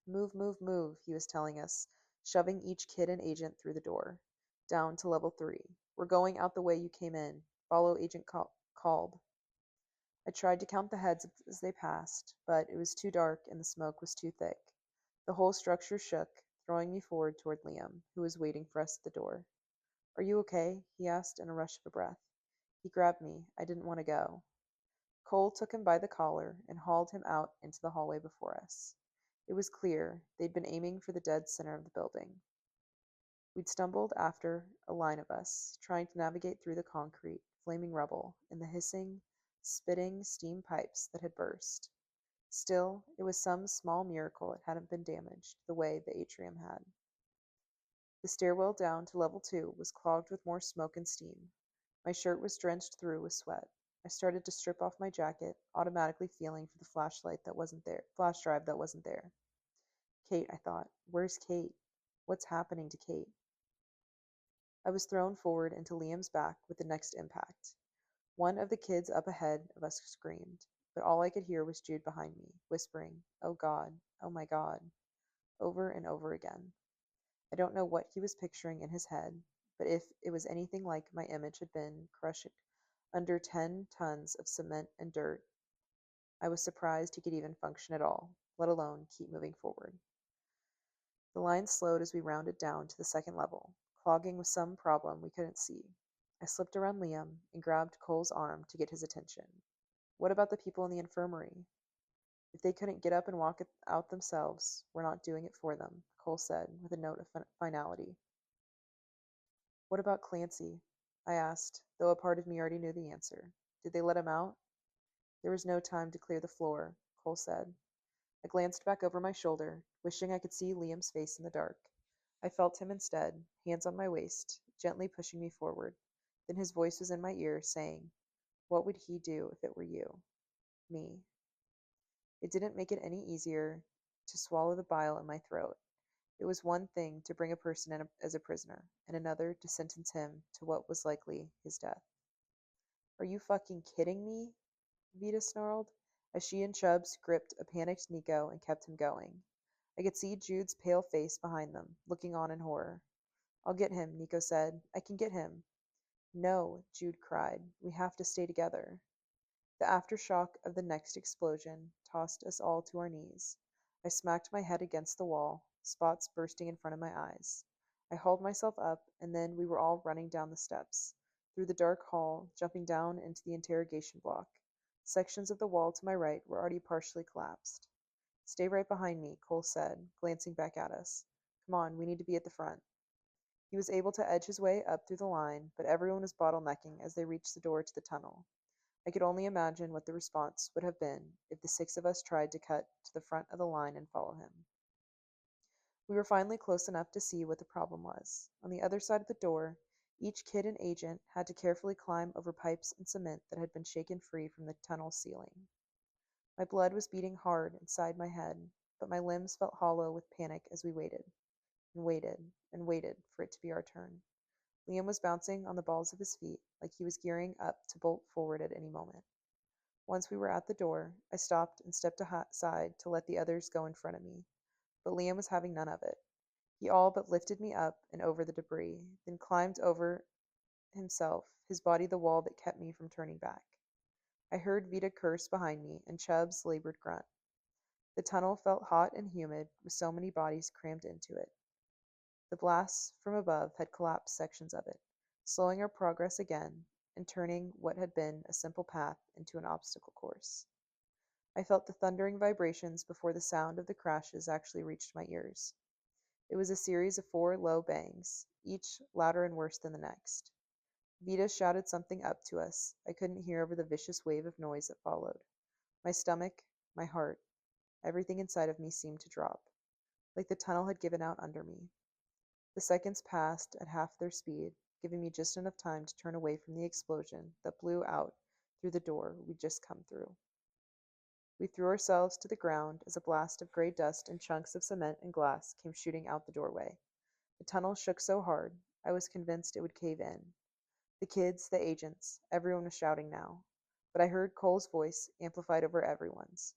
[SPEAKER 1] Move, move, move, he was telling us, shoving each kid and agent through the door. Down to level 3. We're going out the way you came in. Follow Agent called. I tried to count the heads as they passed, but it was too dark and the smoke was too thick. The whole structure shook, throwing me forward toward Liam, who was waiting for us at the door. Are you okay? He asked in a rush of breath. He grabbed me. I didn't want to go. Cole took him by the collar and hauled him out into the hallway before us. It was clear they'd been aiming for the dead center of the building. We'd stumbled after a line of us, trying to navigate through the concrete, flaming rubble, and the hissing, spitting steam pipes that had burst. Still, it was some small miracle it hadn't been damaged the way the atrium had. The stairwell down to level 2 was clogged with more smoke and steam. My shirt was drenched through with sweat. I started to strip off my jacket, automatically feeling for the flash drive that wasn't there. Kate, I thought. Where's Kate? What's happening to Kate? I was thrown forward into Liam's back with the next impact. One of the kids up ahead of us screamed, but all I could hear was Jude behind me, whispering, "Oh God, oh my God," over and over again. I don't know what he was picturing in his head, but if it was anything like my image had been crushed under 10 tons of cement and dirt, I was surprised he could even function at all, let alone keep moving forward. The line slowed as we rounded down to the second level, clogging with some problem we couldn't see. I slipped around Liam and grabbed Cole's arm to get his attention. What about the people in the infirmary? If they couldn't get up and walk it out themselves, we're not doing it for them, Cole said with a note of finality. What about Clancy? I asked, though a part of me already knew the answer. Did they let him out? There was no time to clear the floor, Cole said. I glanced back over my shoulder, wishing I could see Liam's face in the dark. I felt him instead, hands on my waist, gently pushing me forward. Then his voice was in my ear, saying, "What would he do if it were you?" Me. It didn't make it any easier to swallow the bile in my throat. It was one thing to bring a person in as a prisoner, and another to sentence him to what was likely his death. Are you fucking kidding me? Vita snarled, as she and Chubbs gripped a panicked Nico and kept him going. I could see Jude's pale face behind them, looking on in horror. I'll get him, Nico said. I can get him. No, Jude cried. We have to stay together. The aftershock of the next explosion tossed us all to our knees. I smacked my head against the wall, spots bursting in front of my eyes. I hauled myself up, and then we were all running down the steps, through the dark hall, jumping down into the interrogation block. Sections of the wall to my right were already partially collapsed. Stay right behind me, Cole said, glancing back at us. Come on, we need to be at the front. He was able to edge his way up through the line, but everyone was bottlenecking as they reached the door to the tunnel. I could only imagine what the response would have been if the six of us tried to cut to the front of the line and follow him. We were finally close enough to see what the problem was. On the other side of the door, each kid and agent had to carefully climb over pipes and cement that had been shaken free from the tunnel ceiling. My blood was beating hard inside my head, but my limbs felt hollow with panic as we waited, and waited, and waited for it to be our turn. Liam was bouncing on the balls of his feet, like he was gearing up to bolt forward at any moment. Once we were at the door, I stopped and stepped aside to let the others go in front of me, but Liam was having none of it. He all but lifted me up and over the debris, then climbed over himself, his body the wall that kept me from turning back. I heard Vita curse behind me and Chubb's labored grunt. The tunnel felt hot and humid, with so many bodies crammed into it. The blasts from above had collapsed sections of it, slowing our progress again and turning what had been a simple path into an obstacle course. I felt the thundering vibrations before the sound of the crashes actually reached my ears. It was a series of 4 low bangs, each louder and worse than the next. Vita shouted something up to us I couldn't hear over the vicious wave of noise that followed. My stomach, my heart, everything inside of me seemed to drop, like the tunnel had given out under me. The seconds passed at half their speed, giving me just enough time to turn away from the explosion that blew out through the door we'd just come through. We threw ourselves to the ground as a blast of gray dust and chunks of cement and glass came shooting out the doorway. The tunnel shook so hard, I was convinced it would cave in. The kids, the agents, everyone was shouting now. But I heard Cole's voice amplified over everyone's.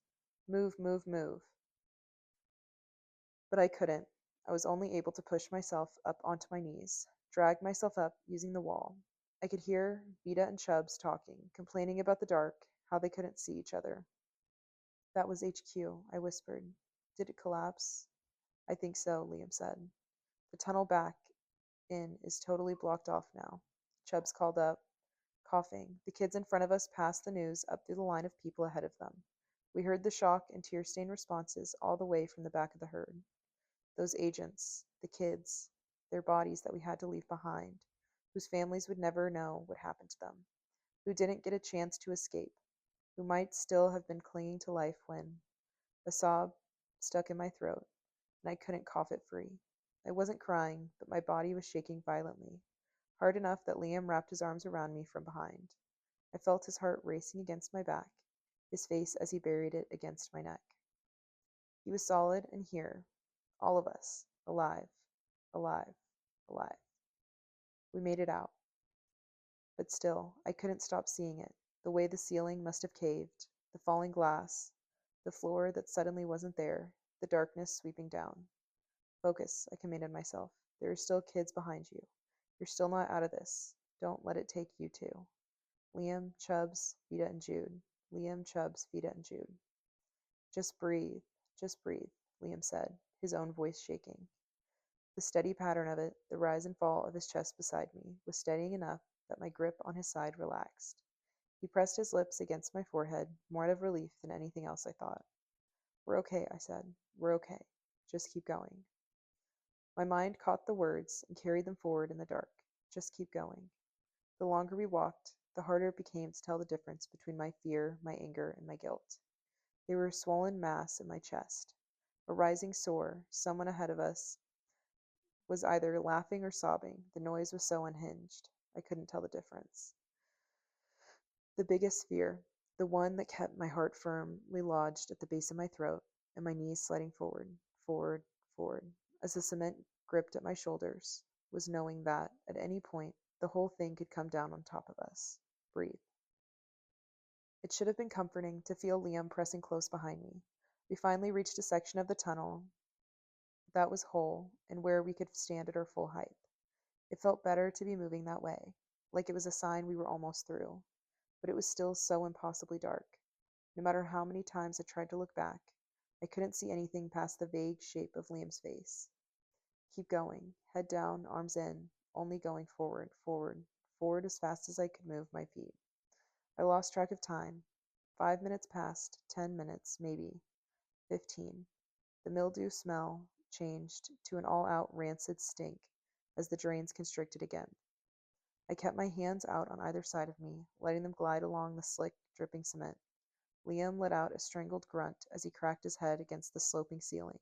[SPEAKER 1] Move, move, move. But I couldn't. I was only able to push myself up onto my knees, drag myself up using the wall. I could hear Vita and Chubbs talking, complaining about the dark, how they couldn't see each other. That was HQ, I whispered. Did it collapse? I think so, Liam said. The tunnel back in is totally blocked off now. Chubbs called up, coughing. The kids in front of us passed the news up through the line of people ahead of them. We heard the shock and tear-stained responses all the way from the back of the herd. Those agents, the kids, their bodies that we had to leave behind, whose families would never know what happened to them, who didn't get a chance to escape, who might still have been clinging to life when a sob stuck in my throat, and I couldn't cough it free. I wasn't crying, but my body was shaking violently, hard enough that Liam wrapped his arms around me from behind. I felt his heart racing against my back, his face as he buried it against my neck. He was solid and here, all of us, alive, alive, alive. We made it out. But still, I couldn't stop seeing it, the way the ceiling must have caved, the falling glass, the floor that suddenly wasn't there, the darkness sweeping down. Focus, I commanded myself. There are still kids behind you. You're still not out of this. Don't let it take you too. Liam, Chubbs, Vita, and Jude. Liam, Chubbs, Vita, and Jude. Just breathe, Liam said, his own voice shaking. The steady pattern of it, the rise and fall of his chest beside me, was steadying enough that my grip on his side relaxed. He pressed his lips against my forehead, more out of relief than anything else I thought. We're okay, I said. We're okay. Just keep going. My mind caught the words and carried them forward in the dark. Just keep going. The longer we walked, the harder it became to tell the difference between my fear, my anger, and my guilt. They were a swollen mass in my chest. A rising sore, someone ahead of us was either laughing or sobbing. The noise was so unhinged. I couldn't tell the difference. The biggest fear, the one that kept my heart firmly lodged at the base of my throat and my knees sliding forward, forward, forward. as the cement gripped at my shoulders, was knowing that, at any point, the whole thing could come down on top of us. Breathe. It should have been comforting to feel Liam pressing close behind me. We finally reached a section of the tunnel that was whole and where we could stand at our full height. It felt better to be moving that way, like it was a sign we were almost through, but it was still so impossibly dark. No matter how many times I tried to look back, I couldn't see anything past the vague shape of Liam's face. Keep going, head down, arms in, only going forward, forward, forward as fast as I could move my feet. I lost track of time. 5 minutes passed, 10 minutes, maybe. 15. The mildew smell changed to an all-out rancid stink as the drains constricted again. I kept my hands out on either side of me, letting them glide along the slick, dripping cement. Liam let out a strangled grunt as he cracked his head against the sloping ceiling,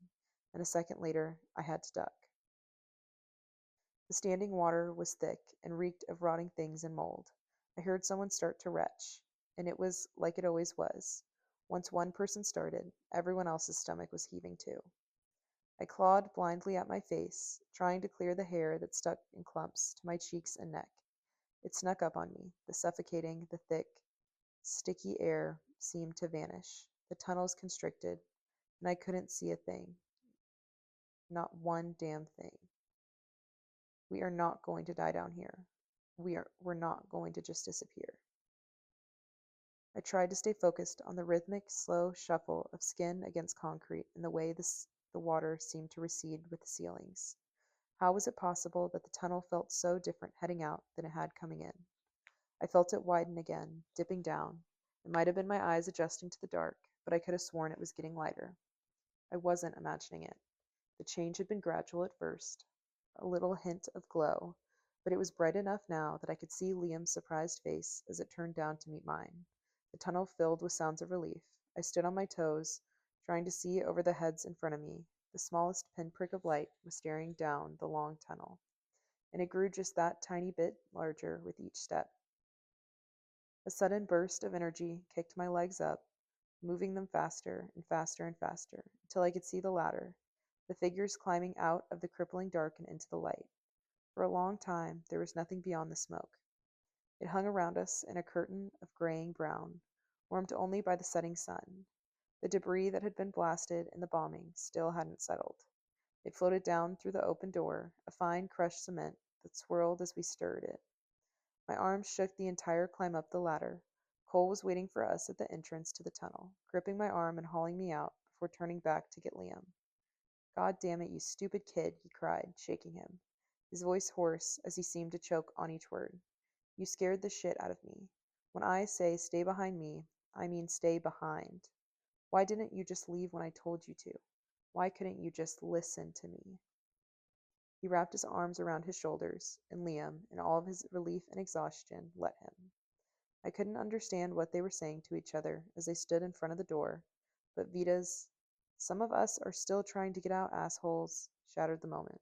[SPEAKER 1] and a second later I had to duck. The standing water was thick and reeked of rotting things and mold. I heard someone start to retch, and it was like it always was. Once one person started, everyone else's stomach was heaving too. I clawed blindly at my face, trying to clear the hair that stuck in clumps to my cheeks and neck. It snuck up on me. The suffocating, the thick, sticky air seemed to vanish. The tunnels constricted, and I couldn't see a thing. Not one damn thing. We are not going to die down here. We're not going to just disappear. I tried to stay focused on the rhythmic, slow shuffle of skin against concrete and the way the water seemed to recede with the ceilings. How was it possible that the tunnel felt so different heading out than it had coming in? I felt it widen again, dipping down. It might have been my eyes adjusting to the dark, but I could have sworn it was getting lighter. I wasn't imagining it. The change had been gradual at first, a little hint of glow, but it was bright enough now that I could see Liam's surprised face as it turned down to meet mine. The tunnel filled with sounds of relief. I stood on my toes, trying to see over the heads in front of me. The smallest pinprick of light was staring down the long tunnel, and it grew just that tiny bit larger with each step. A sudden burst of energy kicked my legs up, moving them faster and faster and faster, until I could see the ladder, the figures climbing out of the crippling dark and into the light. For a long time, there was nothing beyond the smoke. It hung around us in a curtain of graying brown, warmed only by the setting sun. The debris that had been blasted in the bombing still hadn't settled. It floated down through the open door, a fine crushed cement that swirled as we stirred it. My arms shook the entire climb up the ladder. Cole was waiting for us at the entrance to the tunnel, gripping my arm and hauling me out before turning back to get Liam. God damn it, you stupid kid, he cried, shaking him, his voice hoarse as he seemed to choke on each word. You scared the shit out of me. When I say stay behind me, I mean stay behind. Why didn't you just leave when I told you to? Why couldn't you just listen to me? He wrapped his arms around his shoulders, and Liam, in all of his relief and exhaustion, let him. I couldn't understand what they were saying to each other as they stood in front of the door, but Vita's "Some of us are still trying to get out, assholes," shattered the moment.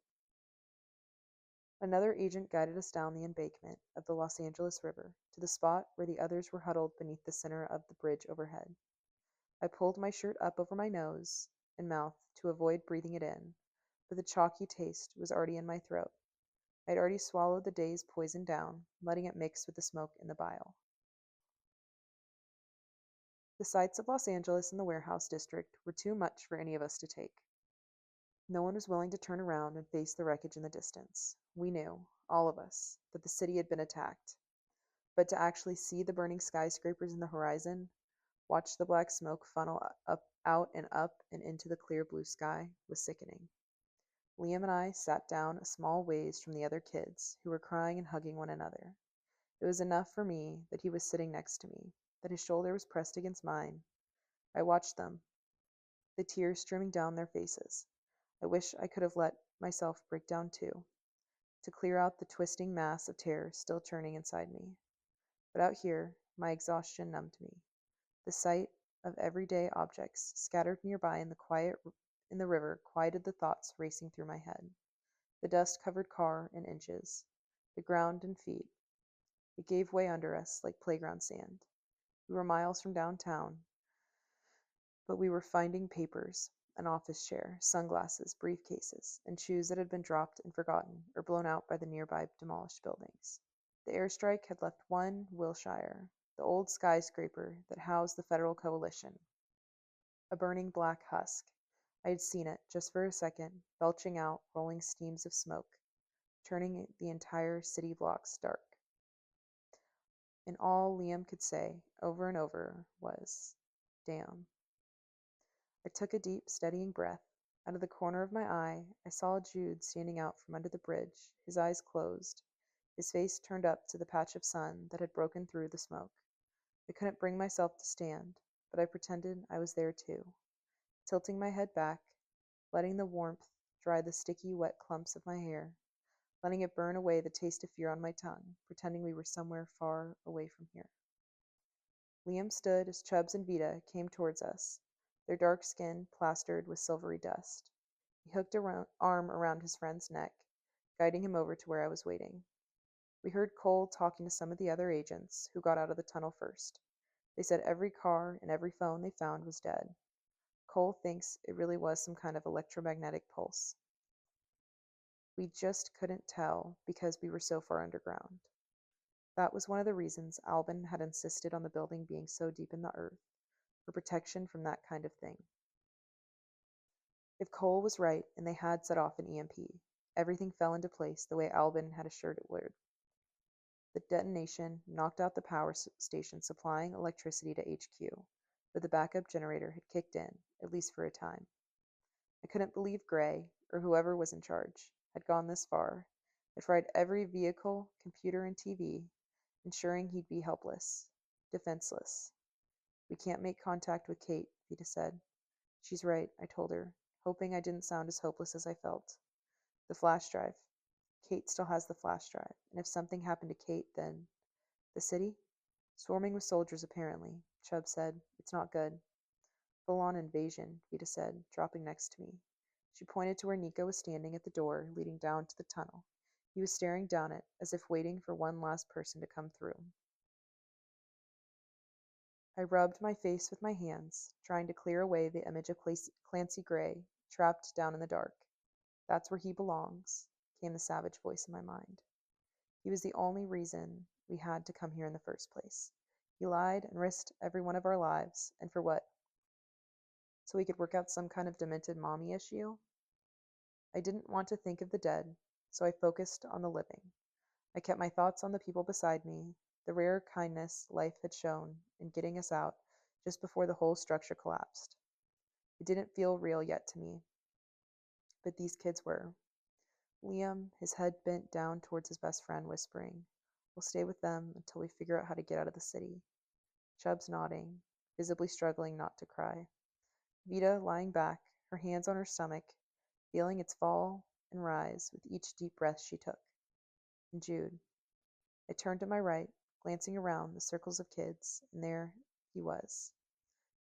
[SPEAKER 1] Another agent guided us down the embankment of the Los Angeles River to the spot where the others were huddled beneath the center of the bridge overhead. I pulled my shirt up over my nose and mouth to avoid breathing it in, but the chalky taste was already in my throat. I had already swallowed the day's poison down, letting it mix with the smoke in the bile. The sights of Los Angeles and the warehouse district were too much for any of us to take. No one was willing to turn around and face the wreckage in the distance. We knew, all of us, that the city had been attacked. But to actually see the burning skyscrapers in the horizon, watch the black smoke funnel out and into the clear blue sky, was sickening. Liam and I sat down a small ways from the other kids, who were crying and hugging one another. It was enough for me that he was sitting next to me, that his shoulder was pressed against mine. I watched them, the tears streaming down their faces. I wish I could have let myself break down too, to clear out the twisting mass of terror still churning inside me. But out here, my exhaustion numbed me. The sight of everyday objects scattered nearby in the river quieted the thoughts racing through my head. The dust-covered car in inches, the ground and feet. It gave way under us like playground sand. We were miles from downtown, but we were finding papers, an office chair, sunglasses, briefcases, and shoes that had been dropped and forgotten or blown out by the nearby demolished buildings. The airstrike had left one Wilshire, the old skyscraper that housed the Federal Coalition, a burning black husk. I had seen it, just for a second, belching out rolling steams of smoke, turning the entire city blocks dark. And all Liam could say, over and over, was, "Damn." I took a deep, steadying breath. Out of the corner of my eye, I saw Jude standing out from under the bridge, his eyes closed, his face turned up to the patch of sun that had broken through the smoke. I couldn't bring myself to stand, but I pretended I was there too, tilting my head back, letting the warmth dry the sticky, wet clumps of my hair, letting it burn away the taste of fear on my tongue, pretending we were somewhere far away from here. Liam stood as Chubbs and Vida came towards us, their dark skin plastered with silvery dust. He hooked an arm around his friend's neck, guiding him over to where I was waiting. We heard Cole talking to some of the other agents, who got out of the tunnel first. They said every car and every phone they found was dead. Cole thinks it really was some kind of electromagnetic pulse. We just couldn't tell because we were so far underground. That was one of the reasons Albin had insisted on the building being so deep in the earth, for protection from that kind of thing. If Cole was right and they had set off an EMP, everything fell into place the way Albin had assured it would. The detonation knocked out the power station supplying electricity to HQ, but the backup generator had kicked in, at least for a time. I couldn't believe Gray, or whoever was in charge, had gone this far, had fried every vehicle, computer, and TV, ensuring he'd be helpless, defenseless. "We can't make contact with Kate," Vida said. "She's right," I told her, hoping I didn't sound as hopeless as I felt. "The flash drive. Kate still has the flash drive, and if something happened to Kate, then—" "The city?" "Swarming with soldiers, apparently," Chubb said. "It's not good." "Full-on invasion," Vida said, dropping next to me. She pointed to where Nico was standing at the door leading down to the tunnel. He was staring down it, as if waiting for one last person to come through. I rubbed my face with my hands, trying to clear away the image of Clancy Gray, trapped down in the dark. "That's where he belongs," came the savage voice in my mind. He was the only reason we had to come here in the first place. He lied and risked every one of our lives, and for what? So we could work out some kind of demented mommy issue? I didn't want to think of the dead, so I focused on the living. I kept my thoughts on the people beside me, the rare kindness life had shown in getting us out just before the whole structure collapsed. It didn't feel real yet to me, but these kids were. Liam, his head bent down towards his best friend, whispering, "We'll stay with them until we figure out how to get out of the city." Chubbs nodding, visibly struggling not to cry. Vida lying back, her hands on her stomach, feeling its fall and rise with each deep breath she took. And Jude. I turned to my right, glancing around the circles of kids, and there he was.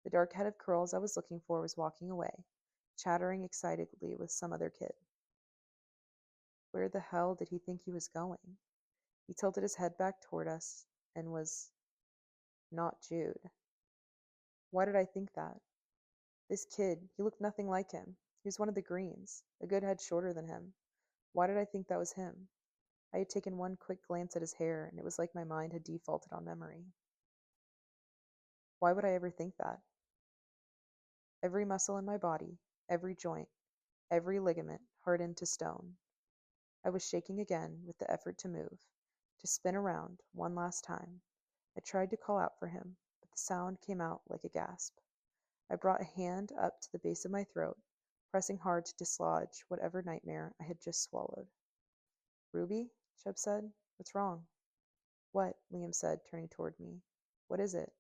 [SPEAKER 1] The dark head of curls I was looking for was walking away, chattering excitedly with some other kid. Where the hell did he think he was going? He tilted his head back toward us and was not Jude. Why did I think that? This kid, he looked nothing like him. He was one of the Greens, a good head shorter than him. Why did I think that was him? I had taken one quick glance at his hair, and it was like my mind had defaulted on memory. Why would I ever think that? Every muscle in my body, every joint, every ligament hardened to stone. I was shaking again with the effort to move, to spin around one last time. I tried to call out for him, but the sound came out like a gasp. I brought a hand up to the base of my throat, pressing hard to dislodge whatever nightmare I had just swallowed. "Ruby?" Chubb said. "What's wrong?" "What?" Liam said, turning toward me. "What is it?"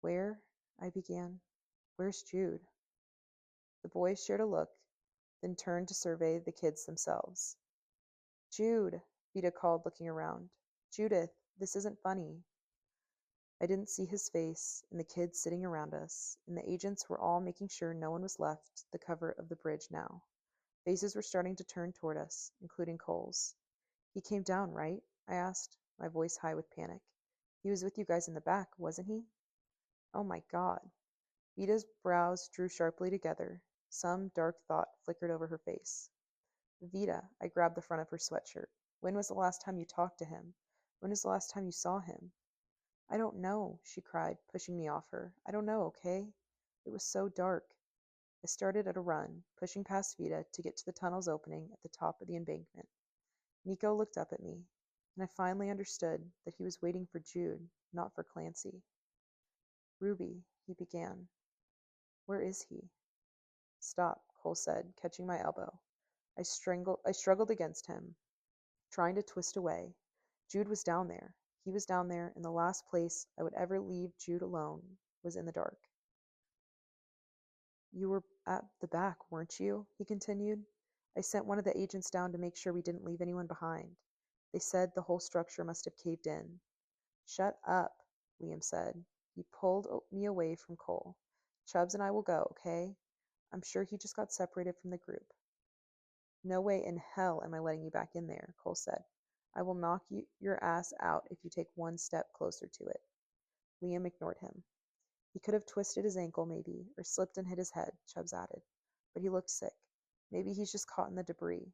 [SPEAKER 1] "Where?" I began. "Where's Jude?" The boys shared a look, then turned to survey the kids themselves. "Jude!" Vida called, looking around. "Judith, this isn't funny." I didn't see his face, and the kids sitting around us, and the agents were all making sure no one was left the cover of the bridge now. Faces were starting to turn toward us, including Cole's. "He came down, right?" I asked, my voice high with panic. "He was with you guys in the back, wasn't he?" "Oh my God." Vita's brows drew sharply together. Some dark thought flickered over her face. Vita, I grabbed the front of her sweatshirt. When was the last time you talked to him? When was the last time you saw him? I don't know, she cried, pushing me off her. I don't know, okay? It was so dark. I started at a run, pushing past Vita to get to the tunnel's opening at the top of the embankment. Nico looked up at me, and I finally understood that he was waiting for Jude, not for Clancy. Ruby, he began. Where is he? Stop, Cole said, catching my elbow. I struggled against him, trying to twist away. Jude was down there. He was down there, and the last place I would ever leave Jude alone was in the dark. You were at the back, weren't you? He continued. I sent one of the agents down to make sure we didn't leave anyone behind. They said the whole structure must have caved in. Shut up, Liam said. He pulled me away from Cole. Chubbs and I will go, okay? I'm sure he just got separated from the group. No way in hell am I letting you back in there, Cole said. I will knock your ass out if you take one step closer to it. Liam ignored him. He could have twisted his ankle, maybe, or slipped and hit his head, Chubbs added. But he looked sick. Maybe he's just caught in the debris.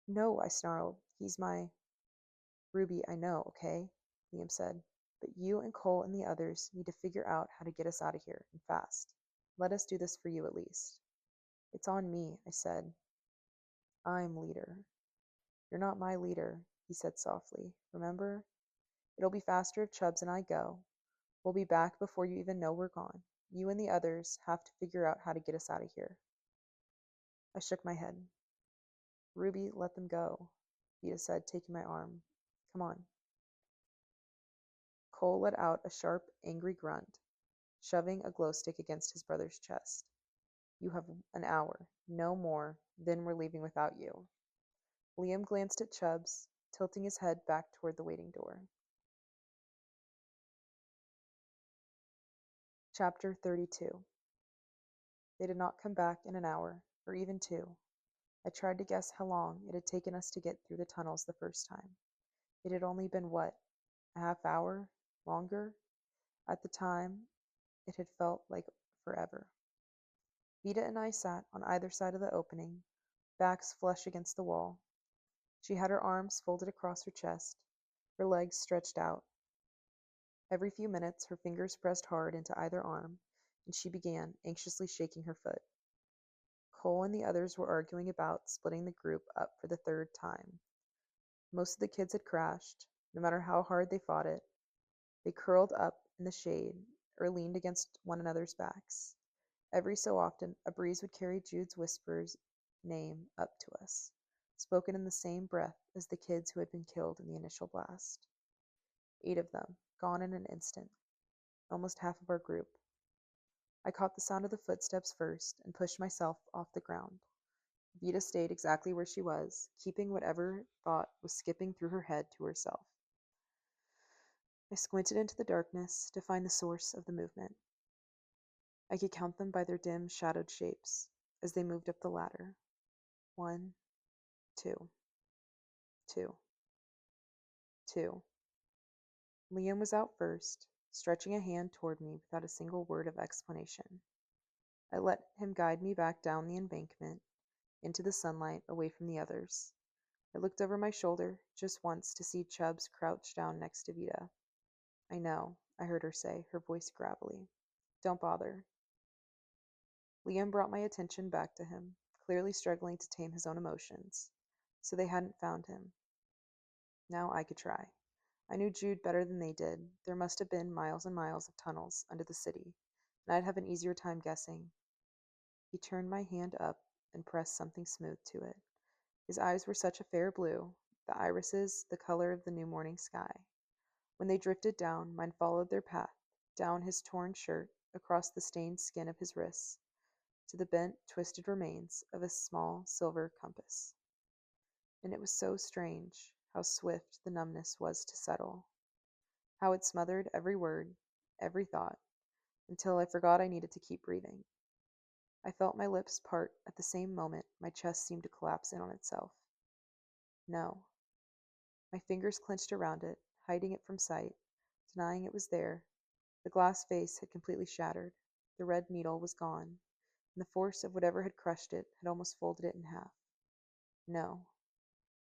[SPEAKER 1] No, I snarled. He's my... Ruby, I know, okay? Liam said. But you and Cole and the others need to figure out how to get us out of here, and fast. Let us do this for you at least. It's on me, I said. I'm leader. You're not my leader, he said softly. Remember? It'll be faster if Chubbs and I go. We'll be back before you even know we're gone. You and the others have to figure out how to get us out of here. I shook my head. Ruby, let them go, Vita said, taking my arm. Come on. Cole let out a sharp, angry grunt, shoving a glow stick against his brother's chest. You have an hour, no more, then we're leaving without you. Liam glanced at Chubbs, tilting his head back toward the waiting door. Chapter 32. They did not come back in an hour, or even two. I tried to guess how long it had taken us to get through the tunnels the first time. It had only been, what, a half hour? Longer? At the time, it had felt like forever. Vita and I sat on either side of the opening, backs flush against the wall. She had her arms folded across her chest, her legs stretched out. Every few minutes, her fingers pressed hard into either arm, and she began anxiously shaking her foot. Cole and the others were arguing about splitting the group up for the third time. Most of the kids had crashed, no matter how hard they fought it. They curled up in the shade or leaned against one another's backs. Every so often, a breeze would carry Jude's Whisper's name up to us, spoken in the same breath as the kids who had been killed in the initial blast. 8 of them, gone in an instant, almost half of our group. I caught the sound of the footsteps first and pushed myself off the ground. Vita stayed exactly where she was, keeping whatever thought was skipping through her head to herself. I squinted into the darkness to find the source of the movement. I could count them by their dim, shadowed shapes as they moved up the ladder. 1, 2, 2, 2. Liam was out first, stretching a hand toward me without a single word of explanation. I let him guide me back down the embankment, into the sunlight, away from the others. I looked over my shoulder just once to see Chubbs crouched down next to Vita. I know, I heard her say, her voice gravelly. Don't bother. Liam brought my attention back to him, clearly struggling to tame his own emotions. So they hadn't found him. Now I could try. I knew Jude better than they did. There must have been miles and miles of tunnels under the city, and I'd have an easier time guessing. He turned my hand up and pressed something smooth to it. His eyes were such a fair blue, the irises the color of the new morning sky. When they drifted down, mine followed their path, down his torn shirt, across the stained skin of his wrists, to the bent, twisted remains of a small silver compass. And it was so strange how swift the numbness was to settle, how it smothered every word, every thought, until I forgot I needed to keep breathing. I felt my lips part at the same moment my chest seemed to collapse in on itself. No. My fingers clenched around it, hiding it from sight, denying it was there. The glass face had completely shattered. The red needle was gone, and the force of whatever had crushed it had almost folded it in half. No.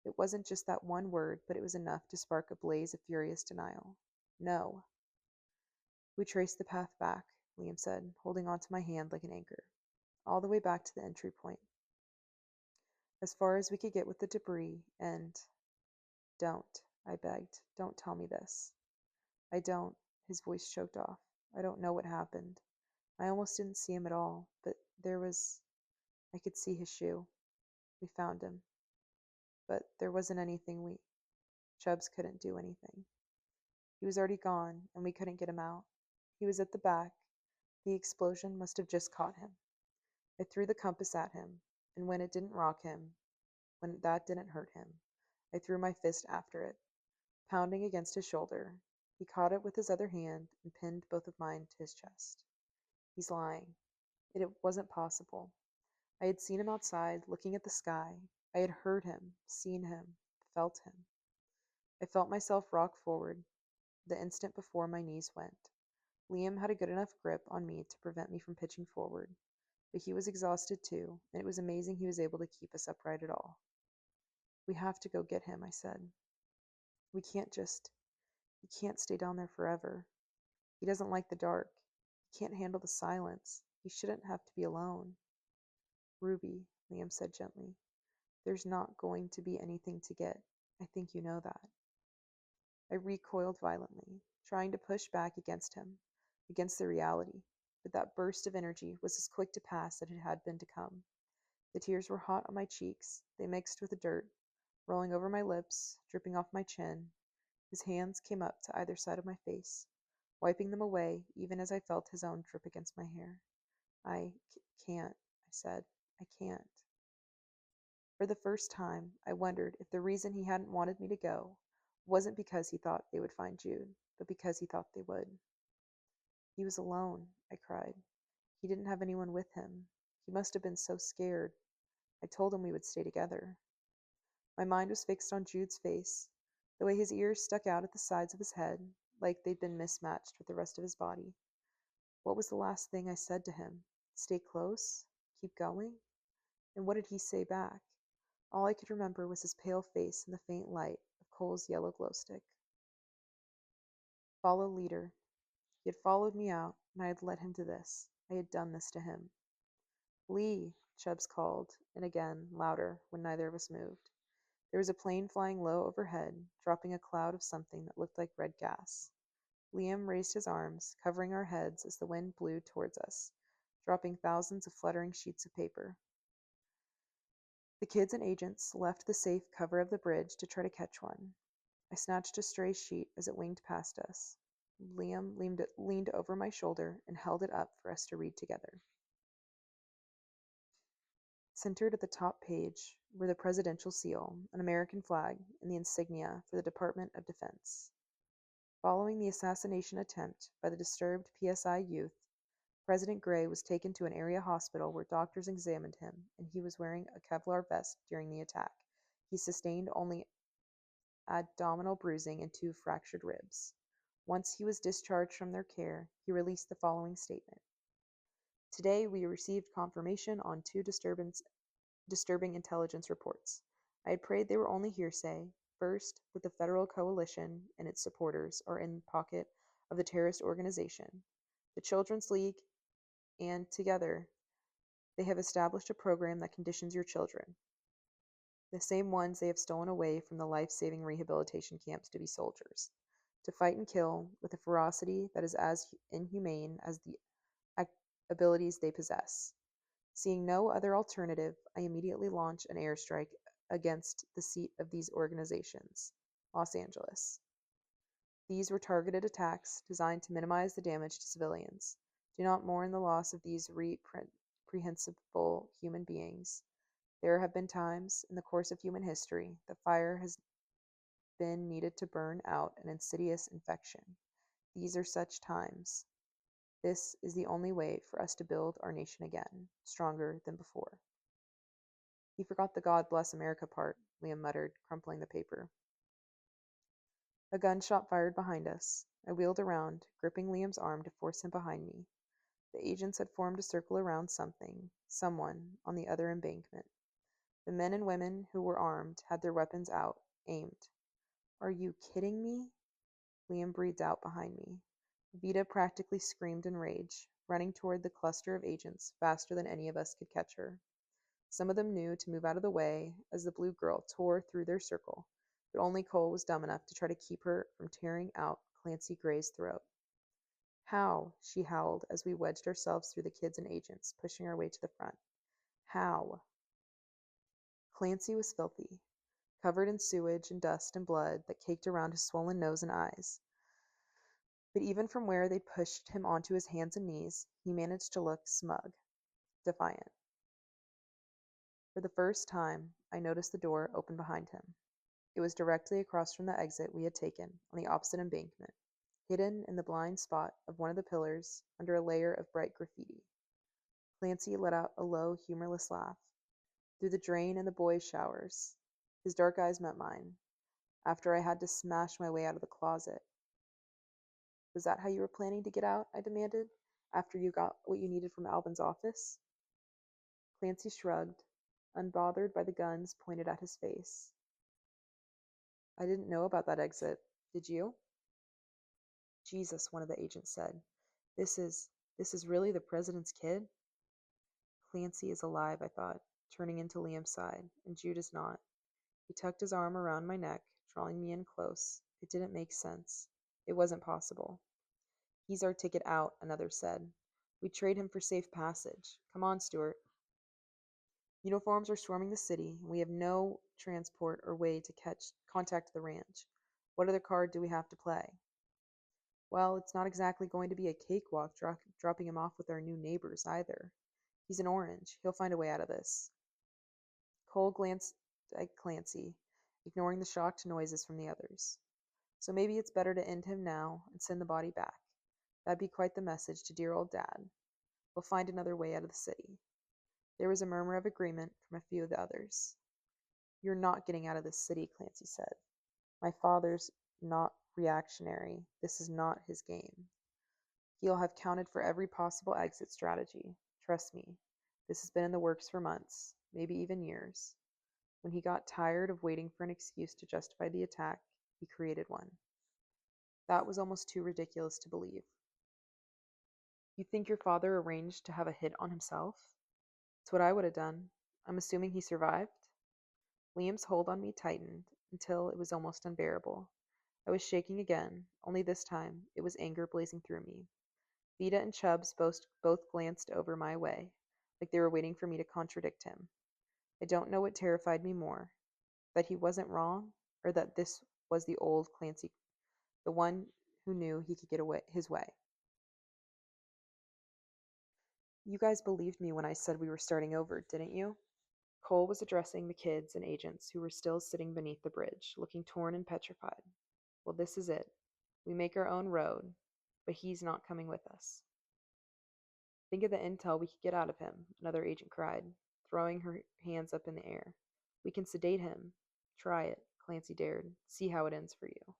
[SPEAKER 1] It wasn't just that one word, but it was enough to spark a blaze of furious denial. No. We traced the path back, Liam said, holding onto my hand like an anchor. All the way back to the entry point. As far as we could get with the debris, and don't, I begged. Don't tell me this. I don't. His voice choked off. I don't know what happened. I almost didn't see him at all, but I could see his shoe. We found him. But there wasn't anything Chubbs couldn't do anything. He was already gone, and we couldn't get him out. He was at the back. The explosion must have just caught him. I threw the compass at him, and when it didn't rock him, when that didn't hurt him, I threw my fist after it, pounding against his shoulder. He caught it with his other hand and pinned both of mine to his chest. He's lying. It wasn't possible. I had seen him outside, looking at the sky. I had heard him, seen him, felt him. I felt myself rock forward the instant before my knees went. Liam had a good enough grip on me to prevent me from pitching forward, but he was exhausted too, and it was amazing he was able to keep us upright at all. We have to go get him, I said. We can't stay down there forever. He doesn't like the dark. He can't handle the silence. He shouldn't have to be alone. Ruby, Liam said gently, there's not going to be anything to get. I think you know that. I recoiled violently, trying to push back against him, against the reality, but that burst of energy was as quick to pass as it had been to come. The tears were hot on my cheeks. They mixed with the dirt, rolling over my lips, dripping off my chin. His hands came up to either side of my face, wiping them away even as I felt his own drip against my hair. Can't, I said. I can't. For the first time, I wondered if the reason he hadn't wanted me to go wasn't because he thought they would find Jude, but because he thought they would. He was alone, I cried. He didn't have anyone with him. He must have been so scared. I told him we would stay together. My mind was fixed on Jude's face, the way his ears stuck out at the sides of his head, like they'd been mismatched with the rest of his body. What was the last thing I said to him? Stay close? Keep going? And what did he say back? All I could remember was his pale face in the faint light of Cole's yellow glow stick. Follow leader. He had followed me out, and I had led him to this. I had done this to him. Lee, Chubbs called, and again, louder, when neither of us moved. There was a plane flying low overhead, dropping a cloud of something that looked like red gas. Liam raised his arms, covering our heads as the wind blew towards us, dropping thousands of fluttering sheets of paper. The kids and agents left the safe cover of the bridge to try to catch one. I snatched a stray sheet as it winged past us. Liam leaned over my shoulder and held it up for us to read together. Centered at the top page were the presidential seal, an American flag, and the insignia for the Department of Defense. Following the assassination attempt by the disturbed PSI youth, President Gray was taken to an area hospital where doctors examined him, and he was wearing a Kevlar vest during the attack. He sustained only abdominal bruising and 2 fractured ribs. Once he was discharged from their care, he released the following statement. Today we received confirmation on 2 disturbing intelligence reports. I had prayed they were only hearsay. First, that the federal coalition and its supporters are in pocket of the terrorist organization, the Children's League, and together they have established a program that conditions your children, the same ones they have stolen away from the life-saving rehabilitation camps to be soldiers, to fight and kill with a ferocity that is as inhumane as the abilities they possess. Seeing no other alternative, I immediately launched an airstrike against the seat of these organizations, Los Angeles. These were targeted attacks designed to minimize the damage to civilians. Do not mourn the loss of these reprehensible human beings. There have been times in the course of human history that fire has been needed to burn out an insidious infection. These are such times. This is the only way for us to build our nation again, stronger than before. He forgot the God bless America part, Liam muttered, crumpling the paper. A gunshot fired behind us. I wheeled around, gripping Liam's arm to force him behind me. The agents had formed a circle around something, someone, on the other embankment. The men and women who were armed had their weapons out, aimed. Are you kidding me? Liam breathed out behind me. Vida practically screamed in rage, running toward the cluster of agents faster than any of us could catch her. Some of them knew to move out of the way as the blue girl tore through their circle, but only Cole was dumb enough to try to keep her from tearing out Clancy Gray's throat. How? She howled as we wedged ourselves through the kids and agents, pushing our way to the front. How? Clancy was filthy, covered in sewage and dust and blood that caked around his swollen nose and eyes. But even from where they pushed him onto his hands and knees, he managed to look smug, defiant. For the first time, I noticed the door open behind him. It was directly across from the exit we had taken, on the opposite embankment, hidden in the blind spot of one of the pillars under a layer of bright graffiti. Clancy let out a low, humorless laugh. Through the drain and the boys' showers, his dark eyes met mine, after I had to smash my way out of the closet. Was that how you were planning to get out? I demanded, after you got what you needed from Alvin's office? Clancy shrugged, unbothered by the guns pointed at his face. I didn't know about that exit. Did you? Jesus, one of the agents said. This is really the president's kid? Clancy is alive, I thought, turning into Liam's side, and Jude is not. He tucked his arm around my neck, drawing me in close. It didn't make sense. It wasn't possible. He's our ticket out, another said. We'd trade him for safe passage. Come on, Stuart. Uniforms are swarming the city, and we have no transport or way to contact the ranch. What other card do we have to play? Well, it's not exactly going to be a cakewalk dropping him off with our new neighbors, either. He's an orange. He'll find a way out of this. Cole glanced at Clancy, ignoring the shocked noises from the others. So maybe it's better to end him now and send the body back. That'd be quite the message to dear old Dad. We'll find another way out of the city. There was a murmur of agreement from a few of the others. You're not getting out of this city, Clancy said. My father's not reactionary. This is not his game. He'll have counted for every possible exit strategy. Trust me. This has been in the works for months, maybe even years. When he got tired of waiting for an excuse to justify the attack, he created one. That was almost too ridiculous to believe. You think your father arranged to have a hit on himself? It's what I would have done. I'm assuming he survived? Liam's hold on me tightened until it was almost unbearable. I was shaking again, only this time it was anger blazing through me. Vida and Chubbs both glanced over my way, like they were waiting for me to contradict him. I don't know what terrified me more, that he wasn't wrong, or that this was the old Clancy, the one who knew he could get his way. You guys believed me when I said we were starting over, didn't you? Cole was addressing the kids and agents who were still sitting beneath the bridge, looking torn and petrified. Well, this is it. We make our own road, but he's not coming with us. Think of the intel we could get out of him, another agent cried, throwing her hands up in the air. We can sedate him. Try it, Clancy dared. See how it ends for you.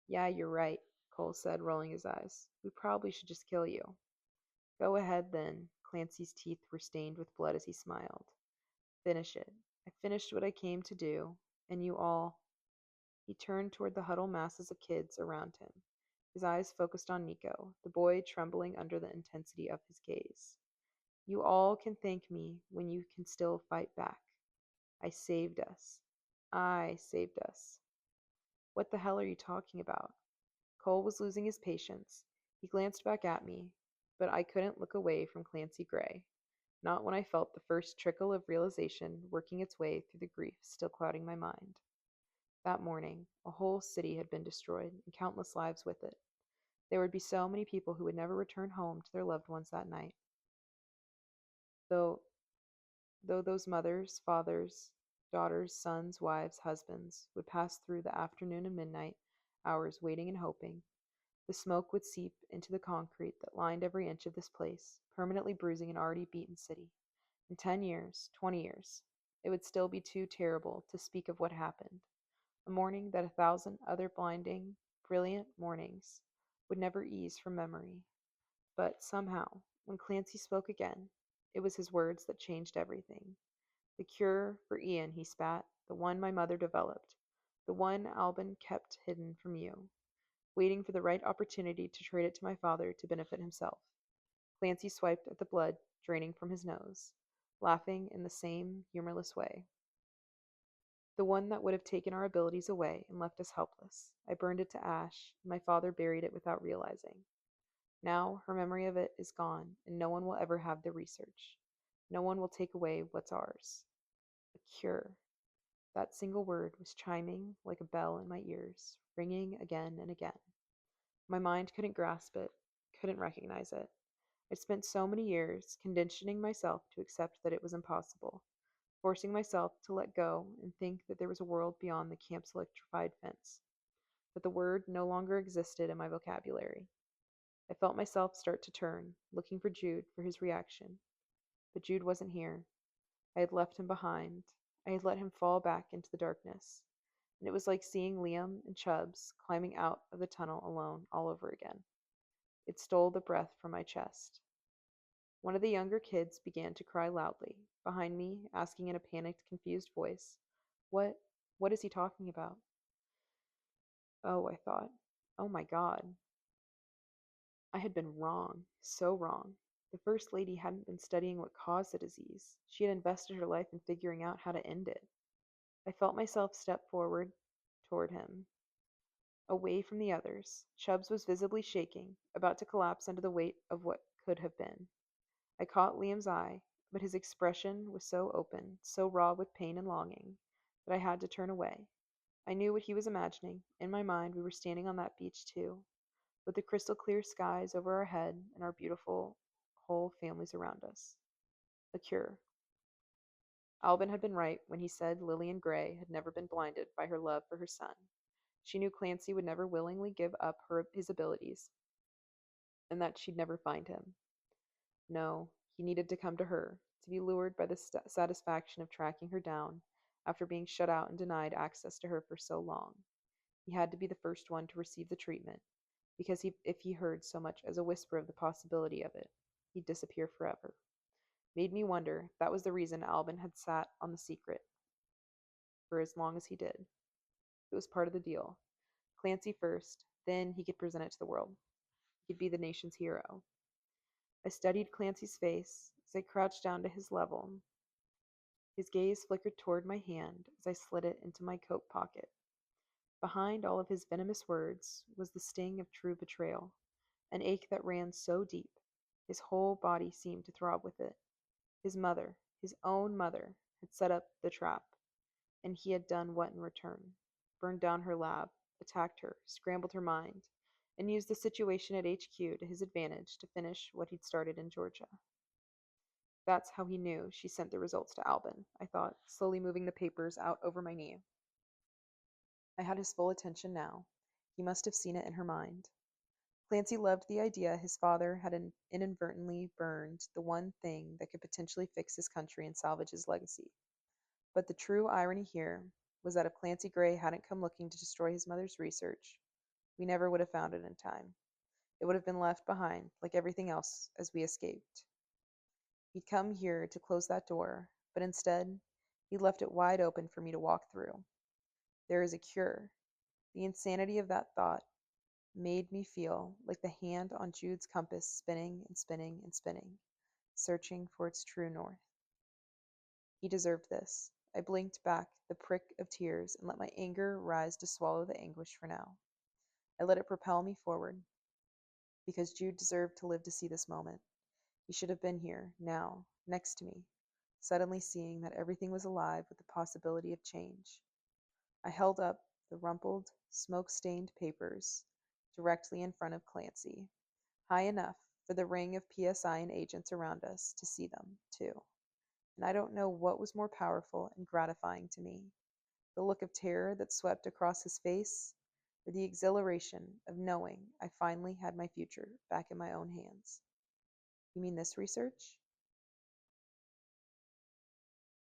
[SPEAKER 1] Yeah, you're right, Cole said, rolling his eyes. We probably should just kill you. Go ahead, then. Clancy's teeth were stained with blood as he smiled. Finish it. I finished what I came to do, and you all... He turned toward the huddled masses of kids around him, his eyes focused on Nico, the boy trembling under the intensity of his gaze. You all can thank me when you can still fight back. I saved us. I saved us. What the hell are you talking about? Cole was losing his patience. He glanced back at me, but I couldn't look away from Clancy Gray, not when I felt the first trickle of realization working its way through the grief still clouding my mind. That morning, a whole city had been destroyed, and countless lives with it. There would be so many people who would never return home to their loved ones that night. Though those mothers, fathers, daughters, sons, wives, husbands would pass through the afternoon and midnight hours waiting and hoping, the smoke would seep into the concrete that lined every inch of this place, permanently bruising an already beaten city. In 10 years, 20 years, it would still be too terrible to speak of what happened. A morning that 1,000 other blinding, brilliant mornings would never ease from memory. But somehow, When Clancy spoke again, it was his words that changed everything. The cure for Ian, he spat, the one my mother developed, the one Albin kept hidden from you, waiting for the right opportunity to trade it to my father to benefit himself. Clancy swiped at the blood draining from his nose, laughing in the same humorless way. The one that would have taken our abilities away and left us helpless. I burned it to ash, and my father buried it without realizing. Now her memory of it is gone, and no one will ever have the research. No one will take away what's ours. A cure. That single word was chiming like a bell in my ears, ringing again and again. My mind couldn't grasp it, couldn't recognize it. I'd spent so many years conditioning myself to accept that it was impossible, forcing myself to let go and think that there was a world beyond the camp's electrified fence, that the word no longer existed in my vocabulary. I felt myself start to turn, looking for Jude for his reaction. But Jude wasn't here. I had left him behind. I had let him fall back into the darkness. And it was like seeing Liam and Chubbs climbing out of the tunnel alone all over again. It stole the breath from my chest. One of the younger kids began to cry loudly, behind me, asking in a panicked, confused voice, What, what is he talking about? Oh, I thought. Oh my God. I had been wrong, so wrong. The First Lady hadn't been studying what caused the disease. She had invested her life in figuring out how to end it. I felt myself step forward toward him, away from the others. Chubbs was visibly shaking, about to collapse under the weight of what could have been. I caught Liam's eye, but his expression was so open, so raw with pain and longing, that I had to turn away. I knew what he was imagining. In my mind, we were standing on that beach too, with the crystal clear skies over our head and our beautiful whole families around us. A cure. Alvin had been right when he said Lillian Gray had never been blinded by her love for her son. She knew Clancy would never willingly give up his abilities, and that she'd never find him. No, he needed to come to her, to be lured by the satisfaction of tracking her down after being shut out and denied access to her for so long. He had to be the first one to receive the treatment, because if he heard so much as a whisper of the possibility of it, he'd disappear forever. Made me wonder if that was the reason Albin had sat on the secret for as long as he did. It was part of the deal. Clancy first, then he could present it to the world. He could be the nation's hero. I studied Clancy's face as I crouched down to his level. His gaze flickered toward my hand as I slid it into my coat pocket. Behind all of his venomous words was the sting of true betrayal, an ache that ran so deep, his whole body seemed to throb with it. His mother, his own mother, had set up the trap, and he had done what in return? Burned down her lab, attacked her, scrambled her mind, and used the situation at HQ to his advantage to finish what he'd started in Georgia. That's how he knew she sent the results to Albin, I thought, slowly moving the papers out over my knee. I had his full attention now. He must have seen it in her mind. Clancy loved the idea his father had inadvertently burned the one thing that could potentially fix his country and salvage his legacy. But the true irony here was that if Clancy Gray hadn't come looking to destroy his mother's research, we never would have found it in time. It would have been left behind, like everything else, as we escaped. He'd come here to close that door, but instead, he left it wide open for me to walk through. There is a cure. The insanity of that thought made me feel like the hand on Jude's compass spinning and spinning and spinning, searching for its true north. He deserved this. I blinked back the prick of tears and let my anger rise to swallow the anguish for now. I let it propel me forward, because Jude deserved to live to see this moment. He should have been here, now, next to me, suddenly seeing that everything was alive with the possibility of change. I held up the rumpled, smoke-stained papers directly in front of Clancy, high enough for the ring of PSI and agents around us to see them, too. And I don't know what was more powerful and gratifying to me, the look of terror that swept across his face, or the exhilaration of knowing I finally had my future back in my own hands. You mean this research?